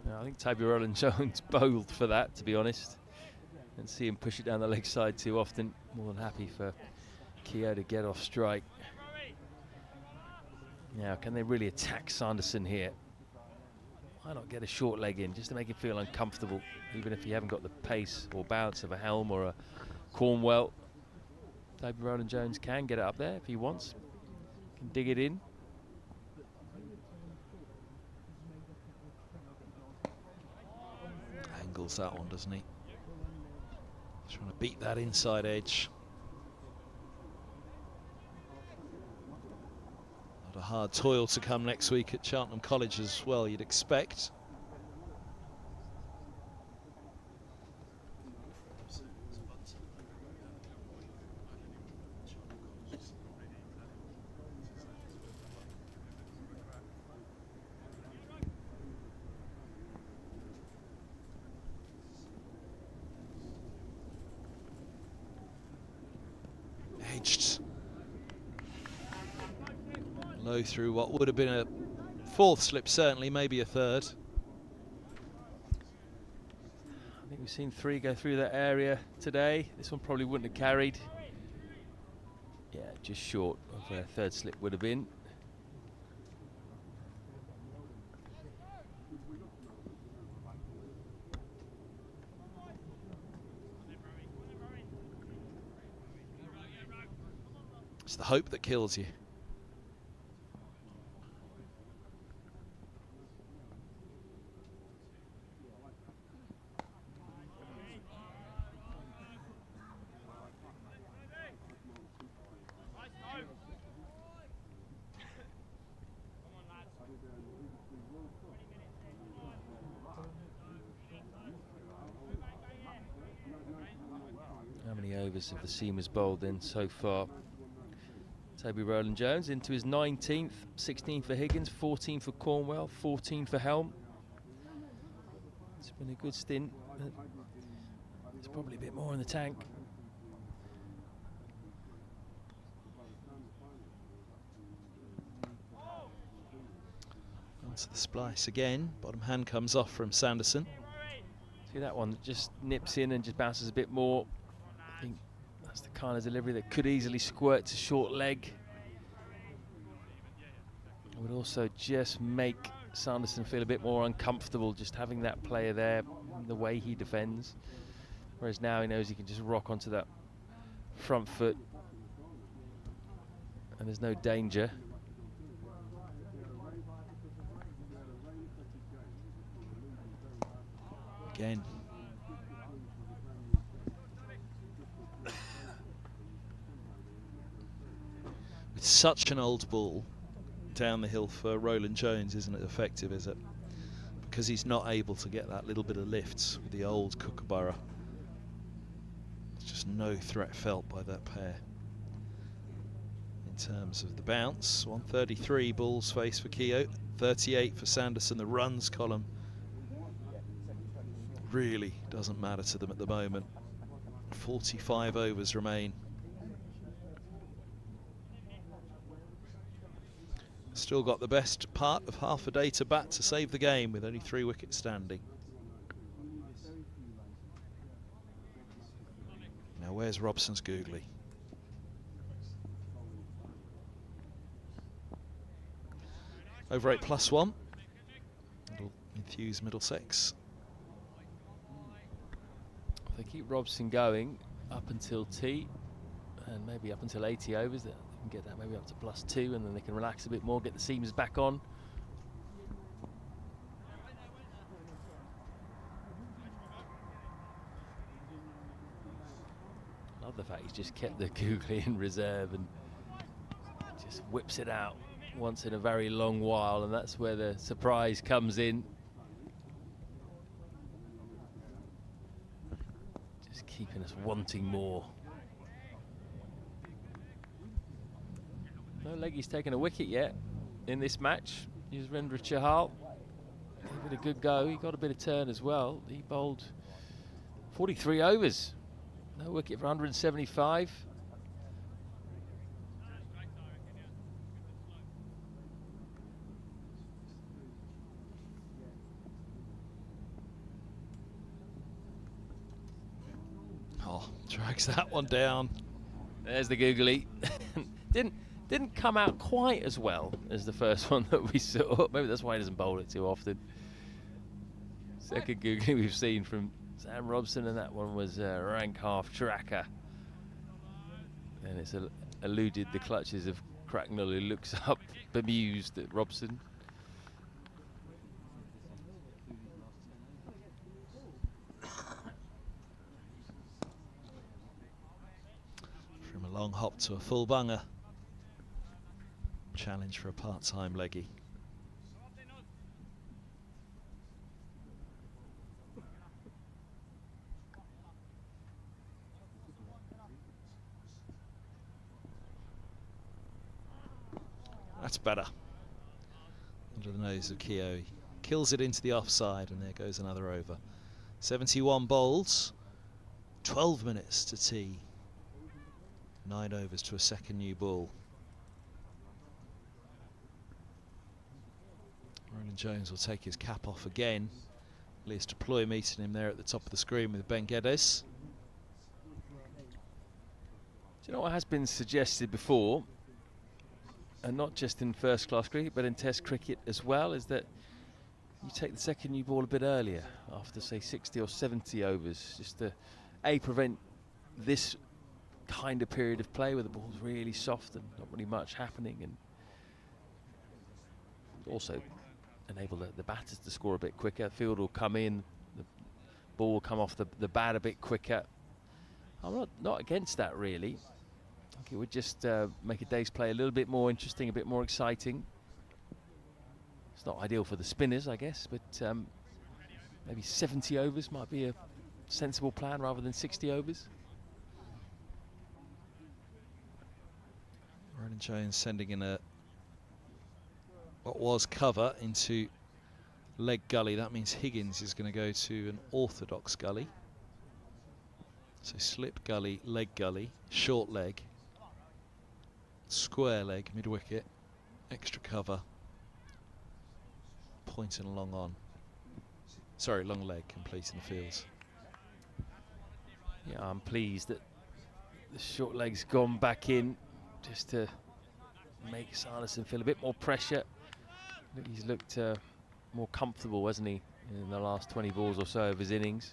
Speaker 2: Yeah, I think Toby Rowland-Jones bowled for that, to be honest. And see him push it down the leg side too often. More than happy for Keogh to get off strike. Now, can they really attack Sanderson here? Why not get a short leg in, just to make him feel uncomfortable, even if you haven't got the pace or bounce of a Helm or a Cornwell. Toby Rowland-Jones can get it up there if he wants. Can dig it in.
Speaker 1: Angles that one, doesn't he? Trying to beat that inside edge. A lot of hard toil to come next week at Cheltenham College as well, you'd expect. Edged low through what would have been a fourth slip, certainly, maybe a third.
Speaker 2: I think we've seen 3 go through that area today. This one probably wouldn't have carried. Yeah, just short of where a third slip would have been.
Speaker 1: It's the hope that kills you.
Speaker 2: How many overs have the seamers bowled in so far? Toby Rowland-Jones into his 19th, 16 for Higgins, 14 for Cornwell, 14 for Helm. It's been a good stint, but there's probably a bit more in the tank.
Speaker 1: Onto the splice again. Bottom hand comes off from Sanderson.
Speaker 2: See that one that just nips in and just bounces a bit more. I think that's the kind of delivery that could easily squirt to short leg. It would also just make Sanderson feel a bit more uncomfortable just having that player there, the way he defends. Whereas now he knows he can just rock onto that front foot and there's no danger.
Speaker 1: Again. With such an old ball down the hill for Roland Jones, isn't it effective, is it? Because he's not able to get that little bit of lift with the old Kookaburra. There's just no threat felt by that pair. In terms of the bounce, 133 balls face for Keogh, 38 for Sanderson. The runs column really doesn't matter to them at the moment. 45 overs remain. Still got the best part of half a day to bat to save the game with only 3 wickets standing. Now where's Robson's googly? Over 8+1. It'll enthuse Middlesex.
Speaker 2: If they keep Robson going up until tea and maybe up until 80 overs, they can get that maybe up to +2 and then they can relax a bit more, get the seams back on. Love the fact he's just kept the googly in reserve and just whips it out once in a very long while, and that's where the surprise comes in. Just keeping us wanting more. No leggy's taken a wicket yet in this match. Yuzvendra Chahal gave it a good go. He got a bit of turn as well. He bowled 43 overs. No wicket for 175.
Speaker 1: Oh, drags that one down.
Speaker 2: There's the googly. Didn't come out quite as well as the first one that we saw. Maybe that's why he doesn't bowl it too often. Second googly we've seen from Sam Robson, and that one was rank half tracker. And it's eluded the clutches of Cracknell, who looks up bemused at Robson.
Speaker 1: From a long hop to a full bunger. Challenge for a part-time leggy. That's better. Under the nose of Keogh. He kills it into the offside, and there goes another over. 71 bowls, 12 minutes to tea. 9 overs to a second new ball. Roland Jones will take his cap off again. Elias Deploy meeting him there at the top of the screen with Ben Geddes.
Speaker 2: Do you know what has been suggested before, and not just in first class cricket but in test cricket as well, is that you take the second new ball a bit earlier, after say 60 or 70 overs, just to prevent this kind of period of play where the ball's really soft and not really much happening, and also enable the batters to score a bit quicker. Field will come in, the ball will come off the bat a bit quicker. I'm not against that really. I think it would just make a day's play a little bit more interesting, a bit more exciting. It's not ideal for the spinners, I guess, but maybe 70 overs might be a sensible plan rather than 60 overs.
Speaker 1: Roland Jones sending in what was cover into leg gully. That means Higgins is going to go to an orthodox gully. So slip gully, leg gully, short leg, square leg, mid wicket, extra cover, point and long on. Sorry, long leg completing the fields.
Speaker 2: Yeah, I'm pleased that the short leg's gone back in just to make Sanderson feel a bit more pressure. He's looked more comfortable, hasn't he, in the last 20 balls or so of his innings.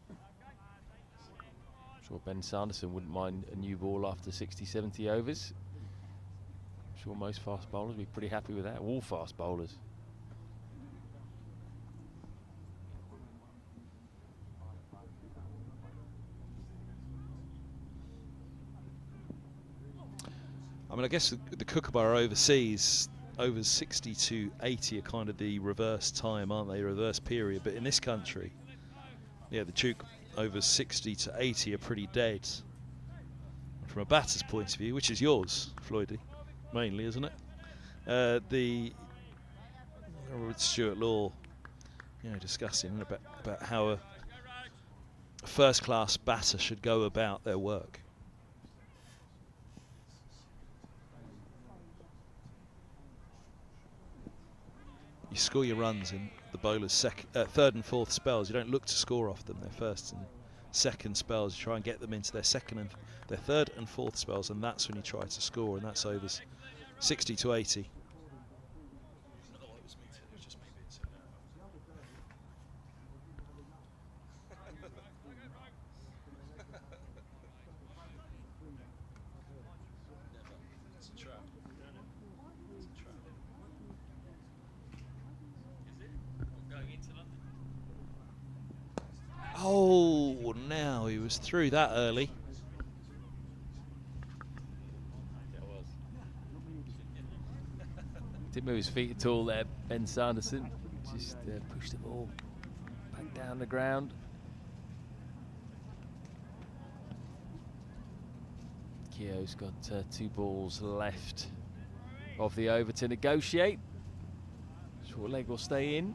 Speaker 2: I'm sure Ben Sanderson wouldn't mind a new ball after 60, 70 overs. I'm sure most fast bowlers would be pretty happy with that, all fast bowlers.
Speaker 1: I mean, I guess the Kookaburra overseas, overs 60 to 80 are kind of the reverse time, aren't they? Reverse period. But in this country, yeah, the Duke overs 60 to 80 are pretty dead. From a batter's point of view, which is yours, Floydie, mainly, isn't it? With Stuart Law, you know, discussing about how a first-class batter should go about their work. You score your runs in the bowler's third and fourth spells. You don't look to score off them. Their first and second spells, you try and get them into their their third and fourth spells, and that's when you try to score, and that's overs 60 to 80. Oh, now he was through that early.
Speaker 2: Didn't move his feet at all there, Ben Sanderson. Just pushed the ball back down the ground. Keogh's got 2 balls left of the over to negotiate. Short leg will stay in.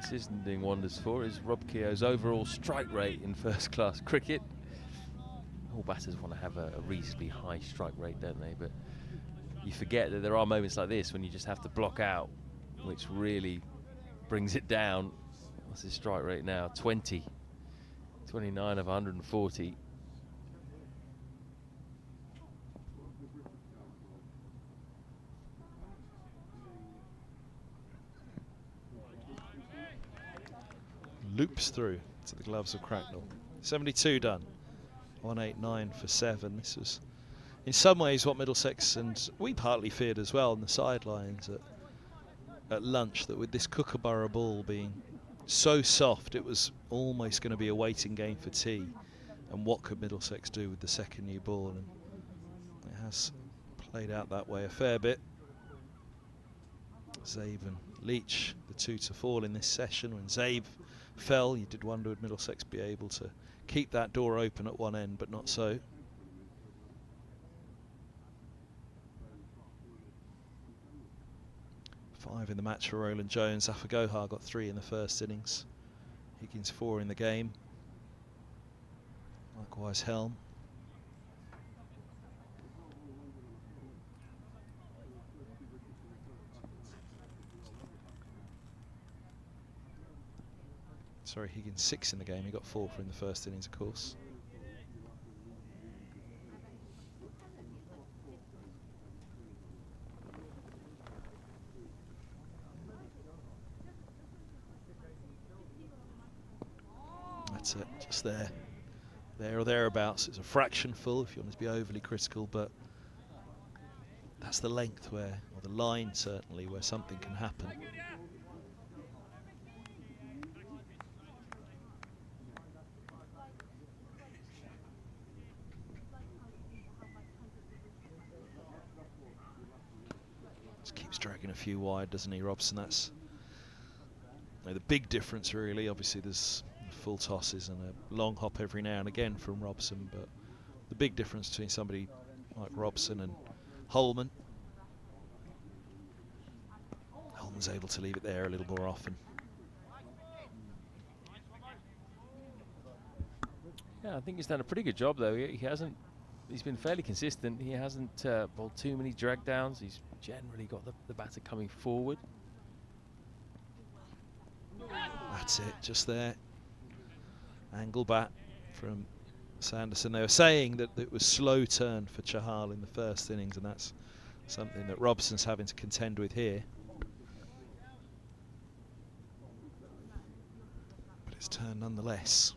Speaker 2: This isn't doing wonders for is Rob Keogh's overall strike rate in first-class cricket. All batters want to have a reasonably high strike rate, don't they? But you forget that there are moments like this when you just have to block out, which really brings it down. What's his strike rate now? 20. 29 of 140.
Speaker 1: Loops through to the gloves of Cracknell. 72 done. 189 for 7. This was in some ways what Middlesex and we partly feared as well on the sidelines at lunch, that with this Kookaburra ball being so soft, it was almost going to be a waiting game for tea. And what could Middlesex do with the second new ball? And it has played out that way a fair bit. Zabe and Leach, the 2 to fall in this session. When Zabe fell, you did wonder would Middlesex be able to keep that door open at one end, but not so. Five in the match for Roland Jones. Afagoha got 3 in the first innings. Higgins 4 in the game. Likewise Helm. Sorry, Higgins 6 in the game. He got 4 in the first innings, of course. That's it, just there or thereabouts. It's a fraction full if you want to be overly critical, but that's the length or the line certainly, where something can happen. a few wide, doesn't he, Robson? That's the big difference, really. Obviously, there's full tosses and a long hop every now and again from Robson, but the big difference between somebody like Robson and Holman. Holman's able to leave it there a little more often.
Speaker 2: Yeah, I think he's done a pretty good job, though. He's been fairly consistent. He hasn't bowled too many drag downs. He's generally got the batter coming forward.
Speaker 1: That's it, just there. Angle bat from Sanderson. They were saying that it was slow turn for Chahal in the first innings, and that's something that Robson's having to contend with here. But it's turn nonetheless.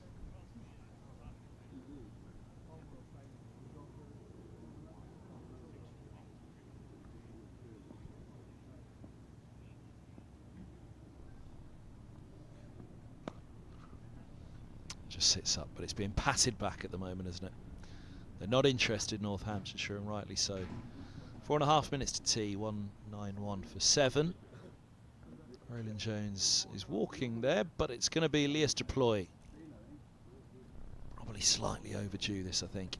Speaker 1: Just sits up, but it's being patted back at the moment, isn't it? They're not interested, Northamptonshire, and rightly so. 4.5 minutes to tea, 191 for 7. Raylan Jones is walking there, but it's going to be Elias Deploy. Probably slightly overdue, this, I think.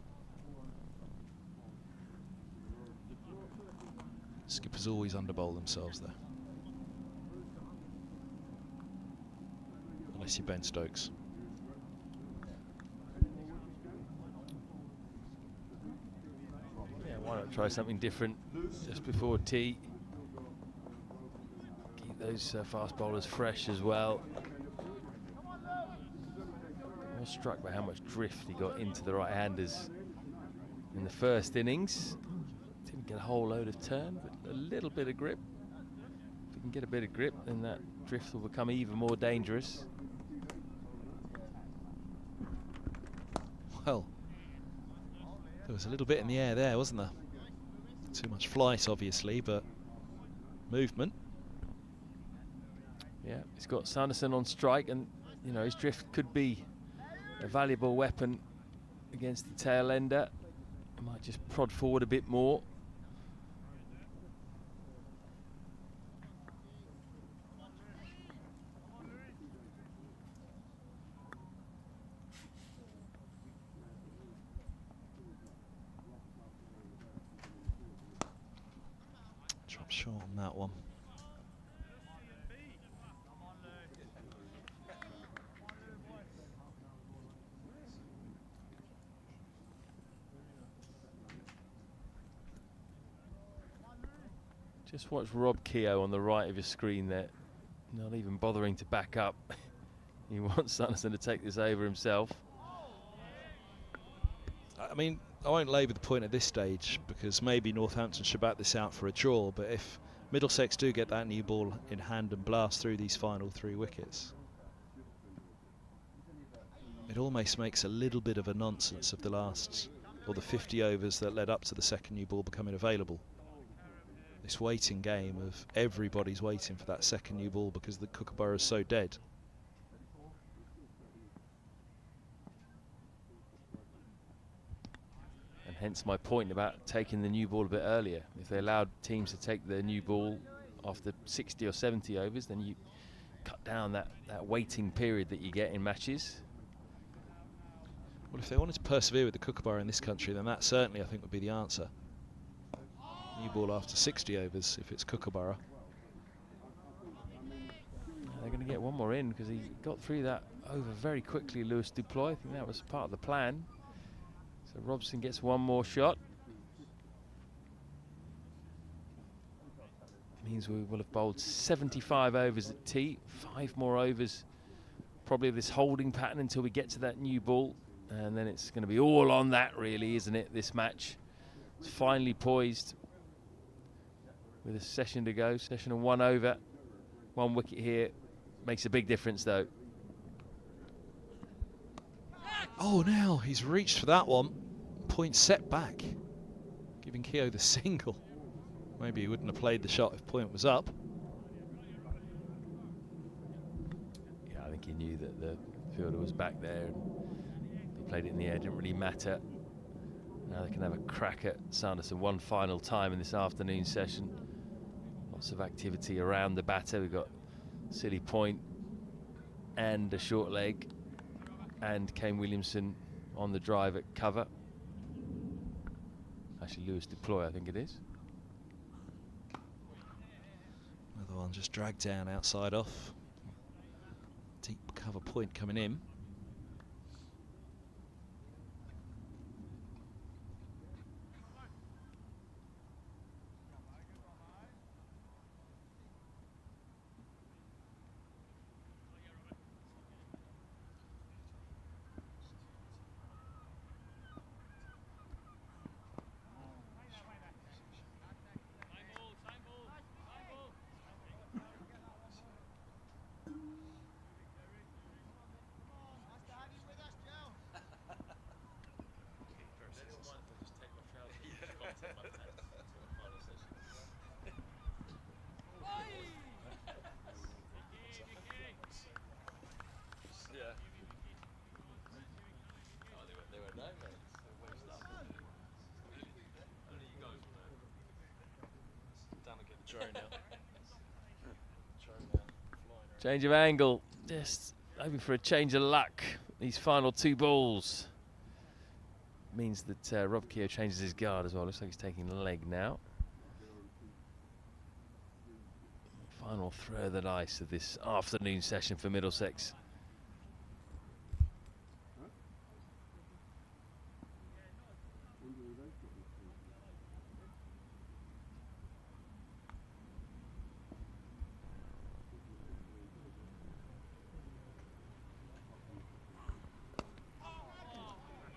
Speaker 1: Skippers always underbowl themselves, though. Unless you're Ben Stokes.
Speaker 2: Why not try something different just before tea? Keep those fast bowlers fresh as well. I was struck by how much drift he got into the right-handers in the first innings. Didn't get a whole load of turn, but a little bit of grip. If you can get a bit of grip, then that drift will become even more dangerous.
Speaker 1: Well, there was a little bit in the air there, wasn't there? Too much flight, obviously, but movement.
Speaker 2: Yeah, he's got Sanderson on strike, and you know his drift could be a valuable weapon against the tail ender. He might just prod forward a bit more.
Speaker 1: Drop short on that one.
Speaker 2: Just watch Rob Keogh on the right of your screen there, not even bothering to back up. He wants Sanderson to take this over himself.
Speaker 1: I mean, I won't labour the point at this stage because maybe Northampton should bat this out for a draw, but if Middlesex do get that new ball in hand and blast through these final 3 wickets, it almost makes a little bit of a nonsense of the last, or the 50 overs that led up to the second new ball becoming available. This waiting game of everybody's waiting for that second new ball because the Kookaburra is so dead.
Speaker 2: And hence my point about taking the new ball a bit earlier. If they allowed teams to take their new ball after 60 or 70 overs, then you cut down that waiting period that you get in matches.
Speaker 1: Well, if they wanted to persevere with the Kookaburra in this country, then that certainly, I think, would be the answer. New ball after 60 overs if it's Kookaburra.
Speaker 2: They're going to get one more in because he got through that over very quickly, Lewis Deploy. I think that was part of the plan. So Robson gets one more shot. Means we will have bowled 75 overs at tea, 5 more overs, probably this holding pattern until we get to that new ball. And then it's going to be all on that, really, isn't it, this match? It's finally poised with a session to go, session of 1 over. 1 wicket here makes a big difference, though.
Speaker 1: Oh, now he's reached for that one. Point set back, giving Keogh the single. Maybe he wouldn't have played the shot if point was up.
Speaker 2: Yeah, I think he knew that the fielder was back there. And he played it in the air, didn't really matter. Now they can have a crack at Sanderson one final time in this afternoon session. Lots of activity around the batter. We've got silly point and a short leg, and Kane Williamson on the drive at cover. Actually, Lewis deploy, I think it is.
Speaker 1: Another one just dragged down outside off. Deep cover point coming in.
Speaker 2: Change of angle, just hoping for a change of luck. These final 2 balls means that Rob Keogh changes his guard as well. Looks like he's taking the leg now. Final throw of the dice of this afternoon session for Middlesex.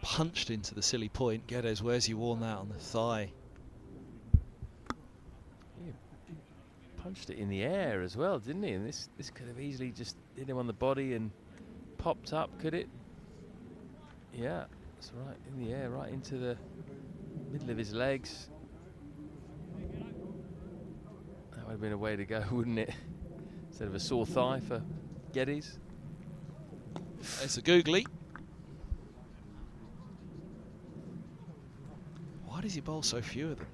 Speaker 1: Punched into the silly point. Geddes, where's he worn that on the thigh?
Speaker 2: He punched it in the air as well, didn't he? And this could have easily just hit him on the body and popped up, could it? Yeah, that's right, in the air, right into the middle of his legs. That would have been a way to go, wouldn't it? Instead of a sore thigh for Geddes.
Speaker 1: It's a googly. Why does he bowl so few of them?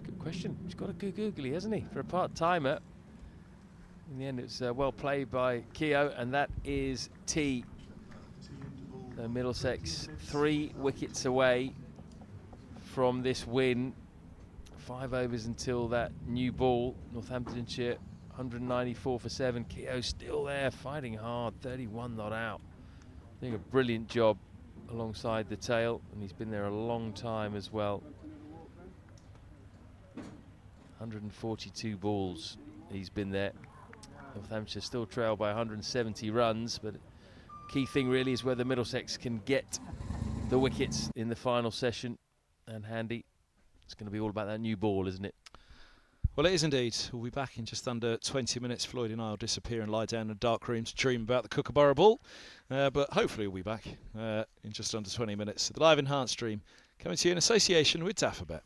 Speaker 2: Good question. He's got a good googly, hasn't he, for a part-timer? In the end, it's well played by Keogh, and that is T. Middlesex 3 wickets away from this win. 5 overs until that new ball. Northamptonshire 194 for 7. Keogh still there, fighting hard. 31 not out. Doing a brilliant job alongside the tail, and he's been there a long time as well. 142 balls he's been there. Northamptonshire still trail by 170 runs, but key thing really is whether Middlesex can get the wickets in the final session. And Handy, it's going to be all about that new ball, isn't it?
Speaker 1: Well, it is indeed. We'll be back in just under 20 minutes. Floyd and I will disappear and lie down in a dark room to dream about the Kookaburra ball. But hopefully we'll be back in just under 20 minutes. The live enhanced stream coming to you in association with Daffabet.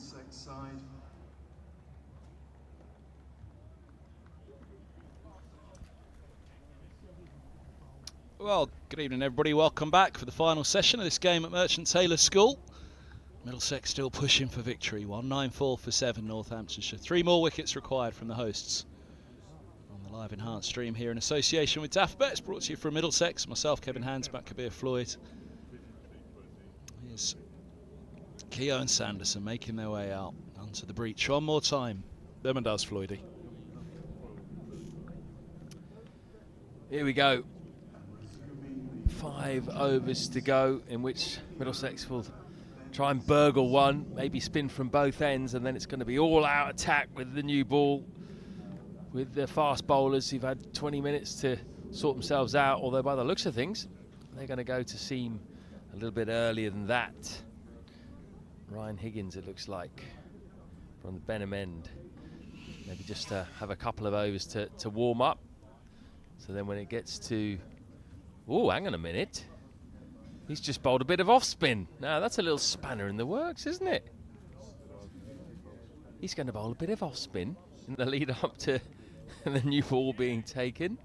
Speaker 5: Middlesex side.
Speaker 1: Well, good evening everybody, welcome back for the final session of this game at Merchant Taylor School. Middlesex still pushing for victory, 194 for 7 Northamptonshire. 3 more wickets required from the hosts. On the live enhanced stream here in association with Daft Bets, brought to you from Middlesex. Myself, Kevin Hands, Matt Kabir, Floyd. Here's Keogh and Sanderson making their way out onto the breach one more time. Them and does, Floydy.
Speaker 2: Here we go. 5 overs to go, in which Middlesex will try and burgle one, maybe spin from both ends, and then it's going to be all-out attack with the new ball, with the fast bowlers who've had 20 minutes to sort themselves out, although by the looks of things, they're going to go to seam a little bit earlier than that. Ryan Higgins, it looks like, from the Benham end. Maybe just to have a couple of overs to warm up. So then when it gets to... Oh, hang on a minute. He's just bowled a bit of off-spin. Now, that's a little spanner in the works, isn't it? He's going to bowl a bit of off-spin in the lead up to the new ball being taken.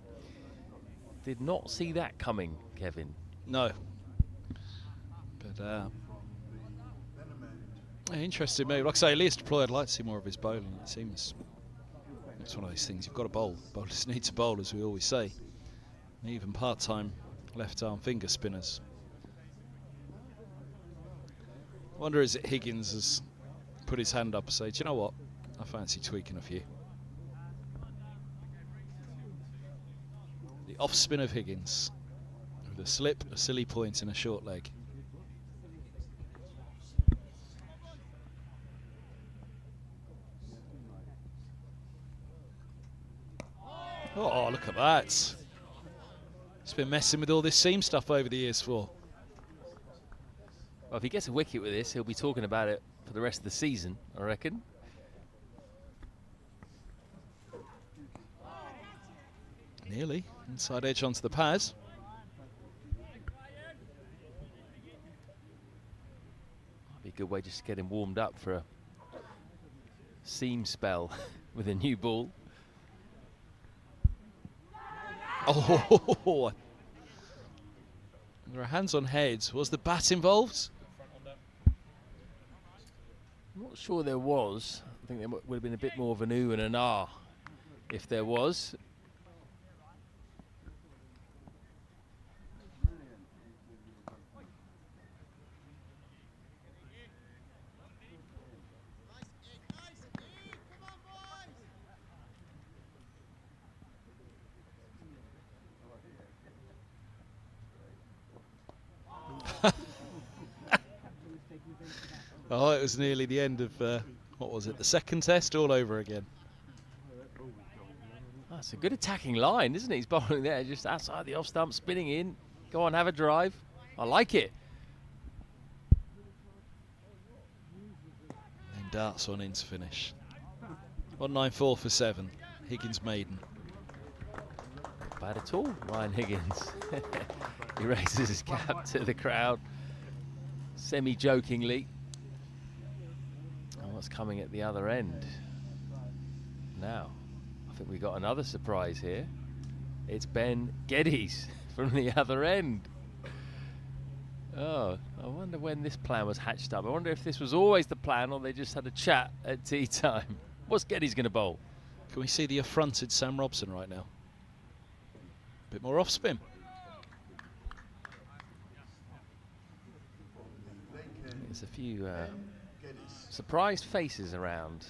Speaker 2: Did not see that coming, Kevin.
Speaker 1: No. But, interesting move. Like I say, Elias Deploy, I'd like to see more of his bowling. It seems it's one of those things. You've got to bowl. Bowlers need to bowl, as we always say. Even part-time left-arm finger spinners. I wonder, is it Higgins has put his hand up and say, do you know what? I fancy tweaking a few. The off-spin of Higgins. With a slip, a silly point and a short leg. Oh, look at that. He's been messing with all this seam stuff over the years for.
Speaker 2: Well, if he gets a wicket with this, he'll be talking about it for the rest of the season, I reckon.
Speaker 1: Nearly. Inside edge onto the pads.
Speaker 2: Might be a good way just to get him warmed up for a seam spell with a new ball.
Speaker 1: Oh, there are hands on heads. Was the bat involved?
Speaker 2: I'm not sure there was. I think there would have been a bit more of an ooh and an ah if there was.
Speaker 1: Oh, it was nearly the end of, what was it, the second test all over again.
Speaker 2: That's a good attacking line, isn't it? He's bowling there just outside the off stump, spinning in. Go on, have a drive. I like it.
Speaker 1: And darts on in to finish. 194 for 7. Higgins maiden.
Speaker 2: Not bad at all, Ryan Higgins. He raises his cap to the crowd, semi-jokingly. And what's coming at the other end? Now, I think we got another surprise here. It's Ben Geddes from the other end. Oh, I wonder when this plan was hatched up. I wonder if this was always the plan or they just had a chat at tea time. What's Geddes going to bowl?
Speaker 1: Can we see the affronted Sam Robson right now? A bit more off spin.
Speaker 2: There's a few surprised faces around.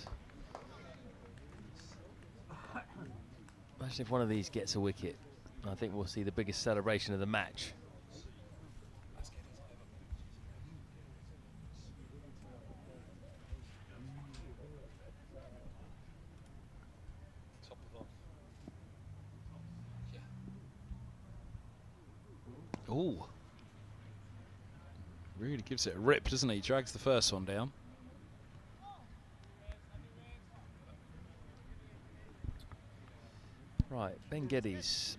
Speaker 2: Imagine if one of these gets a wicket. I think we'll see the biggest celebration of the match.
Speaker 1: Ooh. Really gives it a rip, doesn't he? Drags the first one down.
Speaker 2: Right, Ben Geddes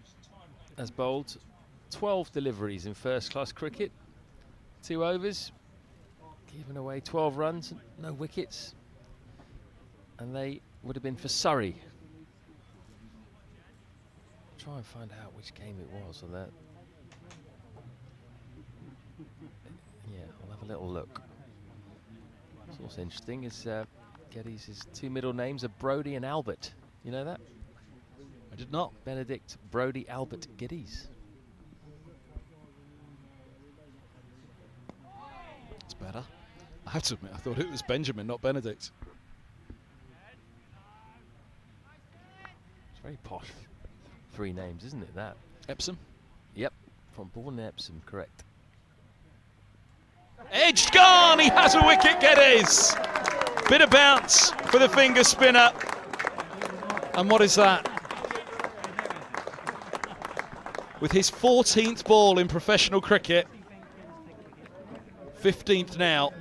Speaker 2: has bowled 12 deliveries in first-class cricket. 2 overs, giving away 12 runs, no wickets. and they would have been for Surrey. Try and find out which game it was on that. Yeah, I'll have a little look. What's also interesting is Geddes' his two middle names are Brodie and Albert. You know that?
Speaker 1: I did not.
Speaker 2: Benedict Brodie Albert Geddes.
Speaker 1: It's better. I have to admit, I thought it was Benjamin, not Benedict.
Speaker 2: It's very posh. Three names, isn't it, that?
Speaker 1: Epsom?
Speaker 2: Yep, from born in Epsom, correct.
Speaker 1: Edged gone! He has a wicket, Geddes! Bit of bounce for the finger spinner. And what is that? With his 14th ball in professional cricket, 15th now,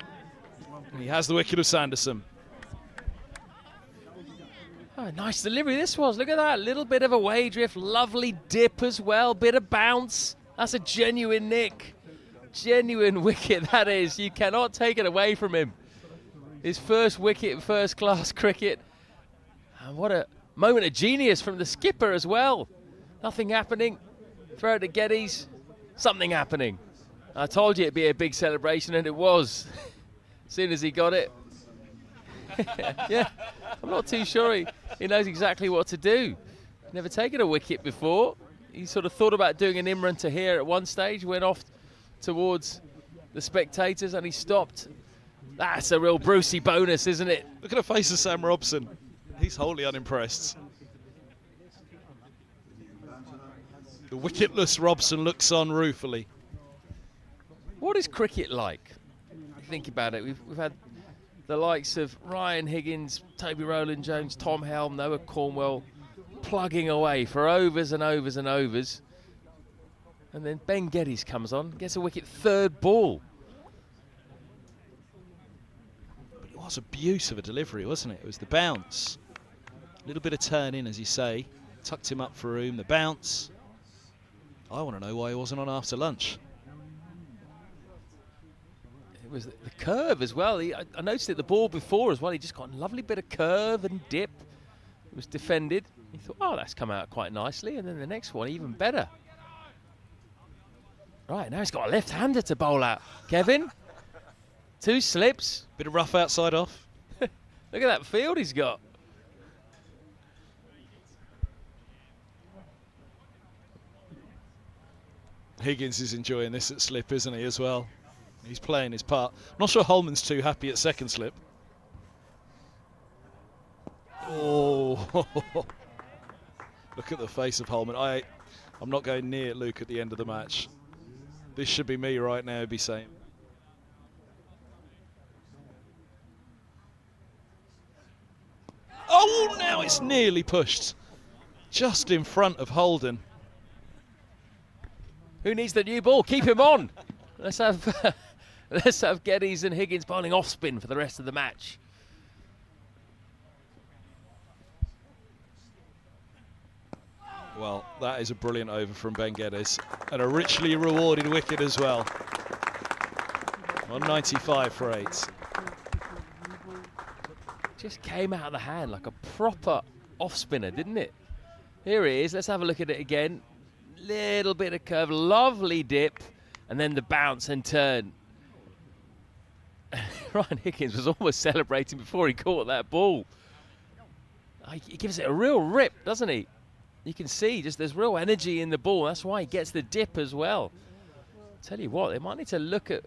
Speaker 1: and he has the wicket of Sanderson.
Speaker 2: Oh, nice delivery this was. Look at that. Little bit of a way drift. Lovely dip as well. Bit of bounce. That's a genuine nick. Genuine wicket, that is. You cannot take it away from him. His first wicket in first-class cricket. And what a moment of genius from the skipper as well. Nothing happening. Throw it to Geddes. Something happening. I told you it'd be a big celebration, and it was. As soon as he got it. Yeah, I'm not too sure he knows exactly what to do. Never taken a wicket before. He sort of thought about doing an Imran Tahir at one stage, went off towards the spectators, and he stopped. That's a real Brucey bonus, isn't it?
Speaker 1: Look at the face of Sam Robson. He's wholly unimpressed. The wicketless Robson looks on ruefully.
Speaker 2: What is cricket like? Think about it. We've had the likes of Ryan Higgins, Toby Rowland-Jones, Tom Helm, Noah Cornwell plugging away for overs and overs and overs. And then Ben Geddes comes on, gets a wicket, third ball.
Speaker 1: But it was abuse of a delivery, wasn't it? It was the bounce. A little bit of turn in, as you say. Tucked him up for room. The bounce. I want to know why he wasn't on after lunch.
Speaker 2: It was the curve as well. I noticed it the ball before as well. He just got a lovely bit of curve and dip. It was defended. He thought, oh, that's come out quite nicely. And then the next one, even better. Right, now he's got a left-hander to bowl out. Kevin, two slips.
Speaker 1: Bit of rough outside off.
Speaker 2: Look at that field he's got.
Speaker 1: Higgins is enjoying this at slip, isn't he, as well? He's playing his part. Not sure Holman's too happy at second slip. Oh, look at the face of Holman. I'm not going near Luke at the end of the match. This should be me right now, he'd be saying. Oh, now it's nearly pushed. Just in front of Holden.
Speaker 2: Who needs the new ball? Keep him on. Let's have let's have Geddes and Higgins bowling off spin for the rest of the match.
Speaker 1: Well, that is a brilliant over from Ben Geddes, and a richly rewarded wicket as well. 195 for 8.
Speaker 2: Just came out of the hand like a proper off spinner, didn't it? Here it is. Let's have a look at it again. Little bit of curve, lovely dip, and then the bounce and turn. Ryan Higgins was almost celebrating before he caught that ball. He gives it a real rip, doesn't he? You can see just there's real energy in the ball. That's why he gets the dip as well. Tell you what, they might need to look at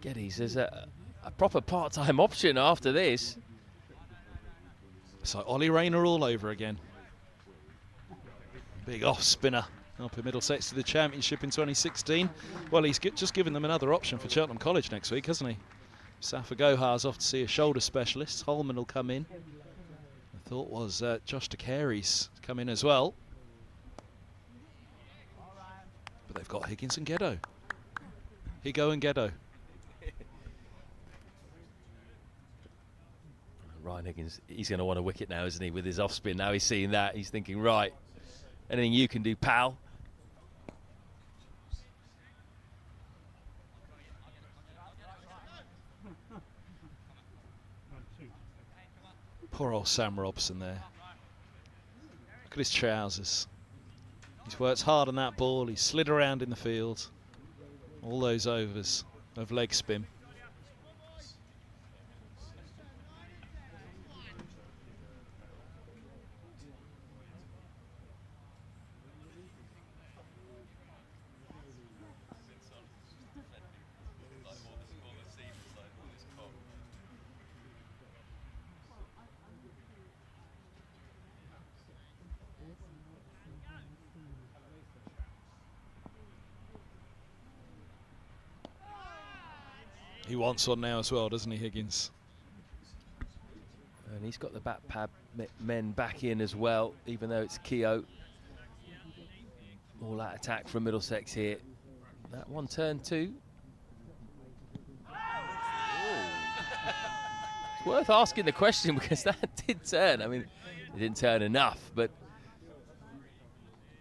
Speaker 2: Geddes as a proper part-time option after this.
Speaker 1: So Ollie Rayner all over again. Big off spinner up in Middlesex to the championship in 2016. Well, he's just given them another option for Cheltenham College next week, hasn't he? Safa Gohar's off to see a shoulder specialist. Holman will come in. The thought was Josh DeCary's come in as well. But they've got Higgins and Geddo. Higo and Geddo.
Speaker 2: Ryan Higgins, he's going to want a wicket now, isn't he, with his off spin. Now he's seeing that. He's thinking, right, anything you can do, pal.
Speaker 1: Poor old Sam Robson there. Look at his trousers. He's worked hard on that ball. He's slid around in the field. All those overs of leg spin. He wants one now as well, doesn't he, Higgins?
Speaker 2: And he's got the back pad men back in as well, even though it's Keogh. All that attack from Middlesex here. That one turned two. It's worth asking the question because that did turn. I mean, it didn't turn enough, but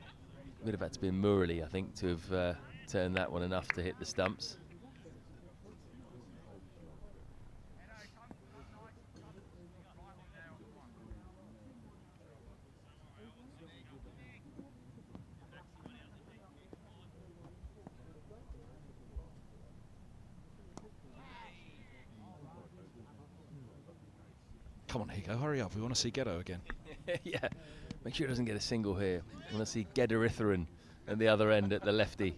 Speaker 2: it would have had to be Murley, I think, to have turned that one enough to hit the stumps.
Speaker 1: Come on, Higo, hurry up. We want to see Ghetto again.
Speaker 2: Yeah, make sure he doesn't get a single here. I want to see Gederitheren at the other end at the lefty.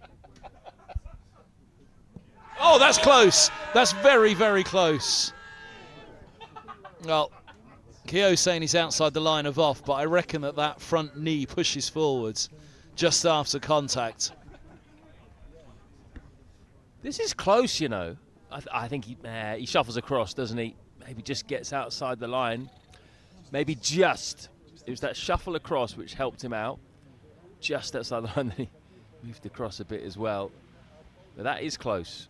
Speaker 1: Oh, that's close. That's very, very close. Well, Keogh's saying he's outside the line of off, but I reckon that that front knee pushes forwards just after contact.
Speaker 2: This is close, you know. I think he shuffles across, doesn't he? Maybe just gets outside the line. Maybe just. It was that shuffle across which helped him out. Just outside the line, then he moved across a bit as well. But that is close.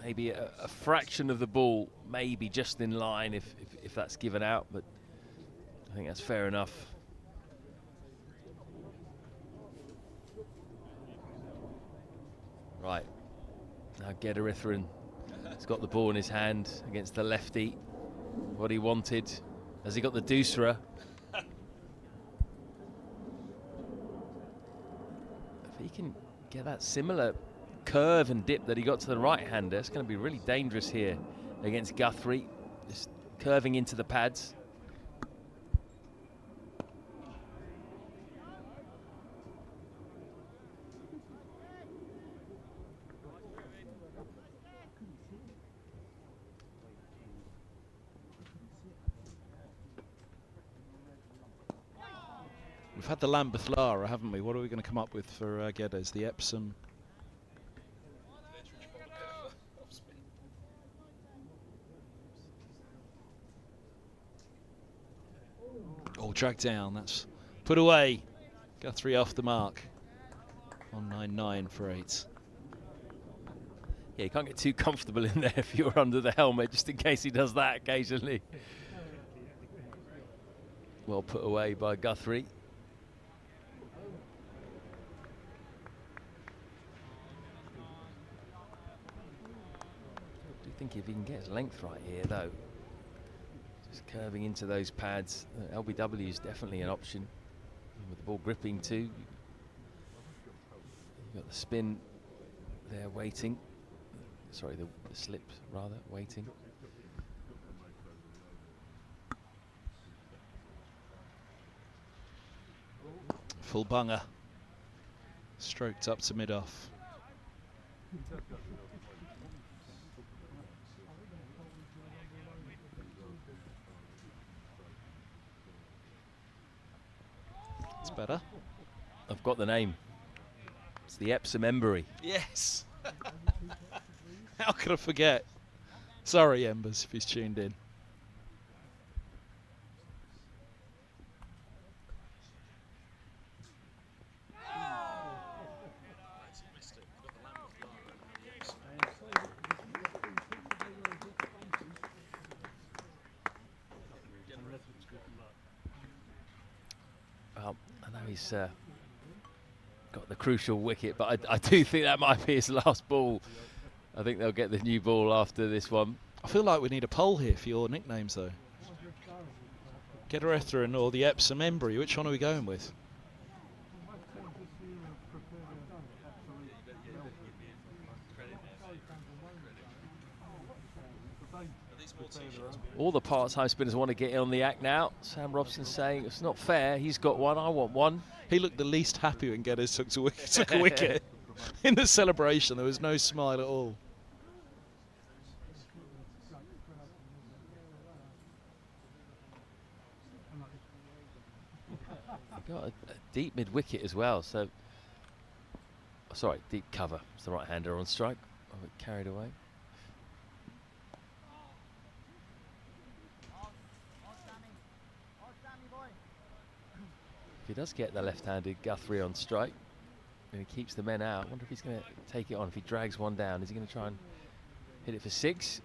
Speaker 2: Maybe a fraction of the ball, maybe just in line if that's given out, but I think that's fair enough. Right, now Gederitheren has got the ball in his hand against the lefty. What he wanted. Has he got the doosra? If he can get that similar curve and dip that he got to the right-hander, it's going to be really dangerous here against Guthrie. Just curving into the pads.
Speaker 1: We've had the Lambeth Lara, haven't we? What are we going to come up with for Geddes? The Epsom. Oh, dragged down. That's put away. Guthrie off the mark. 199 for 8.
Speaker 2: Yeah, you can't get too comfortable in there if you're under the helmet, just in case he does that occasionally. Well put away by Guthrie. I do think if he can get his length right here, though, just curving into those pads, LBW is definitely an option. With the ball gripping too. You've got the spin there waiting. Sorry, the slip rather, waiting.
Speaker 1: Full bunger. Stroked up to mid-off. It's better.
Speaker 2: I've got the name. It's the Epsom Embury.
Speaker 1: Yes. How could I forget? Sorry, Embers, if he's tuned in.
Speaker 2: Well, I know he's got the crucial wicket, but I do think that might be his last ball. I think they'll get the new ball after this one.
Speaker 1: I feel like we need a poll here for your nicknames, though. Gederethran or the Epsom Embry, which one are we going with?
Speaker 2: All the part-time spinners want to get in on the act now. Sam Robson saying it's not fair. He's got one, I want one.
Speaker 1: He looked the least happy when Geddes took a wicket. In the celebration, there was no smile at all.
Speaker 2: Got a deep mid-wicket as well, so... sorry, deep cover. It's the right-hander on strike. I got carried away. If he does get the left-handed Guthrie on strike, and he keeps the men out, I wonder if he's going to take it on. If he drags one down, is he going to try and hit it for 6?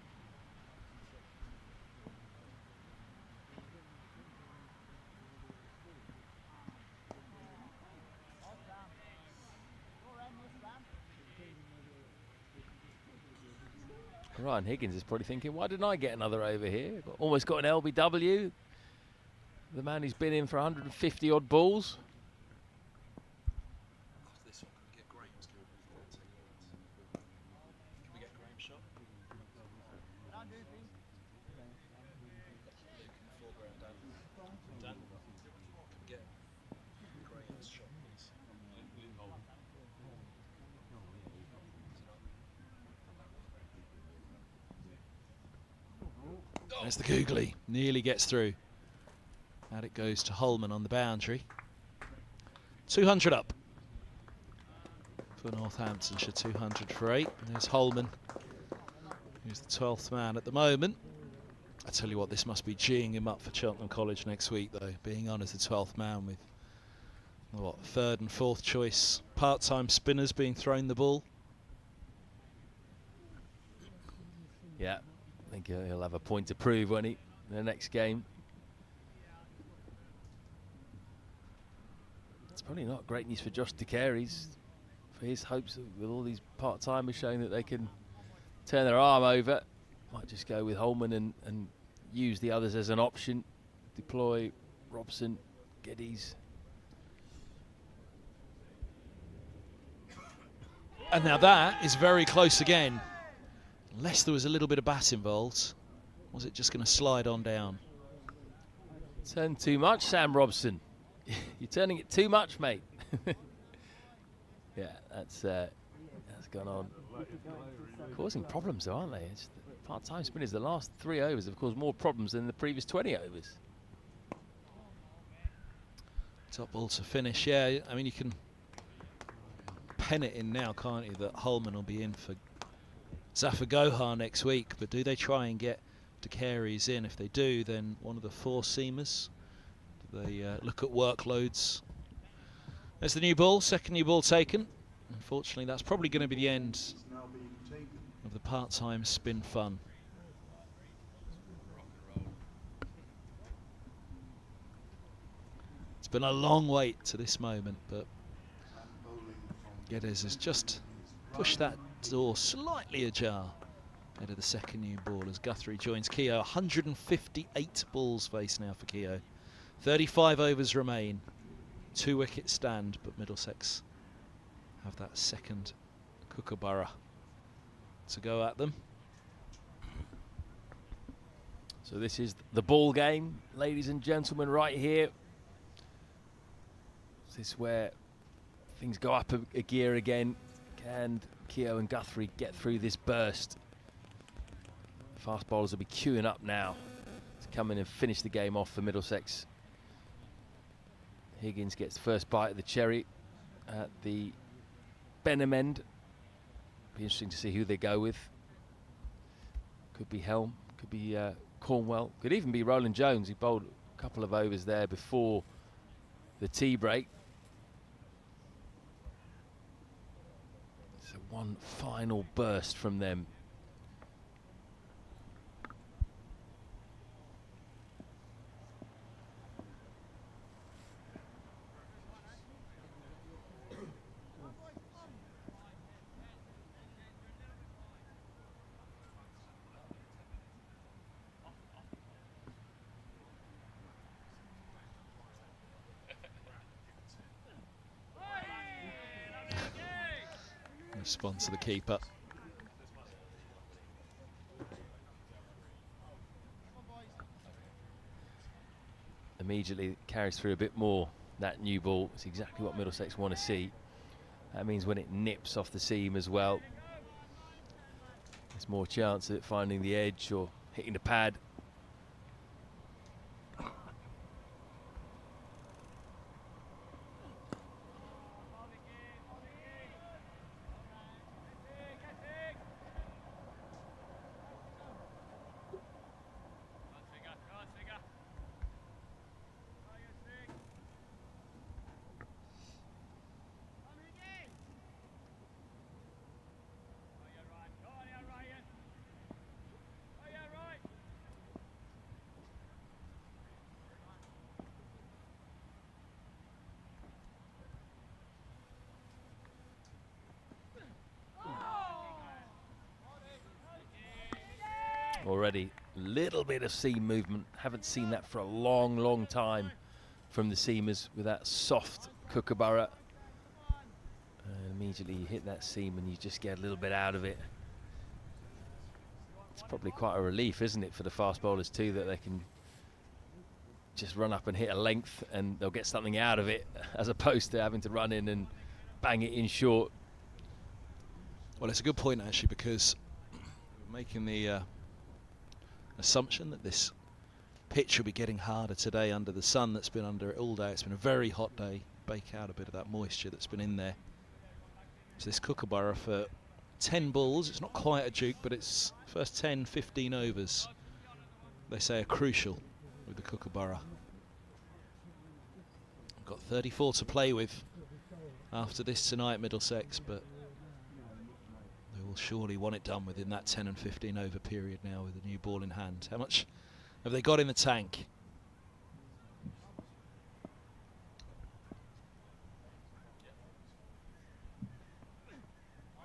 Speaker 2: Ryan Higgins is probably thinking, why didn't I get another over here? Almost got an LBW. The man who's been in for 150 odd balls.
Speaker 1: There's the googly, nearly gets through. And it goes to Holman on the boundary. 200 up for Northamptonshire, 200 for 8. And there's Holman, who's the 12th man at the moment. I tell you what, this must be geeing him up for Cheltenham College next week, though, being on as the 12th man with, what, 3rd and 4th choice part-time spinners being thrown the ball.
Speaker 2: Yeah, I think he'll have a point to prove when he in the next game. It's probably not great news for Josh DeCary's, for his hopes with all these part-timers showing that they can turn their arm over. Might just go with Holman and use the others as an option. Deploy Robson, Geddes.
Speaker 1: And now that is very close again. Unless there was a little bit of bat involved, was it just going to slide on down?
Speaker 2: Turn too much, Sam Robson. You're turning it too much, mate. Yeah, that's gone on. Causing problems, though, aren't they? It's the part-time spinners, the last 3 overs have caused more problems than the previous 20 overs.
Speaker 1: Top ball to finish, yeah. I mean, you can pen it in now, can't you, that Holman will be in for Zafar Gohar next week, but do they try and get DeCary's in? If they do, then one of the 4 seamers. Do they look at workloads? There's the new ball, second new ball taken. Unfortunately, that's probably going to be the end of the part-time spin fun. It's been a long wait to this moment, but Geddes has just pushed that door slightly ajar ahead of the second new ball as Guthrie joins Keogh. 158 balls face now for Keogh. 35 overs remain. 2 wicket stand, but Middlesex have that second Kookaburra to go at them.
Speaker 2: So this is the ball game, ladies and gentlemen, right here. This is where things go up a gear again. Can Keogh and Guthrie get through this burst? Fast bowlers will be queuing up now to come in and finish the game off for Middlesex. Higgins gets the first bite of the cherry at the Benham end. Be interesting to see who they go with. Could be Helm, could be Cornwell, could even be Roland Jones. He bowled a couple of overs there before the tea break. So one final burst from them.
Speaker 1: Response to the keeper.
Speaker 2: Immediately carries through a bit more. That new ball, it's exactly what Middlesex want to see. That means when it nips off the seam as well, there's more chance of it finding the edge or hitting the pad. Already a little bit of seam movement. Haven't seen that for a long, long time from the seamers with that soft kookaburra. And immediately you hit that seam and you just get a little bit out of it. It's probably quite a relief, isn't it, for the fast bowlers too, that they can just run up and hit a length and they'll get something out of it, as opposed to having to run in and bang it in short.
Speaker 1: Well, it's a good point actually, because we're making the assumption that this pitch will be getting harder today under the sun that's been under it all day. It's been a very hot day. Bake out a bit of that moisture that's been in there. So this kookaburra for 10 balls, it's not quite a juke, but it's first 10, 15 overs, they say, are crucial with the kookaburra. Got 34 to play with after this tonight, Middlesex, but they will surely want it done within that 10 and 15 over period now with the new ball in hand. How much have they got in the tank?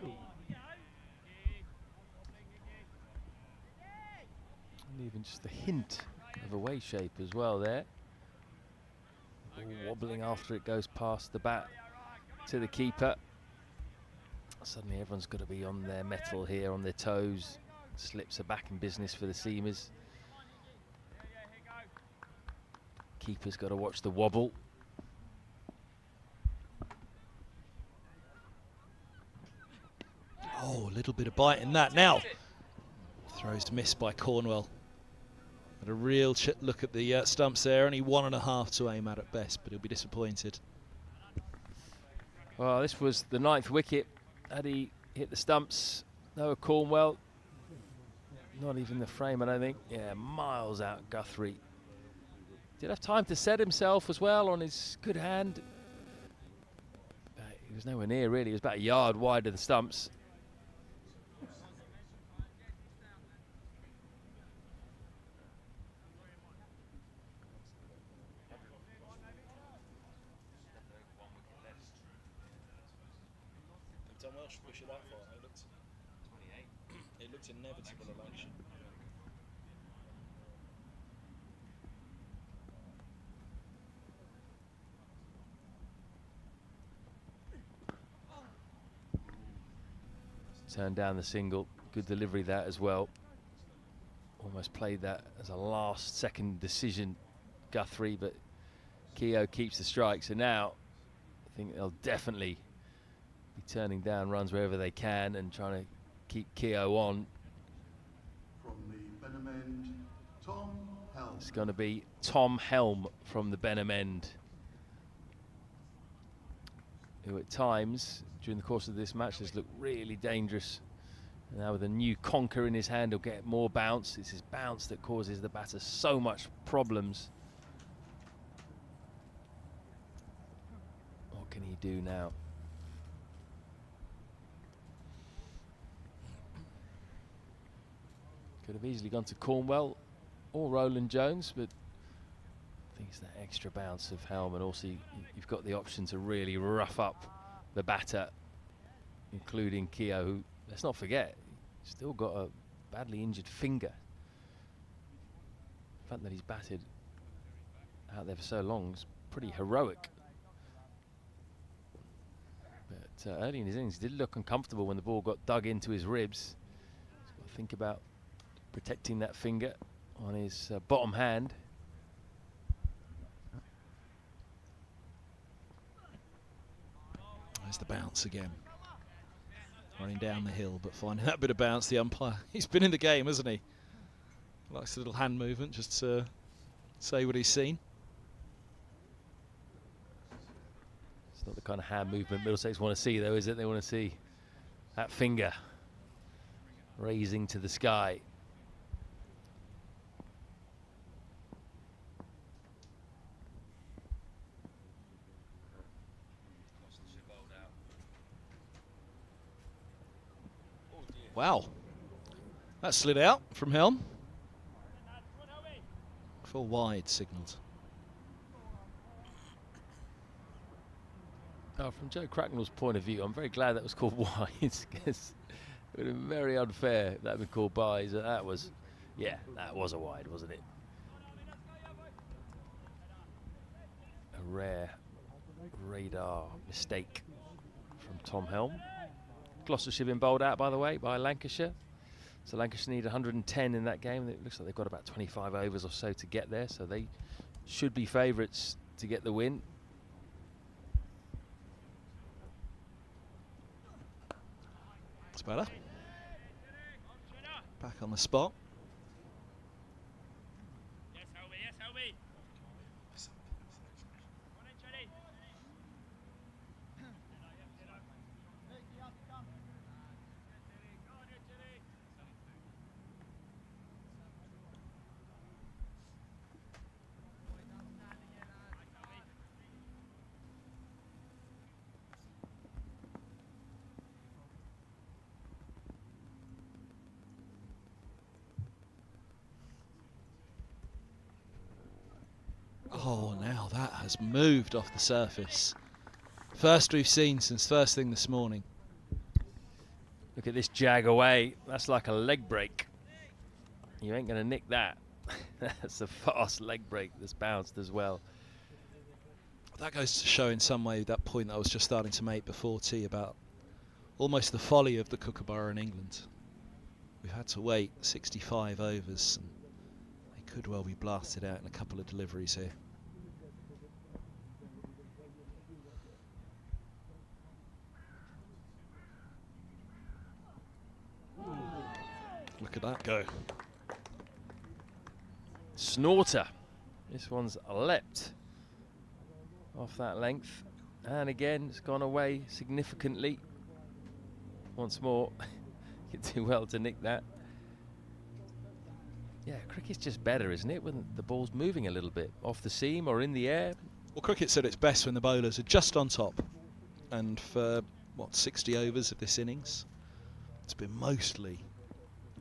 Speaker 2: And even just a hint of a way shape as well there. Ball wobbling after it goes past the bat to the keeper. Suddenly everyone's got to be on their mettle here, on their toes. Slips are back in business for the seamers. Keeper's got to watch the wobble.
Speaker 1: Oh, a little bit of bite in that. Now, throws missed by Cornwell. But a real look at the stumps there. Only 1.5 to aim at best, but he'll be disappointed.
Speaker 2: Well, this was the 9th wicket. Had he hit the stumps, Noah Cornwell, not even the frame, I don't think. Yeah, miles out Guthrie. Did have time to set himself as well on his good hand. He was nowhere near, really. He was about a yard wide of the stumps.
Speaker 1: Done well to push it that far. It looked inevitable election.
Speaker 2: Turned down the single. Good delivery that as well. Almost played that as a last second decision, Guthrie, but Keogh keeps the strike. So now I think they'll definitely be turning down runs wherever they can and trying to keep Keogh on.
Speaker 5: From the Benham end, Tom Helm.
Speaker 2: It's going to be Tom Helm from the Benham end, who at times during the course of this match has looked really dangerous. And now with a new conker in his hand, he'll get more bounce. It's his bounce that causes the batter so much problems. What can he do now? Could have easily gone to Cornwell or Roland Jones, but I think it's that extra bounce of Helm, and also you've got the option to really rough up the batter, including Keogh, who, let's not forget, still got a badly injured finger. The fact that he's batted out there for so long is pretty heroic. early in his innings, he did look uncomfortable when the ball got dug into his ribs. He's got to think about protecting that finger on his bottom hand.
Speaker 1: There's the bounce again. Running down the hill, but finding that bit of bounce. The umpire, he's been in the game, hasn't he? Likes a little hand movement just to say what he's seen.
Speaker 2: It's not the kind of hand movement Middlesex want to see, though, is it? They want to see that finger raising to the sky.
Speaker 1: Wow, that slid out from Helm. Full wide signalled.
Speaker 2: Oh, from Joe Cracknell's point of view, I'm very glad that was called wide, because it would have been very unfair if that had been called byes. That was, yeah, that was a wide, wasn't it? A rare radar mistake from Tom Helm. Gloucestershire been bowled out, by the way, by Lancashire. So Lancashire need 110 in that game. It looks like they've got about 25 overs or so to get there, so they should be favourites to get the win.
Speaker 1: It's better. Back on the spot. Oh, now that has moved off the surface. First we've seen since first thing this morning.
Speaker 2: Look at this jag away. That's like a leg break. You ain't going to nick that. That's a fast leg break that's bounced as well.
Speaker 1: That goes to show in some way that point that I was just starting to make before tea about almost the folly of the Kookaburra in England. We've had to wait 65 overs and they could well be blasted out in a couple of deliveries here. Look at that go.
Speaker 2: Snorter. This one's leapt off that length. And again, it's gone away significantly. Once more, you do well to nick that. Yeah, cricket's just better, isn't it, when the ball's moving a little bit off the seam or in the air.
Speaker 1: Well, cricket said it's best when the bowlers are just on top. And for, what, 60 overs of this innings, it's been mostly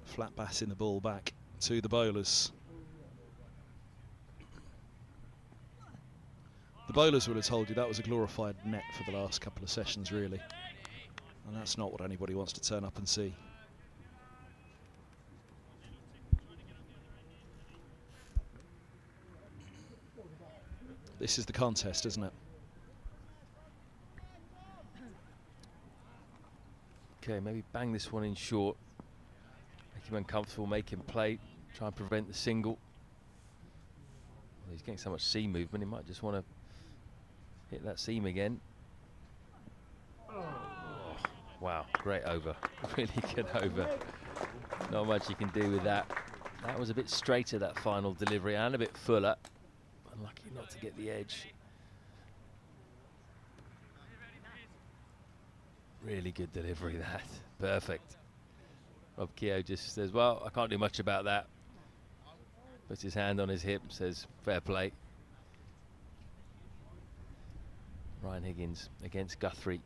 Speaker 1: flat batting the ball back to the bowlers. The bowlers would have told you that was a glorified net for the last couple of sessions, really. And that's not what anybody wants to turn up and see. This is the contest, isn't it?
Speaker 2: Okay, maybe bang this one in short. Make him uncomfortable, make him play, try and prevent the single. Well, he's getting so much seam movement, he might just want to hit that seam again. Oh, wow, great over. Really good over. Not much you can do with that. That was a bit straighter, that final delivery, and a bit fuller. Unlucky not to get the edge. Really good delivery, that. Perfect. Rob Keogh just says, well, I can't do much about that. Puts his hand on his hip, says, fair play. Ryan Higgins against Guthrie.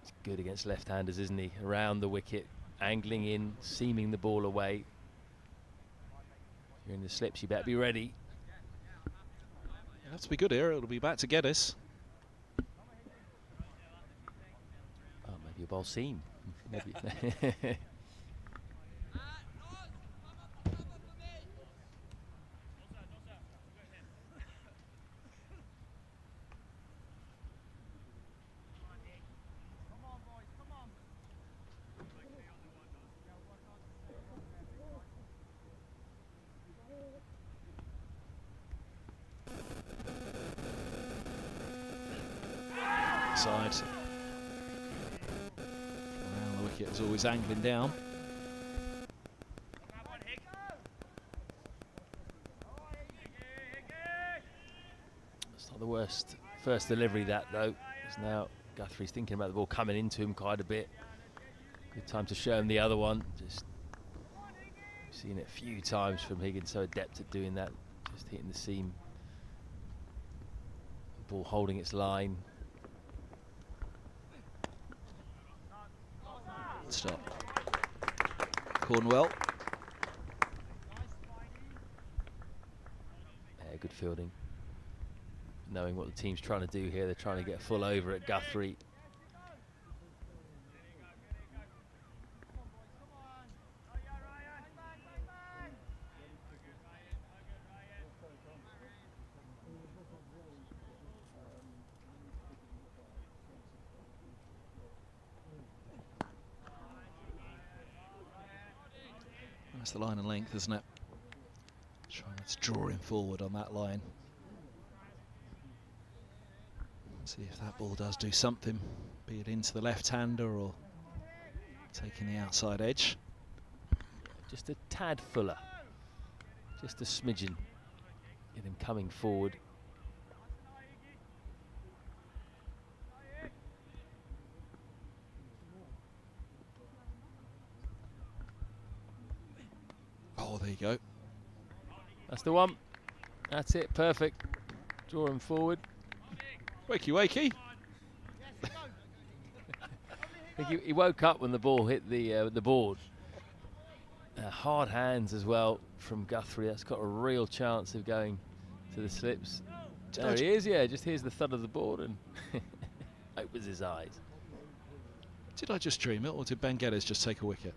Speaker 2: He's good against left-handers, isn't he? Around the wicket, angling in, seaming the ball away. If you're in the slips, you better be ready.
Speaker 1: You have to be good here, it'll be back to get us.
Speaker 2: Oh, maybe a ball seam. Maybe.
Speaker 1: outside. Around the wicket is always angling down.
Speaker 2: It's not the worst first delivery, that though. Because now Guthrie's thinking about the ball coming into him quite a bit. Good time to show him the other one. Just seen it a few times from Higgins, so adept at doing that. Just hitting the seam. Ball holding its line.
Speaker 1: Stop. Cornwell.
Speaker 2: Yeah, good fielding. Knowing what the team's trying to do here, they're trying to get a full over at Guthrie.
Speaker 1: That's the line and length, isn't it? Trying to draw him forward on that line. See if that ball does do something, be it into the left-hander or taking the outside edge.
Speaker 2: Just a tad fuller. Just a smidgen. Get him coming forward.
Speaker 1: Oh, there you go.
Speaker 2: That's the one. That's it. Perfect. Draw him forward.
Speaker 1: Wakey, wakey.
Speaker 2: I think he woke up when the ball hit the board. Hard hands as well from Guthrie. That's got a real chance of going to the slips. There he is. Yeah, just hears the thud of the board and opens his eyes.
Speaker 1: Did I just dream it, or did Ben Geddes just take a wicket?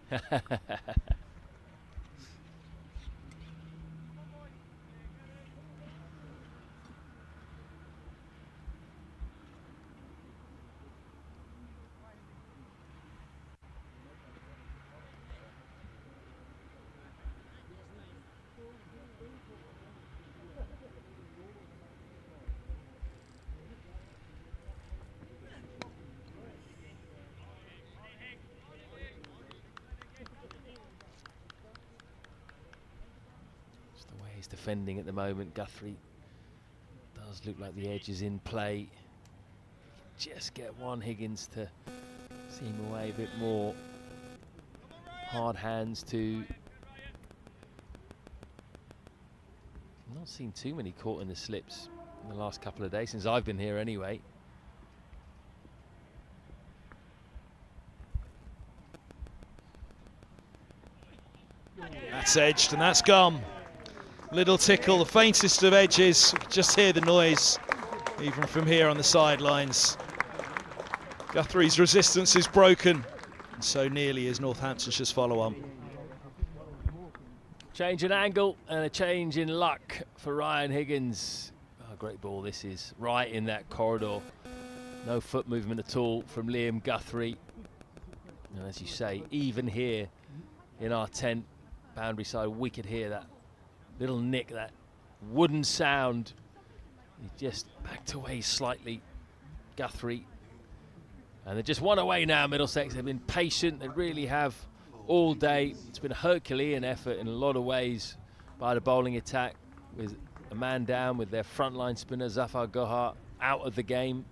Speaker 2: Defending at the moment. Guthrie does look like the edge is in play. Just get one Higgins to seam away a bit more. Hard hands too. I've not seen too many caught in the slips in the last couple of days, since I've been here anyway.
Speaker 1: That's edged and that's gone. Little tickle, the faintest of edges. You can just hear the noise, even from here on the sidelines. Guthrie's resistance is broken, and so nearly is Northamptonshire's follow-on.
Speaker 2: Change in angle and a change in luck for Ryan Higgins. Oh, great ball this is, right in that corridor. No foot movement at all from Liam Guthrie. And as you say, even here in our tent, boundary side, we could hear that little nick, that wooden sound. He just backed away slightly, Guthrie. And they're just one away now, Middlesex. They've been patient, they really have all day. It's been a Herculean effort in a lot of ways by the bowling attack, with a man down, with their frontline spinner, Zafar Gohar, out of the game.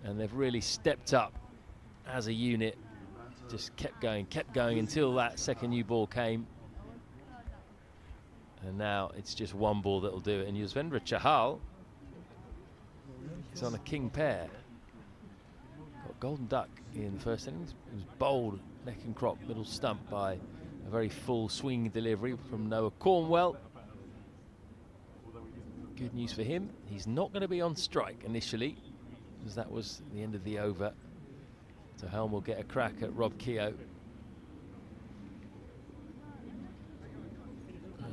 Speaker 2: And they've really stepped up as a unit. Just kept going until that second new ball came. And now it's just one ball that'll do it. And Yuzvendra Chahal is on a king pair. Got golden duck in the first innings. It was bowled neck and crop, middle stump by a very full swing delivery from Noah Cornwell. Good news for him. He's not going to be on strike initially, because that was the end of the over. So Helm will get a crack at Rob Keogh.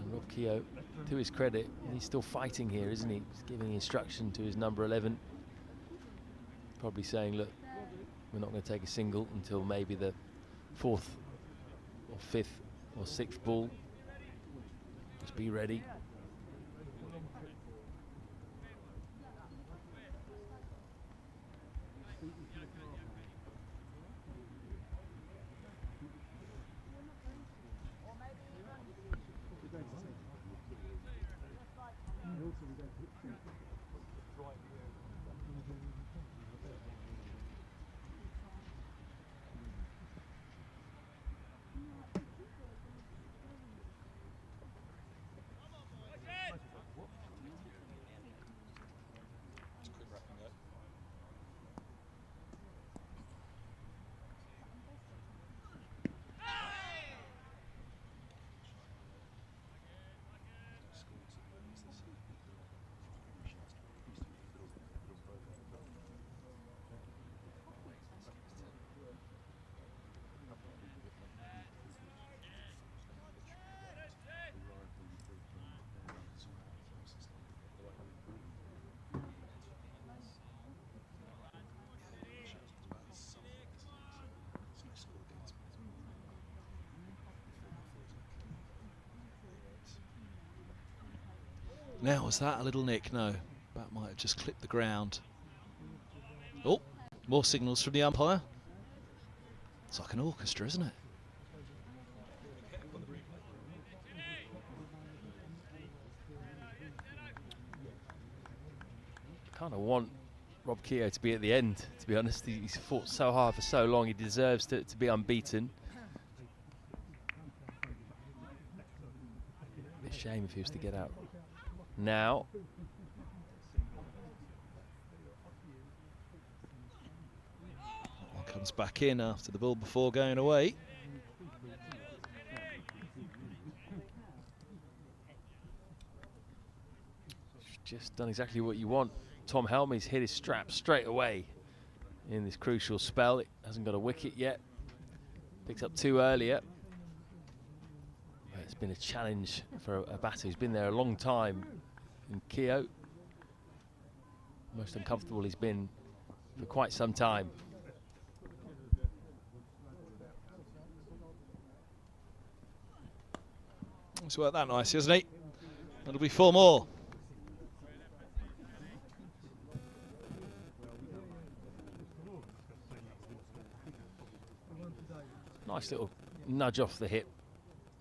Speaker 2: Rob Keogh, to his credit, he's still fighting here, isn't he? He's giving instruction to his number 11. Probably saying, look, we're not going to take a single until maybe the 4th or 5th or 6th ball. Just be ready.
Speaker 1: Now, was that a little nick? No, that might have just clipped the ground. Oh, more signals from the umpire. It's like an orchestra, isn't it?
Speaker 2: Kind of want Rob Keogh to be at the end, to be honest. He's fought so hard for so long, he deserves to be unbeaten. Be a shame if he was to get out now.
Speaker 1: One comes back in after the ball before going away.
Speaker 2: Just done exactly what you want. Tom Helmy's hit his strap straight away in this crucial spell. It hasn't got a wicket yet. Picked up 2 earlier. But it's been a challenge for a batter who's been there a long time in Keogh. Most uncomfortable he's been for quite some time.
Speaker 1: He's worked that nice, hasn't he? That'll be 4 more.
Speaker 2: Nice little nudge off the hip.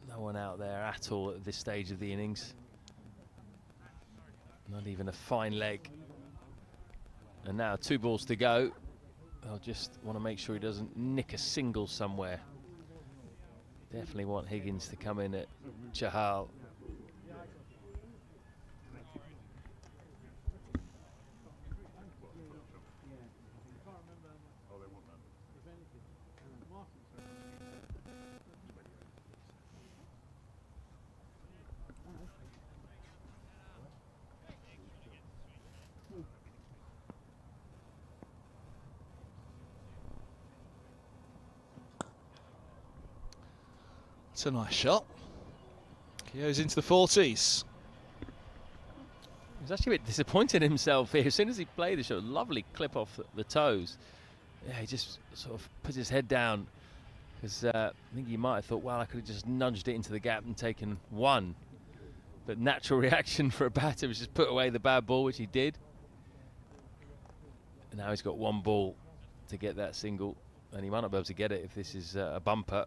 Speaker 2: No one out there at all at this stage of the innings. Not even a fine leg. And now 2 balls to go. They'll just want to make sure he doesn't nick a single somewhere. Definitely want Higgins to come in at Chahal.
Speaker 1: It's a nice shot. Keogh's into the 40s.
Speaker 2: He was actually a bit disappointed in himself here. As soon as he played the shot, lovely clip off the toes. Yeah, he just sort of put his head down. Because I think he might have thought, well, I could have just nudged it into the gap and taken 1. But natural reaction for a batter was just put away the bad ball, which he did. And now he's got 1 ball to get that single. And he might not be able to get it if this is a bumper.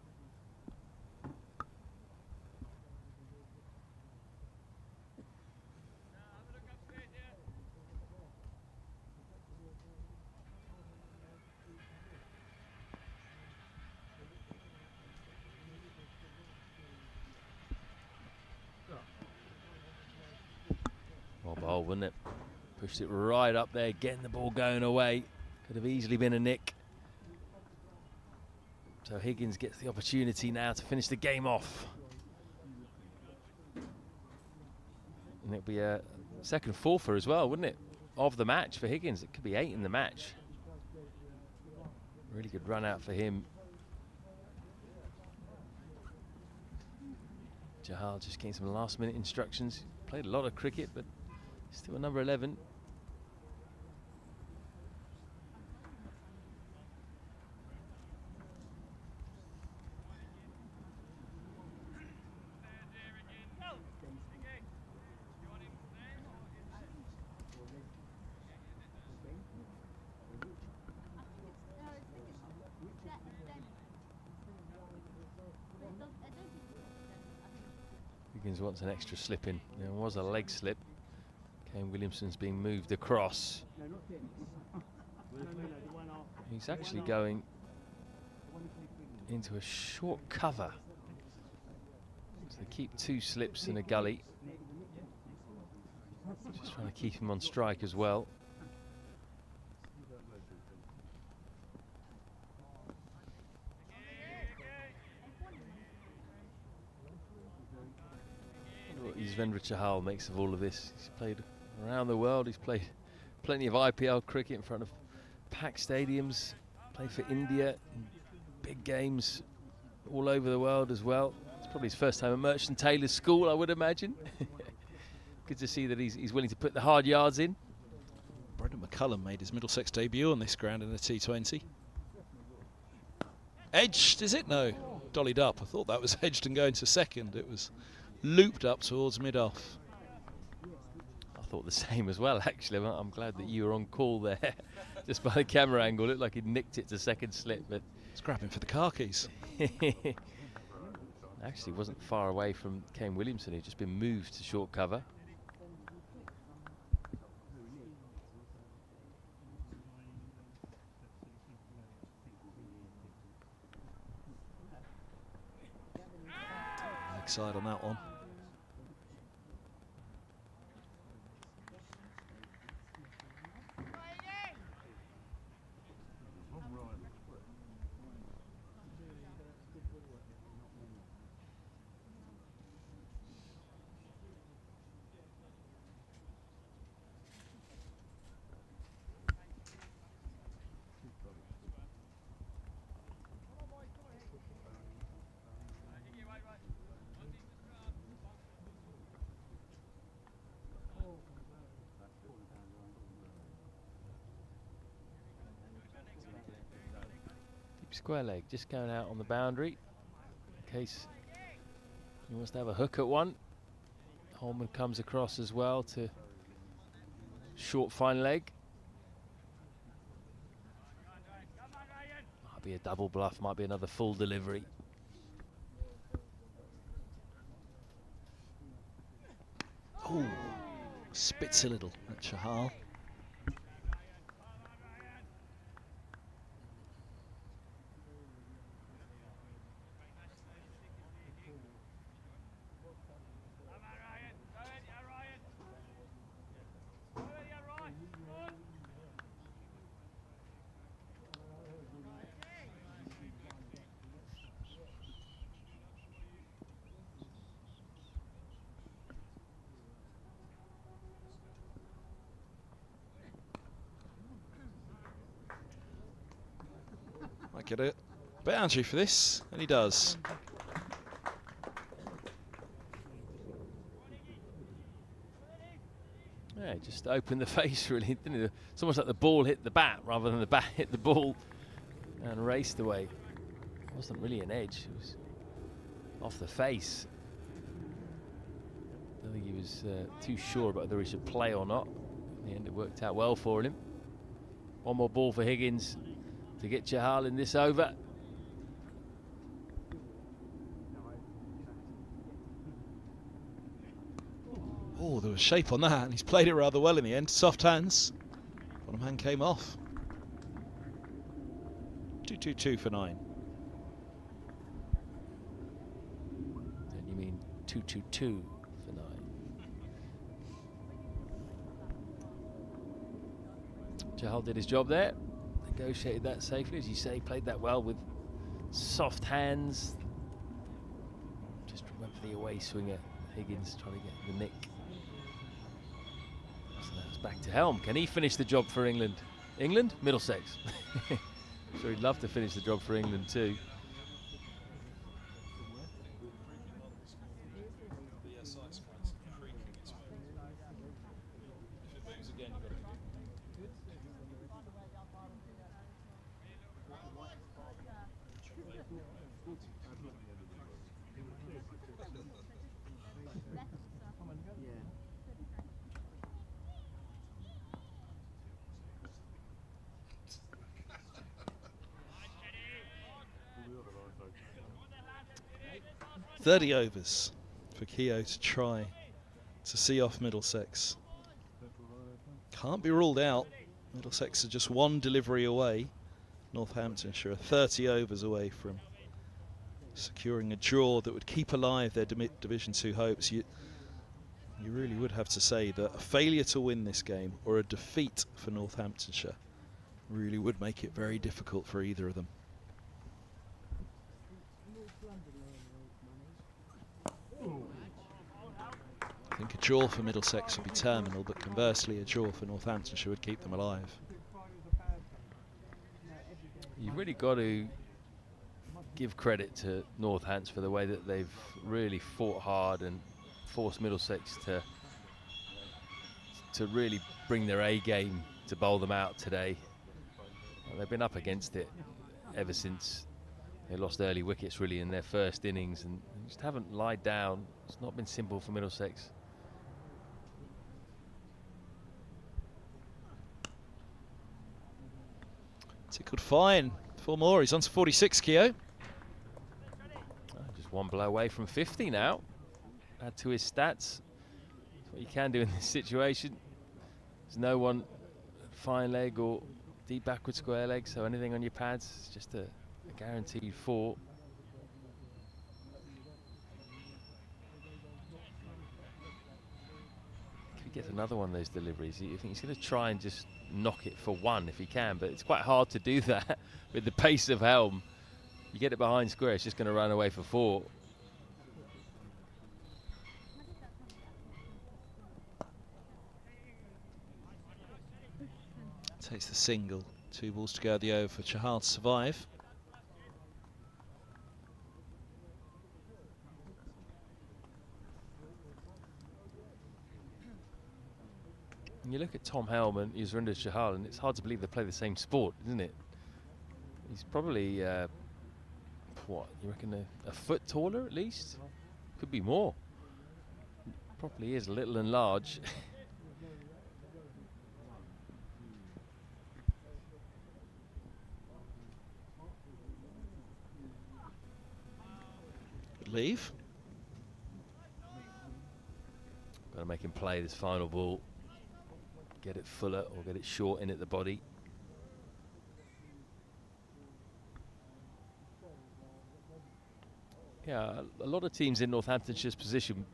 Speaker 2: Bowl, wouldn't it? Pushed it right up there, getting the ball going away. Could have easily been a nick. So Higgins gets the opportunity now to finish the game off. And it'll be a second 4-fer as well, wouldn't it? Of the match for Higgins. It could be 8 in the match. Really good run out for him. Chahal just getting some last minute instructions. Played a lot of cricket, but still a number 11. Higgins wants an extra slip in. There was a leg slip. Kane Williamson's being moved across. He's actually going into a short cover. So they keep 2 slips in a gully. Just trying to keep him on strike as well. What Yuzvendra Chahal makes of all of this. He's played around the world. He's played plenty of IPL cricket in front of packed stadiums. Played for India in big games all over the world as well. It's probably his first time at Merchant Taylor's School, I would imagine. Good to see that he's willing to put the hard yards in.
Speaker 1: Brendan McCullum made his Middlesex debut on this ground in the T20. Edged, is it? No, dollied up. I thought that was edged and going to second. It was looped up towards mid-off.
Speaker 2: thought the same as well, actually. I'm glad that you were on call there. Just by the camera angle, it looked like he nicked it to second slip, but
Speaker 1: it's grabbing for the car keys.
Speaker 2: Actually wasn't far away from Kane Williamson, who'd just been moved to short cover.
Speaker 1: Leg side on that one.
Speaker 2: Square leg, just going out on the boundary in case he wants to have a hook at one. Holman comes across as well to short fine leg. Might be a double bluff, might be another full delivery.
Speaker 1: Oh, spits a little at Chahal. Might get a boundary for this, and he does.
Speaker 2: Yeah, just opened the face really, didn't it? It's almost like the ball hit the bat rather than the bat hit the ball and raced away. It wasn't really an edge, it was off the face. I don't think he was too sure about whether he should play or not. In the end, it worked out well for him. One more ball for Higgins to get Chahal in this over.
Speaker 1: Oh, there was shape on that, and he's played it rather well in the end. Soft hands. Bottom hand came off. 2-2-2 for 9.
Speaker 2: Then you mean 2-2-2 for 9. Chahal did his job there. Negotiated that safely, as you say, played that well with soft hands. Just went for the away swinger. Higgins trying to get the nick. So that's back to Helm. Can he finish the job for England? England? Middlesex. Sure, he'd love to finish the job for England too.
Speaker 1: Yeah. 30 overs for Keogh to try to see off Middlesex. Can't be ruled out. Middlesex are just one delivery away. Northamptonshire are 30 overs away from securing a draw that would keep alive their Division 2 hopes. You really would have to say that a failure to win this game or a defeat for Northamptonshire really would make it very difficult for either of them. I think a draw for Middlesex would be terminal, but conversely a draw for Northamptonshire would keep them alive.
Speaker 2: You've really got to give credit to Northants for the way that they've really fought hard and forced Middlesex to really bring their A game to bowl them out today. They've been up against it ever since they lost early wickets really in their first innings and just haven't lied down. It's not been simple for Middlesex.
Speaker 1: He could fine 4 more. He's on to 46, Keogh.
Speaker 2: Just one blow away from 50 now. Add to his stats. That's what you can do in this situation. There's no one fine leg or deep backward square leg, so anything on your pads, it's just a guaranteed 4. If he gets another one of those deliveries, you think he's going to try and just knock it for 1 if he can, but it's quite hard to do that with the pace of Helm. You get it behind square, it's just going to run away for 4.
Speaker 1: Takes the single. 2 balls to go at the over for Chahal to survive.
Speaker 2: And you look at Tom Helm and Yuzurinder Chahal, and it's hard to believe they play the same sport, isn't it? He's probably, what, you reckon a foot taller at least? Could be more. Probably is little and large.
Speaker 1: Leave.
Speaker 2: Got to make him play this final ball. Get it fuller or get it short in at the body. Yeah, a lot of teams in Northamptonshire's position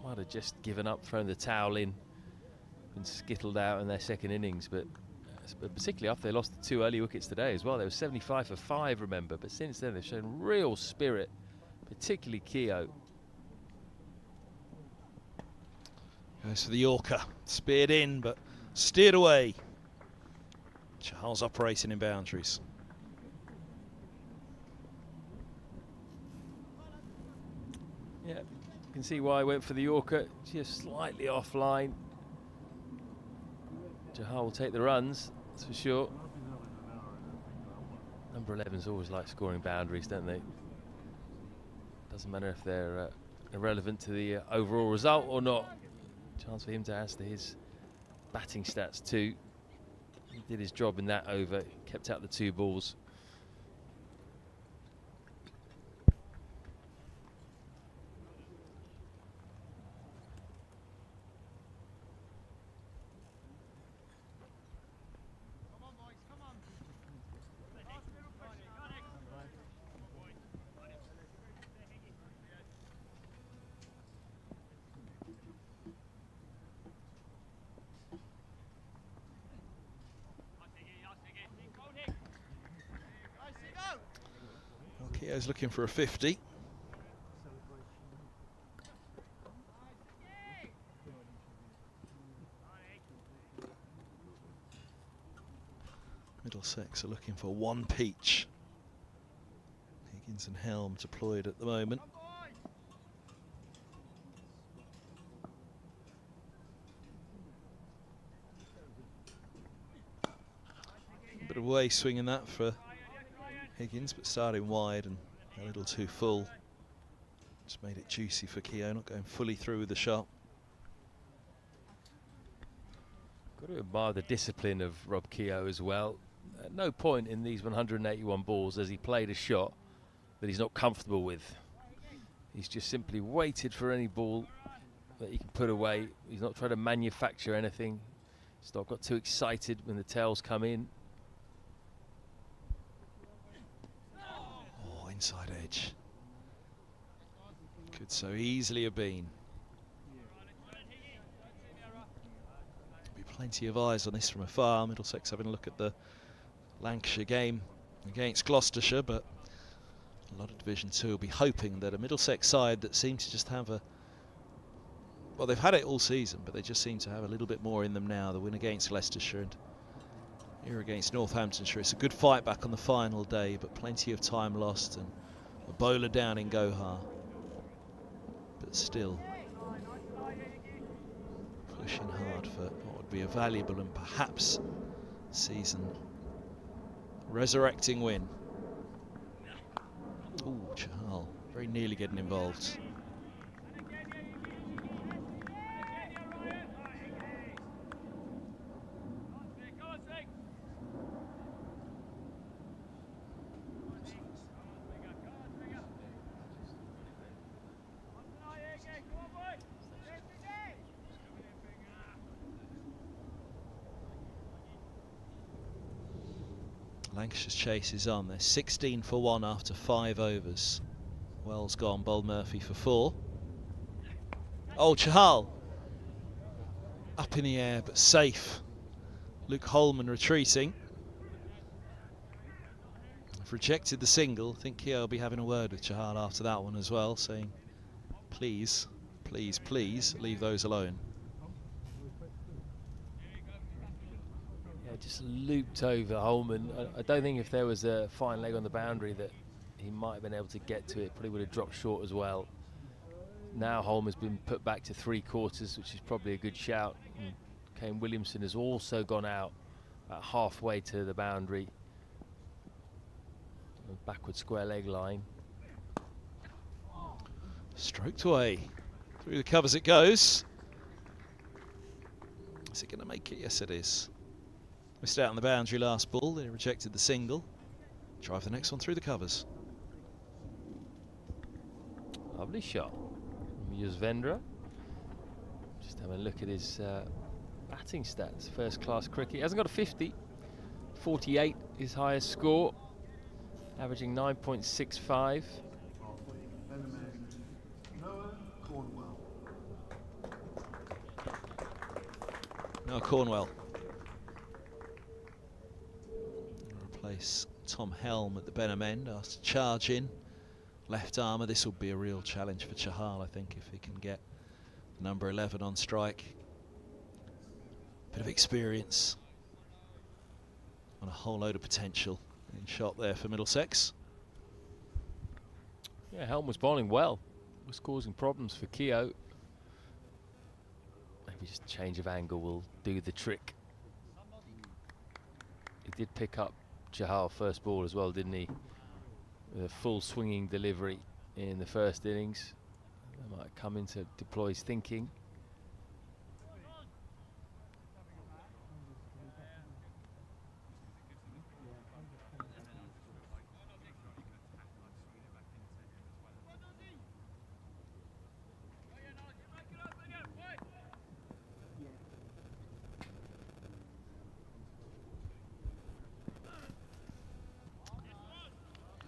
Speaker 2: might have just given up, thrown the towel in, been skittled out in their second innings, but particularly after they lost the 2 early wickets today as well. They were 75 for 5, remember, but since then they've shown real spirit, particularly Keogh.
Speaker 1: Goes for the Yorker, speared in but steered away. Charles operating in boundaries.
Speaker 2: Yeah, you can see why I went for the Yorker, just slightly offline. Chahal will take the runs, that's for sure. Number 11s always like scoring boundaries, don't they? Doesn't matter if they're irrelevant to the overall result or not. Chance for him to add to his batting stats too. He did his job in that over, kept out the 2 balls.
Speaker 1: Keogh's looking for a 50. Middlesex are looking for 1 peach. Higgins and Helm deployed at the moment. A bit of way swinging that for Higgins, but starting wide and a little too full. Just made it juicy for Keogh, not going fully through with the shot.
Speaker 2: Got to admire the discipline of Rob Keogh as well. At no point in these 181 balls has he played a shot that he's not comfortable with. He's just simply waited for any ball that he can put away. He's not trying to manufacture anything. He's not got too excited when the tails come in.
Speaker 1: Oh, inside edge. Could so easily have been. There'll be plenty of eyes on this from afar. Middlesex having a look at the Lancashire game against Gloucestershire, but a lot of Division 2 will be hoping that a Middlesex side that seem to just have a, well, they've had it all season, but they just seem to have a little bit more in them now. The win against Leicestershire and here against Northamptonshire. It's a good fight back on the final day, but plenty of time lost and a bowler down in Gohar. But still pushing hard for what would be a valuable and perhaps season resurrecting win. Ooh, Chahal very nearly getting involved. Lancashire's chase is on. They're 16 for 1 after 5 overs. Wells gone, bowled Murphy for 4. Oh, Chahal up in the air but safe. Luke Holman retreating. I've rejected the single. I think Keogh will be having a word with Chahal after that one as well, saying please, please, please leave those alone.
Speaker 2: Yeah, just looped over Holman. I don't think if there was a fine leg on the boundary that he might have been able to get to it. Probably would have dropped short as well. Now Holman's been put back to 3/4, which is probably a good shout. And Kane Williamson has also gone out at halfway to the boundary. Backward square leg line.
Speaker 1: Stroked away. Through the covers it goes. Is it going to make it? Yes, it is. Missed out on the boundary last ball. They rejected the single. Drive the next one through the covers.
Speaker 2: Lovely shot from Yuzvendra. Just having a look at his batting stats. First class cricket. He hasn't got a 50. 48 his highest score. Averaging 9.65.
Speaker 1: Now Cornwell. Replace Tom Helm at the Benham end. Asked to charge in. Left armour. This will be a real challenge for Chahal, I think, if he can get number 11 on strike. Bit of experience and a whole load of potential in shot there for Middlesex.
Speaker 2: Yeah, Helm was bowling well. Was causing problems for Keogh. Maybe just a change of angle will do the trick. He did pick up Chahal first ball as well, didn't he? With a full swinging delivery in the first innings. That might come in to deploy his thinking.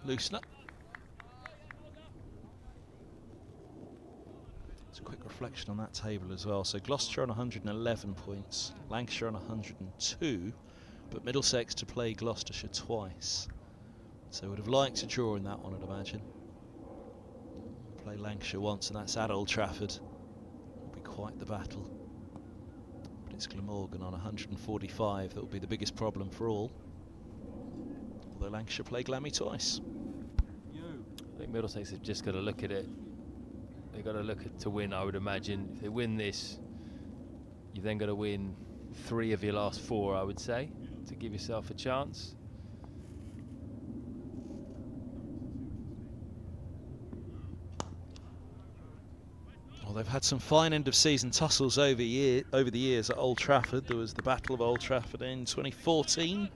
Speaker 1: Loosener. It's a quick reflection on that table as well. So Gloucester on 111 points, Lancashire on 102, but Middlesex to play Gloucestershire twice. So would have liked to draw in that one, I'd imagine. Play Lancashire once, and that's at Old Trafford. It'll be quite the battle. But it's Glamorgan on 145 that will be the biggest problem for all. Although Lancashire play Glammy twice.
Speaker 2: I think Middlesex have just got to look at it. They've got to look at to win, I would imagine. If they win this, you've then got to win 3 of your last 4, I would say, to give yourself a chance.
Speaker 1: Well, they've had some fine end-of-season tussles over the years at Old Trafford. There was the Battle of Old Trafford in 2014.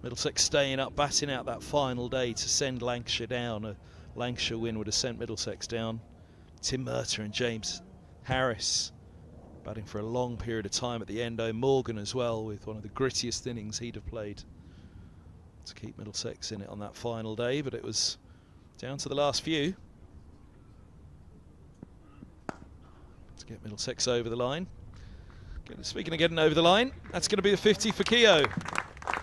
Speaker 1: Middlesex staying up, batting out that final day to send Lancashire down. A Lancashire win would have sent Middlesex down. Tim Murtagh and James Harris batting for a long period of time at the end. Morgan as well, with one of the grittiest innings he'd have played to keep Middlesex in it on that final day, but it was down to the last few to get Middlesex over the line. Speaking of getting over the line, that's going to be the 50 for Keogh.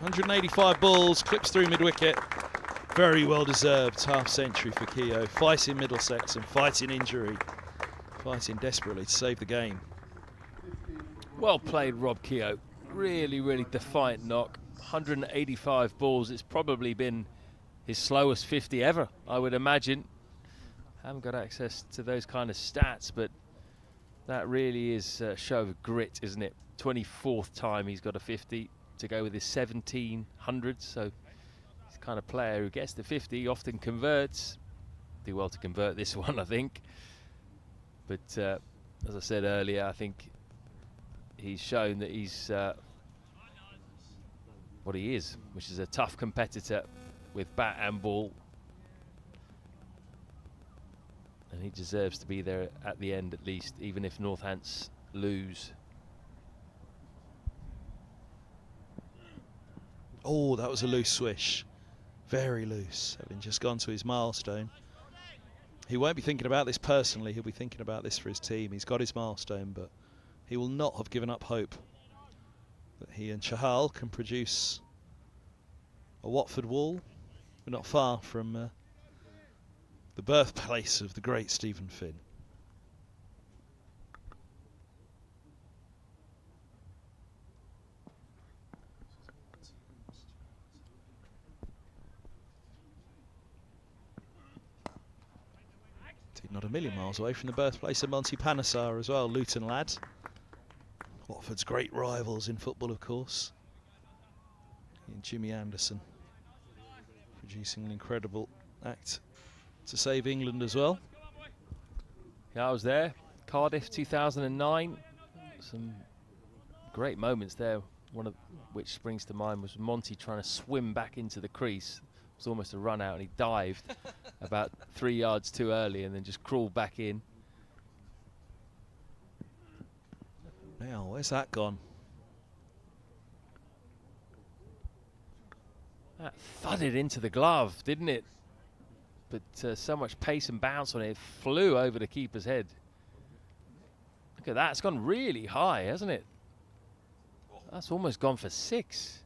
Speaker 1: 185 balls, clips through mid-wicket. Very well deserved half century for Keogh. Fighting Middlesex and fighting injury. Fighting desperately to save the game.
Speaker 2: Well played, Rob Keogh. Really, really defiant knock. 185 balls. It's probably been his slowest 50 ever, I would imagine. Haven't got access to those kind of stats, but that really is a show of grit, isn't it? 24th time he's got a 50 to go with his 1700s. So he's the kind of player who gets to 50, often converts. Do well to convert this one, I think. But as I said earlier, I think he's shown that he's what he is, which is a tough competitor with bat and ball. And he deserves to be there at the end, at least, even if Northants lose.
Speaker 1: Oh, that was a loose swish. Very loose, having just gone to his milestone. He won't be thinking about this personally, he'll be thinking about this for his team. He's got his milestone, but he will not have given up hope that he and Chahal can produce a Watford wall. We're not far from the birthplace of the great Stephen Finn. Not a million miles away from the birthplace of Monty Panesar as well, Luton lad. Watford's great rivals in football, of course. And Jimmy Anderson producing an incredible act to save England as well.
Speaker 2: Yeah, I was there. Cardiff 2009. Some great moments there. One of which springs to mind was Monty trying to swim back into the crease. It was almost a run out and he dived about 3 yards too early and then just crawled back in.
Speaker 1: Now, where's that gone?
Speaker 2: That thudded into the glove, didn't it? But so much pace and bounce on it, it flew over the keeper's head. Look at that, it's gone really high, hasn't it? That's almost gone for 6.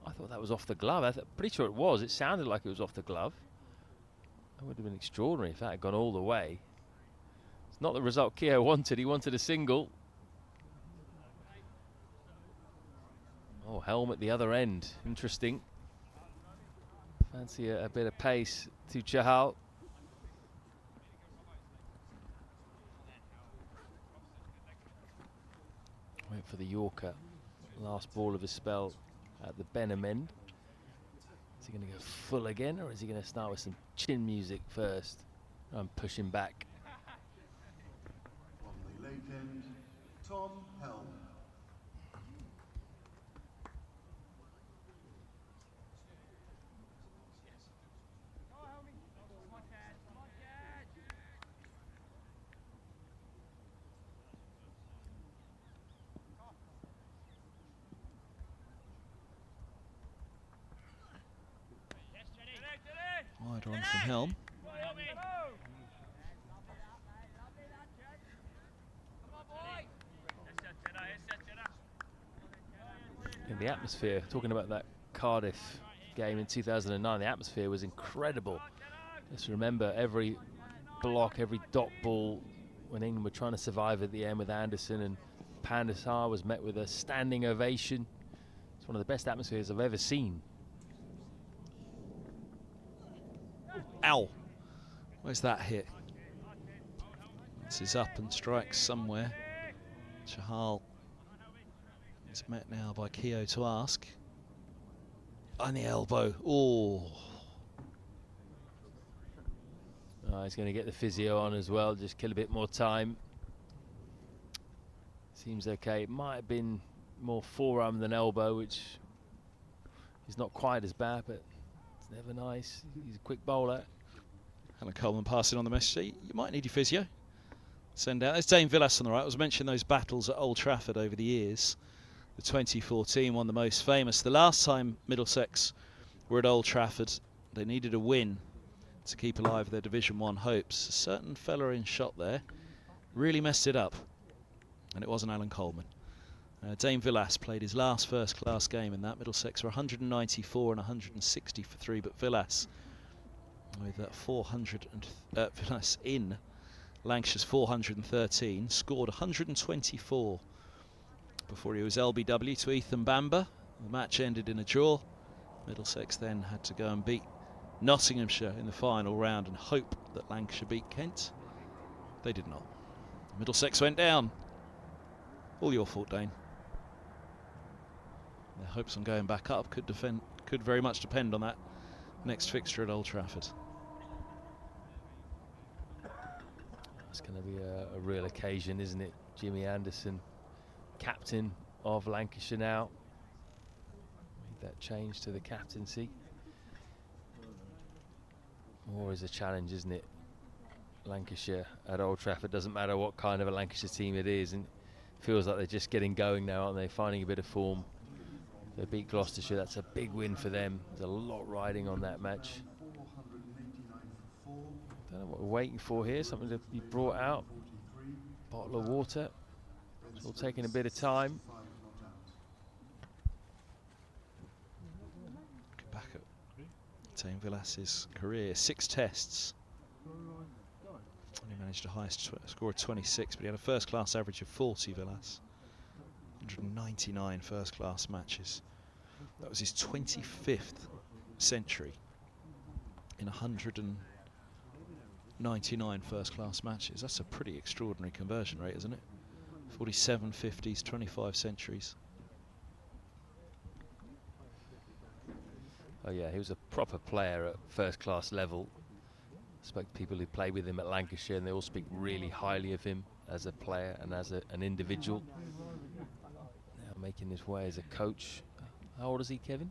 Speaker 2: I thought that was off the glove. I'm pretty sure it was. It sounded like it was off the glove. That would have been extraordinary if that had gone all the way. It's not the result Keogh wanted. He wanted a single. Oh, Helm at the other end. Interesting. Fancy a bit of pace to Chahal. Wait for the Yorker. Last ball of his spell at the Benham end. Is he going to go full again, or is he going to start with some chin music first and push him back?
Speaker 5: On the late end, Tom Helm.
Speaker 1: Wider on from Helm.
Speaker 2: In the atmosphere, talking about that Cardiff game in 2009, the atmosphere was incredible. Just remember every block, every dot ball when England were trying to survive at the end with Anderson, and Pandesar was met with a standing ovation. It's one of the best atmospheres I've ever seen.
Speaker 1: Ow! Where's that hit? This is up and strikes somewhere. Chahal is met now by Keogh to ask. On the elbow. Oh.
Speaker 2: He's going to get the physio on as well, just kill a bit more time. Seems okay. It might have been more forearm than elbow, which is not quite as bad, but it's never nice. He's a quick bowler.
Speaker 1: Alan Coleman passing on the message. You might need your physio. Send out. There's Dane Villas on the right. I was mentioning those battles at Old Trafford over the years. The 2014 one, the most famous. The last time Middlesex were at Old Trafford, they needed a win to keep alive their Division 1 hopes. A certain fella in shot there really messed it up, and it wasn't Alan Coleman. Dane Villas played his last first-class game in that. Middlesex were 194 and 160 for 3, but Villas with 400 and Villas in Lancashire's 413 scored 124 before he was LBW to Ethan Bamber. The match ended in a draw. Middlesex then had to go and beat Nottinghamshire in the final round and hope that Lancashire beat Kent. They did not. Middlesex went down. All your fault, Dane. Their hopes on going back up could very much depend on that next fixture at Old Trafford.
Speaker 2: It's going to be a real occasion, isn't it? Jimmy Anderson, captain of Lancashire now. Made that change to the captaincy. Always a challenge, isn't it? Lancashire at Old Trafford, doesn't matter what kind of a Lancashire team it is, and it feels like they're just getting going now, aren't they? Finding a bit of form. They beat Gloucestershire. That's a big win for them. There's a lot riding on that match.
Speaker 5: 489 for 4.
Speaker 2: Don't know what we're waiting for here. Something to be brought out. Bottle of water. It's all taking a bit of time.
Speaker 1: Look back at Tane Villas's career, 6 tests. He managed a highest score of 26, but he had a first-class average of 40, Villas. 199 first-class matches. That was his 25th century in 199 first-class matches. That's a pretty extraordinary conversion rate, isn't it? 47 50s, 25 centuries.
Speaker 2: Oh yeah, he was a proper player at first-class level. Spoke to people who played with him at Lancashire, and they all speak really highly of him as a player and as an individual. Now making his way as a coach. How old is he, Kevin?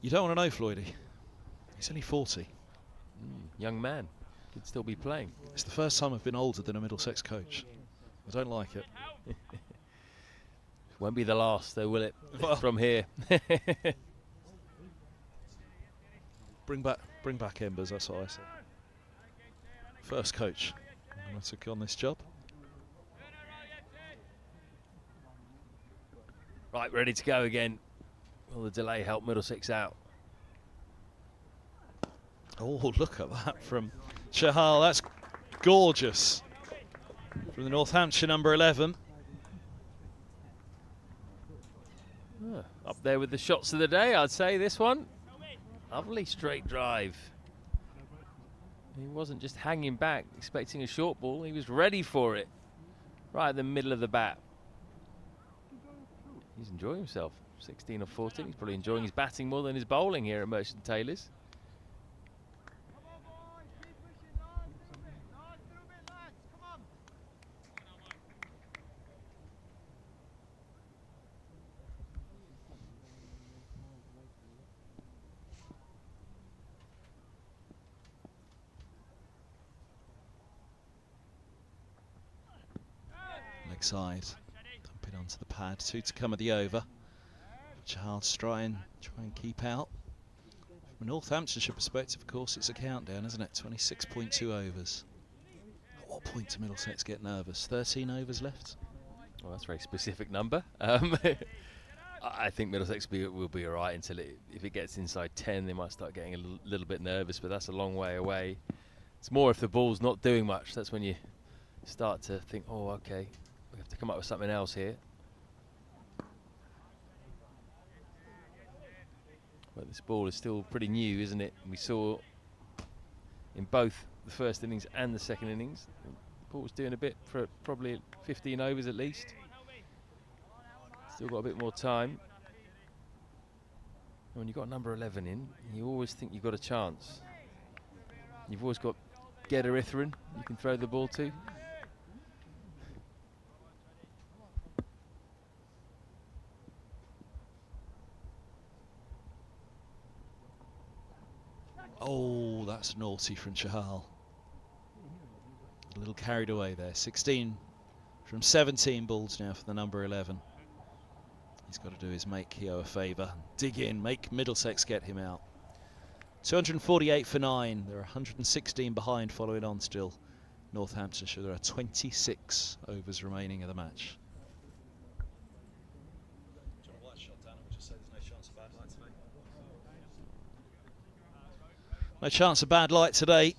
Speaker 1: You don't want to know, Floydie. He's only 40.
Speaker 2: Young man. Could still be playing.
Speaker 1: It's the first time I've been older than a Middlesex coach. I don't like it.
Speaker 2: Won't be the last, though, will it? Well, from here.
Speaker 1: Bring back Embers, that's what I said. First coach when I took on this job.
Speaker 2: Right, ready to go again. Will the delay help Middlesex out?
Speaker 1: Oh, look at that from Chahal. That's gorgeous. From the Northamptonshire number 11.
Speaker 2: Up there with the shots of the day, I'd say this one. Lovely straight drive. He wasn't just hanging back, expecting a short ball. He was ready for it. Right in the middle of the bat. He's enjoying himself. 16 or 14. He's probably enjoying his batting more than his bowling here at Merchant Taylors.
Speaker 1: Leg side. Dump it onto the pad. 2 to come at the over. Chahal try and keep out. From a Northamptonshire perspective, of course, it's a countdown, isn't it? 26.2 overs. At what point do Middlesex get nervous? 13 overs left?
Speaker 2: Well, that's a very specific number. I think Middlesex will be all right until if it gets inside 10, they might start getting a little bit nervous, but that's a long way away. It's more if the ball's not doing much. That's when you start to think, oh, okay, we have to come up with something else here. But this ball is still pretty new, isn't it? We saw in both the first innings and the second innings, the ball was doing a bit for probably 15 overs at least. Still got a bit more time. When you've got number 11 in, you always think you've got a chance. You've always got Gedaritharan you can throw the ball to.
Speaker 1: Oh, that's naughty from Chahal. A little carried away there. 16 from 17 balls now for the number 11. He's got to do his mate Keogh a favour. Dig in, make Middlesex get him out. 248 for 9. There are 116 behind following on still. Northamptonshire, there are 26 overs remaining of the match. No chance of bad light today.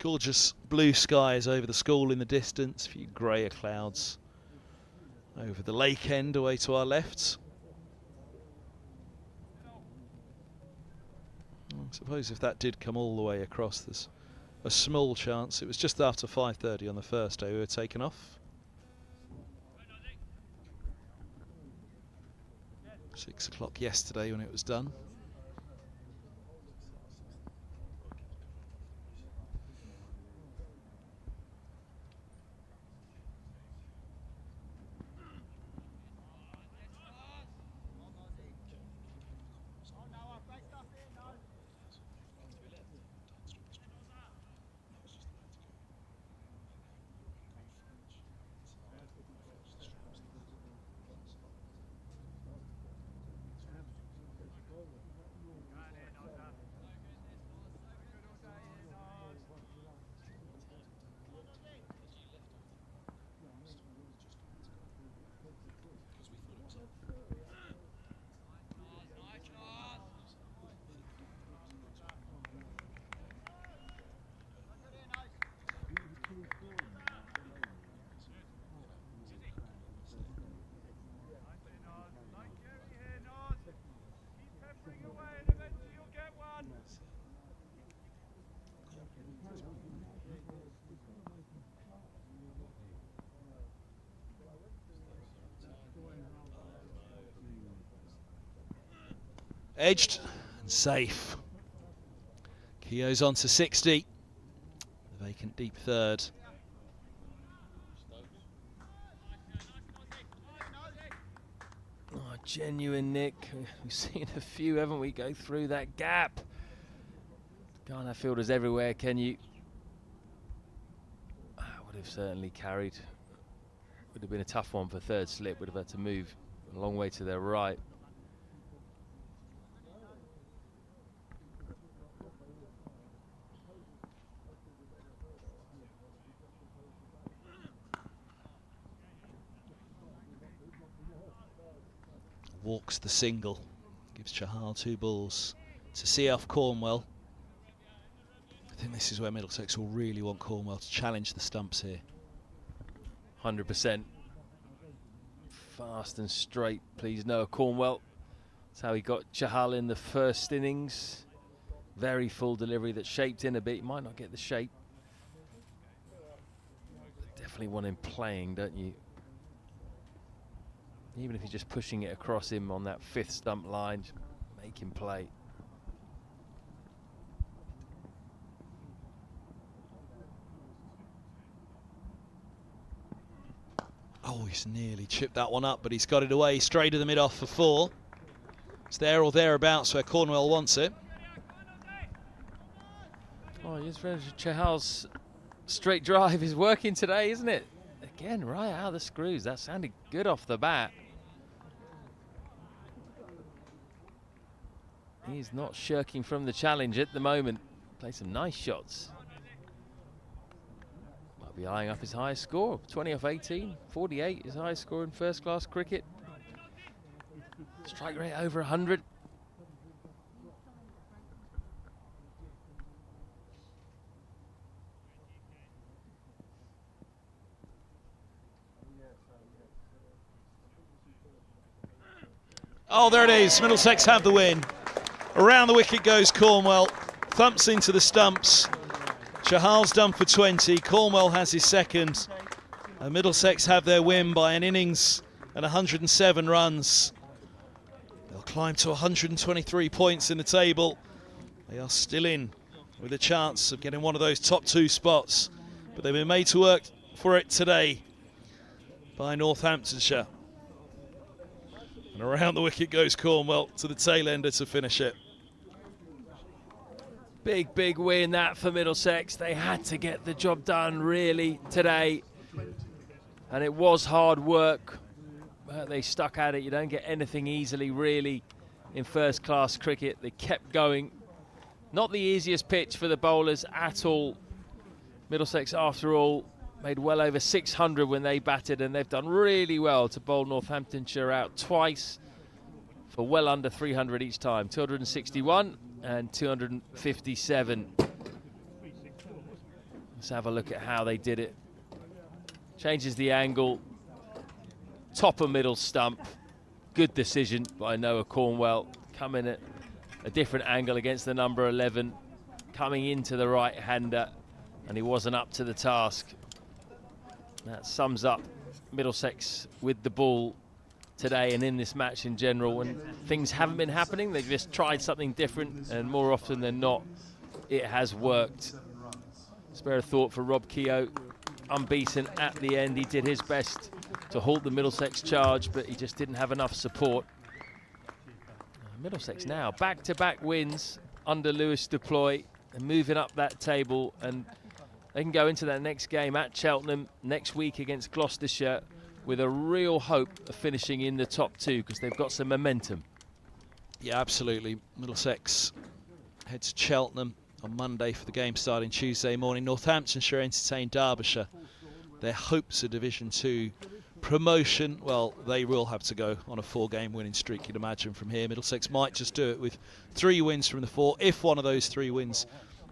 Speaker 1: Gorgeous blue skies over the school in the distance. A few greyer clouds over the lake end away to our left. I suppose if that did come all the way across, there's a small chance. It was just after 5:30 on the first day we were taken off. 6 o'clock yesterday when it was done. Edged and safe. Keogh's on to 60. The vacant deep third.
Speaker 2: Oh, genuine nick. We've seen a few, haven't we, go through that gap. Can't have fielders everywhere, can you? Would have certainly carried. Would have been a tough one for third slip. Would have had to move a long way to their right.
Speaker 1: Walks the single, gives Chahal 2 balls to see off Cornwell. I think this is where Middlesex will really want Cornwell to challenge the stumps here.
Speaker 2: 100%. Fast and straight, please, Noah Cornwell. That's how he got Chahal in the first innings. Very full delivery that shaped in a bit. You might not get the shape. Definitely want him playing, don't you? Even if you're just pushing it across him on that 5th stump line, just make him play.
Speaker 1: Oh, he's nearly chipped that one up, but he's got it away straight to the mid-off for 4. It's there or thereabouts where Cornwell wants it.
Speaker 2: Oh, just Chahal's straight drive is working today, isn't it? Again, right out of the screws. That sounded good off the bat. He's not shirking from the challenge at the moment. Played some nice shots. Might be eyeing up his highest score. 20 off 18. 48 his highest score in first class cricket. Strike rate over 100.
Speaker 1: Oh, there it is. Middlesex have the win. Around the wicket goes Cornwell. Thumps into the stumps. Chahal's done for 20. Cornwell has his second. And Middlesex have their win by an innings and 107 runs. They'll climb to 123 points in the table. They are still in with a chance of getting one of those top 2 spots. But they've been made to work for it today by Northamptonshire. And around the wicket goes Cornwell to the tail ender to finish it.
Speaker 2: Big, big win that for Middlesex. They had to get the job done really today. And it was hard work. But they stuck at it. You don't get anything easily really in first class cricket. They kept going. Not the easiest pitch for the bowlers at all. Middlesex, after all, made well over 600 when they batted, and they've done really well to bowl Northamptonshire out twice for well under 300 each time. 261 and 257. Let's have a look at how they did it. Changes the angle. Top of middle stump. Good decision by Noah Cornwell. Coming at a different angle against the number 11. Coming into the right-hander, and he wasn't up to the task. That sums up Middlesex with the ball today and in this match in general. When things haven't been happening, they've just tried something different, and more often than not, it has worked. Spare a thought for Rob Keogh. Unbeaten at the end. He did his best to halt the Middlesex charge, but he just didn't have enough support. Middlesex now back-to-back wins under Lewis Deploy and moving up that table, and they can go into that next game at Cheltenham next week against Gloucestershire with a real hope of finishing in the top 2 because they've got some momentum.
Speaker 1: Yeah, absolutely. Middlesex head to Cheltenham on Monday for the game starting Tuesday morning. Northamptonshire entertain Derbyshire. Their hopes of Division 2 promotion, well, they will have to go on a 4-game winning streak, you'd imagine, from here. Middlesex might just do it with 3 wins from the 4. If one of those 3 wins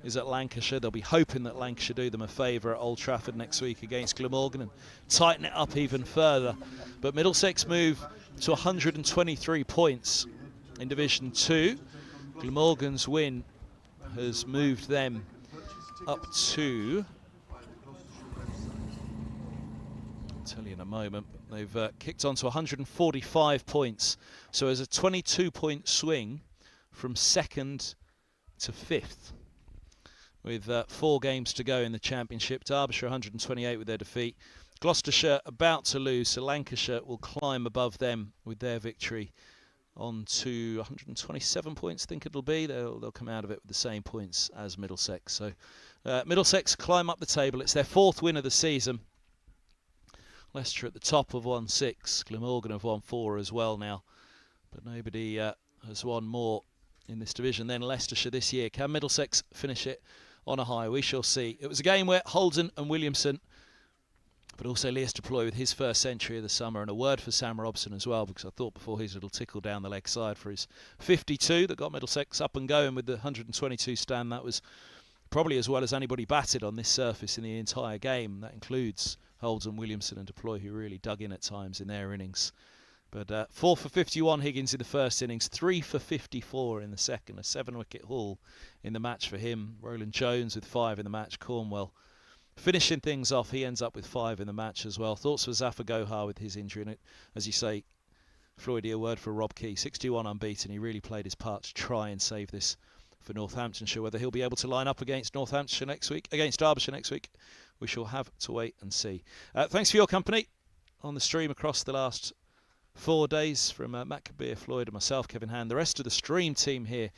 Speaker 1: is at Lancashire, they'll be hoping that Lancashire do them a favour at Old Trafford next week against Glamorgan and tighten it up even further. But Middlesex move to 123 points in Division 2. Glamorgan's win has moved them up to, I'll tell you in a moment, they've kicked on to 145 points. So there's a 22-point swing from 2nd to 5th. With 4 games to go in the Championship. Derbyshire 128 with their defeat. Gloucestershire about to lose, so Lancashire will climb above them with their victory on to 127 points, I think it'll be. They'll come out of it with the same points as Middlesex. So Middlesex climb up the table. It's their 4th win of the season. Leicester at the top have won 6. Glamorgan have won 4 as well now. But nobody has won more in this division than Leicestershire this year. Can Middlesex finish it on a high? We shall see. It was a game where Holden and Williamson, but also Lewis Deploy with his first century of the summer, and a word for Sam Robson as well, because I thought before his little tickle down the leg side for his 52 that got Middlesex up and going with the 122 stand. That was probably as well as anybody batted on this surface in the entire game. That includes Holden, Williamson and Deploy, who really dug in at times in their innings. But 4 for 51 Higgins in the first innings, 3 for 54 in the second, a 7-wicket haul in the match for him. Roland Jones with 5 in the match. Cornwell finishing things off, he ends up with 5 in the match as well. Thoughts for Zafar Gohar with his injury in it. As you say, Floyd, a word for Rob Key, 61 unbeaten. He really played his part to try and save this for Northamptonshire. Whether he'll be able to line up against Northamptonshire next week, against Derbyshire next week, we shall have to wait and see. Thanks for your company on the stream across the last 4 days from Matt Kabir, Floyd and myself, Kevin Hand. The rest of the stream team here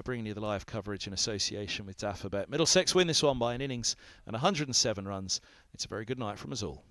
Speaker 1: bringing you the live coverage in association with Daffabet. Middlesex win this one by an innings and 107 runs. It's a very good night from us all.